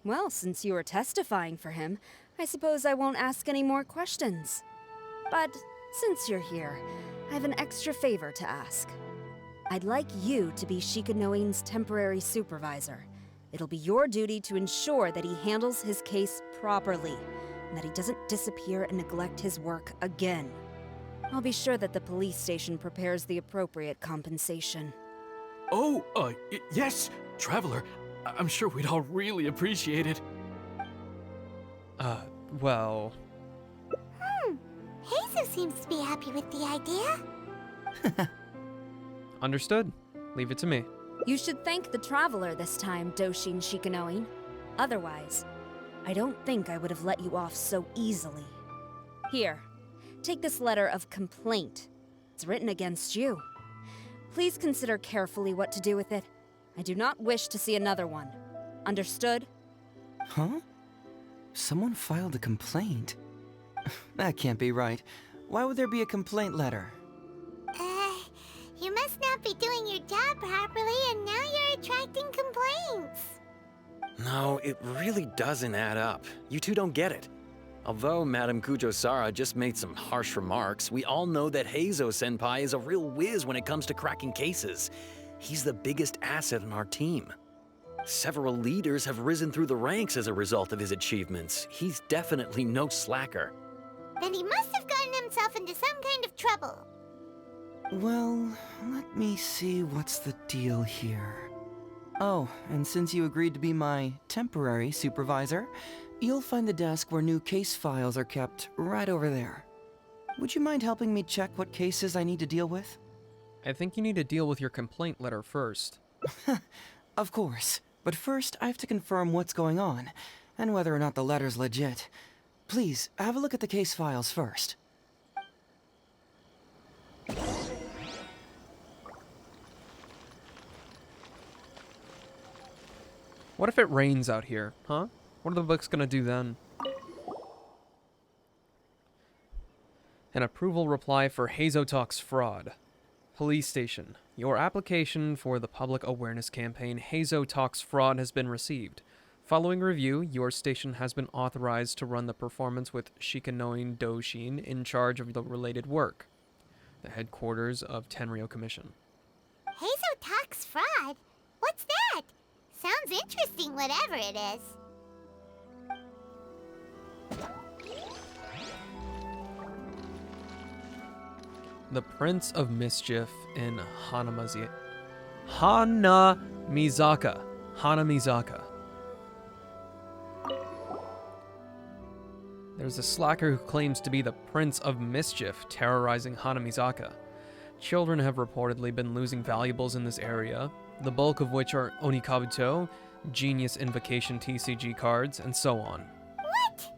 Well, since you are testifying for him, I suppose I won't ask any more questions. But since you're here, I have an extra favor to ask. I'd like you to be Shikanoin's temporary supervisor. It'll be your duty to ensure that he handles his case properly, and that he doesn't disappear and neglect his work again. I'll be sure that the police station prepares the appropriate compensation. Oh, yes, Traveler. I'm sure we'd all really appreciate it. Well... Hazel seems to be happy with the idea. Understood. Leave it to me. You should thank the Traveler this time, Doshin Shikanoin. Otherwise, I don't think I would have let you off so easily. Here, take this letter of complaint. It's written against you. Please consider carefully what to do with it. I do not wish to see another one. Understood? Huh? Someone filed a complaint? That can't be right. Why would there be a complaint letter? You must not be doing your job properly, and now you're attracting complaints. No, it really doesn't add up. You two don't get it. Although Madam Kujo-Sara just made some harsh remarks, we all know that Heizo-senpai is a real whiz when it comes to cracking cases. He's the biggest asset in our team. Several leaders have risen through the ranks as a result of his achievements. He's definitely no slacker. Then he must have gotten himself into some kind of trouble. Well, let me see what's the deal here. Oh, and since you agreed to be my temporary supervisor, you'll find the desk where new case files are kept right over there. Would you mind helping me check what cases I need to deal with? I think you need to deal with your complaint letter first. Of course, but first I have to confirm what's going on, and whether or not the letter's legit. Please, have a look at the case files first. What if it rains out here, huh? What are the books gonna do then? An approval reply for Heizo Talks fraud. Police station. Your application for the public awareness campaign Heizo Talks fraud has been received. Following review, your station has been authorized to run the performance with Shikanoin Doshin in charge of the related work. The headquarters of Tenryo Commission. Hazel Talks fraud? What's that? Sounds interesting, whatever it is. The Prince of Mischief in Hanamizaka. There's a slacker who claims to be the Prince of Mischief terrorizing Hanamizaka. Children have reportedly been losing valuables in this area, the bulk of which are Onikabuto, Genius Invocation TCG cards, and so on. What?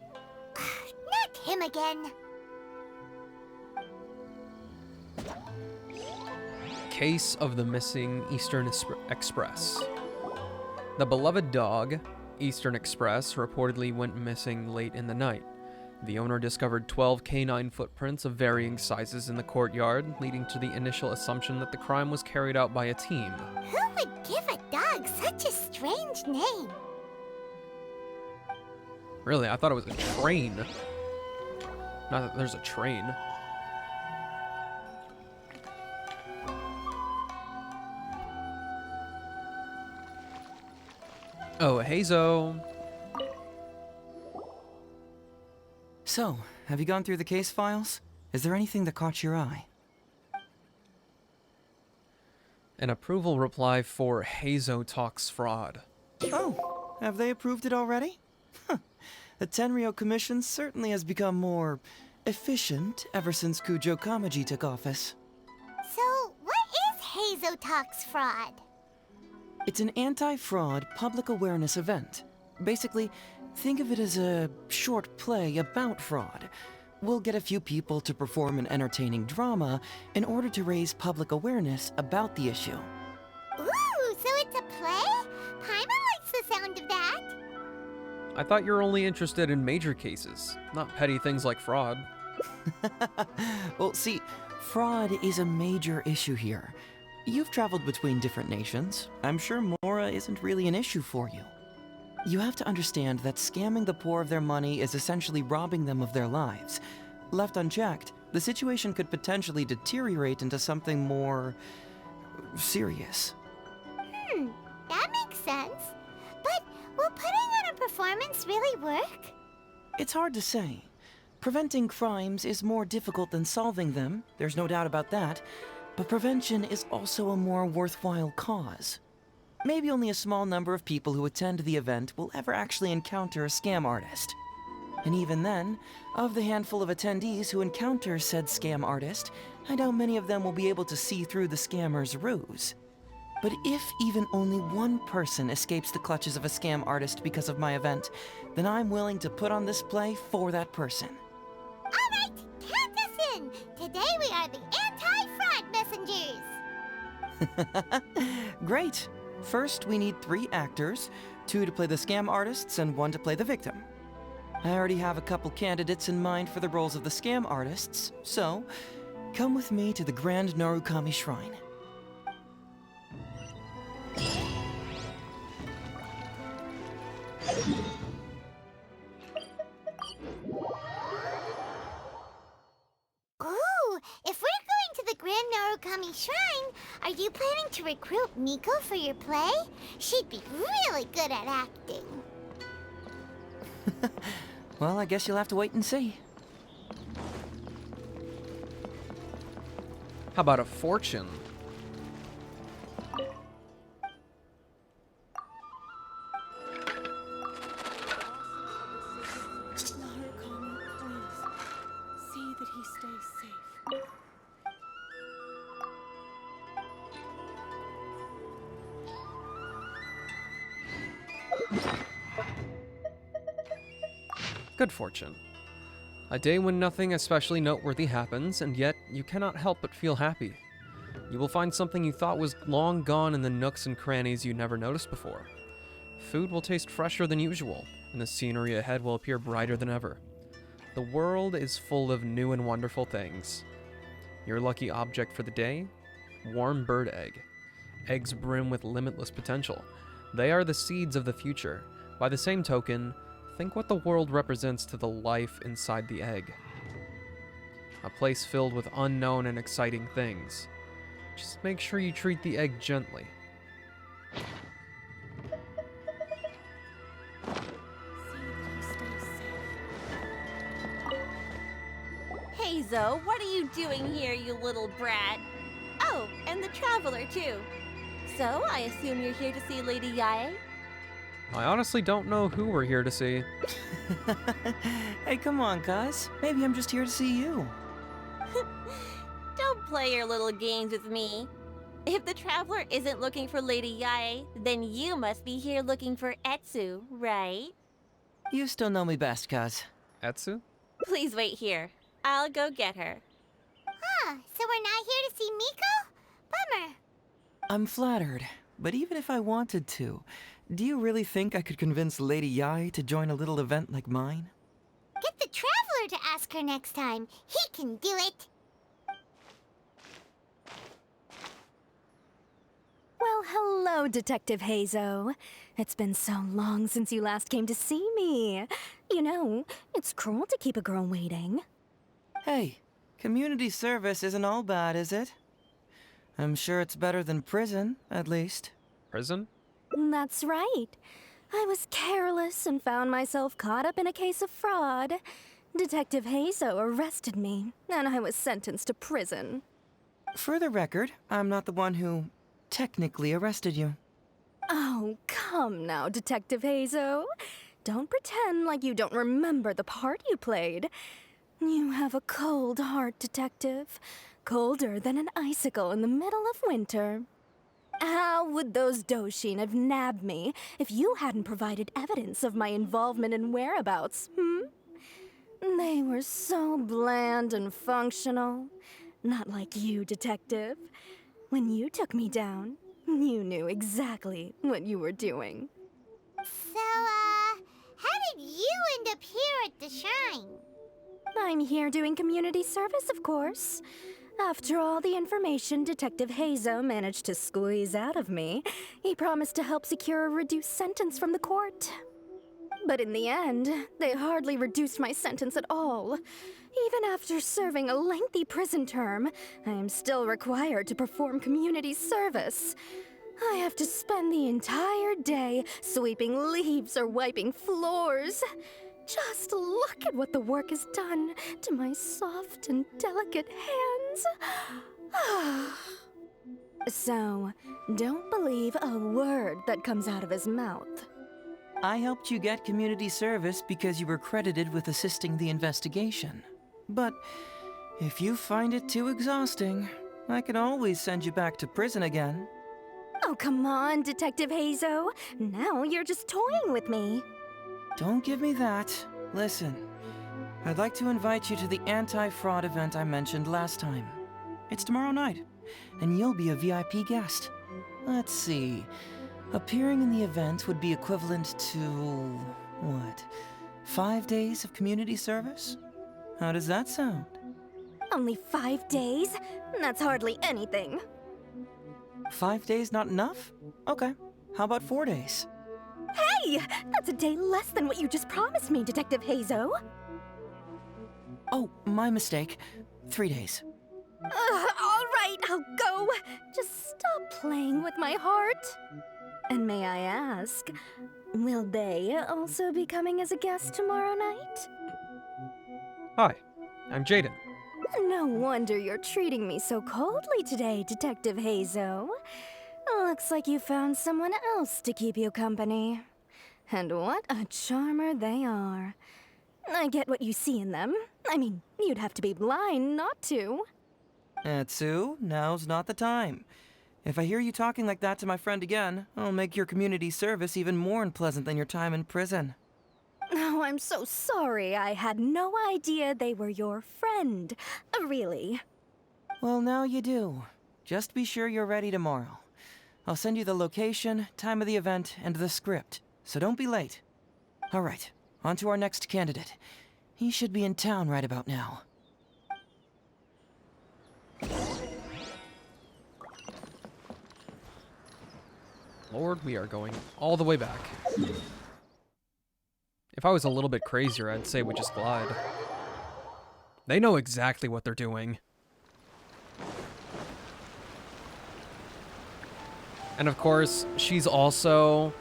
Not him again. Case of the missing Eastern Express. The beloved dog, Eastern Express, reportedly went missing late in the night. The owner discovered 12 canine footprints of varying sizes in the courtyard, leading to the initial assumption that the crime was carried out by a team. Who would give a dog such a strange name? Really, I thought it was a train. Not that there's a train. Oh, Hazo. So, have you gone through the case files? Is there anything that caught your eye? An approval reply for Hazo Talks Fraud. Oh, have they approved it already? Huh. The Tenryo Commission certainly has become more efficient ever since Kujo Kamaji took office. So, what is Hazo Talks Fraud? It's an anti-fraud public awareness event. Basically, think of it as a short play about fraud. We'll get a few people to perform an entertaining drama in order to raise public awareness about the issue. Ooh, so it's a play? Paimon likes the sound of that. I thought you were only interested in major cases, not petty things like fraud. Well, see, fraud is a major issue here. You've traveled between different nations. I'm sure Mora isn't really an issue for you. You have to understand that scamming the poor of their money is essentially robbing them of their lives. Left unchecked, the situation could potentially deteriorate into something more serious. That makes sense. But will putting on a performance really work? It's hard to say. Preventing crimes is more difficult than solving them, there's no doubt about that, but prevention is also a more worthwhile cause. Maybe only a small number of people who attend the event will ever actually encounter a scam artist. And even then, of the handful of attendees who encounter said scam artist, I doubt many of them will be able to see through the scammer's ruse. But if even only one person escapes the clutches of a scam artist because of my event, then I'm willing to put on this play for that person. All right, count us in. Today we are the anti-fraud messengers. Great. First, we need 3 actors, 2 to play the scam artists and 1 to play the victim. I already have a couple candidates in mind for the roles of the scam artists, so come with me to the Grand Narukami Shrine. Ooh, if we're going to the Grand Narukami Shrine, are you planning to recruit Miko for your play? She'd be really good at acting. Well, I guess you'll have to wait and see. How about a fortune? Narukami, please. See that he stays safe. Good fortune. A day when nothing especially noteworthy happens, and yet you cannot help but feel happy. You will find something you thought was long gone in the nooks and crannies you never noticed before. Food will taste fresher than usual, and the scenery ahead will appear brighter than ever. The world is full of new and wonderful things. Your lucky object for the day? Warm bird egg. Eggs brim with limitless potential. They are the seeds of the future. By the same token, think what the world represents to the life inside the egg. A place filled with unknown and exciting things. Just make sure you treat the egg gently. Hazo, what are you doing here, you little brat? Oh, and the Traveler, too. So, I assume you're here to see Lady Yae? I honestly don't know who we're here to see. Hey, come on, guys. Maybe I'm just here to see you. Don't play your little games with me. If the Traveler isn't looking for Lady Yae, then you must be here looking for Etsu, right? You still know me best, cuz. Etsu? Please wait here. I'll go get her. Huh, so we're not here to see Miko? Bummer. I'm flattered, but even if I wanted to, do you really think I could convince Lady Yae to join a little event like mine? Get the Traveler ask her next time. He can do it. Well, hello, Detective Hazo. It's been so long since you last came to see me. You know, it's cruel to keep a girl waiting. Hey, community service isn't all bad, is it? I'm sure it's better than prison, at least. Prison? That's right. I was careless and found myself caught up in a case of fraud. Detective Hazo arrested me, and I was sentenced to prison. For the record, I'm not the one who technically arrested you. Oh, come now, Detective Hazo. Don't pretend like you don't remember the part you played. You have a cold heart, Detective. Colder than an icicle in the middle of winter. How would those Doshin have nabbed me if you hadn't provided evidence of my involvement and whereabouts, They were so bland and functional. Not like you, Detective. When you took me down, you knew exactly what you were doing. So, how did you end up here at the Shrine? I'm here doing community service, of course. After all the information Detective Hazo managed to squeeze out of me, he promised to help secure a reduced sentence from the court. But in the end, they hardly reduced my sentence at all. Even after serving a lengthy prison term, I am still required to perform community service. I have to spend the entire day sweeping leaves or wiping floors. Just look at what the work has done to my soft and delicate hands. So, don't believe a word that comes out of his mouth. I helped you get community service because you were credited with assisting the investigation. But if you find it too exhausting, I can always send you back to prison again. Oh, come on, Detective Hazo. Now you're just toying with me. Don't give me that. Listen, I'd like to invite you to the anti-fraud event I mentioned last time. It's tomorrow night, and you'll be a VIP guest. Let's see. Appearing in the event would be equivalent to, what, 5 days of community service? How does that sound? Only 5 days? That's hardly anything. 5 days not enough? Okay. How about 4 days? Hey! That's a day less than what you just promised me, Detective Hazo. Oh, my mistake. 3 days. All right, I'll go. Just stop playing with my heart. And may I ask, will they also be coming as a guest tomorrow night? Hi, I'm Jaden. No wonder you're treating me so coldly today, Detective Hazo. Looks like you found someone else to keep you company. And what a charmer they are. I get what you see in them. I mean, you'd have to be blind not to. Etsu, now's not the time. If I hear you talking like that to my friend again, I'll make your community service even more unpleasant than your time in prison. Oh, I'm so sorry. I had no idea they were your friend. Really. Well, now you do. Just be sure you're ready tomorrow. I'll send you the location, time of the event, and the script, so don't be late. All right, on to our next candidate. He should be in town right about now. Lord, we are going all the way back. If I was a little bit crazier, I'd say we just glide. They know exactly what they're doing. And of course, she's also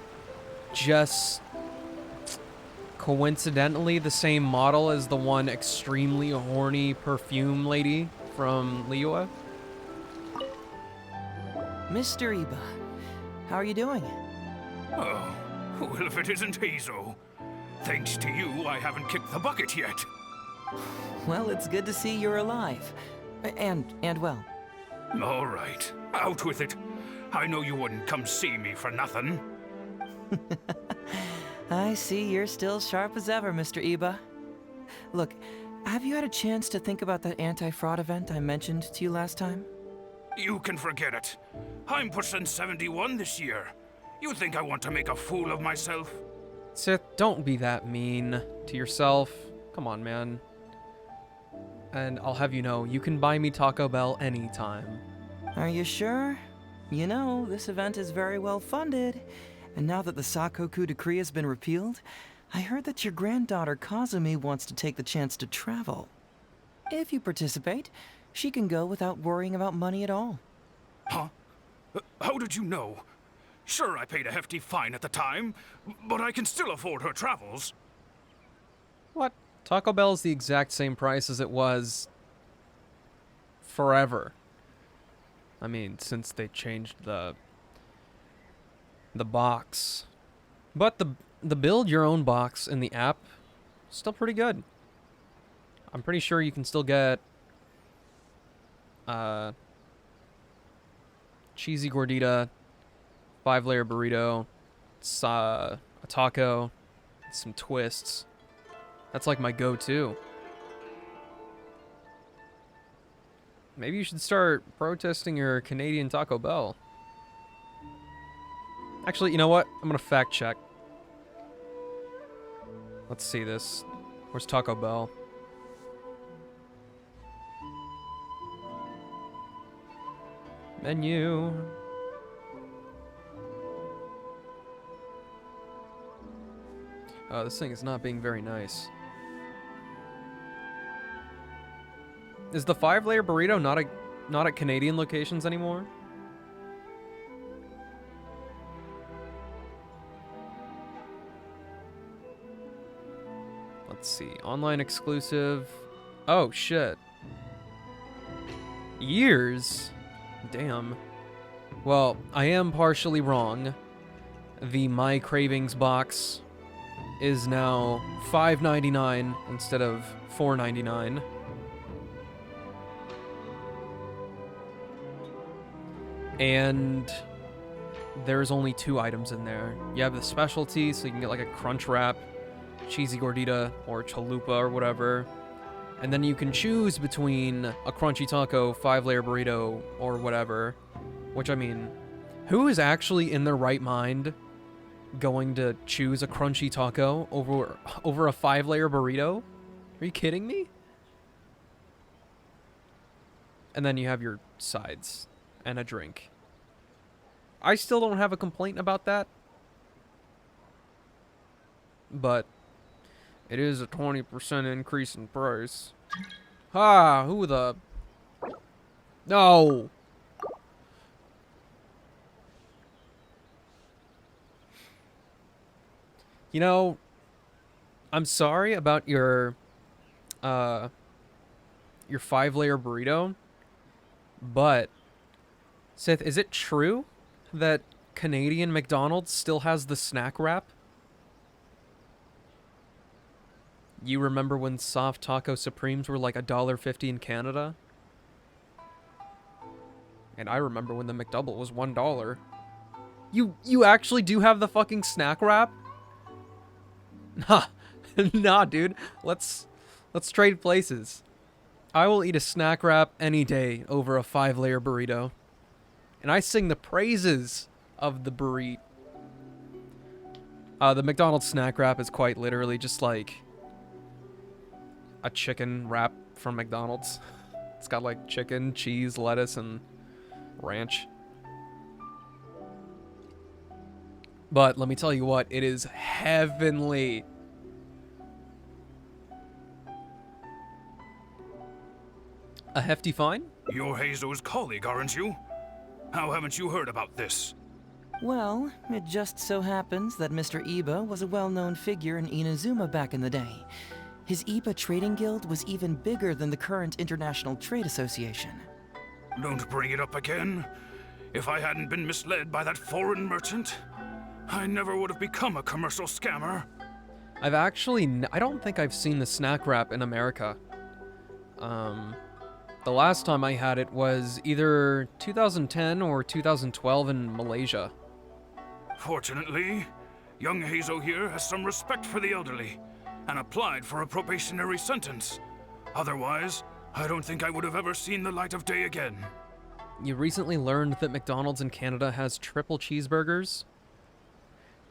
just coincidentally the same model as the one extremely horny perfume lady from Liyue. Mr. Iba, how are you doing? Oh, well, if it isn't Hazo. Thanks to you, I haven't kicked the bucket yet. Well, it's good to see you're alive. And well. All right, out with it. I know you wouldn't come see me for nothing. I see you're still sharp as ever, Mr. Iba. Look, have you had a chance to think about that anti-fraud event I mentioned to you last time? You can forget it. I'm pushing 71 this year. You think I want to make a fool of myself? Sith, don't be that mean to yourself. Come on, man. And I'll have you know, you can buy me Taco Bell anytime. Are you sure? You know, this event is very well funded. And now that the Sakoku decree has been repealed, I heard that your granddaughter Kazumi wants to take the chance to travel. If you participate, she can go without worrying about money at all. Huh? How did you know? Sure, I paid a hefty fine at the time, but I can still afford her travels. What? Taco Bell is the exact same price as it was forever. I mean, since they changed the box. But the build your own box in the app still pretty good. I'm pretty sure you can still get cheesy gordita, 5-layer burrito, a taco, some twists. That's like my go-to. Maybe you should start protesting your Canadian Taco Bell. Actually, you know what? I'm gonna fact check. Let's see this. Where's Taco Bell? Menu. Oh, this thing is not being very nice. Is the 5-layer burrito not at Canadian locations anymore? Let's see. Online exclusive. Oh, shit. Years? Damn. Well, I am partially wrong. The My Cravings box is now $5.99 instead of $4.99. And there's only 2 items in there. You have the specialty, so you can get like a crunch wrap, cheesy gordita, or chalupa or whatever. And then you can choose between a crunchy taco, 5-layer burrito, or whatever. Which, I mean, who is actually in their right mind going to choose a crunchy taco over a 5-layer burrito? Are you kidding me? And then you have your sides and a drink. I still don't have a complaint about that. But it is a 20% increase in price. Ah, who the... No! You know, I'm sorry about your 5-layer burrito, but Sith, is it true that Canadian McDonald's still has the snack wrap? You remember when soft taco supremes were like $1.50 in Canada? And I remember when the McDouble was $1. You actually do have the fucking snack wrap? Nah. Nah, dude. Let's trade places. I will eat a snack wrap any day over a 5-layer burrito. And I sing the praises of the burrito. The McDonald's snack wrap is quite literally just like a chicken wrap from McDonald's. It's got like chicken, cheese, lettuce, and ranch. But let me tell you what, it is heavenly. A hefty fine? You're Heizo's colleague, aren't you? How haven't you heard about this? Well, it just so happens that Mr. Iba was a well-known figure in Inazuma back in the day. His Iba Trading Guild was even bigger than the current International Trade Association. Don't bring it up again. If I hadn't been misled by that foreign merchant, I never would have become a commercial scammer. I've actually... I don't think I've seen the snack wrap in America. The last time I had it was either 2010 or 2012 in Malaysia. Fortunately, young Heizo here has some respect for the elderly and applied for a probationary sentence. Otherwise, I don't think I would have ever seen the light of day again. You recently learned that McDonald's in Canada has triple cheeseburgers?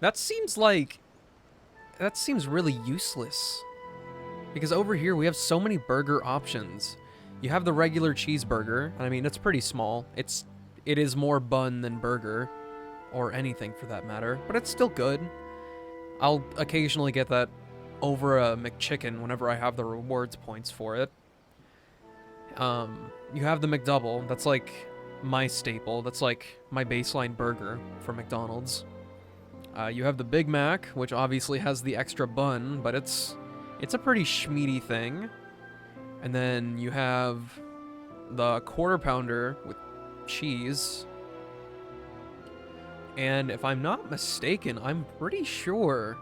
That seems really useless. Because over here we have so many burger options. You have the regular cheeseburger, and I mean it's pretty small. It is more bun than burger, or anything for that matter, but it's still good. I'll occasionally get that over a McChicken whenever I have the rewards points for it. You have the McDouble, that's like my staple, that's like my baseline burger for McDonald's. You have the Big Mac, which obviously has the extra bun, but it's a pretty schmeedy thing. And then you have the Quarter Pounder with cheese. And if I'm not mistaken, I'm pretty sure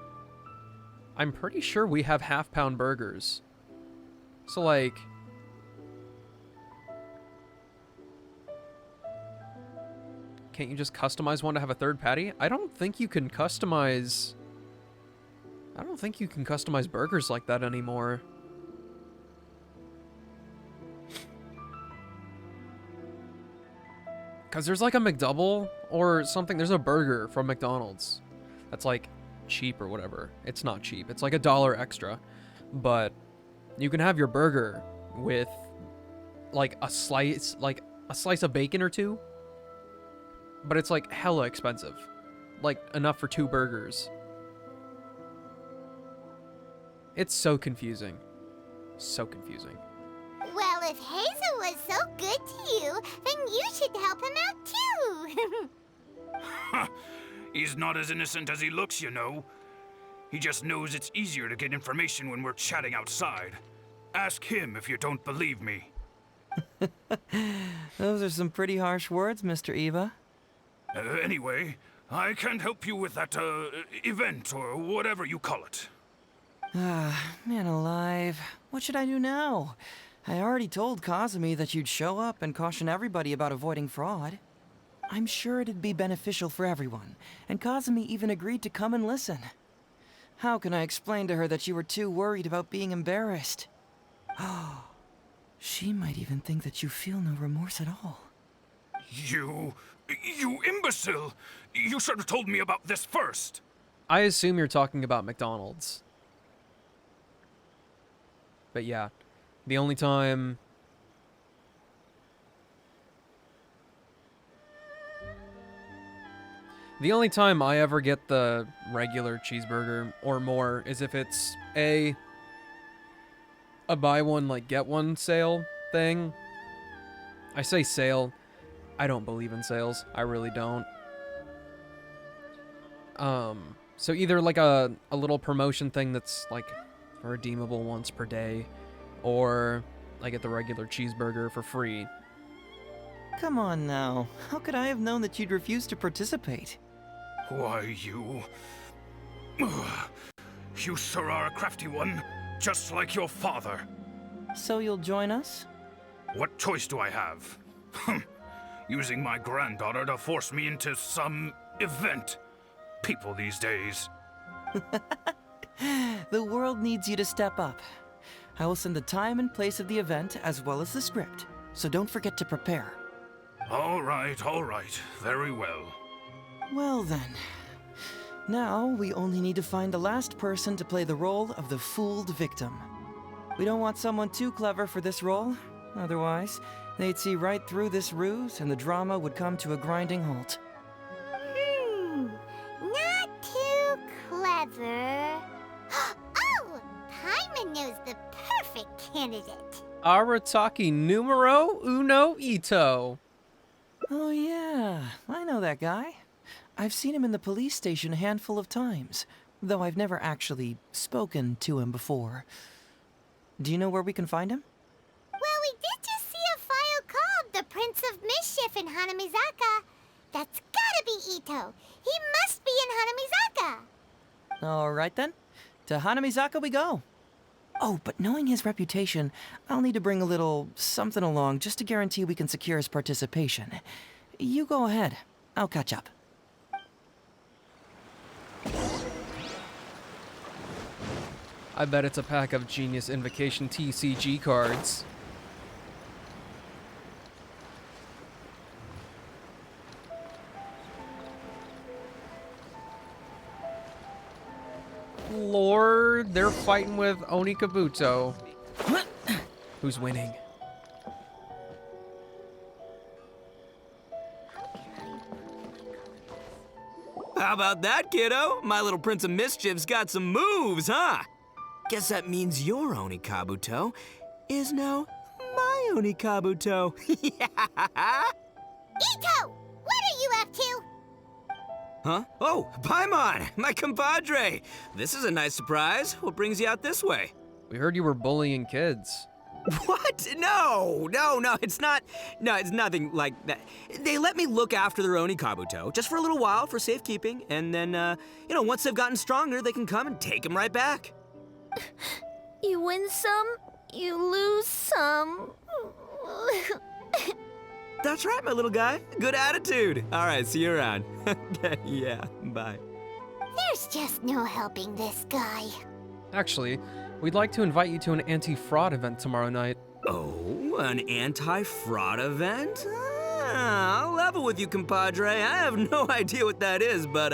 we have half-pound burgers. So like, can't you just customize one to have a third patty? I don't think you can customize burgers like that anymore. Because there's like a McDouble or something. There's a burger from McDonald's that's like cheap or whatever. It's not cheap. It's like $1 extra. But you can have your burger with like a slice of bacon or two. But it's like hella expensive. Like enough for 2 burgers. It's so confusing. So confusing. Well, if Hazel was so good to you, then you should help him out too. He's not as innocent as he looks, you know. He just knows it's easier to get information when we're chatting outside. Ask him if you don't believe me. Those are some pretty harsh words, Mr. Eva. Anyway, I can't help you with that, event, or whatever you call it. Ah, man alive. What should I do now? I already told Kazumi that you'd show up and caution everybody about avoiding fraud. I'm sure it'd be beneficial for everyone, and Kazumi even agreed to come and listen. How can I explain to her that you were too worried about being embarrassed? Oh, she might even think that you feel no remorse at all. You imbecile! You should have told me about this first! I assume you're talking about McDonald's. But yeah, the only time... The only time I ever get the regular cheeseburger or more is if it's a buy one, like, get one sale thing. I say sale. I don't believe in sales. I really don't. So either like a little promotion thing that's like redeemable once per day, or I get the regular cheeseburger for free. Come on now. How could I have known that you'd refuse to participate? Why, you... You sure are a crafty one, just like your father. So you'll join us? What choice do I have? Using my granddaughter to force me into some event. People these days. The world needs you to step up. I will send the time and place of the event as well as the script, so don't forget to prepare. All right, very well. Well then. Now, we only need to find the last person to play the role of the fooled victim. We don't want someone too clever for this role, otherwise, they'd see right through this ruse and the drama would come to a grinding halt. Not too clever. Oh, Paimon knows the perfect candidate. Arataki numero uno Ito. Oh yeah, I know that guy. I've seen him in the police station a handful of times, though I've never actually spoken to him before. Do you know where we can find him? Well, we did just see a file called the Prince of Mischief in Hanamizaka. That's gotta be Ito. He must be in Hanamizaka. Alright then. To Hanamizaka we go. Oh, but knowing his reputation, I'll need to bring a little something along just to guarantee we can secure his participation. You go ahead. I'll catch up. I bet it's a pack of Genius Invocation TCG cards. Lord, they're fighting with Oni Kabuto. Who's winning? How about that, kiddo? My little Prince of Mischief's got some moves, huh? Guess that means your Oni Kabuto is now my Oni Kabuto. Ito! What are you up to? Huh? Oh, Paimon, my compadre. This is a nice surprise. What brings you out this way? We heard you were bullying kids. What? No, it's not. No, it's nothing like that. They let me look after their Oni Kabuto just for a little while for safekeeping, and then, once they've gotten stronger, they can come and take them right back. You win some, you lose some. That's right, my little guy. Good attitude. All right, see you around. Yeah, bye. There's just no helping this guy. Actually, we'd like to invite you to an anti-fraud event tomorrow night. Oh, an anti-fraud event? I'll level with you, compadre. I have no idea what that is, but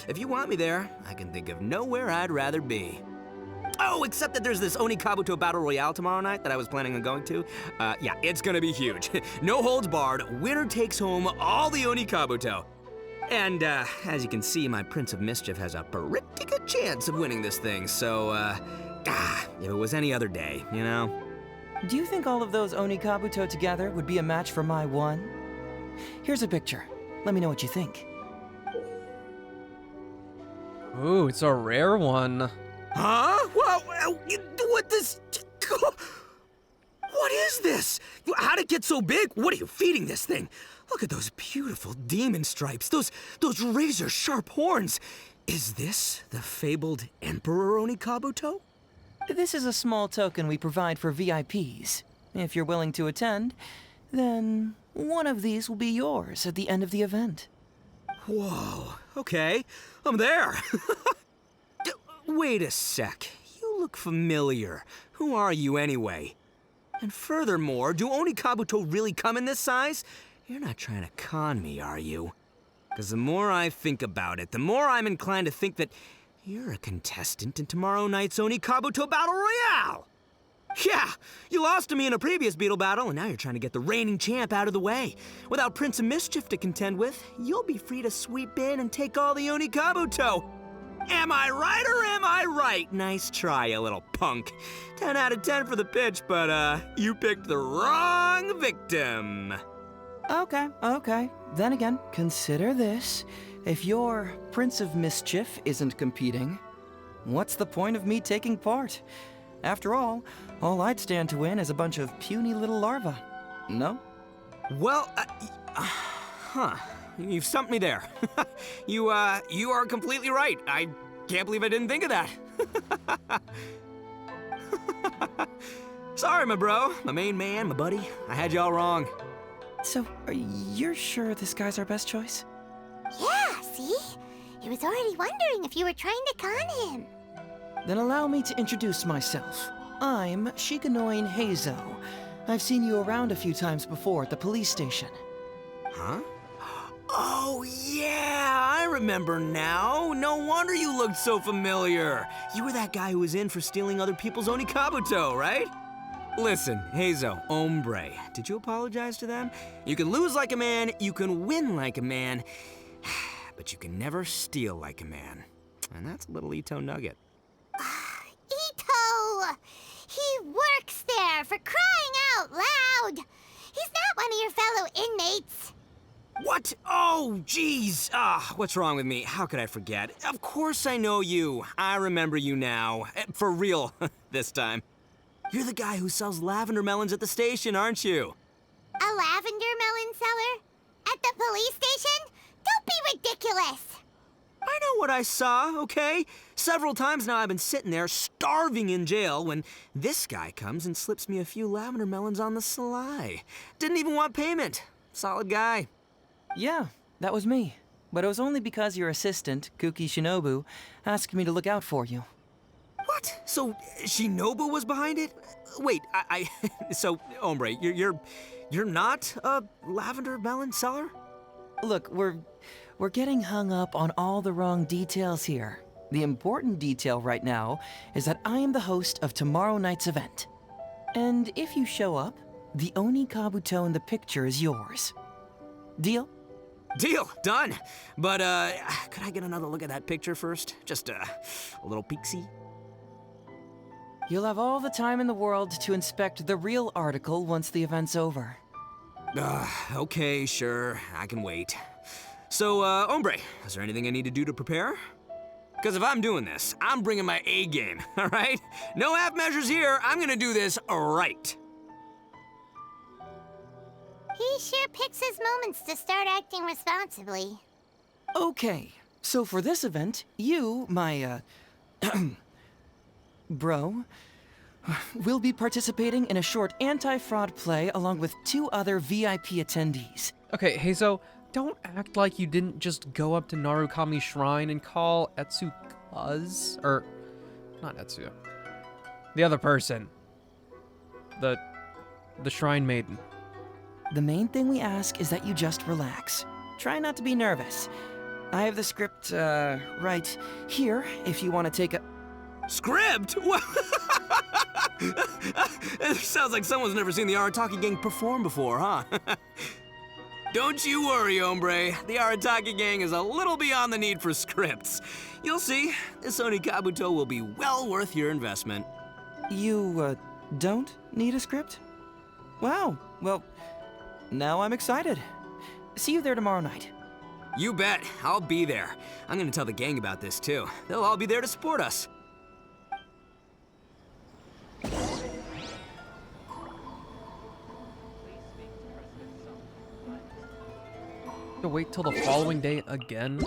if you want me there, I can think of nowhere I'd rather be. Oh, except that there's this Oni Kabuto Battle Royale tomorrow night that I was planning on going to. Yeah, it's gonna be huge. No holds barred, winner takes home all the Oni Kabuto. And as you can see, my Prince of Mischief has a pretty good chance of winning this thing, so if it was any other day, you know? Do you think all of those Oni Kabuto together would be a match for my one? Here's a picture. Let me know what you think. Ooh, it's a rare one. Huh? What this? What is this? How'd it get so big? What are you feeding this thing? Look at those beautiful demon stripes, those razor-sharp horns. Is this the fabled Emperor Oni Kabuto? This is a small token we provide for VIPs. If you're willing to attend, then one of these will be yours at the end of the event. Whoa, okay, I'm there. Wait a sec, you look familiar. Who are you anyway? And furthermore, do Oni Kabuto really come in this size? You're not trying to con me, are you? Because the more I think about it, the more I'm inclined to think that you're a contestant in tomorrow night's Oni Kabuto Battle Royale! Yeah, you lost to me in a previous beetle battle, and now you're trying to get the reigning champ out of the way. Without Prince of Mischief to contend with, you'll be free to sweep in and take all the Oni Kabuto. Am I right or am I right? Nice try, you little punk. 10 out of 10 for the pitch, but you picked the wrong victim. Okay. Then again, consider this. If your Prince of Mischief isn't competing, what's the point of me taking part? After all I'd stand to win is a bunch of puny little larvae. No? Well, you've stumped me there. You are completely right. I can't believe I didn't think of that. Sorry, my bro, my main man, my buddy. I had you all wrong. So, are you sure this guy's our best choice? Yeah, see? He was already wondering if you were trying to con him. Then allow me to introduce myself. I'm Shikanoin Heizo. I've seen you around a few times before at the police station. Huh? Oh, yeah, I remember now. No wonder you looked so familiar. You were that guy who was in for stealing other people's Oni Kabuto, right? Listen, Heizo, hombre, did you apologize to them? You can lose like a man, you can win like a man, but you can never steal like a man. And that's a little Ito nugget. Ito! He works there, for crying out loud! He's not one of your fellow inmates. What? Oh, geez. What's wrong with me? How could I forget? Of course I know you. I remember you now. For real, this time. You're the guy who sells lavender melons at the station, aren't you? A lavender melon seller? At the police station? Don't be ridiculous! I know what I saw, okay? Several times now I've been sitting there starving in jail when this guy comes and slips me a few lavender melons on the sly. Didn't even want payment. Solid guy. Yeah, that was me. But it was only because your assistant, Kuki Shinobu, asked me to look out for you. What? So Shinobu was behind it? Wait, so, hombre, you're not a lavender melon seller? Look, we're getting hung up on all the wrong details here. The important detail right now is that I am the host of tomorrow night's event. And if you show up, the Oni Kabuto in the picture is yours. Deal? Deal, done. But, could I get another look at that picture first? Just, a little peek-see? You'll have all the time in the world to inspect the real article once the event's over. Okay, sure. I can wait. So, Ombre, is there anything I need to do to prepare? Because if I'm doing this, I'm bringing my A game, all right? No half measures here. I'm gonna do this right. He sure picks his moments to start acting responsibly. Okay, so for this event, you, my, bro, will be participating in a short anti-fraud play along with 2 other VIP attendees. Okay, Heizo, don't act like you didn't just go up to Narukami Shrine and call Etsu cuz, or not Etsu. The other person. The Shrine Maiden. The main thing we ask is that you just relax. Try not to be nervous. I have the script, right here, if you want to take a... Script? It sounds like someone's never seen the Arataki Gang perform before, huh? Don't you worry, Ombre. The Arataki Gang is a little beyond the need for scripts. You'll see, this Oni Kabuto will be well worth your investment. You, don't need a script? Wow, well, now I'm excited. See you there tomorrow night. You bet. I'll be there. I'm gonna tell the gang about this, too. They'll all be there to support us. To wait till the following day again?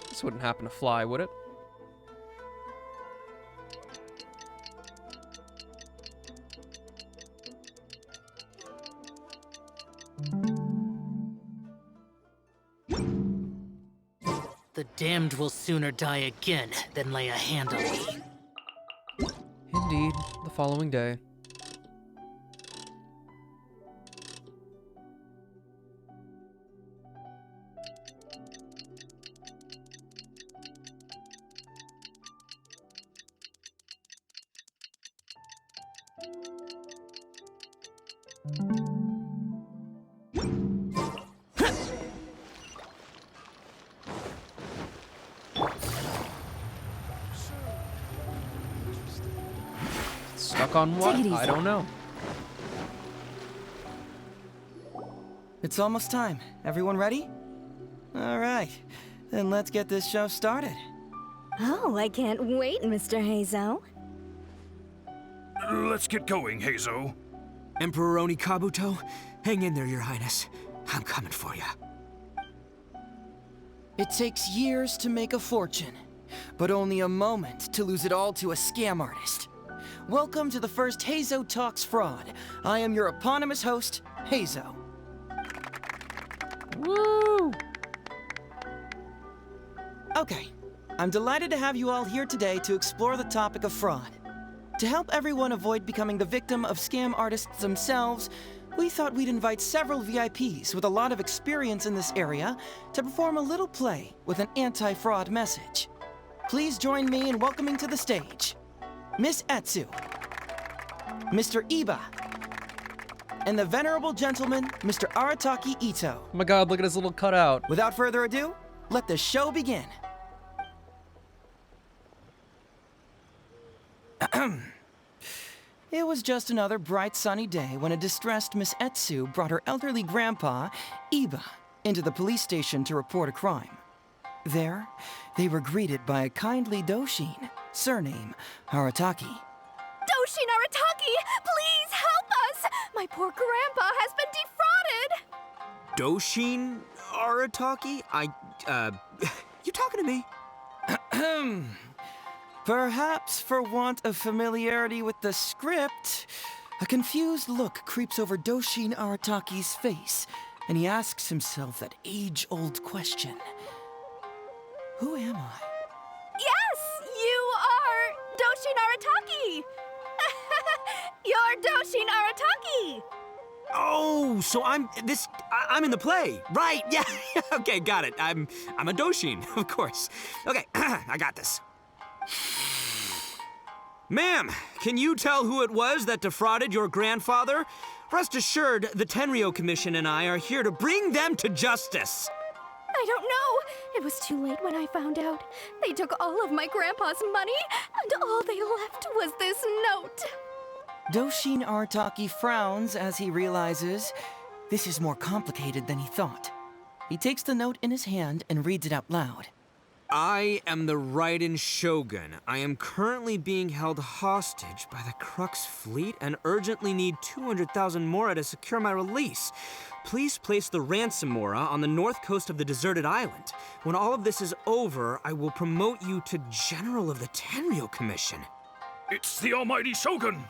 This wouldn't happen to Fly, would it? The damned will sooner die again than lay a hand on me. Indeed, the following day. Stuck on what? I don't know. It's almost time. Everyone ready? All right, then let's get this show started. Oh, I can't wait, Mr. Heizo. Let's get going, Heizo. Emperor Oni Kabuto, hang in there, Your Highness. I'm coming for you. It takes years to make a fortune, but only a moment to lose it all to a scam artist. Welcome to the first Heizo Talks Fraud. I am your eponymous host, Heizo. Woo! Okay, I'm delighted to have you all here today to explore the topic of fraud. To help everyone avoid becoming the victim of scam artists themselves, we thought we'd invite several VIPs with a lot of experience in this area to perform a little play with an anti-fraud message. Please join me in welcoming to the stage Miss Etsu, Mr. Iba, and the venerable gentleman, Mr. Arataki Ito. Oh my god, look at his little cutout. Without further ado, let the show begin. It was just another bright sunny day when a distressed Miss Etsu brought her elderly grandpa, Iba, into the police station to report a crime. There, they were greeted by a kindly Doshin, surname Arataki. Doshin Arataki, please help us! My poor grandpa has been defrauded! Doshin Arataki? You talking to me? Perhaps for want of familiarity with the script, a confused look creeps over Doshin Arataki's face, and he asks himself that age-old question. Who am I? Yes, you are Doshin Arataki! You're Doshin Arataki! Oh, so I'm in the play. Right, yeah. Okay, got it. I'm a Doshin, of course. Okay, I got this. Ma'am, can you tell who it was that defrauded your grandfather? Rest assured, the Tenryo Commission and I are here to bring them to justice. I don't know. It was too late when I found out. They took all of my grandpa's money, and all they left was this note. Doshin Arataki frowns as he realizes this is more complicated than he thought. He takes the note in his hand and reads it out loud. I am the Raiden Shogun. I am currently being held hostage by the Crux fleet and urgently need 200,000 mora to secure my release. Please place the ransom mora on the north coast of the deserted island. When all of this is over, I will promote you to General of the Tenryo Commission. It's the almighty Shogun!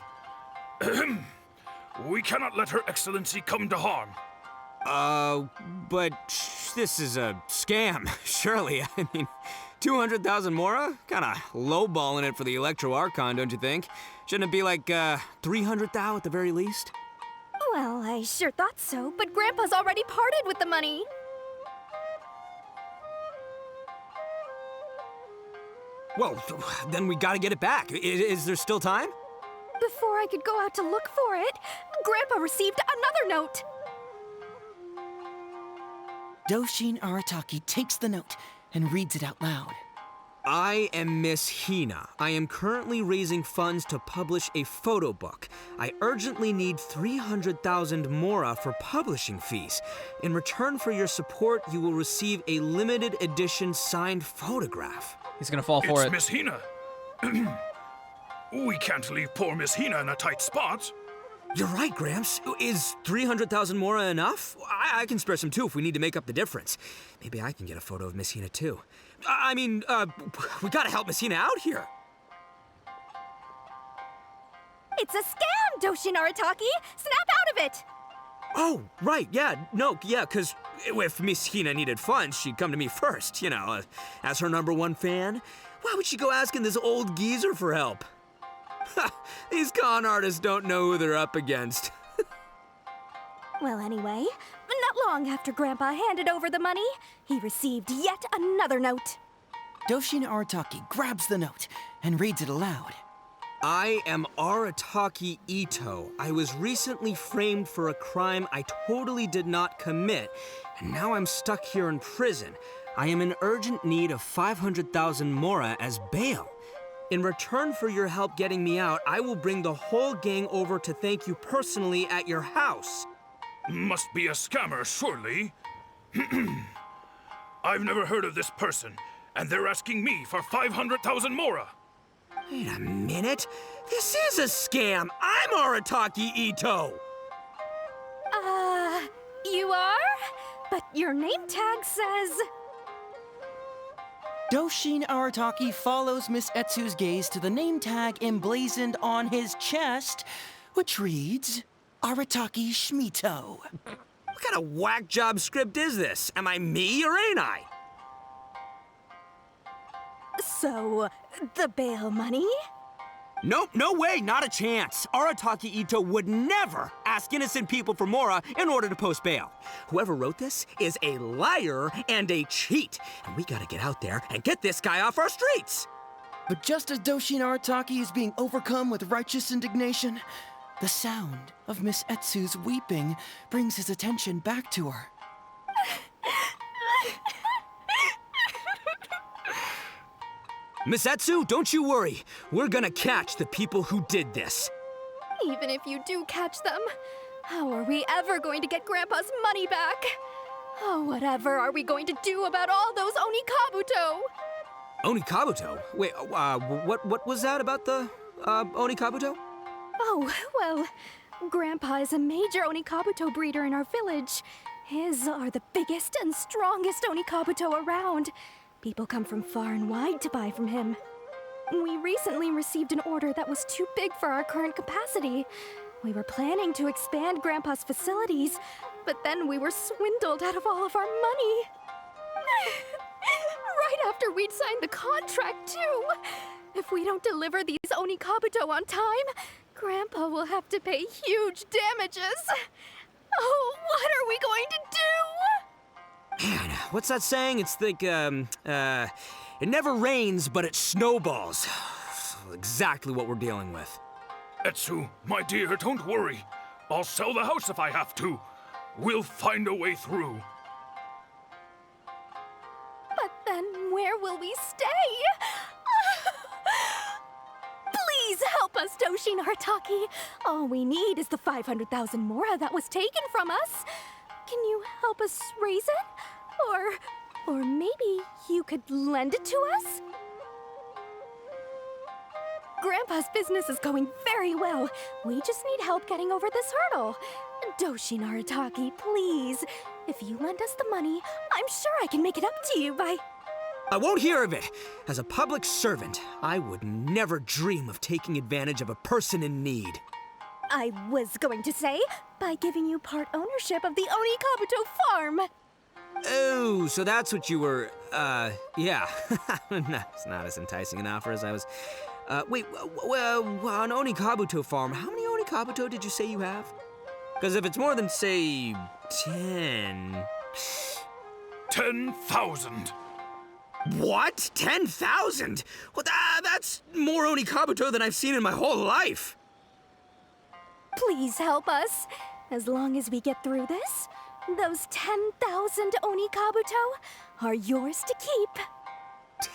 We cannot let Her Excellency come to harm. But this is a scam, surely. I mean, 200,000 mora? Kinda lowballing it for the Electro Archon, don't you think? Shouldn't it be like, 300,000 at the very least? Well, I sure thought so, but Grandpa's already parted with the money. Well, then we gotta get it back. Is there still time? Before I could go out to look for it, Grandpa received another note. Doshin Arataki takes the note and reads it out loud. I am Miss Hina. I am currently raising funds to publish a photo book. I urgently need 300,000 mora for publishing fees. In return for your support, you will receive a limited edition signed photograph. He's gonna fall for it. It's Miss Hina. We can't leave poor Miss Hina in a tight spot. You're right, Gramps. Is 300,000 mora enough? I can spare some too if we need to make up the difference. Maybe I can get a photo of Miss Hina too. I mean, we gotta help Miss Hina out here. It's a scam, Doshin Arataki! Snap out of it! Oh, right, yeah, cause if Miss Hina needed funds, she'd come to me first, you know, as her #1 fan. Why would she go asking this old geezer for help? These con artists don't know who they're up against. Well, anyway, not long after Grandpa handed over the money, he received yet another note. Doshin Arataki grabs the note and reads it aloud. I am Arataki Ito. I was recently framed for a crime I totally did not commit, and now I'm stuck here in prison. I am in urgent need of 500,000 mora as bail. In return for your help getting me out, I will bring the whole gang over to thank you personally at your house. Must be a scammer, surely. I've never heard of this person, and they're asking me for 500,000 mora. Wait a minute. This is a scam. I'm Arataki Ito. You are? But your name tag says... Doshin Arataki follows Miss Etsu's gaze to the name tag emblazoned on his chest, which reads, Arataki Shmito. What kind of whack job script is this? Am I me or ain't I? So, the bail money? Nope, no way, not a chance. Arataki Ito would never ask innocent people for mora in order to post bail. Whoever wrote this is a liar and a cheat, and we gotta get out there and get this guy off our streets. But just as Doshin Arataki is being overcome with righteous indignation, the sound of Miss Etsu's weeping brings his attention back to her. Miss Etsu, don't you worry. We're gonna catch the people who did this. Even if you do catch them, how are we ever going to get Grandpa's money back? Oh, whatever are we going to do about all those Onikabuto? Onikabuto? Wait, what was that about the, Onikabuto? Oh, well, Grandpa is a major Onikabuto breeder in our village. His are the biggest and strongest Onikabuto around. People come from far and wide to buy from him. We recently received an order that was too big for our current capacity. We were planning to expand Grandpa's facilities, but then we were swindled out of all of our money. Right after we'd signed the contract, too. If we don't deliver these Onikabuto on time, Grandpa will have to pay huge damages. Oh, what are we going to do? Man, what's that saying? It's like, it never rains, but it snowballs. Exactly what we're dealing with. Etsu, my dear, don't worry. I'll sell the house if I have to. We'll find a way through. But then where will we stay? Please help us, Doshin Artaki. All we need is the 500,000 mora that was taken from us. Can you help us raise it? Or maybe you could lend it to us? Grandpa's business is going very well. We just need help getting over this hurdle. Doshin Arataki, please. If you lend us the money, I'm sure I can make it up to you by... I won't hear of it. As a public servant, I would never dream of taking advantage of a person in need. I was going to say, by giving you part ownership of the Oni Kabuto farm. Oh, so that's what you were, yeah. That's not as enticing an offer as I was... wait, on Oni Kabuto farm, how many Oni Kabuto did you say you have? Because if it's more than, say, 10... 10,000. What? 10,000? Well, that's more Oni Kabuto than I've seen in my whole life. Please help us. As long as we get through this, those 10,000 Oni Kabuto are yours to keep.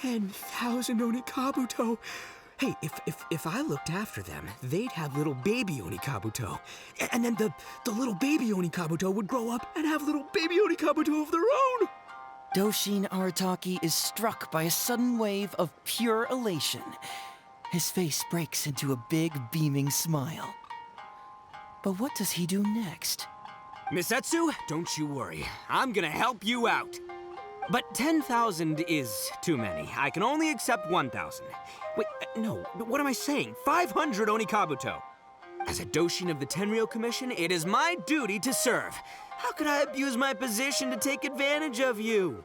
10,000 Oni Kabuto? Hey, if I looked after them, they'd have little baby Oni Kabuto. And then the little baby Oni Kabuto would grow up and have little baby Oni Kabuto of their own. Doshin Arataki is struck by a sudden wave of pure elation. His face breaks into a big, beaming smile. But what does he do next? Miss Etsu, don't you worry. I'm gonna help you out. But 10,000 is too many. I can only accept 1,000. Wait, no, what am I saying? 500 Oni Kabuto. As a Doshin of the Tenryou Commission, it is my duty to serve. How could I abuse my position to take advantage of you?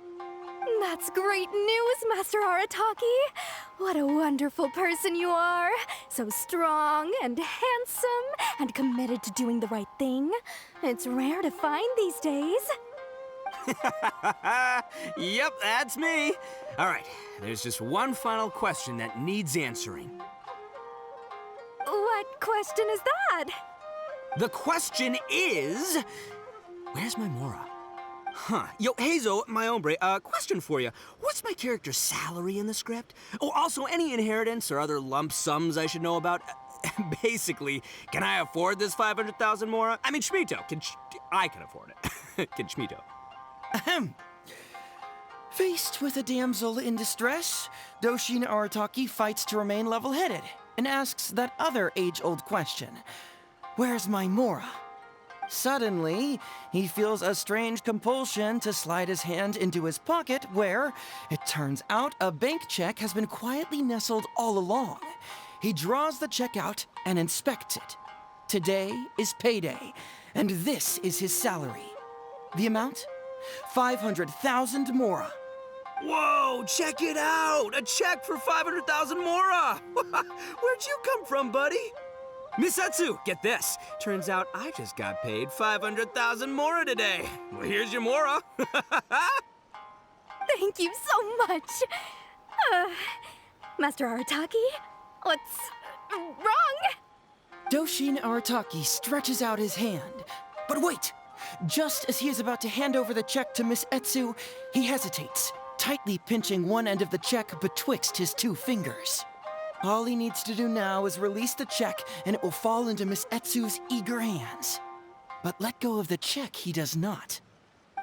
That's great news, Master Arataki. What a wonderful person you are. So strong and handsome and committed to doing the right thing. It's rare to find these days. Yep, that's me. All right, there's just one final question that needs answering. What question is that? The question is... Where's my Mora? Huh. Yo, Heizo, my hombre, question for you. What's my character's salary in the script? Oh, also, any inheritance or other lump sums I should know about? Basically, can I afford this 500,000 Mora? I mean, Shmito. I can afford it. Can Shmito? Ahem. Faced with a damsel in distress, Doshin Arataki fights to remain level-headed and asks that other age-old question. Where's my Mora? Suddenly, he feels a strange compulsion to slide his hand into his pocket where, it turns out, a bank check has been quietly nestled all along. He draws the check out and inspects it. Today is payday, and this is his salary. The amount? 500,000 Mora. Whoa, check it out! A check for 500,000 Mora! Where'd you come from, buddy? Miss Etsu, get this. Turns out I just got paid 500,000 Mora today. Well, here's your Mora. Thank you so much. Master Arataki, what's wrong? Doshin Arataki stretches out his hand. But wait! Just as he is about to hand over the check to Miss Etsu, he hesitates, tightly pinching one end of the check betwixt his two fingers. All he needs to do now is release the check, and it will fall into Miss Etsu's eager hands. But let go of the check he does not.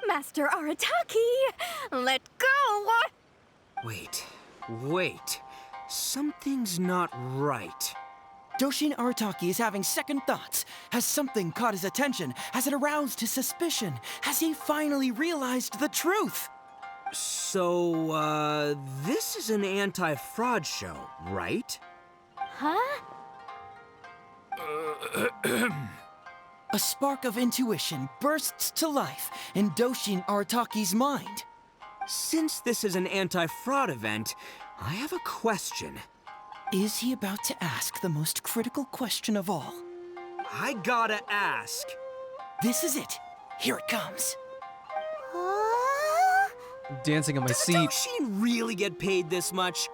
Master Arataki, let go! Wait. Something's not right. Doshin Arataki is having second thoughts. Has something caught his attention? Has it aroused his suspicion? Has he finally realized the truth? So, this is an anti-fraud show, right? Huh? A spark of intuition bursts to life in Doshin Arataki's mind. Since this is an anti-fraud event, I have a question. Is he about to ask the most critical question of all? I gotta ask. This is it. Here it comes. Dancing on my Does seat. Doshin really get paid this much?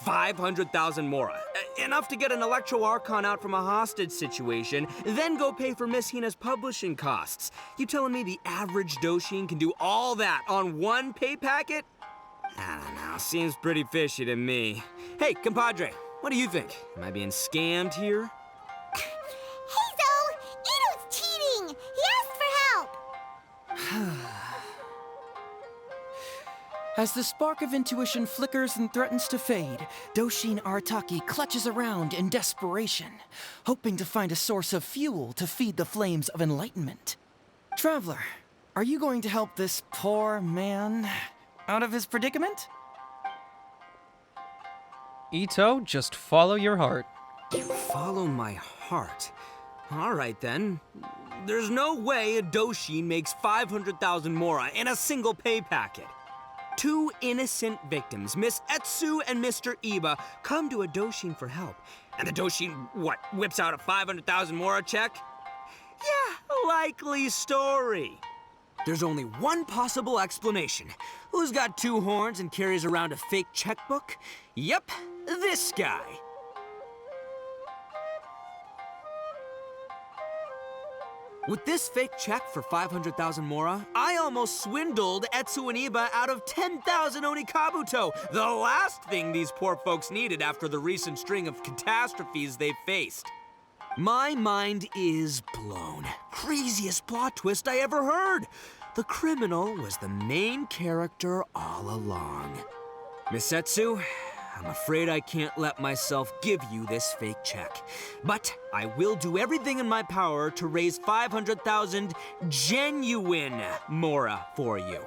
500,000 mora. Enough to get an Electro Archon out from a hostage situation, then go pay for Miss Hina's publishing costs. You telling me the average Doshin can do all that on one pay packet? I don't know, seems pretty fishy to me. Hey, compadre, what do you think? Am I being scammed here? Heizo! Ito's cheating! He asked for help! As the spark of intuition flickers and threatens to fade, Doshin Arataki clutches around in desperation, hoping to find a source of fuel to feed the flames of enlightenment. Traveler, are you going to help this poor man out of his predicament? Ito, just follow your heart. Follow my heart. All right then. There's no way a Doshin makes 500,000 mora in a single pay packet. Two innocent victims, Miss Etsu and Mr. Iba, come to a Doshin for help. And the Doshin, what, whips out a 500,000 mora check? Yeah, likely story. There's only one possible explanation. Who's got two horns and carries around a fake checkbook? Yep, this guy. With this fake check for 500,000 mora, I almost swindled Etsu and Iba out of 10,000 Onikabuto, the last thing these poor folks needed after the recent string of catastrophes they've faced. My mind is blown. Craziest plot twist I ever heard. The criminal was the main character all along. Miss Etsu, I'm afraid I can't let myself give you this fake check. But I will do everything in my power to raise 500,000 genuine mora for you.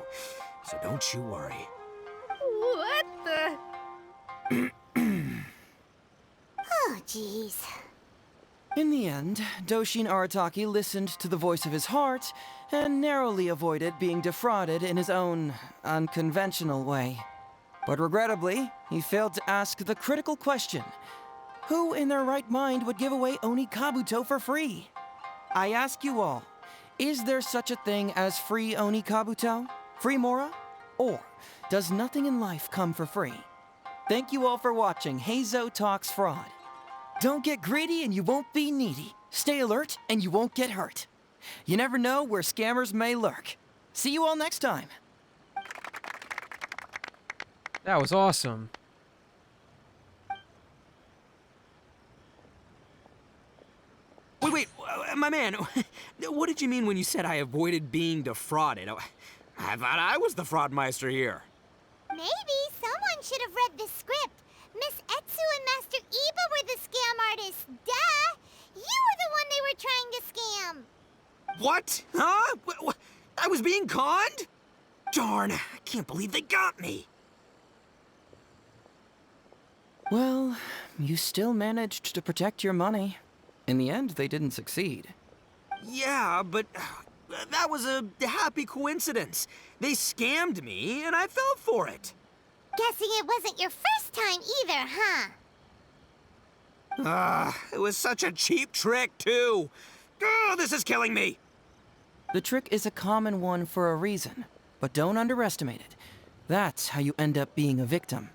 So don't you worry. What the? Oh, jeez. In the end, Doshin Arataki listened to the voice of his heart and narrowly avoided being defrauded in his own unconventional way. But regrettably, he failed to ask the critical question: who in their right mind would give away Onikabuto for free? I ask you all, is there such a thing as free Onikabuto? Free mora? Or does nothing in life come for free? Thank you all for watching Heizo Talks Fraud. Don't get greedy and you won't be needy. Stay alert and you won't get hurt. You never know where scammers may lurk. See you all next time. That was awesome. Wait, my man, what did you mean when you said I avoided being defrauded? I thought I was the fraudmeister here. Maybe someone should have read the script. Miss Etsu and Master Iba were the scam artists. Duh! You were the one they were trying to scam. What? Huh? I was being conned? Darn, I can't believe they got me. Well, you still managed to protect your money. In the end, they didn't succeed. Yeah, but that was a happy coincidence. They scammed me, and I fell for it. Guessing it wasn't your first time either, huh? It was such a cheap trick, too. Oh, this is killing me. The trick is a common one for a reason, but don't underestimate it. That's how you end up being a victim.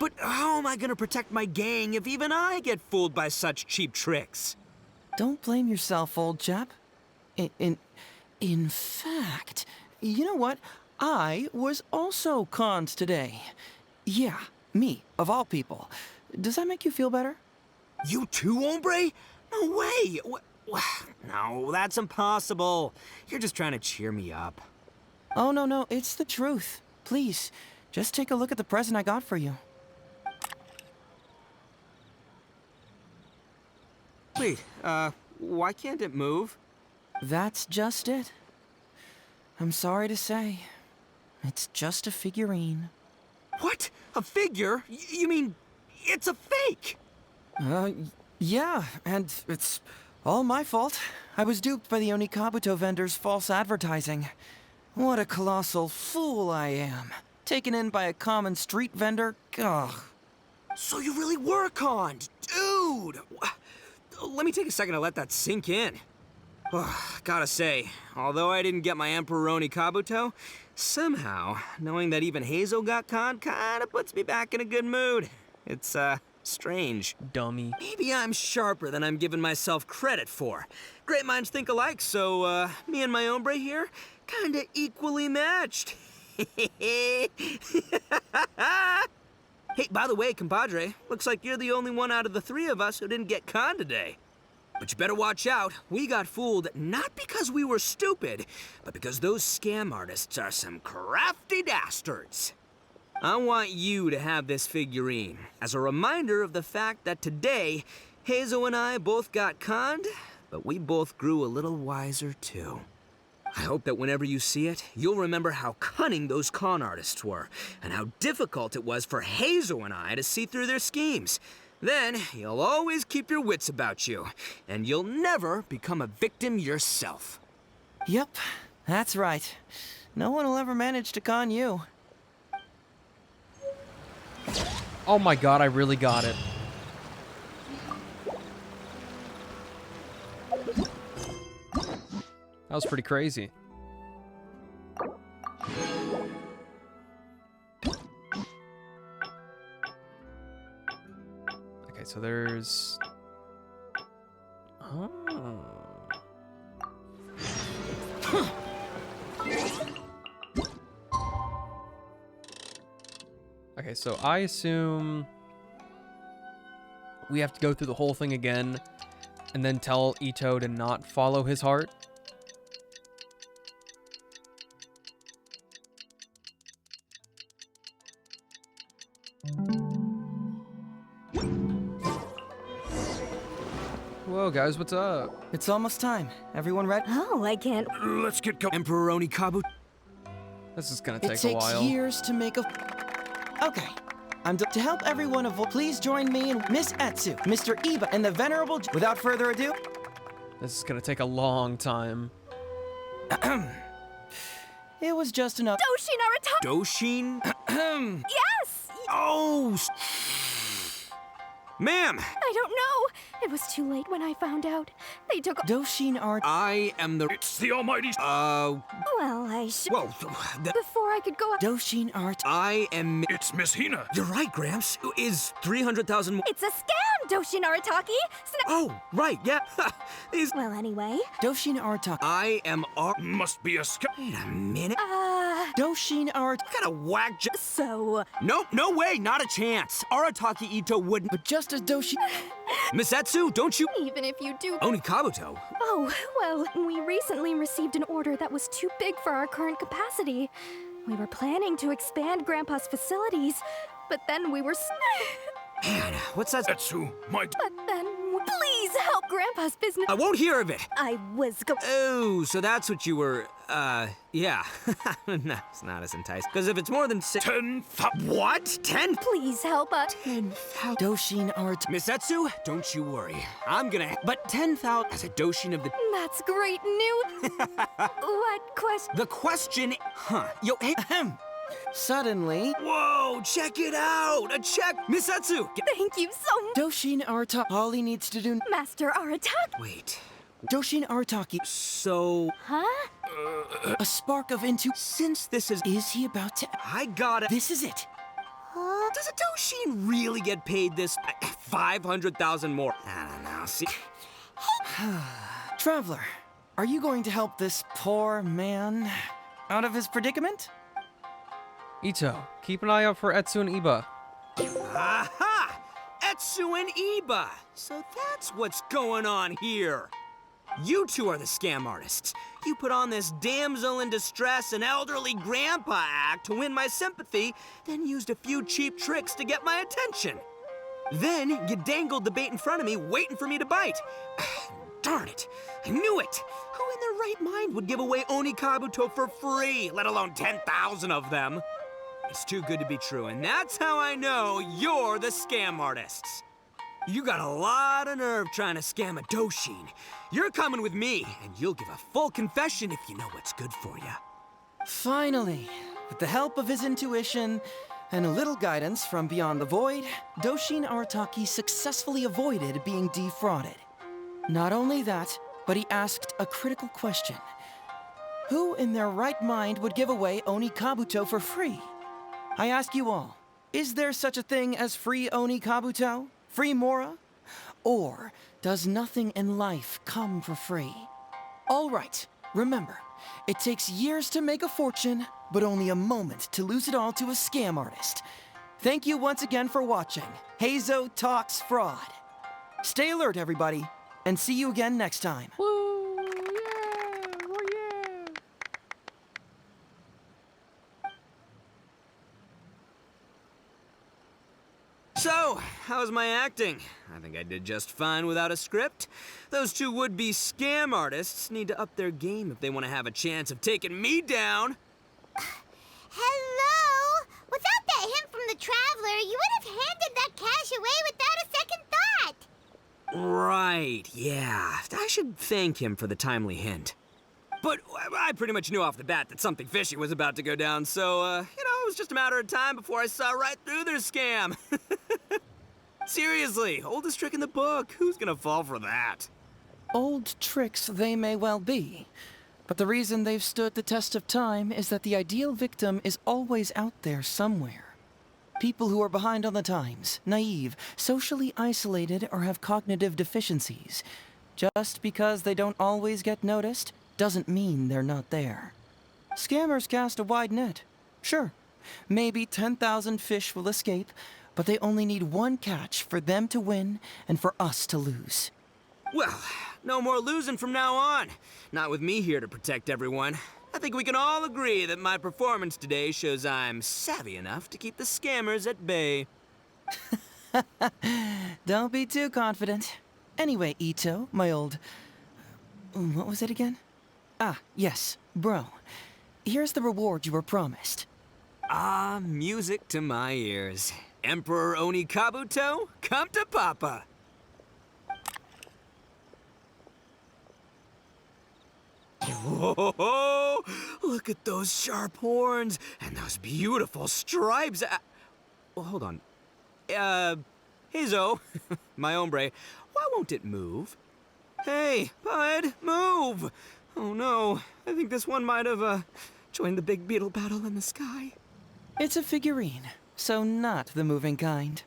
But how am I gonna protect my gang if even I get fooled by such cheap tricks? Don't blame yourself, old chap. In fact, you know what? I was also conned today. Yeah, me, of all people. Does that make you feel better? You too, hombre? No way! No, that's impossible. You're just trying to cheer me up. Oh, no, it's the truth. Please, just take a look at the present I got for you. Wait, why can't it move? That's just it. I'm sorry to say, it's just a figurine. What? A figure? You mean it's a fake? Yeah, and it's all my fault. I was duped by the Onikabuto vendor's false advertising. What a colossal fool I am. Taken in by a common street vendor? Ugh. So you really were conned, dude! Let me take a second to let that sink in. Gotta say, although I didn't get my Emperor Oni Kabuto, somehow, knowing that even Hazel got conned kinda puts me back in a good mood. It's, strange. Dummy. Maybe I'm sharper than I'm giving myself credit for. Great minds think alike, so, me and my hombre here, kinda equally matched. Hey, by the way, compadre, looks like you're the only one out of the three of us who didn't get conned today. But you better watch out. We got fooled not because we were stupid, but because those scam artists are some crafty dastards. I want you to have this figurine as a reminder of the fact that today, Hazel and I both got conned, but we both grew a little wiser too. I hope that whenever you see it, you'll remember how cunning those con artists were, and how difficult it was for Hazel and I to see through their schemes. Then, you'll always keep your wits about you, and you'll never become a victim yourself. Yep, that's right. No one will ever manage to con you. Oh my god, I really got it. That was pretty crazy. Okay, so there's... Oh. Okay, so I assume we have to go through the whole thing again and then tell Ito to not follow his heart. Whoa, guys, what's up? It's almost time. Everyone ready? Oh, I can't. Let's get going. Emperor Oni Kabuto. This is gonna It take a takes while. years to make a... Okay. To help everyone avoid... Please join me and Miss Etsu, Mr. Iba, and the Venerable... Without further ado... This is gonna take a long time. It was just enough... Doshin? Doshin Arataki! Yes! Oh! Ma'am! I don't know. It was too late when I found out. They took... Doshin Art... I am the... It's the almighty... Well, I should... Whoa, Before I could go up... Doshin Art... I am... It's Miss Hina. You're right, Gramps. Is 300,000 more... It's a scam, Doshin Arataki! Oh, right, yeah. Well, anyway... Doshin Arataki... I am... Must be a scam... Wait a minute. Doshin Art... What kind of whack... So... No way, not a chance. Arataki Ito wouldn't... But just as Doshin... Miss Etsu, don't you... Even if you do... Oni Kabuto? Oh, well, we recently received an order that was too big for our current capacity. We were planning to expand Grandpa's facilities, but then we were... Man, what's that? Etsu, my... But then... Please help Grandpa's business... I won't hear of it. I was go... Oh, so that's what you were... yeah. No, it's not as enticing. Because if it's more than 10,000... What? 10? Please help us. 10,000... Doshin Art... Miss Etsu, don't you worry. I'm gonna... But 10,000 as a Doshin of the... That's great news. What question? The question... Huh. Yo, hey... Suddenly... Whoa, check it out! A check! Miss Etsu! Thank you so much. Doshin Arataki... All he needs to do... Master Arataki. Wait. Doshin Arataki... So... Huh? A spark of intu... Since this is... Is he about to... I got it. This is it. Does a Doshin really get paid this 500,000 more? I don't know. See... Traveler, are you going to help this poor man out of his predicament? Ito, keep an eye out for Etsu and Iba. Aha! Etsu and Iba! So that's what's going on here. You two are the scam artists. You put on this damsel in distress and elderly grandpa act to win my sympathy, then used a few cheap tricks to get my attention. Then you dangled the bait in front of me, waiting for me to bite. Darn it! I knew it! Who in their right mind would give away Oni Kabuto for free, let alone 10,000 of them? It's too good to be true, and that's how I know you're the scam artists. You got a lot of nerve trying to scam a Doshin. You're coming with me, and you'll give a full confession if you know what's good for you. Finally, with the help of his intuition and a little guidance from beyond the void, Doshin Arataki successfully avoided being defrauded. Not only that, but he asked a critical question. Who in their right mind would give away Oni Kabuto for free? I ask you all, is there such a thing as free Oni Kabuto? Free Mora? Or does nothing in life come for free? All right, remember, it takes years to make a fortune, but only a moment to lose it all to a scam artist. Thank you once again for watching Heizo Talks Fraud. Stay alert, everybody, and see you again next time. So, how's my acting? I think I did just fine without a script. Those two would-be scam artists need to up their game if they want to have a chance of taking me down. Hello? Without that hint from the Traveler, you would have handed that cash away without a second thought. Right, yeah. I should thank him for the timely hint. But I pretty much knew off the bat that something fishy was about to go down, so, it was just a matter of time before I saw right through their scam. Seriously, oldest trick in the book. Who's gonna fall for that? Old tricks they may well be, but the reason they've stood the test of time is that the ideal victim is always out there somewhere. People who are behind on the times, naive, socially isolated, or have cognitive deficiencies. Just because they don't always get noticed doesn't mean they're not there. Scammers cast a wide net. Sure, maybe 10,000 fish will escape, but they only need one catch for them to win and for us to lose. Well, no more losing from now on. Not with me here to protect everyone. I think we can all agree that my performance today shows I'm savvy enough to keep the scammers at bay. Don't be too confident. Anyway, Ito, my old... what was it again? Ah, yes, bro. Here's the reward you were promised. Ah, music to my ears. Emperor Oni Kabuto, come to Papa. Whoa! Look at those sharp horns and those beautiful stripes. Well, hold on. Heizo, my hombre, why won't it move? Hey, bud, move! Oh no, I think this one might have, joined the big beetle battle in the sky. It's a figurine, so not the moving kind.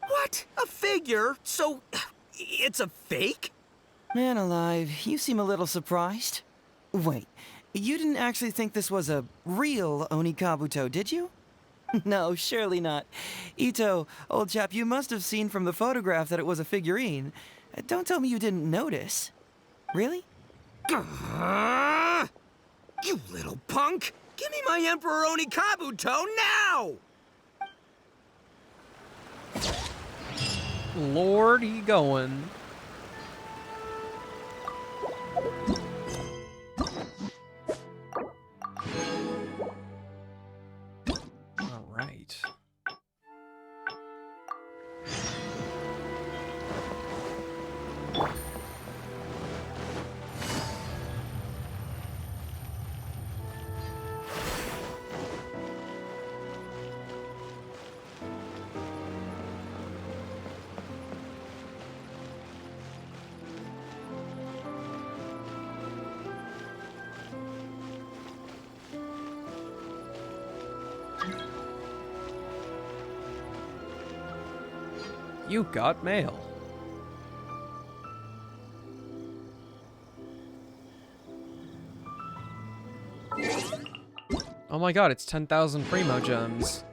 What? A figure? So, it's a fake? Man alive, you seem a little surprised. Wait, you didn't actually think this was a real Oni Kabuto, did you? No, surely not. Ito, old chap, you must have seen from the photograph that it was a figurine. Don't tell me you didn't notice. Really? You little punk! Give me my Emperor Oni Kabuto now! Lord, he going. All right. You got mail. Oh my god, it's 10,000 Primo gems.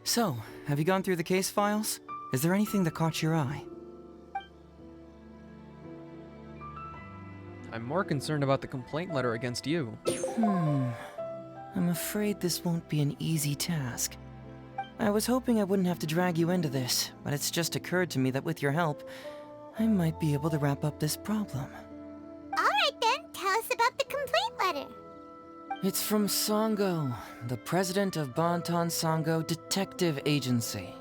So, have you gone through the case files? Is there anything that caught your eye? I'm more concerned about the complaint letter against you. I'm afraid this won't be an easy task. I was hoping I wouldn't have to drag you into this, but it's just occurred to me that with your help, I might be able to wrap up this problem. Alright then, tell us about the complaint letter. It's from Sango, the president of Bantan Sango Detective Agency.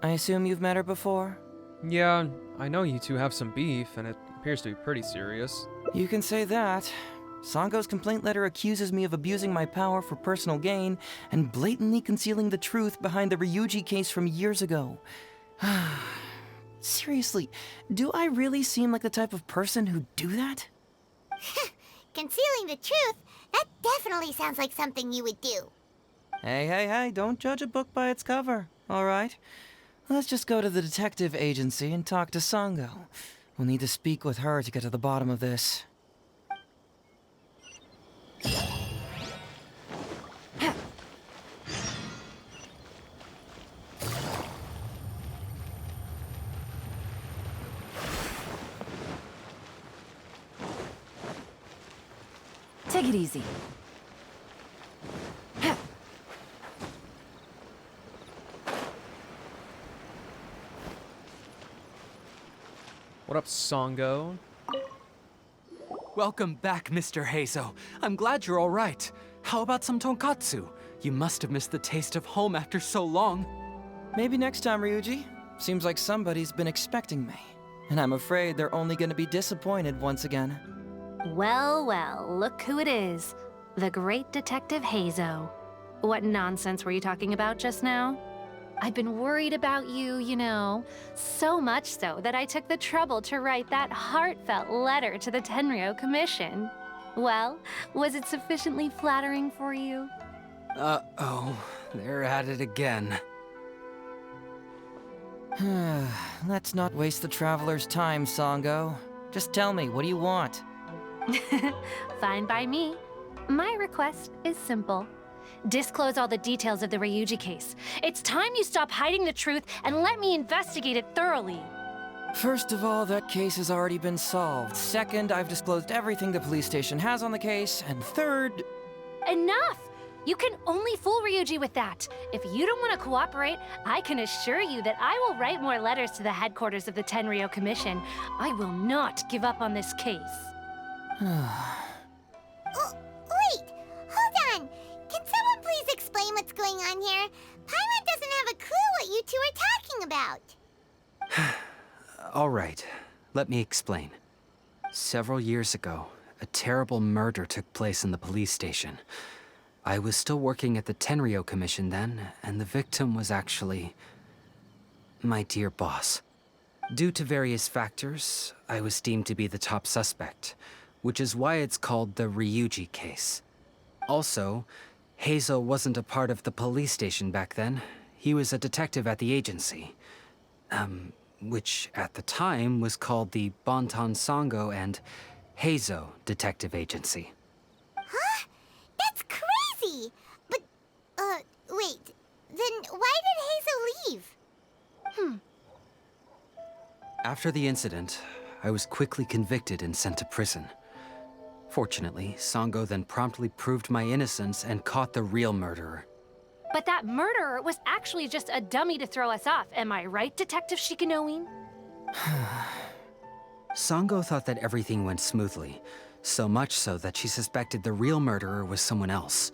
I assume you've met her before? Yeah, I know you two have some beef, and it appears to be pretty serious. You can say that. Sango's complaint letter accuses me of abusing my power for personal gain and blatantly concealing the truth behind the Ryuji case from years ago. Seriously, do I really seem like the type of person who'd do that? Concealing the truth? That definitely sounds like something you would do. Hey, don't judge a book by its cover, alright? Let's just go to the detective agency and talk to Sango. We'll need to speak with her to get to the bottom of this. Take it easy. What up, Sango? Welcome back, Mr. Heizo. I'm glad you're all right. How about some tonkatsu? You must have missed the taste of home after so long. Maybe next time, Ryuji. Seems like somebody's been expecting me. And I'm afraid they're only gonna be disappointed once again. Well, well, look who it is. The great Detective Heizo. What nonsense were you talking about just now? I've been worried about you, you know. So much so that I took the trouble to write that heartfelt letter to the Tenryou Commission. Well, was it sufficiently flattering for you? Uh-oh, they're at it again. Let's not waste the traveler's time, Sango. Just tell me, what do you want? Fine by me. My request is simple. Disclose all the details of the Ryuji case. It's time you stop hiding the truth and let me investigate it thoroughly. First of all, that case has already been solved. Second, I've disclosed everything the police station has on the case. And third... Enough! You can only fool Ryuji with that. If you don't want to cooperate, I can assure you that I will write more letters to the headquarters of the Tenryou Commission. I will not give up on this case. Wait! Hold on! Can someone please explain what's going on here? Paimon doesn't have a clue what you two are talking about. All right, let me explain. Several years ago, a terrible murder took place in the police station. I was still working at the Tenryou Commission then, and the victim was actually my dear boss. Due to various factors, I was deemed to be the top suspect, which is why it's called the Ryuji case. Also, Heizo wasn't a part of the police station back then. He was a detective at the agency. Which at the time was called the Bonton Sango and Heizo Detective Agency. Huh? That's crazy! But, wait. Then why did Heizo leave? After the incident, I was quickly convicted and sent to prison. Fortunately, Sango then promptly proved my innocence and caught the real murderer. But that murderer was actually just a dummy to throw us off, am I right, Detective Shikanoin? Sango thought that everything went smoothly, so much so that she suspected the real murderer was someone else.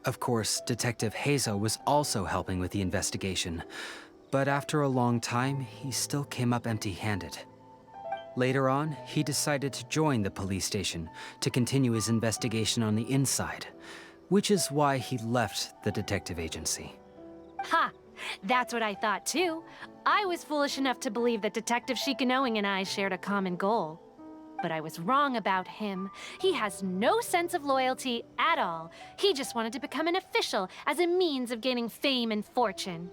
Of course, Detective Heizo was also helping with the investigation, but after a long time, he still came up empty-handed. Later on, he decided to join the police station to continue his investigation on the inside, which is why he left the detective agency. Ha! That's what I thought too. I was foolish enough to believe that Detective Shikanoin and I shared a common goal. But I was wrong about him. He has no sense of loyalty at all. He just wanted to become an official as a means of gaining fame and fortune.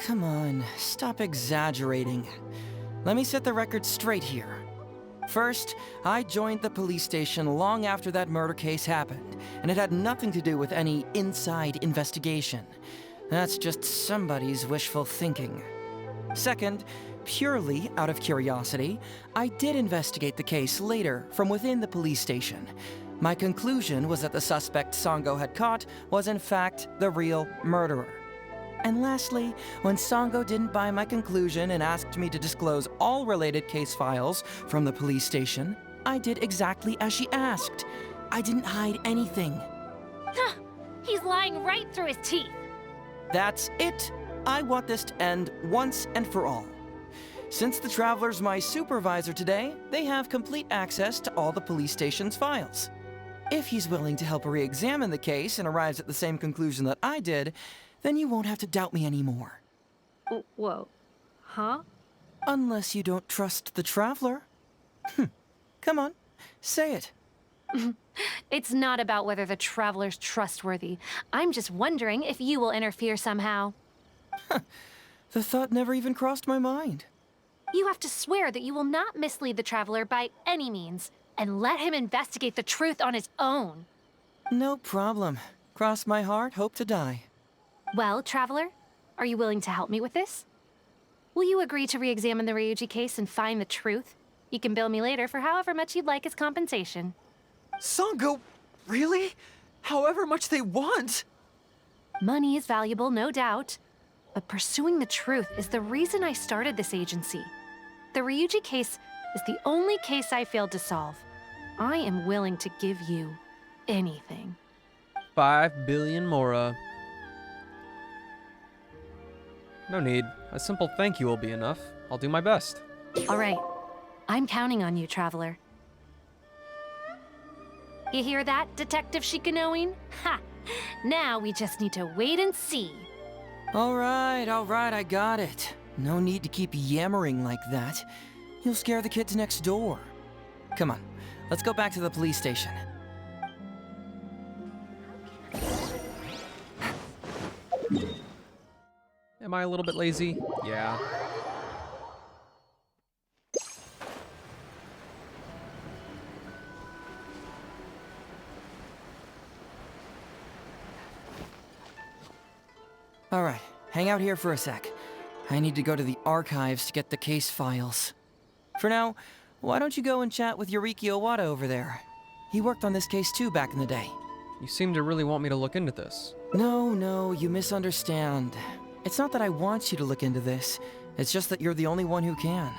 Come on, stop exaggerating. Let me set the record straight here. First, I joined the police station long after that murder case happened, and it had nothing to do with any inside investigation. That's just somebody's wishful thinking. Second, purely out of curiosity, I did investigate the case later from within the police station. My conclusion was that the suspect Sango had caught was in fact the real murderer. And lastly, when Sango didn't buy my conclusion and asked me to disclose all related case files from the police station, I did exactly as she asked. I didn't hide anything. He's lying right through his teeth. That's it. I want this to end once and for all. Since the Traveler's my supervisor today, they have complete access to all the police station's files. If he's willing to help re-examine the case and arrives at the same conclusion that I did, then you won't have to doubt me anymore. Whoa. Huh? Unless you don't trust the Traveler. Come on, say it. It's not about whether the Traveler's trustworthy. I'm just wondering if you will interfere somehow. The thought never even crossed my mind. You have to swear that you will not mislead the Traveler by any means, and let him investigate the truth on his own. No problem. Cross my heart, hope to die. Well, Traveler, are you willing to help me with this? Will you agree to re-examine the Ryuji case and find the truth? You can bill me later for however much you'd like as compensation. Sango, really? However much they want? Money is valuable, no doubt. But pursuing the truth is the reason I started this agency. The Ryuji case is the only case I failed to solve. I am willing to give you anything. 5 billion mora. No need. A simple thank you will be enough. I'll do my best. All right. I'm counting on you, Traveler. You hear that, Detective Shikanoin? Ha! Now we just need to wait and see. All right, I got it. No need to keep yammering like that. You'll scare the kids next door. Come on, let's go back to the police station. Am I a little bit lazy? Yeah. All right, hang out here for a sec. I need to go to the archives to get the case files. For now, why don't you go and chat with Yoriki Owada over there? He worked on this case too back in the day. You seem to really want me to look into this. No, you misunderstand. It's not that I want you to look into this. It's just that you're the only one who can.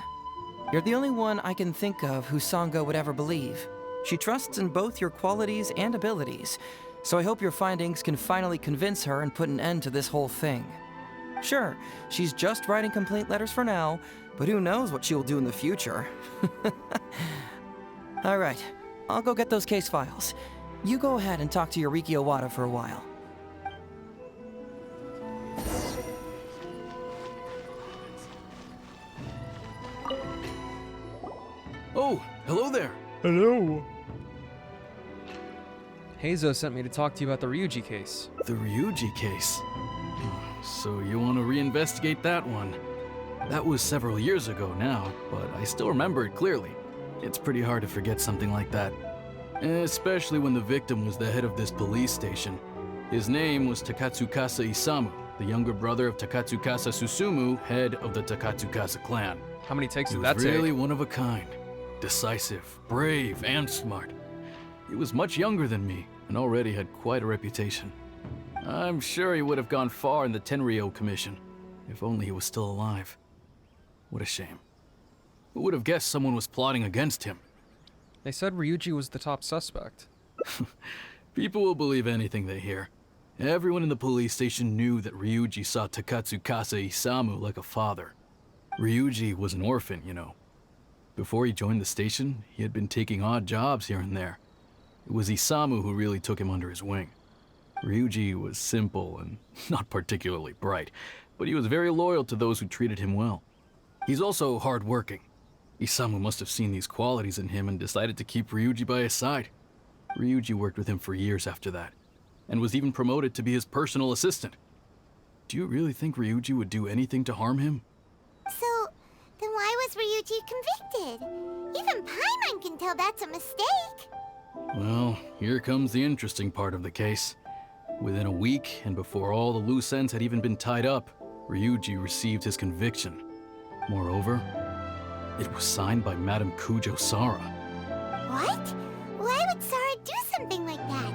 You're the only one I can think of who Sango would ever believe. She trusts in both your qualities and abilities, so I hope your findings can finally convince her and put an end to this whole thing. Sure, she's just writing complaint letters for now, but who knows what she'll do in the future. All right, I'll go get those case files. You go ahead and talk to Yoriki Owada for a while. Oh, hello there. Hello. Heizo sent me to talk to you about the Ryuji case. The Ryuji case? So you want to reinvestigate that one? That was several years ago now, but I still remember it clearly. It's pretty hard to forget something like that. Especially when the victim was the head of this police station. His name was Takatsukasa Isamu, the younger brother of Takatsukasa Susumu, head of the Takatsukasa clan. How many takes did that take? He was really take? one of a kind. Decisive, brave, and smart. He was much younger than me, and already had quite a reputation. I'm sure he would have gone far in the Tenryou Commission, if only he was still alive. What a shame. Who would have guessed someone was plotting against him? They said Ryuji was the top suspect. People will believe anything they hear. Everyone in the police station knew that Ryuji saw Takatsukasa Isamu like a father. Ryuji was an orphan, you know. Before he joined the station, he had been taking odd jobs here and there. It was Isamu who really took him under his wing. Ryuji was simple and not particularly bright, but he was very loyal to those who treated him well. He's also hardworking. Isamu must have seen these qualities in him and decided to keep Ryuji by his side. Ryuji worked with him for years after that, and was even promoted to be his personal assistant. Do you really think Ryuji would do anything to harm him? So, then why was Ryuji convicted? Even Paimon can tell that's a mistake. Well, here comes the interesting part of the case. Within a week, and before all the loose ends had even been tied up, Ryuji received his conviction. Moreover, it was signed by Madame Kujo Sara. What? Why would Sara do something like that?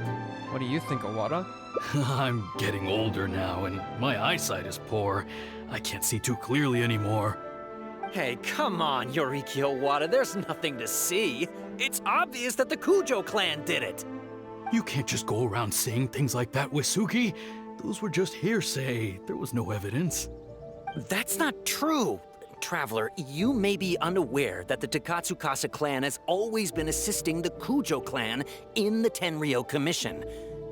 What do you think, Owada? I'm getting older now, and my eyesight is poor. I can't see too clearly anymore. Hey, come on, Yoriki Owada, there's nothing to see. It's obvious that the Kujo clan did it. You can't just go around saying things like that, Wisuki. Those were just hearsay. There was no evidence. That's not true. Traveler, you may be unaware that the Takatsukasa clan has always been assisting the Kujo clan in the Tenryou Commission.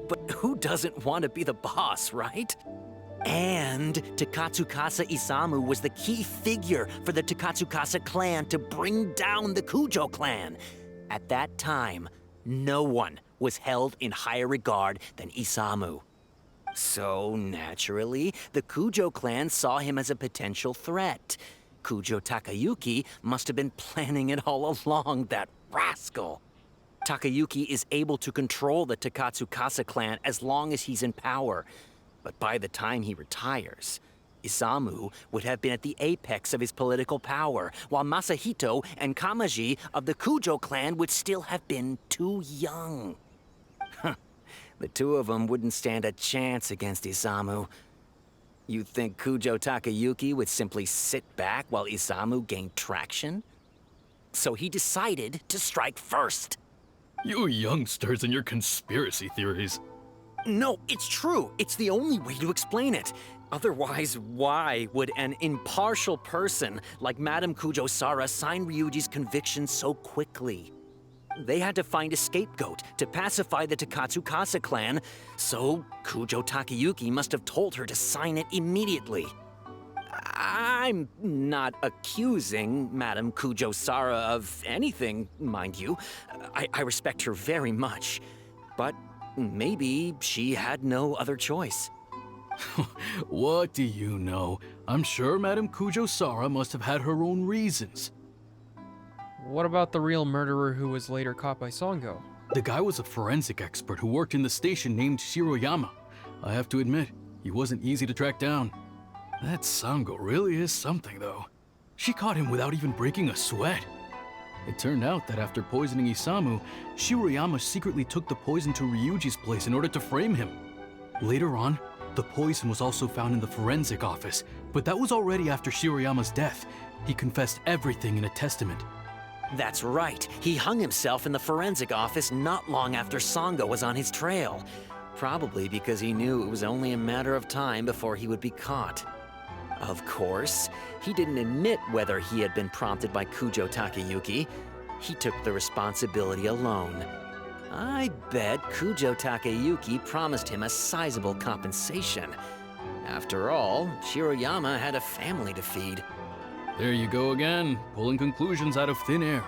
But who doesn't want to be the boss, right? And Takatsukasa Isamu was the key figure for the Takatsukasa clan to bring down the Kujo clan. At that time, no one was held in higher regard than Isamu. So, naturally, the Kujo clan saw him as a potential threat. Kujo Takayuki must have been planning it all along, that rascal. Takayuki is able to control the Takatsukasa clan as long as he's in power. But by the time he retires, Isamu would have been at the apex of his political power, while Masahito and Kamaji of the Kujo clan would still have been too young. The two of them wouldn't stand a chance against Isamu. You think Kujo Takayuki would simply sit back while Isamu gained traction? So he decided to strike first. You youngsters and your conspiracy theories. No, it's true. It's the only way to explain it. Otherwise, why would an impartial person like Madame Kujo-Sara sign Ryuji's conviction so quickly? They had to find a scapegoat to pacify the Takatsukasa clan, so Kujo Takayuki must have told her to sign it immediately. I'm not accusing Madame Kujo-Sara of anything, mind you. I respect her very much. But maybe she had no other choice. What do you know? I'm sure Madame Kujo-Sara must have had her own reasons. What about the real murderer who was later caught by Sango? The guy was a forensic expert who worked in the station named Shiroyama. I have to admit, he wasn't easy to track down. That Sango really is something, though. She caught him without even breaking a sweat. It turned out that after poisoning Isamu, Shiroyama secretly took the poison to Ryuji's place in order to frame him. Later on, the poison was also found in the forensic office, but that was already after Shiroyama's death. He confessed everything in a testament. That's right. He hung himself in the forensic office not long after Sango was on his trail. Probably because he knew it was only a matter of time before he would be caught. Of course, he didn't admit whether he had been prompted by Kujo Takayuki. He took the responsibility alone. I bet Kujo Takayuki promised him a sizable compensation. After all, Shiroyama had a family to feed. There you go again, pulling conclusions out of thin air.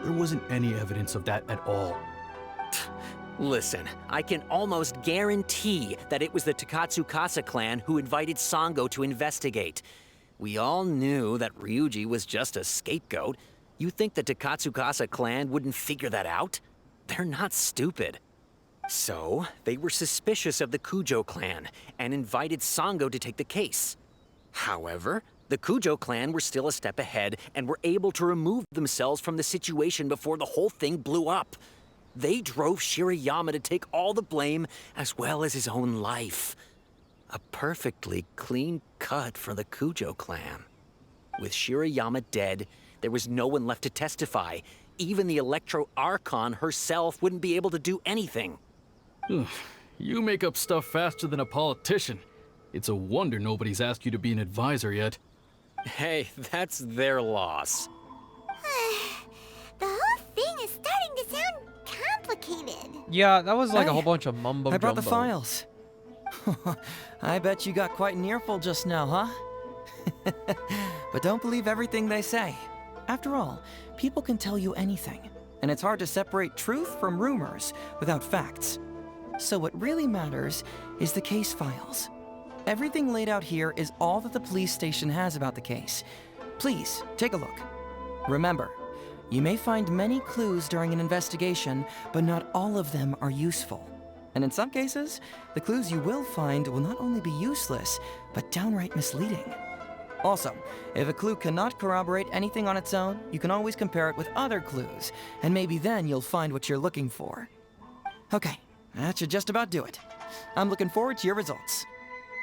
There wasn't any evidence of that at all. Listen, I can almost guarantee that it was the Takatsukasa clan who invited Sango to investigate. We all knew that Ryuji was just a scapegoat. You think the Takatsukasa clan wouldn't figure that out? They're not stupid. So, they were suspicious of the Kujo clan and invited Sango to take the case. However, the Kujo clan were still a step ahead and were able to remove themselves from the situation before the whole thing blew up. They drove Shiroyama to take all the blame as well as his own life. A perfectly clean cut for the Kujo clan. With Shiroyama dead, there was no one left to testify. Even the Electro Archon herself wouldn't be able to do anything. You make up stuff faster than a politician. It's a wonder nobody's asked you to be an advisor yet. Hey, that's their loss. The whole thing is starting to sound complicated. Yeah, that was like a Hey, whole bunch of mumbo I brought the jumbo. files. I bet you got quite an earful just now, huh? But don't believe everything they say. After all, people can tell you anything, and it's hard to separate truth from rumors without facts. So what really matters is the case files. Everything laid out here is all that the police station has about the case. Please, take a look. Remember, you may find many clues during an investigation, but not all of them are useful. And in some cases, the clues you will find will not only be useless, but downright misleading. Also, if a clue cannot corroborate anything on its own, you can always compare it with other clues, and maybe then you'll find what you're looking for. Okay, that should just about do it. I'm looking forward to your results.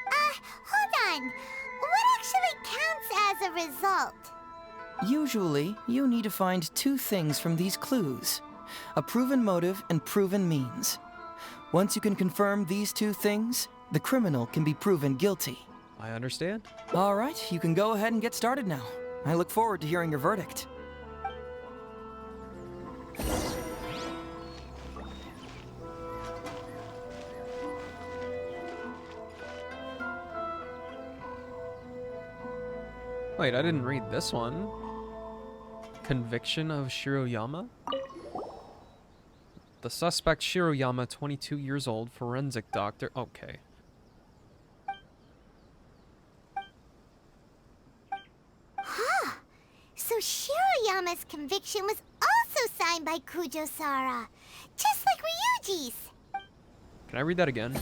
Hold on. What actually counts as a result? Usually, you need to find two things from these clues: a proven motive and proven means. Once you can confirm these two things, the criminal can be proven guilty. I understand. All right, you can go ahead and get started now. I look forward to hearing your verdict. Wait, I didn't read this one. Conviction of Shiroyama? The suspect Shiroyama, 22 years old, forensic doctor. Okay. Huh. So Shiroyama's conviction was also signed by Kujo-Sara, just like Ryuji's. Can I read that again?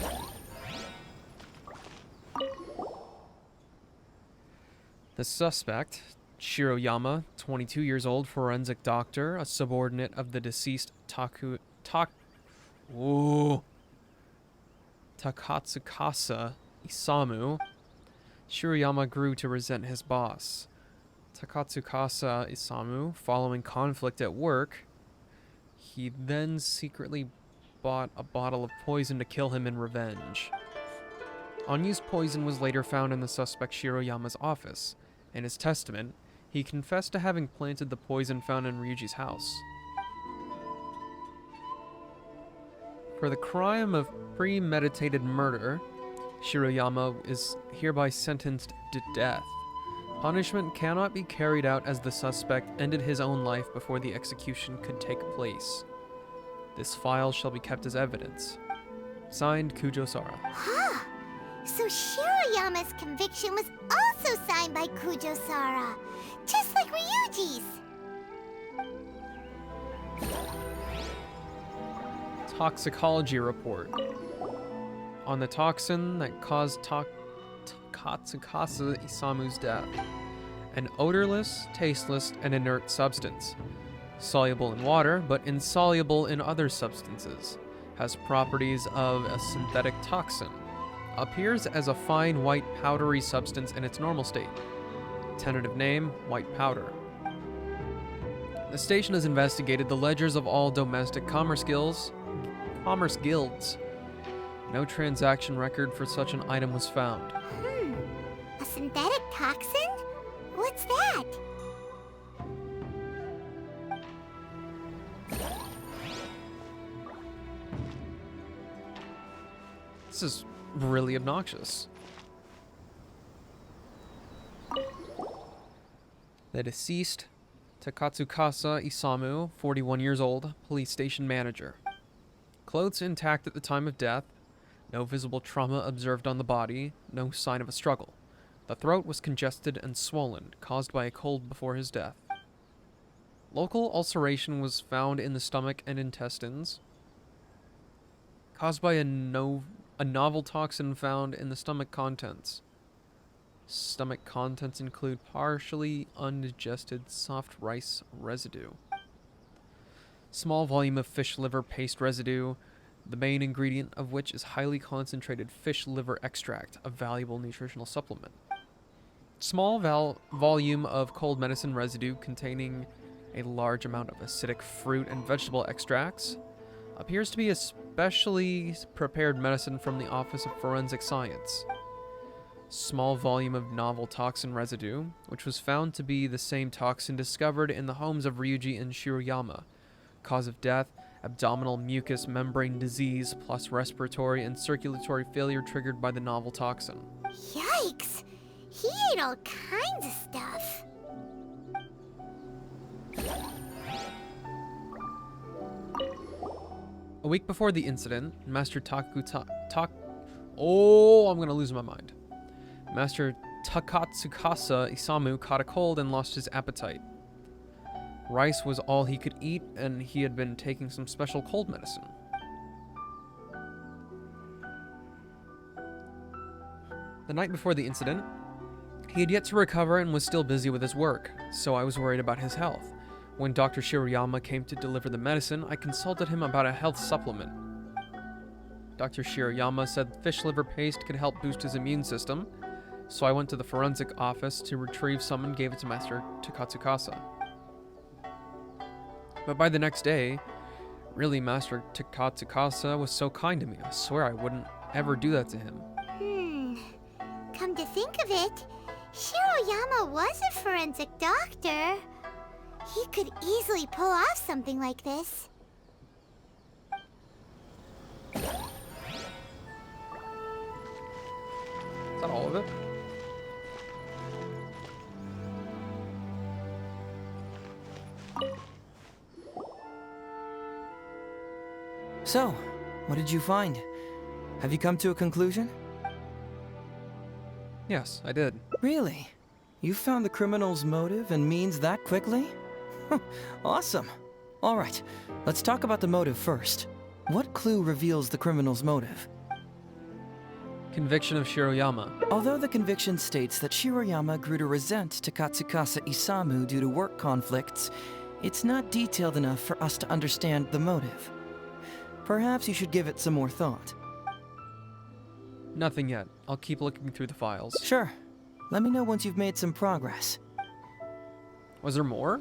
The suspect, Shiroyama, 22 years old, forensic doctor, a subordinate of the deceased Takatsukasa Isamu. Shiroyama grew to resent his boss, Takatsukasa Isamu, following conflict at work. He then secretly bought a bottle of poison to kill him in revenge. Unused poison was later found in the suspect Shiroyama's office. In his testament, he confessed to having planted the poison found in Ryuji's house. For the crime of premeditated murder, Shiroyama is hereby sentenced to death. Punishment cannot be carried out as the suspect ended his own life before the execution could take place. This file shall be kept as evidence. Signed, Kujo-Sara. Huh. So Shiroyama's conviction was also signed by Kujo-Sara, just like Ryuji's. Toxicology report. On the toxin that caused Takatsukasa Isamu's death. An odorless, tasteless, and inert substance. Soluble in water, but insoluble in other substances. Has properties of a synthetic toxin. Appears as a fine white powdery substance in its normal state. Tentative name, white powder. The station has investigated the ledgers of all domestic commerce guilds. No transaction record for such an item was found. A synthetic toxin? What's that? This is really obnoxious. The deceased, Takatsukasa Isamu, 41 years old, police station manager. Clothes intact at the time of death, no visible trauma observed on the body, no sign of a struggle. The throat was congested and swollen, caused by a cold before his death. Local ulceration was found in the stomach and intestines, caused by a novel toxin found in the stomach contents. Stomach contents include partially undigested soft rice residue. Small volume of fish liver paste residue, the main ingredient of which is highly concentrated fish liver extract, a valuable nutritional supplement. Small volume of cold medicine residue containing a large amount of acidic fruit and vegetable extracts. Appears to be a specially prepared medicine from the Office of Forensic Science. Small volume of novel toxin residue, which was found to be the same toxin discovered in the homes of Ryuji and Shiroyama. Cause of death, abdominal mucous membrane disease plus respiratory and circulatory failure triggered by the novel toxin. Yikes! He ate all kinds of stuff. A week before the incident, Master I'm gonna lose my mind. Master Takatsukasa Isamu caught a cold and lost his appetite. Rice was all he could eat, and he had been taking some special cold medicine. The night before the incident, he had yet to recover and was still busy with his work, so I was worried about his health. When Dr. Shiroyama came to deliver the medicine, I consulted him about a health supplement. Dr. Shiroyama said fish liver paste could help boost his immune system, so I went to the forensic office to retrieve some and gave it to Master Takatsukasa. But by the next day, really, Master Takatsukasa was so kind to me. I swear I wouldn't ever do that to him. Come to think of it, Shiroyama was a forensic doctor. He could easily pull off something like this. Is that all of it? So, what did you find? Have you come to a conclusion? Yes, I did. Really? You found the criminal's motive and means that quickly? Awesome. All right, let's talk about the motive first. What clue reveals the criminal's motive? Conviction of Shiroyama. Although the conviction states that Shiroyama grew to resent Takatsukasa Isamu due to work conflicts, it's not detailed enough for us to understand the motive. Perhaps you should give it some more thought. Nothing yet. I'll keep looking through the files. Sure. Let me know once you've made some progress. Was there more?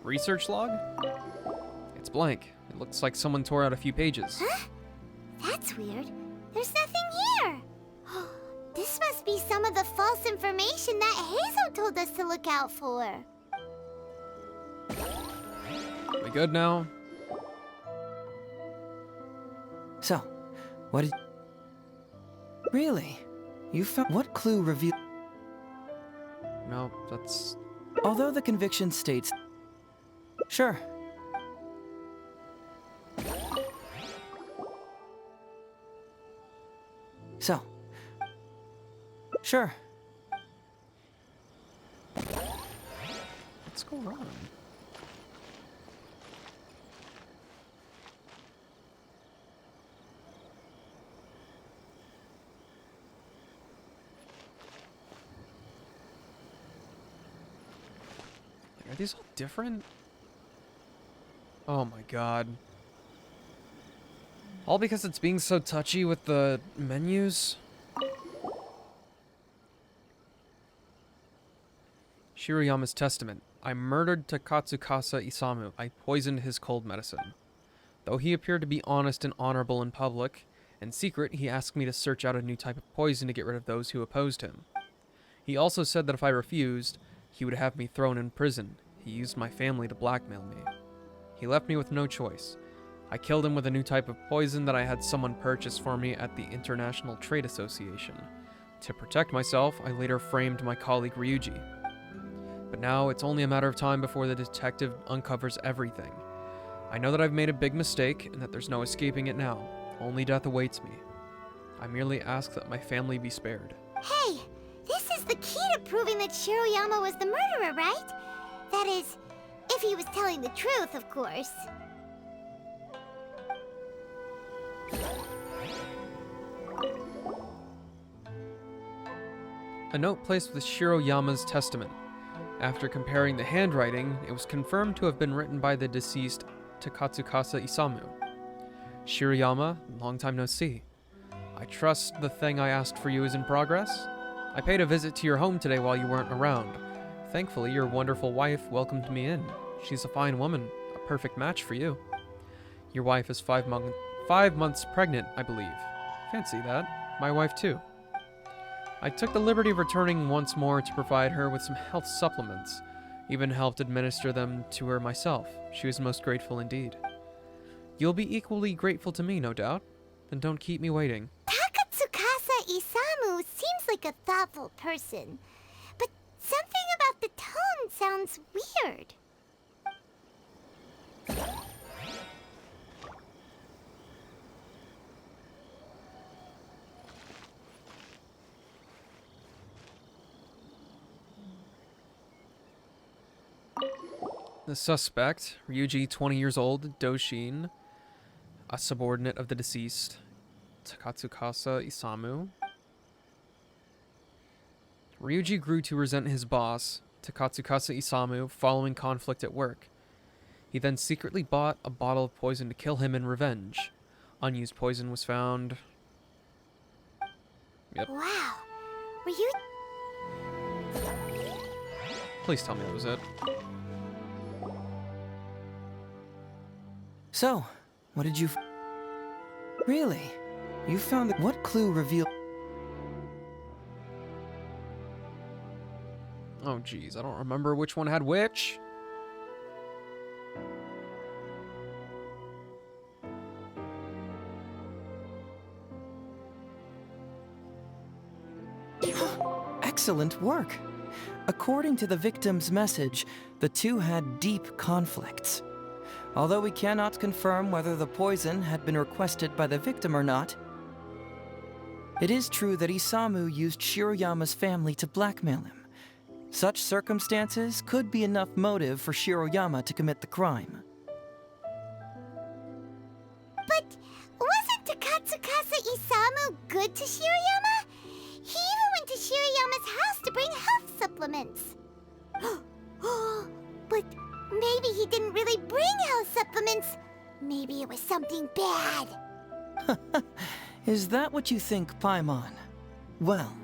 Research log? It's blank. It looks like someone tore out a few pages. Huh? That's weird. There's nothing here. This must be some of the false information that Hazel told us to look out for. We good now? So, what did... Really? You found... What clue revealed... No, that's... Although the conviction states... Sure. So. Sure. What's going on? Are these all different? Oh my god. All because it's being so touchy with the menus? Shiroyama's testament. I murdered Takatsukasa Isamu. I poisoned his cold medicine. Though he appeared to be honest and honorable in public, in secret he asked me to search out a new type of poison to get rid of those who opposed him. He also said that if I refused, he would have me thrown in prison. He used my family to blackmail me. He left me with no choice. I killed him with a new type of poison that I had someone purchase for me at the International Trade Association. To protect myself, I later framed my colleague Ryuji. But now it's only a matter of time before the detective uncovers everything. I know that I've made a big mistake and that there's no escaping it now. Only death awaits me. I merely ask that my family be spared. Hey, this is the key to proving that Shiroyama was the murderer, right? That is, if he was telling the truth, of course. A note placed with Shiroyama's testament. After comparing the handwriting, it was confirmed to have been written by the deceased Takatsukasa Isamu. Shiroyama, long time no see. I trust the thing I asked for you is in progress? I paid a visit to your home today while you weren't around. Thankfully, your wonderful wife welcomed me in. She's a fine woman, a perfect match for you. Your wife is 5 months pregnant, I believe. Fancy that. My wife too. I took the liberty of returning once more to provide her with some health supplements. Even helped administer them to her myself. She was most grateful indeed. You'll be equally grateful to me, no doubt. Then don't keep me waiting. Takatsukasa Isamu seems like a thoughtful person, but something about the tone sounds weird. The suspect, Ryuji, 20 years old, Doshin, a subordinate of the deceased, Takatsukasa Isamu. Ryuji grew to resent his boss, Takatsukasa Isamu, following conflict at work. He then secretly bought a bottle of poison to kill him in revenge. Unused poison was found. Yep. Wow. Were you... Please tell me that was it. So, what did you... Really? You found the... What clue revealed... Oh geez, I don't remember which one had which. Excellent work. According to the victim's message, the two had deep conflicts. Although we cannot confirm whether the poison had been requested by the victim or not, it is true that Isamu used Shiroyama's family to blackmail him. Such circumstances could be enough motive for Shiroyama to commit the crime. But wasn't Takatsukasa Isamu good to Shiroyama? He even went to Shiroyama's house to bring health supplements. But maybe he didn't really bring health supplements. Maybe it was something bad. Is that what you think, Paimon? Well,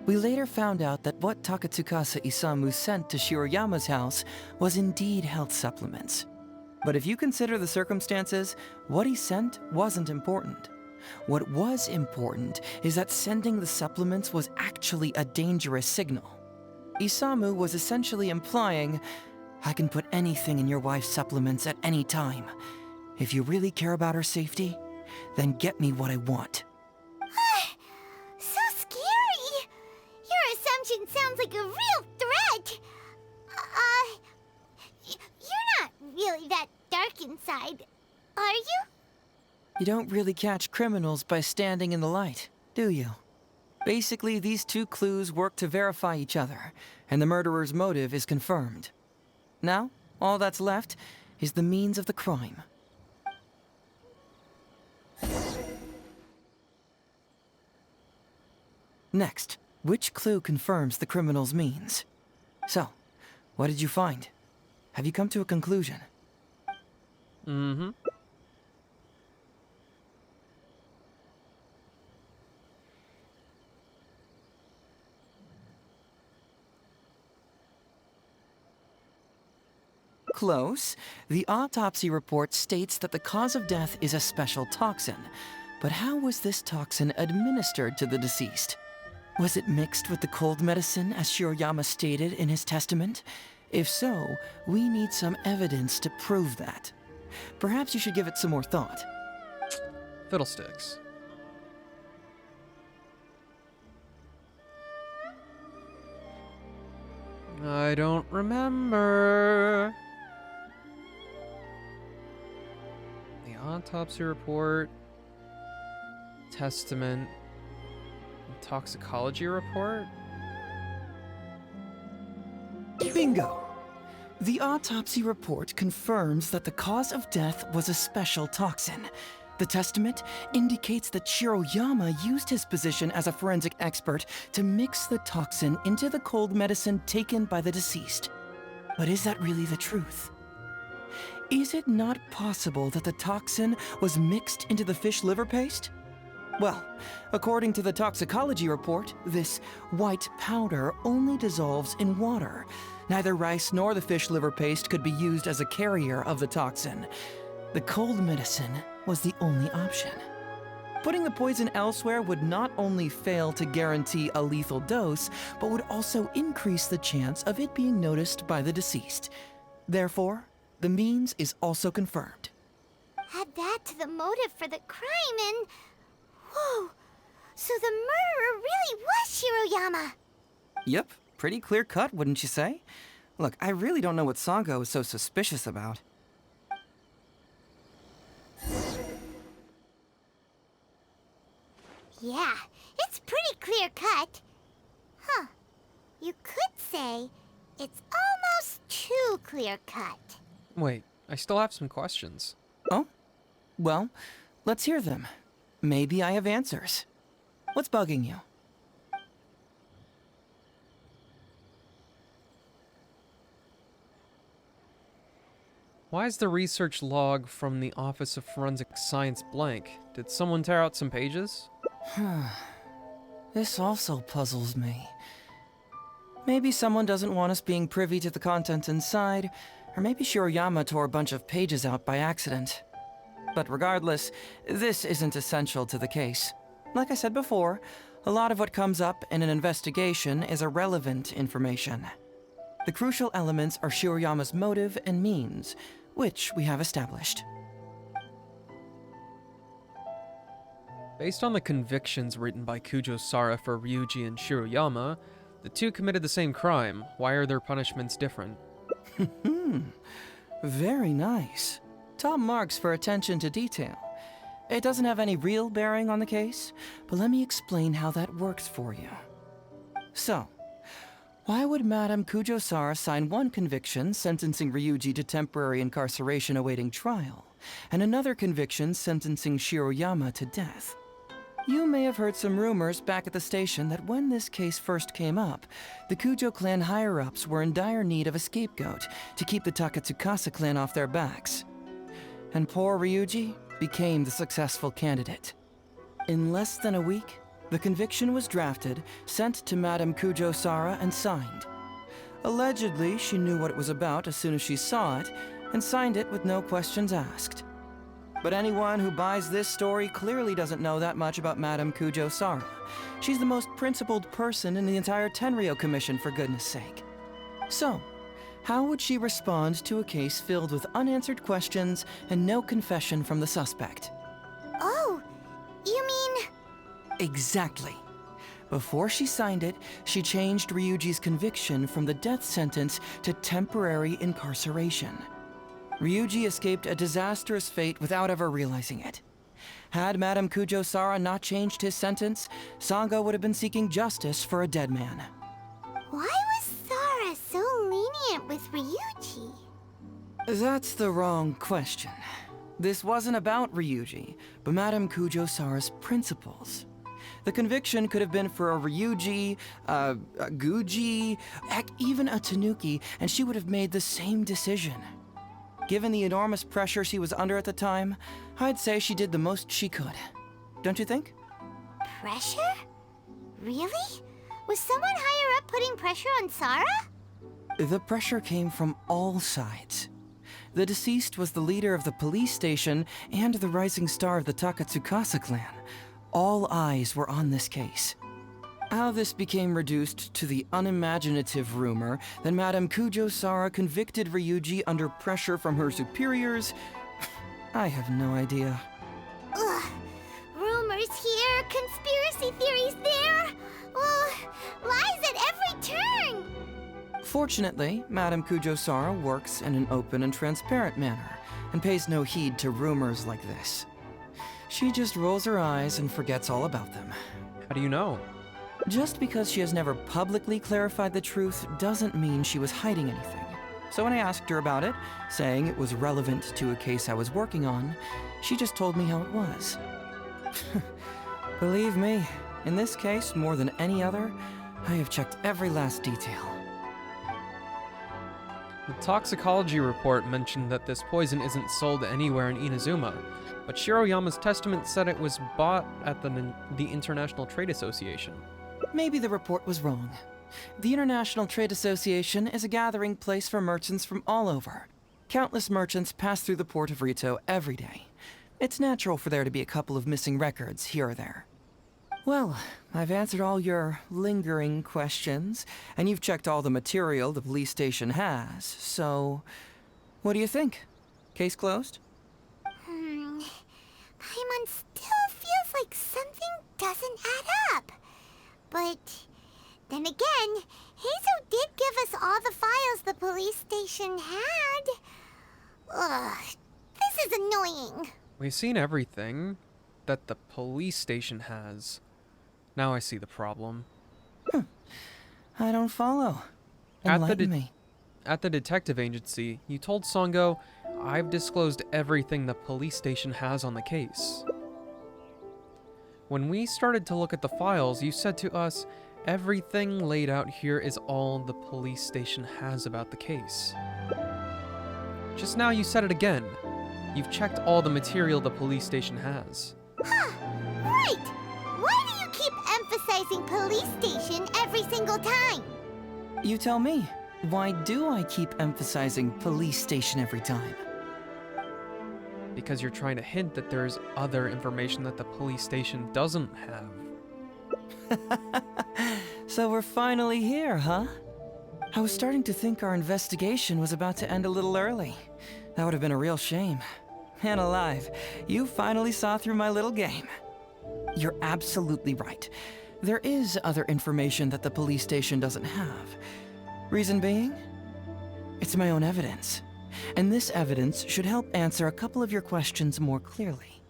we later found out that what Takatsukasa Isamu sent to Shiroyama's house was indeed health supplements. But if you consider the circumstances, what he sent wasn't important. What was important is that sending the supplements was actually a dangerous signal. Isamu was essentially implying, I can put anything in your wife's supplements at any time. If you really care about her safety, then get me what I want. So scary! Your assumption sounds like a real threat. You're not really that dark inside, are you? You don't really catch criminals by standing in the light, do you? Basically, these two clues work to verify each other, and the murderer's motive is confirmed. Now, all that's left is the means of the crime. Next, which clue confirms the criminal's means? So, what did you find? Have you come to a conclusion? Mm-hmm. Close. The autopsy report states that the cause of death is a special toxin. But how was this toxin administered to the deceased? Was it mixed with the cold medicine, as Shiroyama stated in his testament? If so, we need some evidence to prove that. Perhaps you should give it some more thought. Fiddlesticks. I don't remember. The autopsy report, testament, toxicology report? Bingo! The autopsy report confirms that the cause of death was a special toxin. The testament indicates that Shiroyama used his position as a forensic expert to mix the toxin into the cold medicine taken by the deceased. But is that really the truth? Is it not possible that the toxin was mixed into the fish liver paste? Well, according to the toxicology report, this white powder only dissolves in water. Neither rice nor the fish liver paste could be used as a carrier of the toxin. The cold medicine was the only option. Putting the poison elsewhere would not only fail to guarantee a lethal dose, but would also increase the chance of it being noticed by the deceased. Therefore, the means is also confirmed. Add that to the motive for the crime and... Whoa! So the murderer really was Shiroyama! Yep, pretty clear cut, wouldn't you say? Look, I really don't know what Sango is so suspicious about. Yeah, it's pretty clear cut. Huh. You could say it's almost too clear cut. Wait, I still have some questions. Oh? Well, let's hear them. Maybe I have answers. What's bugging you? Why is the research log from the Office of Forensic Science blank? Did someone tear out some pages? This also puzzles me. Maybe someone doesn't want us being privy to the content inside, or maybe Shiroyama tore a bunch of pages out by accident. But regardless, this isn't essential to the case. Like I said before, a lot of what comes up in an investigation is irrelevant information. The crucial elements are Shiroyama's motive and means, which we have established. Based on the convictions written by Kujo Sara for Ryuji and Shiroyama, the two committed the same crime. Why are their punishments different? Very nice. Top marks for attention to detail. It doesn't have any real bearing on the case, but let me explain how that works for you. So, why would Madame Kujo Sara sign one conviction sentencing Ryuji to temporary incarceration awaiting trial, and another conviction sentencing Shiroyama to death? You may have heard some rumors back at the station that when this case first came up, the Kujo clan higher-ups were in dire need of a scapegoat to keep the Takatsukasa clan off their backs. And poor Ryuji became the successful candidate. In less than a week, the conviction was drafted, sent to Madame Kujo Sara, and signed. Allegedly, she knew what it was about as soon as she saw it, and signed it with no questions asked. But anyone who buys this story clearly doesn't know that much about Madame Kujo Sara. She's the most principled person in the entire Tenryo Commission, for goodness sake. So, how would she respond to a case filled with unanswered questions and no confession from the suspect? Oh, you mean... Exactly. Before she signed it, she changed Ryuji's conviction from the death sentence to temporary incarceration. Ryuji escaped a disastrous fate without ever realizing it. Had Madame Kujo Sara not changed his sentence, Sango would have been seeking justice for a dead man. Why was Sara so lenient with Ryuji? That's the wrong question. This wasn't about Ryuji, but Madame Kujo Sara's principles. The conviction could have been for a Ryuji, a Guji, heck, even a Tanuki, and she would have made the same decision. Given the enormous pressure she was under at the time, I'd say she did the most she could. Don't you think? Pressure? Really? Was someone higher up putting pressure on Sara? The pressure came from all sides. The deceased was the leader of the police station and the rising star of the Takatsukasa clan. All eyes were on this case. How this became reduced to the unimaginative rumor that Madame Kujo Sara convicted Ryuji under pressure from her superiors, I have no idea. Ugh. Rumors here, conspiracy theories there. Lies at every turn. Fortunately, Madame Kujo Sara works in an open and transparent manner and pays no heed to rumors like this. She just rolls her eyes and forgets all about them. How do you know? Just because she has never publicly clarified the truth doesn't mean she was hiding anything. So when I asked her about it, saying it was relevant to a case I was working on, she just told me how it was. Believe me, in this case, more than any other, I have checked every last detail. The toxicology report mentioned that this poison isn't sold anywhere in Inazuma, but Shiroyama's testament said it was bought at the International Trade Association. Maybe the report was wrong. The International Trade Association is a gathering place for merchants from all over. Countless merchants pass through the port of Rito every day. It's natural for there to be a couple of missing records here or there. Well, I've answered all your lingering questions, and you've checked all the material the police station has, so... what do you think? Case closed? Paimon still feels like something doesn't add up. But then again, Heizo did give us all the files the police station had. Ugh, this is annoying. We've seen everything that the police station has. Now I see the problem. I don't follow. Enlighten me. At the detective agency, you told Sango, I've disclosed everything the police station has on the case. When we started to look at the files, you said to us, everything laid out here is all the police station has about the case. Just now you said it again. You've checked all the material the police station has. Huh, right! Why do you keep emphasizing police station every single time? You tell me. Why do I keep emphasizing police station every time? Because you're trying to hint that there's other information that the police station doesn't have. So we're finally here, huh? I was starting to think our investigation was about to end a little early. That would have been a real shame. Man alive, you finally saw through my little game. You're absolutely right. There is other information that the police station doesn't have. Reason being? It's my own evidence. And this evidence should help answer a couple of your questions more clearly.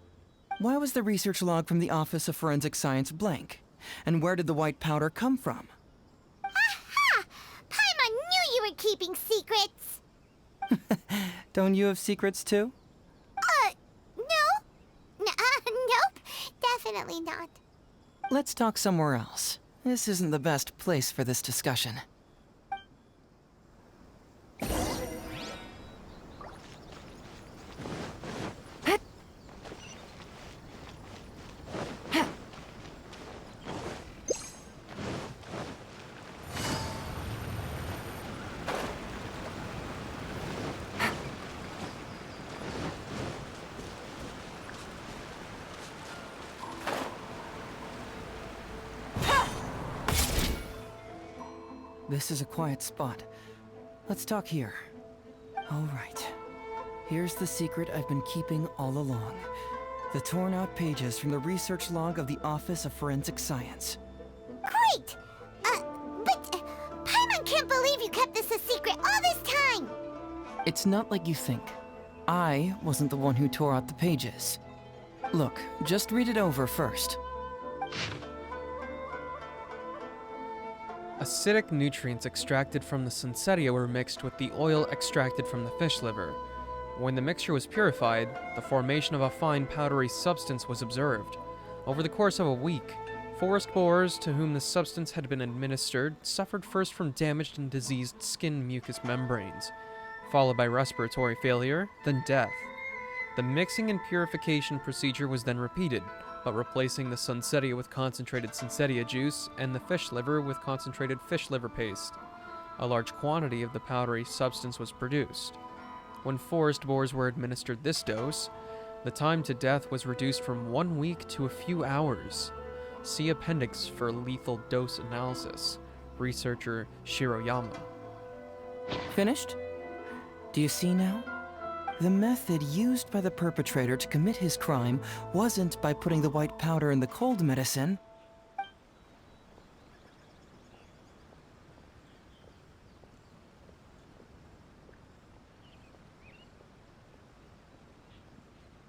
Why was the research log from the Office of Forensic Science blank? And where did the white powder come from? Aha! Paimon knew you were keeping secrets! Don't you have secrets too? No? Nope. Definitely not. Let's talk somewhere else. This isn't the best place for this discussion. This is a quiet spot. Let's talk here. All right. Here's the secret I've been keeping all along. The torn out pages from the research log of the Office of Forensic Science. Great! But Paimon can't believe you kept this a secret all this time! It's not like you think. I wasn't the one who tore out the pages. Look, just read it over first. Acidic nutrients extracted from the Sunsettia were mixed with the oil extracted from the fish liver. When the mixture was purified, the formation of a fine powdery substance was observed. Over the course of a week, forest boars to whom the substance had been administered suffered first from damaged and diseased skin mucous membranes, followed by respiratory failure, then death. The mixing and purification procedure was then repeated, but replacing the Sunsettia with concentrated Sunsettia juice and the fish liver with concentrated fish liver paste. A large quantity of the powdery substance was produced. When forest boars were administered this dose, the time to death was reduced from 1 week to a few hours. See appendix for lethal dose analysis. Researcher Shiroyama. Finished? Do you see now? The method used by the perpetrator to commit his crime wasn't by putting the white powder in the cold medicine.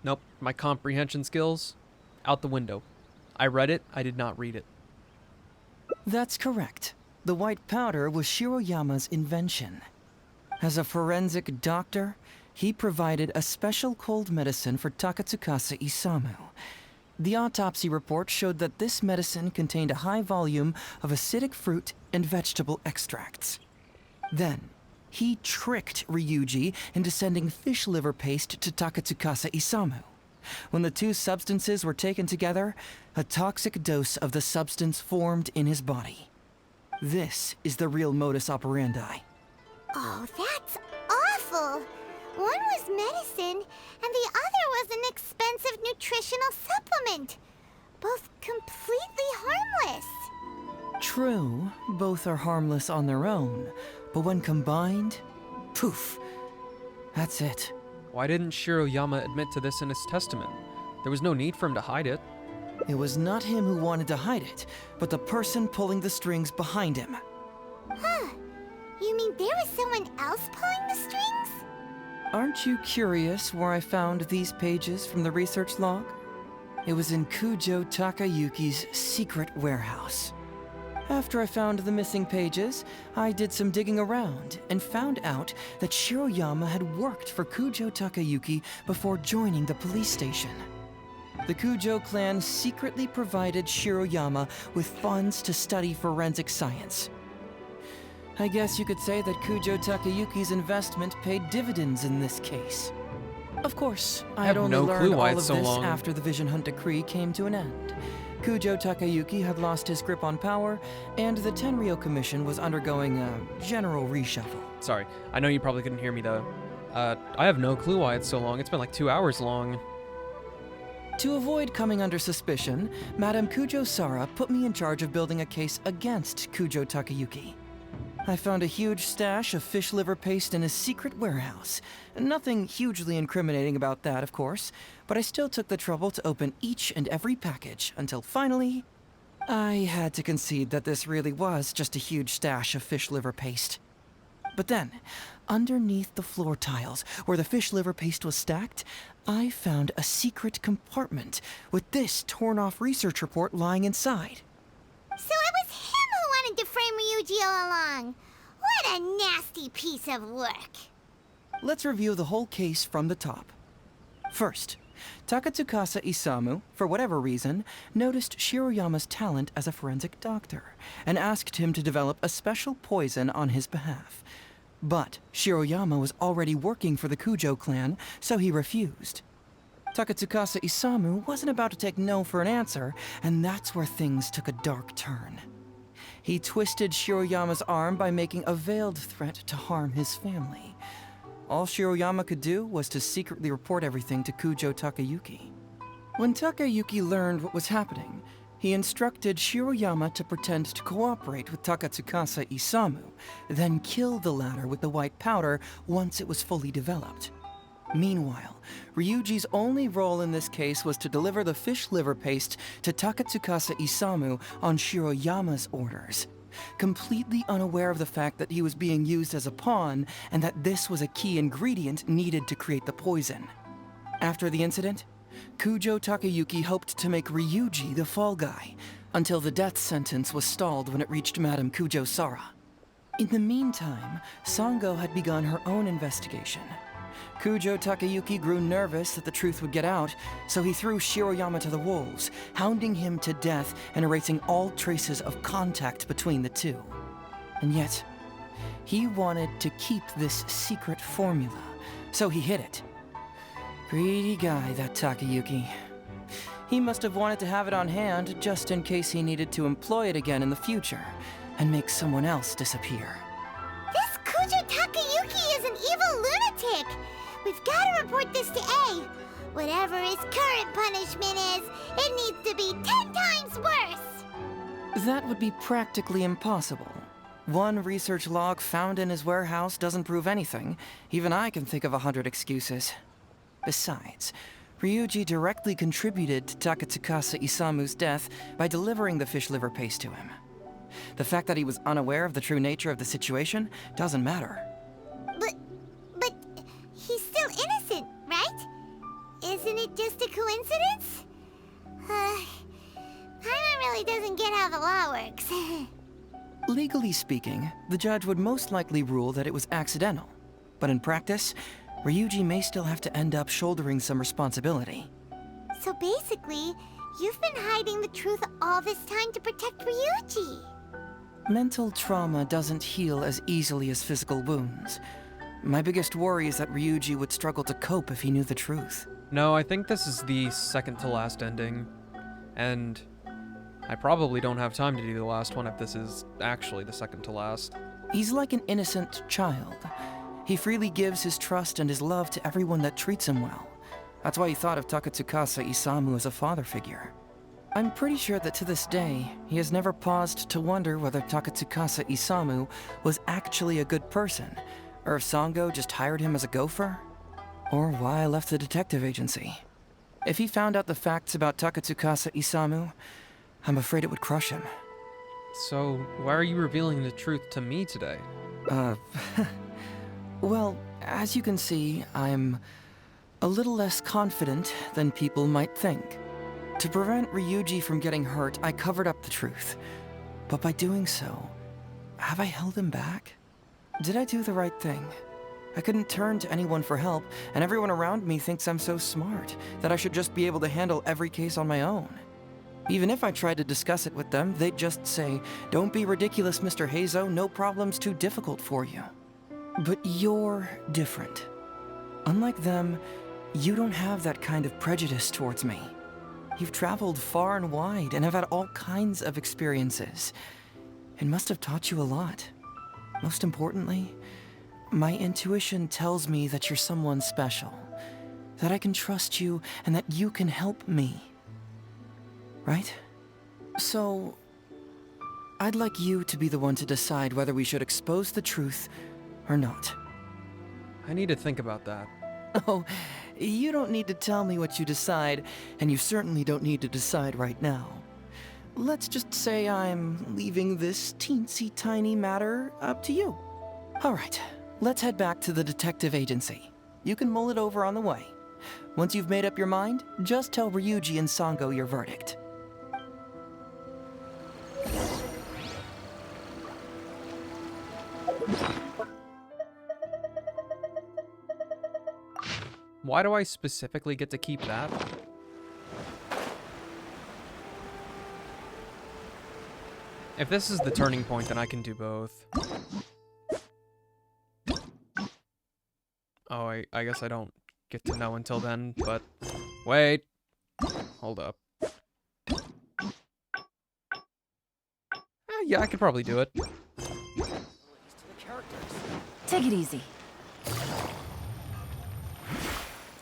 Nope, my comprehension skills, out the window. I read it, I did not read it. That's correct. The white powder was Shiroyama's invention. As a forensic doctor, he provided a special cold medicine for Takatsukasa Isamu. The autopsy report showed that this medicine contained a high volume of acidic fruit and vegetable extracts. Then, he tricked Ryuji into sending fish liver paste to Takatsukasa Isamu. When the two substances were taken together, a toxic dose of the substance formed in his body. This is the real modus operandi. Oh, that's awful! One was medicine, and the other was an expensive nutritional supplement. Both completely harmless. True, both are harmless on their own, but when combined, poof, that's it. Why didn't Shiroyama admit to this in his testament? There was no need for him to hide it. It was not him who wanted to hide it, but the person pulling the strings behind him. Huh. You mean there was someone else pulling the strings? Aren't you curious where I found these pages from the research log? It was in Kujo Takayuki's secret warehouse. After I found the missing pages, I did some digging around and found out that Shiroyama had worked for Kujo Takayuki before joining the police station. The Kujo clan secretly provided Shiroyama with funds to study forensic science. I guess you could say that Kujo Takayuki's investment paid dividends in this case. Of course, I had only learned all of this after the Vision Hunt decree came to an end. Kujo Takayuki had lost his grip on power, and the Tenryou Commission was undergoing a general reshuffle. Sorry, I know you probably couldn't hear me though. I have no clue why it's so long. It's been like 2 hours long. To avoid coming under suspicion, Madame Kujo Sara put me in charge of building a case against Kujo Takayuki. I found a huge stash of fish liver paste in his secret warehouse. Nothing hugely incriminating about that, of course, but I still took the trouble to open each and every package until finally, I had to concede that this really was just a huge stash of fish liver paste. But then, underneath the floor tiles, where the fish liver paste was stacked, I found a secret compartment with this torn-off research report lying inside. So it was him who wanted to frame Ryuji all along. What a nasty piece of work. Let's review the whole case from the top. First, Takatsukasa Isamu, for whatever reason, noticed Shiroyama's talent as a forensic doctor and asked him to develop a special poison on his behalf. But Shiroyama was already working for the Kujo clan, so he refused. Takatsukasa Isamu wasn't about to take no for an answer, and that's where things took a dark turn. He twisted Shiroyama's arm by making a veiled threat to harm his family. All Shiroyama could do was to secretly report everything to Kujo Takayuki. When Takayuki learned what was happening, he instructed Shiroyama to pretend to cooperate with Takatsukasa Isamu, then kill the latter with the white powder once it was fully developed. Meanwhile, Ryuji's only role in this case was to deliver the fish liver paste to Takatsukasa Isamu on Shiroyama's orders, completely unaware of the fact that he was being used as a pawn and that this was a key ingredient needed to create the poison. After the incident, Kujo Takayuki hoped to make Ryuji the fall guy, until the death sentence was stalled when it reached Madame Kujo Sara. In the meantime, Sango had begun her own investigation. Kujo Takayuki grew nervous that the truth would get out, so he threw Shiroyama to the wolves, hounding him to death and erasing all traces of contact between the two. And yet, he wanted to keep this secret formula, so he hid it. Greedy guy, that Takayuki. He must have wanted to have it on hand just in case he needed to employ it again in the future, and make someone else disappear. This Kujo Takayuki is an evil lunatic. We've got to report this to A. Whatever his current punishment is, it needs to be 10 times worse. That would be practically impossible. One research log found in his warehouse doesn't prove anything. Even I can think of 100 excuses. Besides, Ryuji directly contributed to Takatsukasa Isamu's death by delivering the fish liver paste to him. The fact that he was unaware of the true nature of the situation doesn't matter. But he's still innocent, right? Isn't it just a coincidence? Paimon really doesn't get how the law works. Legally speaking, the judge would most likely rule that it was accidental. But in practice, Ryuji may still have to end up shouldering some responsibility. So basically, you've been hiding the truth all this time to protect Ryuji. Mental trauma doesn't heal as easily as physical wounds. My biggest worry is that Ryuji would struggle to cope if he knew the truth. No, I think this is the second to last ending. And I probably don't have time to do the last one if this is actually the second to last. He's like an innocent child. He freely gives his trust and his love to everyone that treats him well. That's why he thought of Takatsukasa Isamu as a father figure. I'm pretty sure that to this day, he has never paused to wonder whether Takatsukasa Isamu was actually a good person, or if Sango just hired him as a gopher, or why I left the detective agency. If he found out the facts about Takatsukasa Isamu, I'm afraid it would crush him. So, why are you revealing the truth to me today? Well, as you can see, I'm a little less confident than people might think. To prevent Ryuji from getting hurt, I covered up the truth. But by doing so, have I held him back? Did I do the right thing? I couldn't turn to anyone for help, and everyone around me thinks I'm so smart that I should just be able to handle every case on my own. Even if I tried to discuss it with them, they'd just say, "Don't be ridiculous, Mr. Heizo, no problem's too difficult for you." But you're different. Unlike them, you don't have that kind of prejudice towards me. You've traveled far and wide and have had all kinds of experiences. It must have taught you a lot. Most importantly, my intuition tells me that you're someone special, that I can trust you and that you can help me. Right? So, I'd like you to be the one to decide whether we should expose the truth or not. I need to think about that. Oh, you don't need to tell me what you decide, and you certainly don't need to decide right now. Let's just say I'm leaving this teensy tiny matter up to you. All right, let's head back to the detective agency. You can mull it over on the way. Once you've made up your mind, just tell Ryuji and Sango your verdict. Why do I specifically get to keep that? If this is the turning point, then I can do both. Oh, I guess I don't get to know until then, but... Wait! Hold up. Yeah, I could probably do it. Take it easy.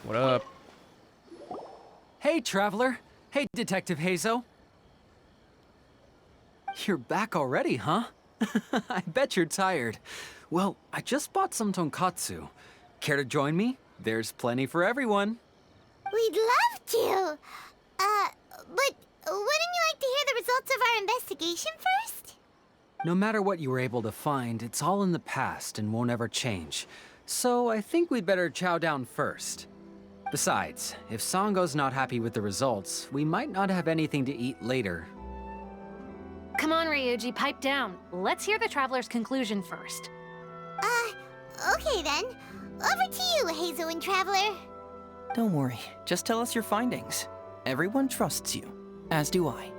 What up? Hey, Traveler. Hey, Detective Heizo. You're back already, huh? I bet you're tired. Well, I just bought some tonkatsu. Care to join me? There's plenty for everyone. We'd love to. But wouldn't you like to hear the results of our investigation first? No matter what you were able to find, it's all in the past and won't ever change. So I think we'd better chow down first. Besides, if Sango's not happy with the results, we might not have anything to eat later. Come on, Ryuji, pipe down. Let's hear the Traveler's conclusion first. Okay then. Over to you, Heizo and Traveler. Don't worry, just tell us your findings. Everyone trusts you, as do I.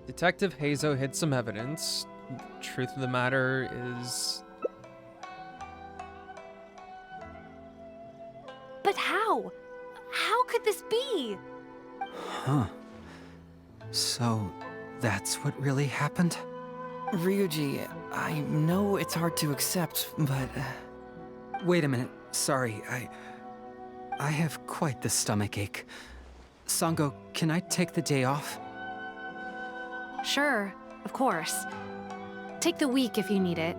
Detective Heizo hid some evidence. Truth of the matter is... But how? How could this be? Huh. So, that's what really happened? Ryuji, I know it's hard to accept, but... Wait a minute. Sorry, I have quite the stomachache. Sango, can I take the day off? Sure, of course. Take the week if you need it.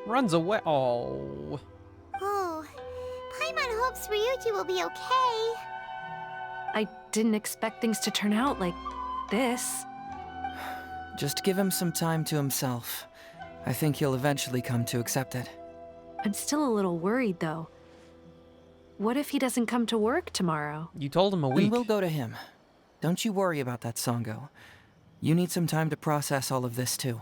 Runs away. Oh. Oh, Paimon hopes Ryuji will be okay. I didn't expect things to turn out like this. Just give him some time to himself. I think he'll eventually come to accept it. I'm still a little worried, though. What if he doesn't come to work tomorrow? You told him a week. Then we'll go to him. Don't you worry about that, Sango. You need some time to process all of this, too.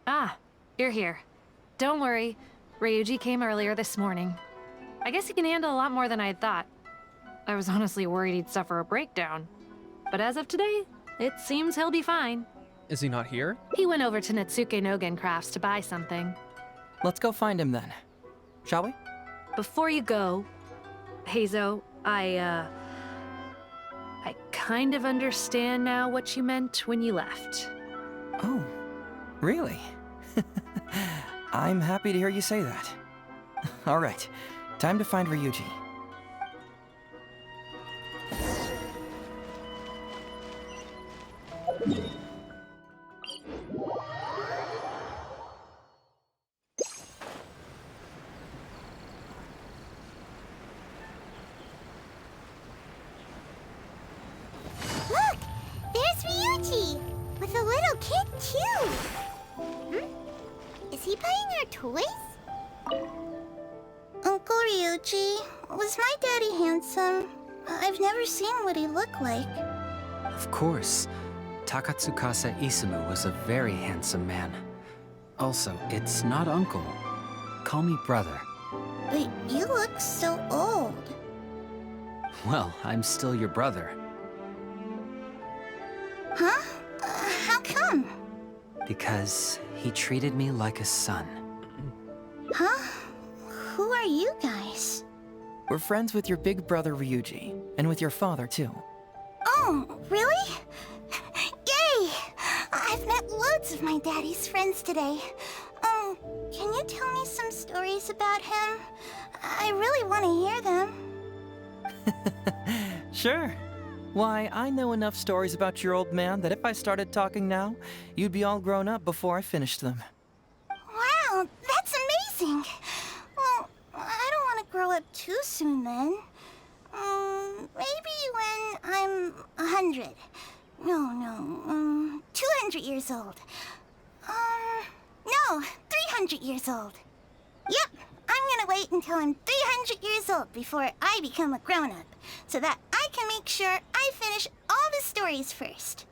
Ah, you're here. Don't worry. Ryuji came earlier this morning. I guess he can handle a lot more than I had thought. I was honestly worried he'd suffer a breakdown. But as of today, it seems he'll be fine. Is he not here? He went over to Natsuke Nogen Crafts to buy something. Let's go find him then. Shall we? Before you go, Heizo, I kind of understand now what you meant when you left. Oh, really? I'm happy to hear you say that. All right, time to find Ryuji. Look! There's Ryuji! With a little kid, too! Is he buying our toys? Uncle Ryuji, was my daddy handsome? I've never seen what he looked like. Of course. Takatsukasa Isamu was a very handsome man. Also, it's not uncle. Call me brother. But you look so old. Well, I'm still your brother. Huh? How come? Because he treated me like a son. Huh? Who are you guys? We're friends with your big brother Ryuji, and with your father, too. Oh, really? Yay! I've met loads of my daddy's friends today. Can you tell me some stories about him? I really want to hear them. Sure. Why, I know enough stories about your old man that if I started talking now, you'd be all grown up before I finished them. Wow, that's amazing! Well, I don't want to grow up too soon then. Maybe when I'm 100. No, 200 years old. No, 300 years old. Yep, I'm gonna wait until I'm 300 years old before I become a grown-up, so that I can make sure I finish all the stories first.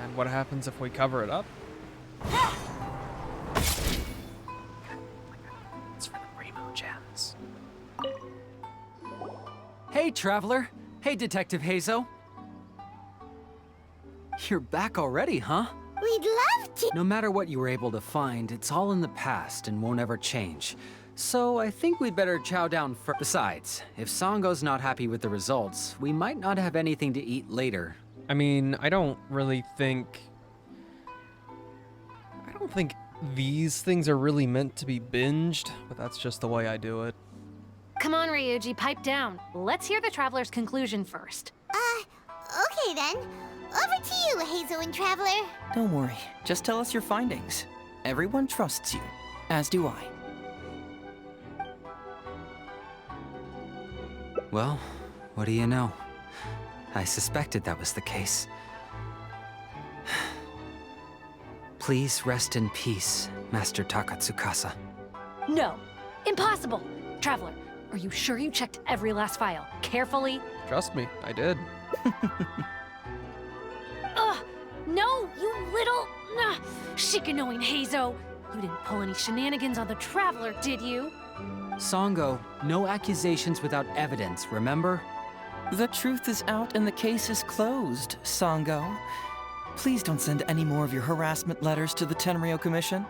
And what happens if we cover it up? It's for the Primo Gens. Hey, Traveler. Hey, Detective Hazo. You're back already, huh? We'd love to. No matter what you were able to find, it's all in the past and won't ever change. So I think we'd better chow down first. Besides, if Sango's not happy with the results, we might not have anything to eat later. I mean, I don't think these things are really meant to be binged, but that's just the way I do it. Come on, Ryuji, pipe down. Let's hear the Traveler's conclusion first. Okay then. Over to you, Hazo and Traveler. Don't worry, just tell us your findings. Everyone trusts you, as do I. Well, what do you know? I suspected that was the case. Please rest in peace, Master Takatsukasa. No, impossible. Traveler, are you sure you checked every last file carefully? Trust me, I did. Ugh! No, you little chicken-knowing Hazo! You didn't pull any shenanigans on the Traveler, did you? Sango, no accusations without evidence, remember? The truth is out and the case is closed, Sango. Please don't send any more of your harassment letters to the Tenryo Commission.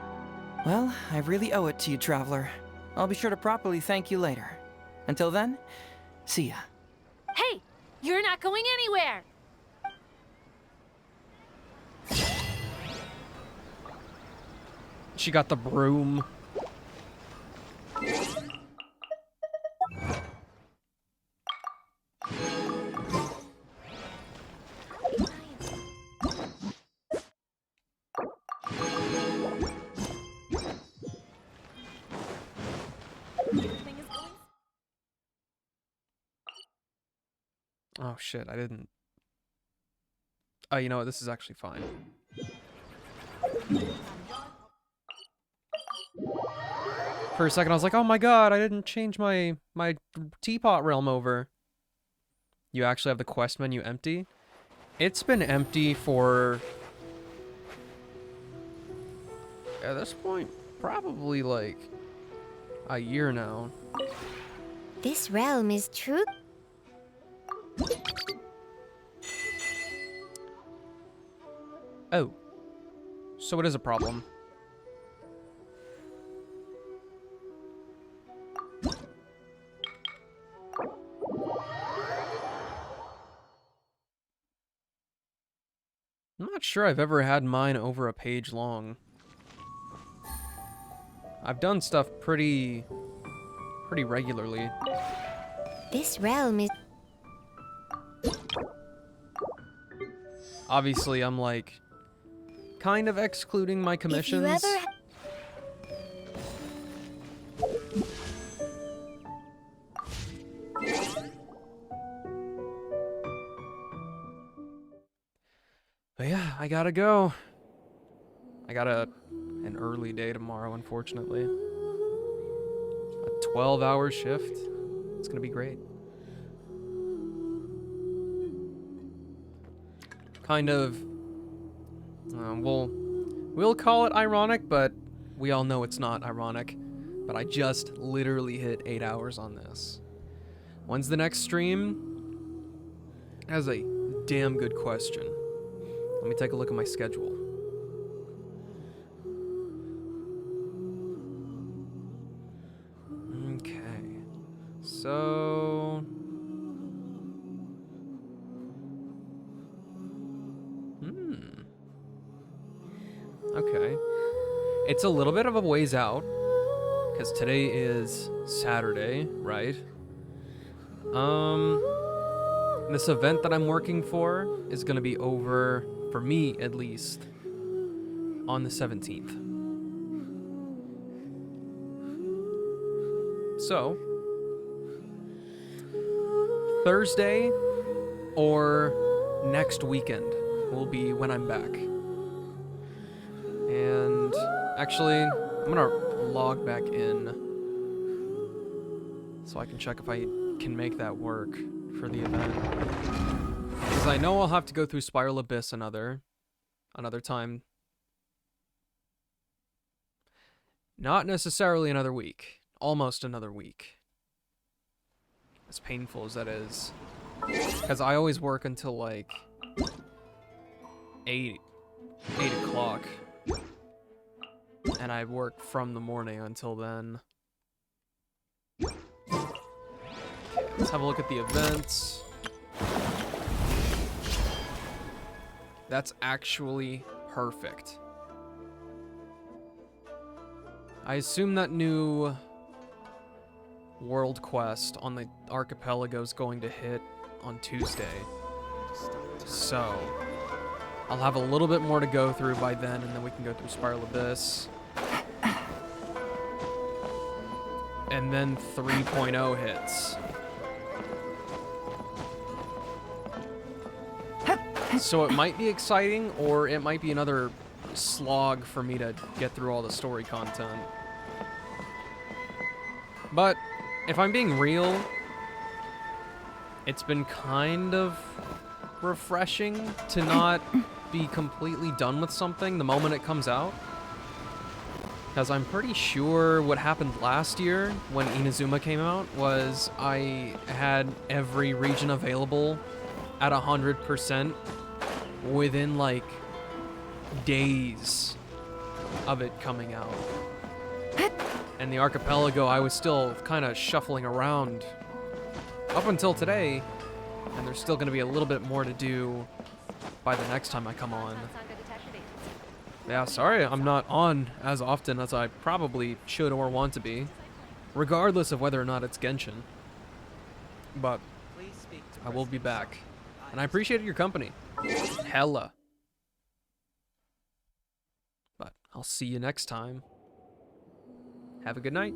Well, I really owe it to you, Traveler. I'll be sure to properly thank you later. Until then, see ya. Hey! You're not going anywhere! She got the broom. Oh shit, I didn't. Oh, you know what? This is actually fine. For a second, I was like, oh my god, I didn't change my teapot realm over. You actually have the quest menu empty? It's been empty for... at this point, probably like a year now. This realm is true. Oh. So it is a problem. I'm not sure I've ever had mine over a page long. I've done stuff pretty regularly. This realm is... Obviously, I'm like kind of excluding my commissions. If you ever... But yeah, I gotta go. I got an early day tomorrow, unfortunately. 12-hour shift. It's gonna be great. Kind of, we'll call it ironic, but we all know it's not ironic. But I just literally hit 8 hours on this. When's the next stream? That's a damn good question. Let me take a look at my schedule. Okay. So... Okay. It's a little bit of a ways out, because today is Saturday, right? This event that I'm working for is going to be over, for me at least, on the 17th. So, Thursday or next weekend will be when I'm back. And actually, I'm gonna log back in so I can check if I can make that work for the event. Because I know I'll have to go through Spiral Abyss another time. Not necessarily another week. Almost another week. As painful as that is. Because I always work until like 8 o'clock. And I work from the morning until then. Let's have a look at the events. That's actually perfect. I assume that new world quest on the archipelago is going to hit on Tuesday. So, I'll have a little bit more to go through by then, and then we can go through Spiral Abyss. And then 3.0 hits. So it might be exciting, or it might be another slog for me to get through all the story content. But, if I'm being real, it's been kind of refreshing to not be completely done with something the moment it comes out. Because I'm pretty sure what happened last year when Inazuma came out was I had every region available at 100% within like days of it coming out. And the archipelago, I was still kind of shuffling around up until today, and there's still going to be a little bit more to do by the next time I come on. Yeah, sorry I'm not on as often as I probably should or want to be, regardless of whether or not it's Genshin. But I will be back, and I appreciate your company. Hella. But I'll see you next time. Have a good night.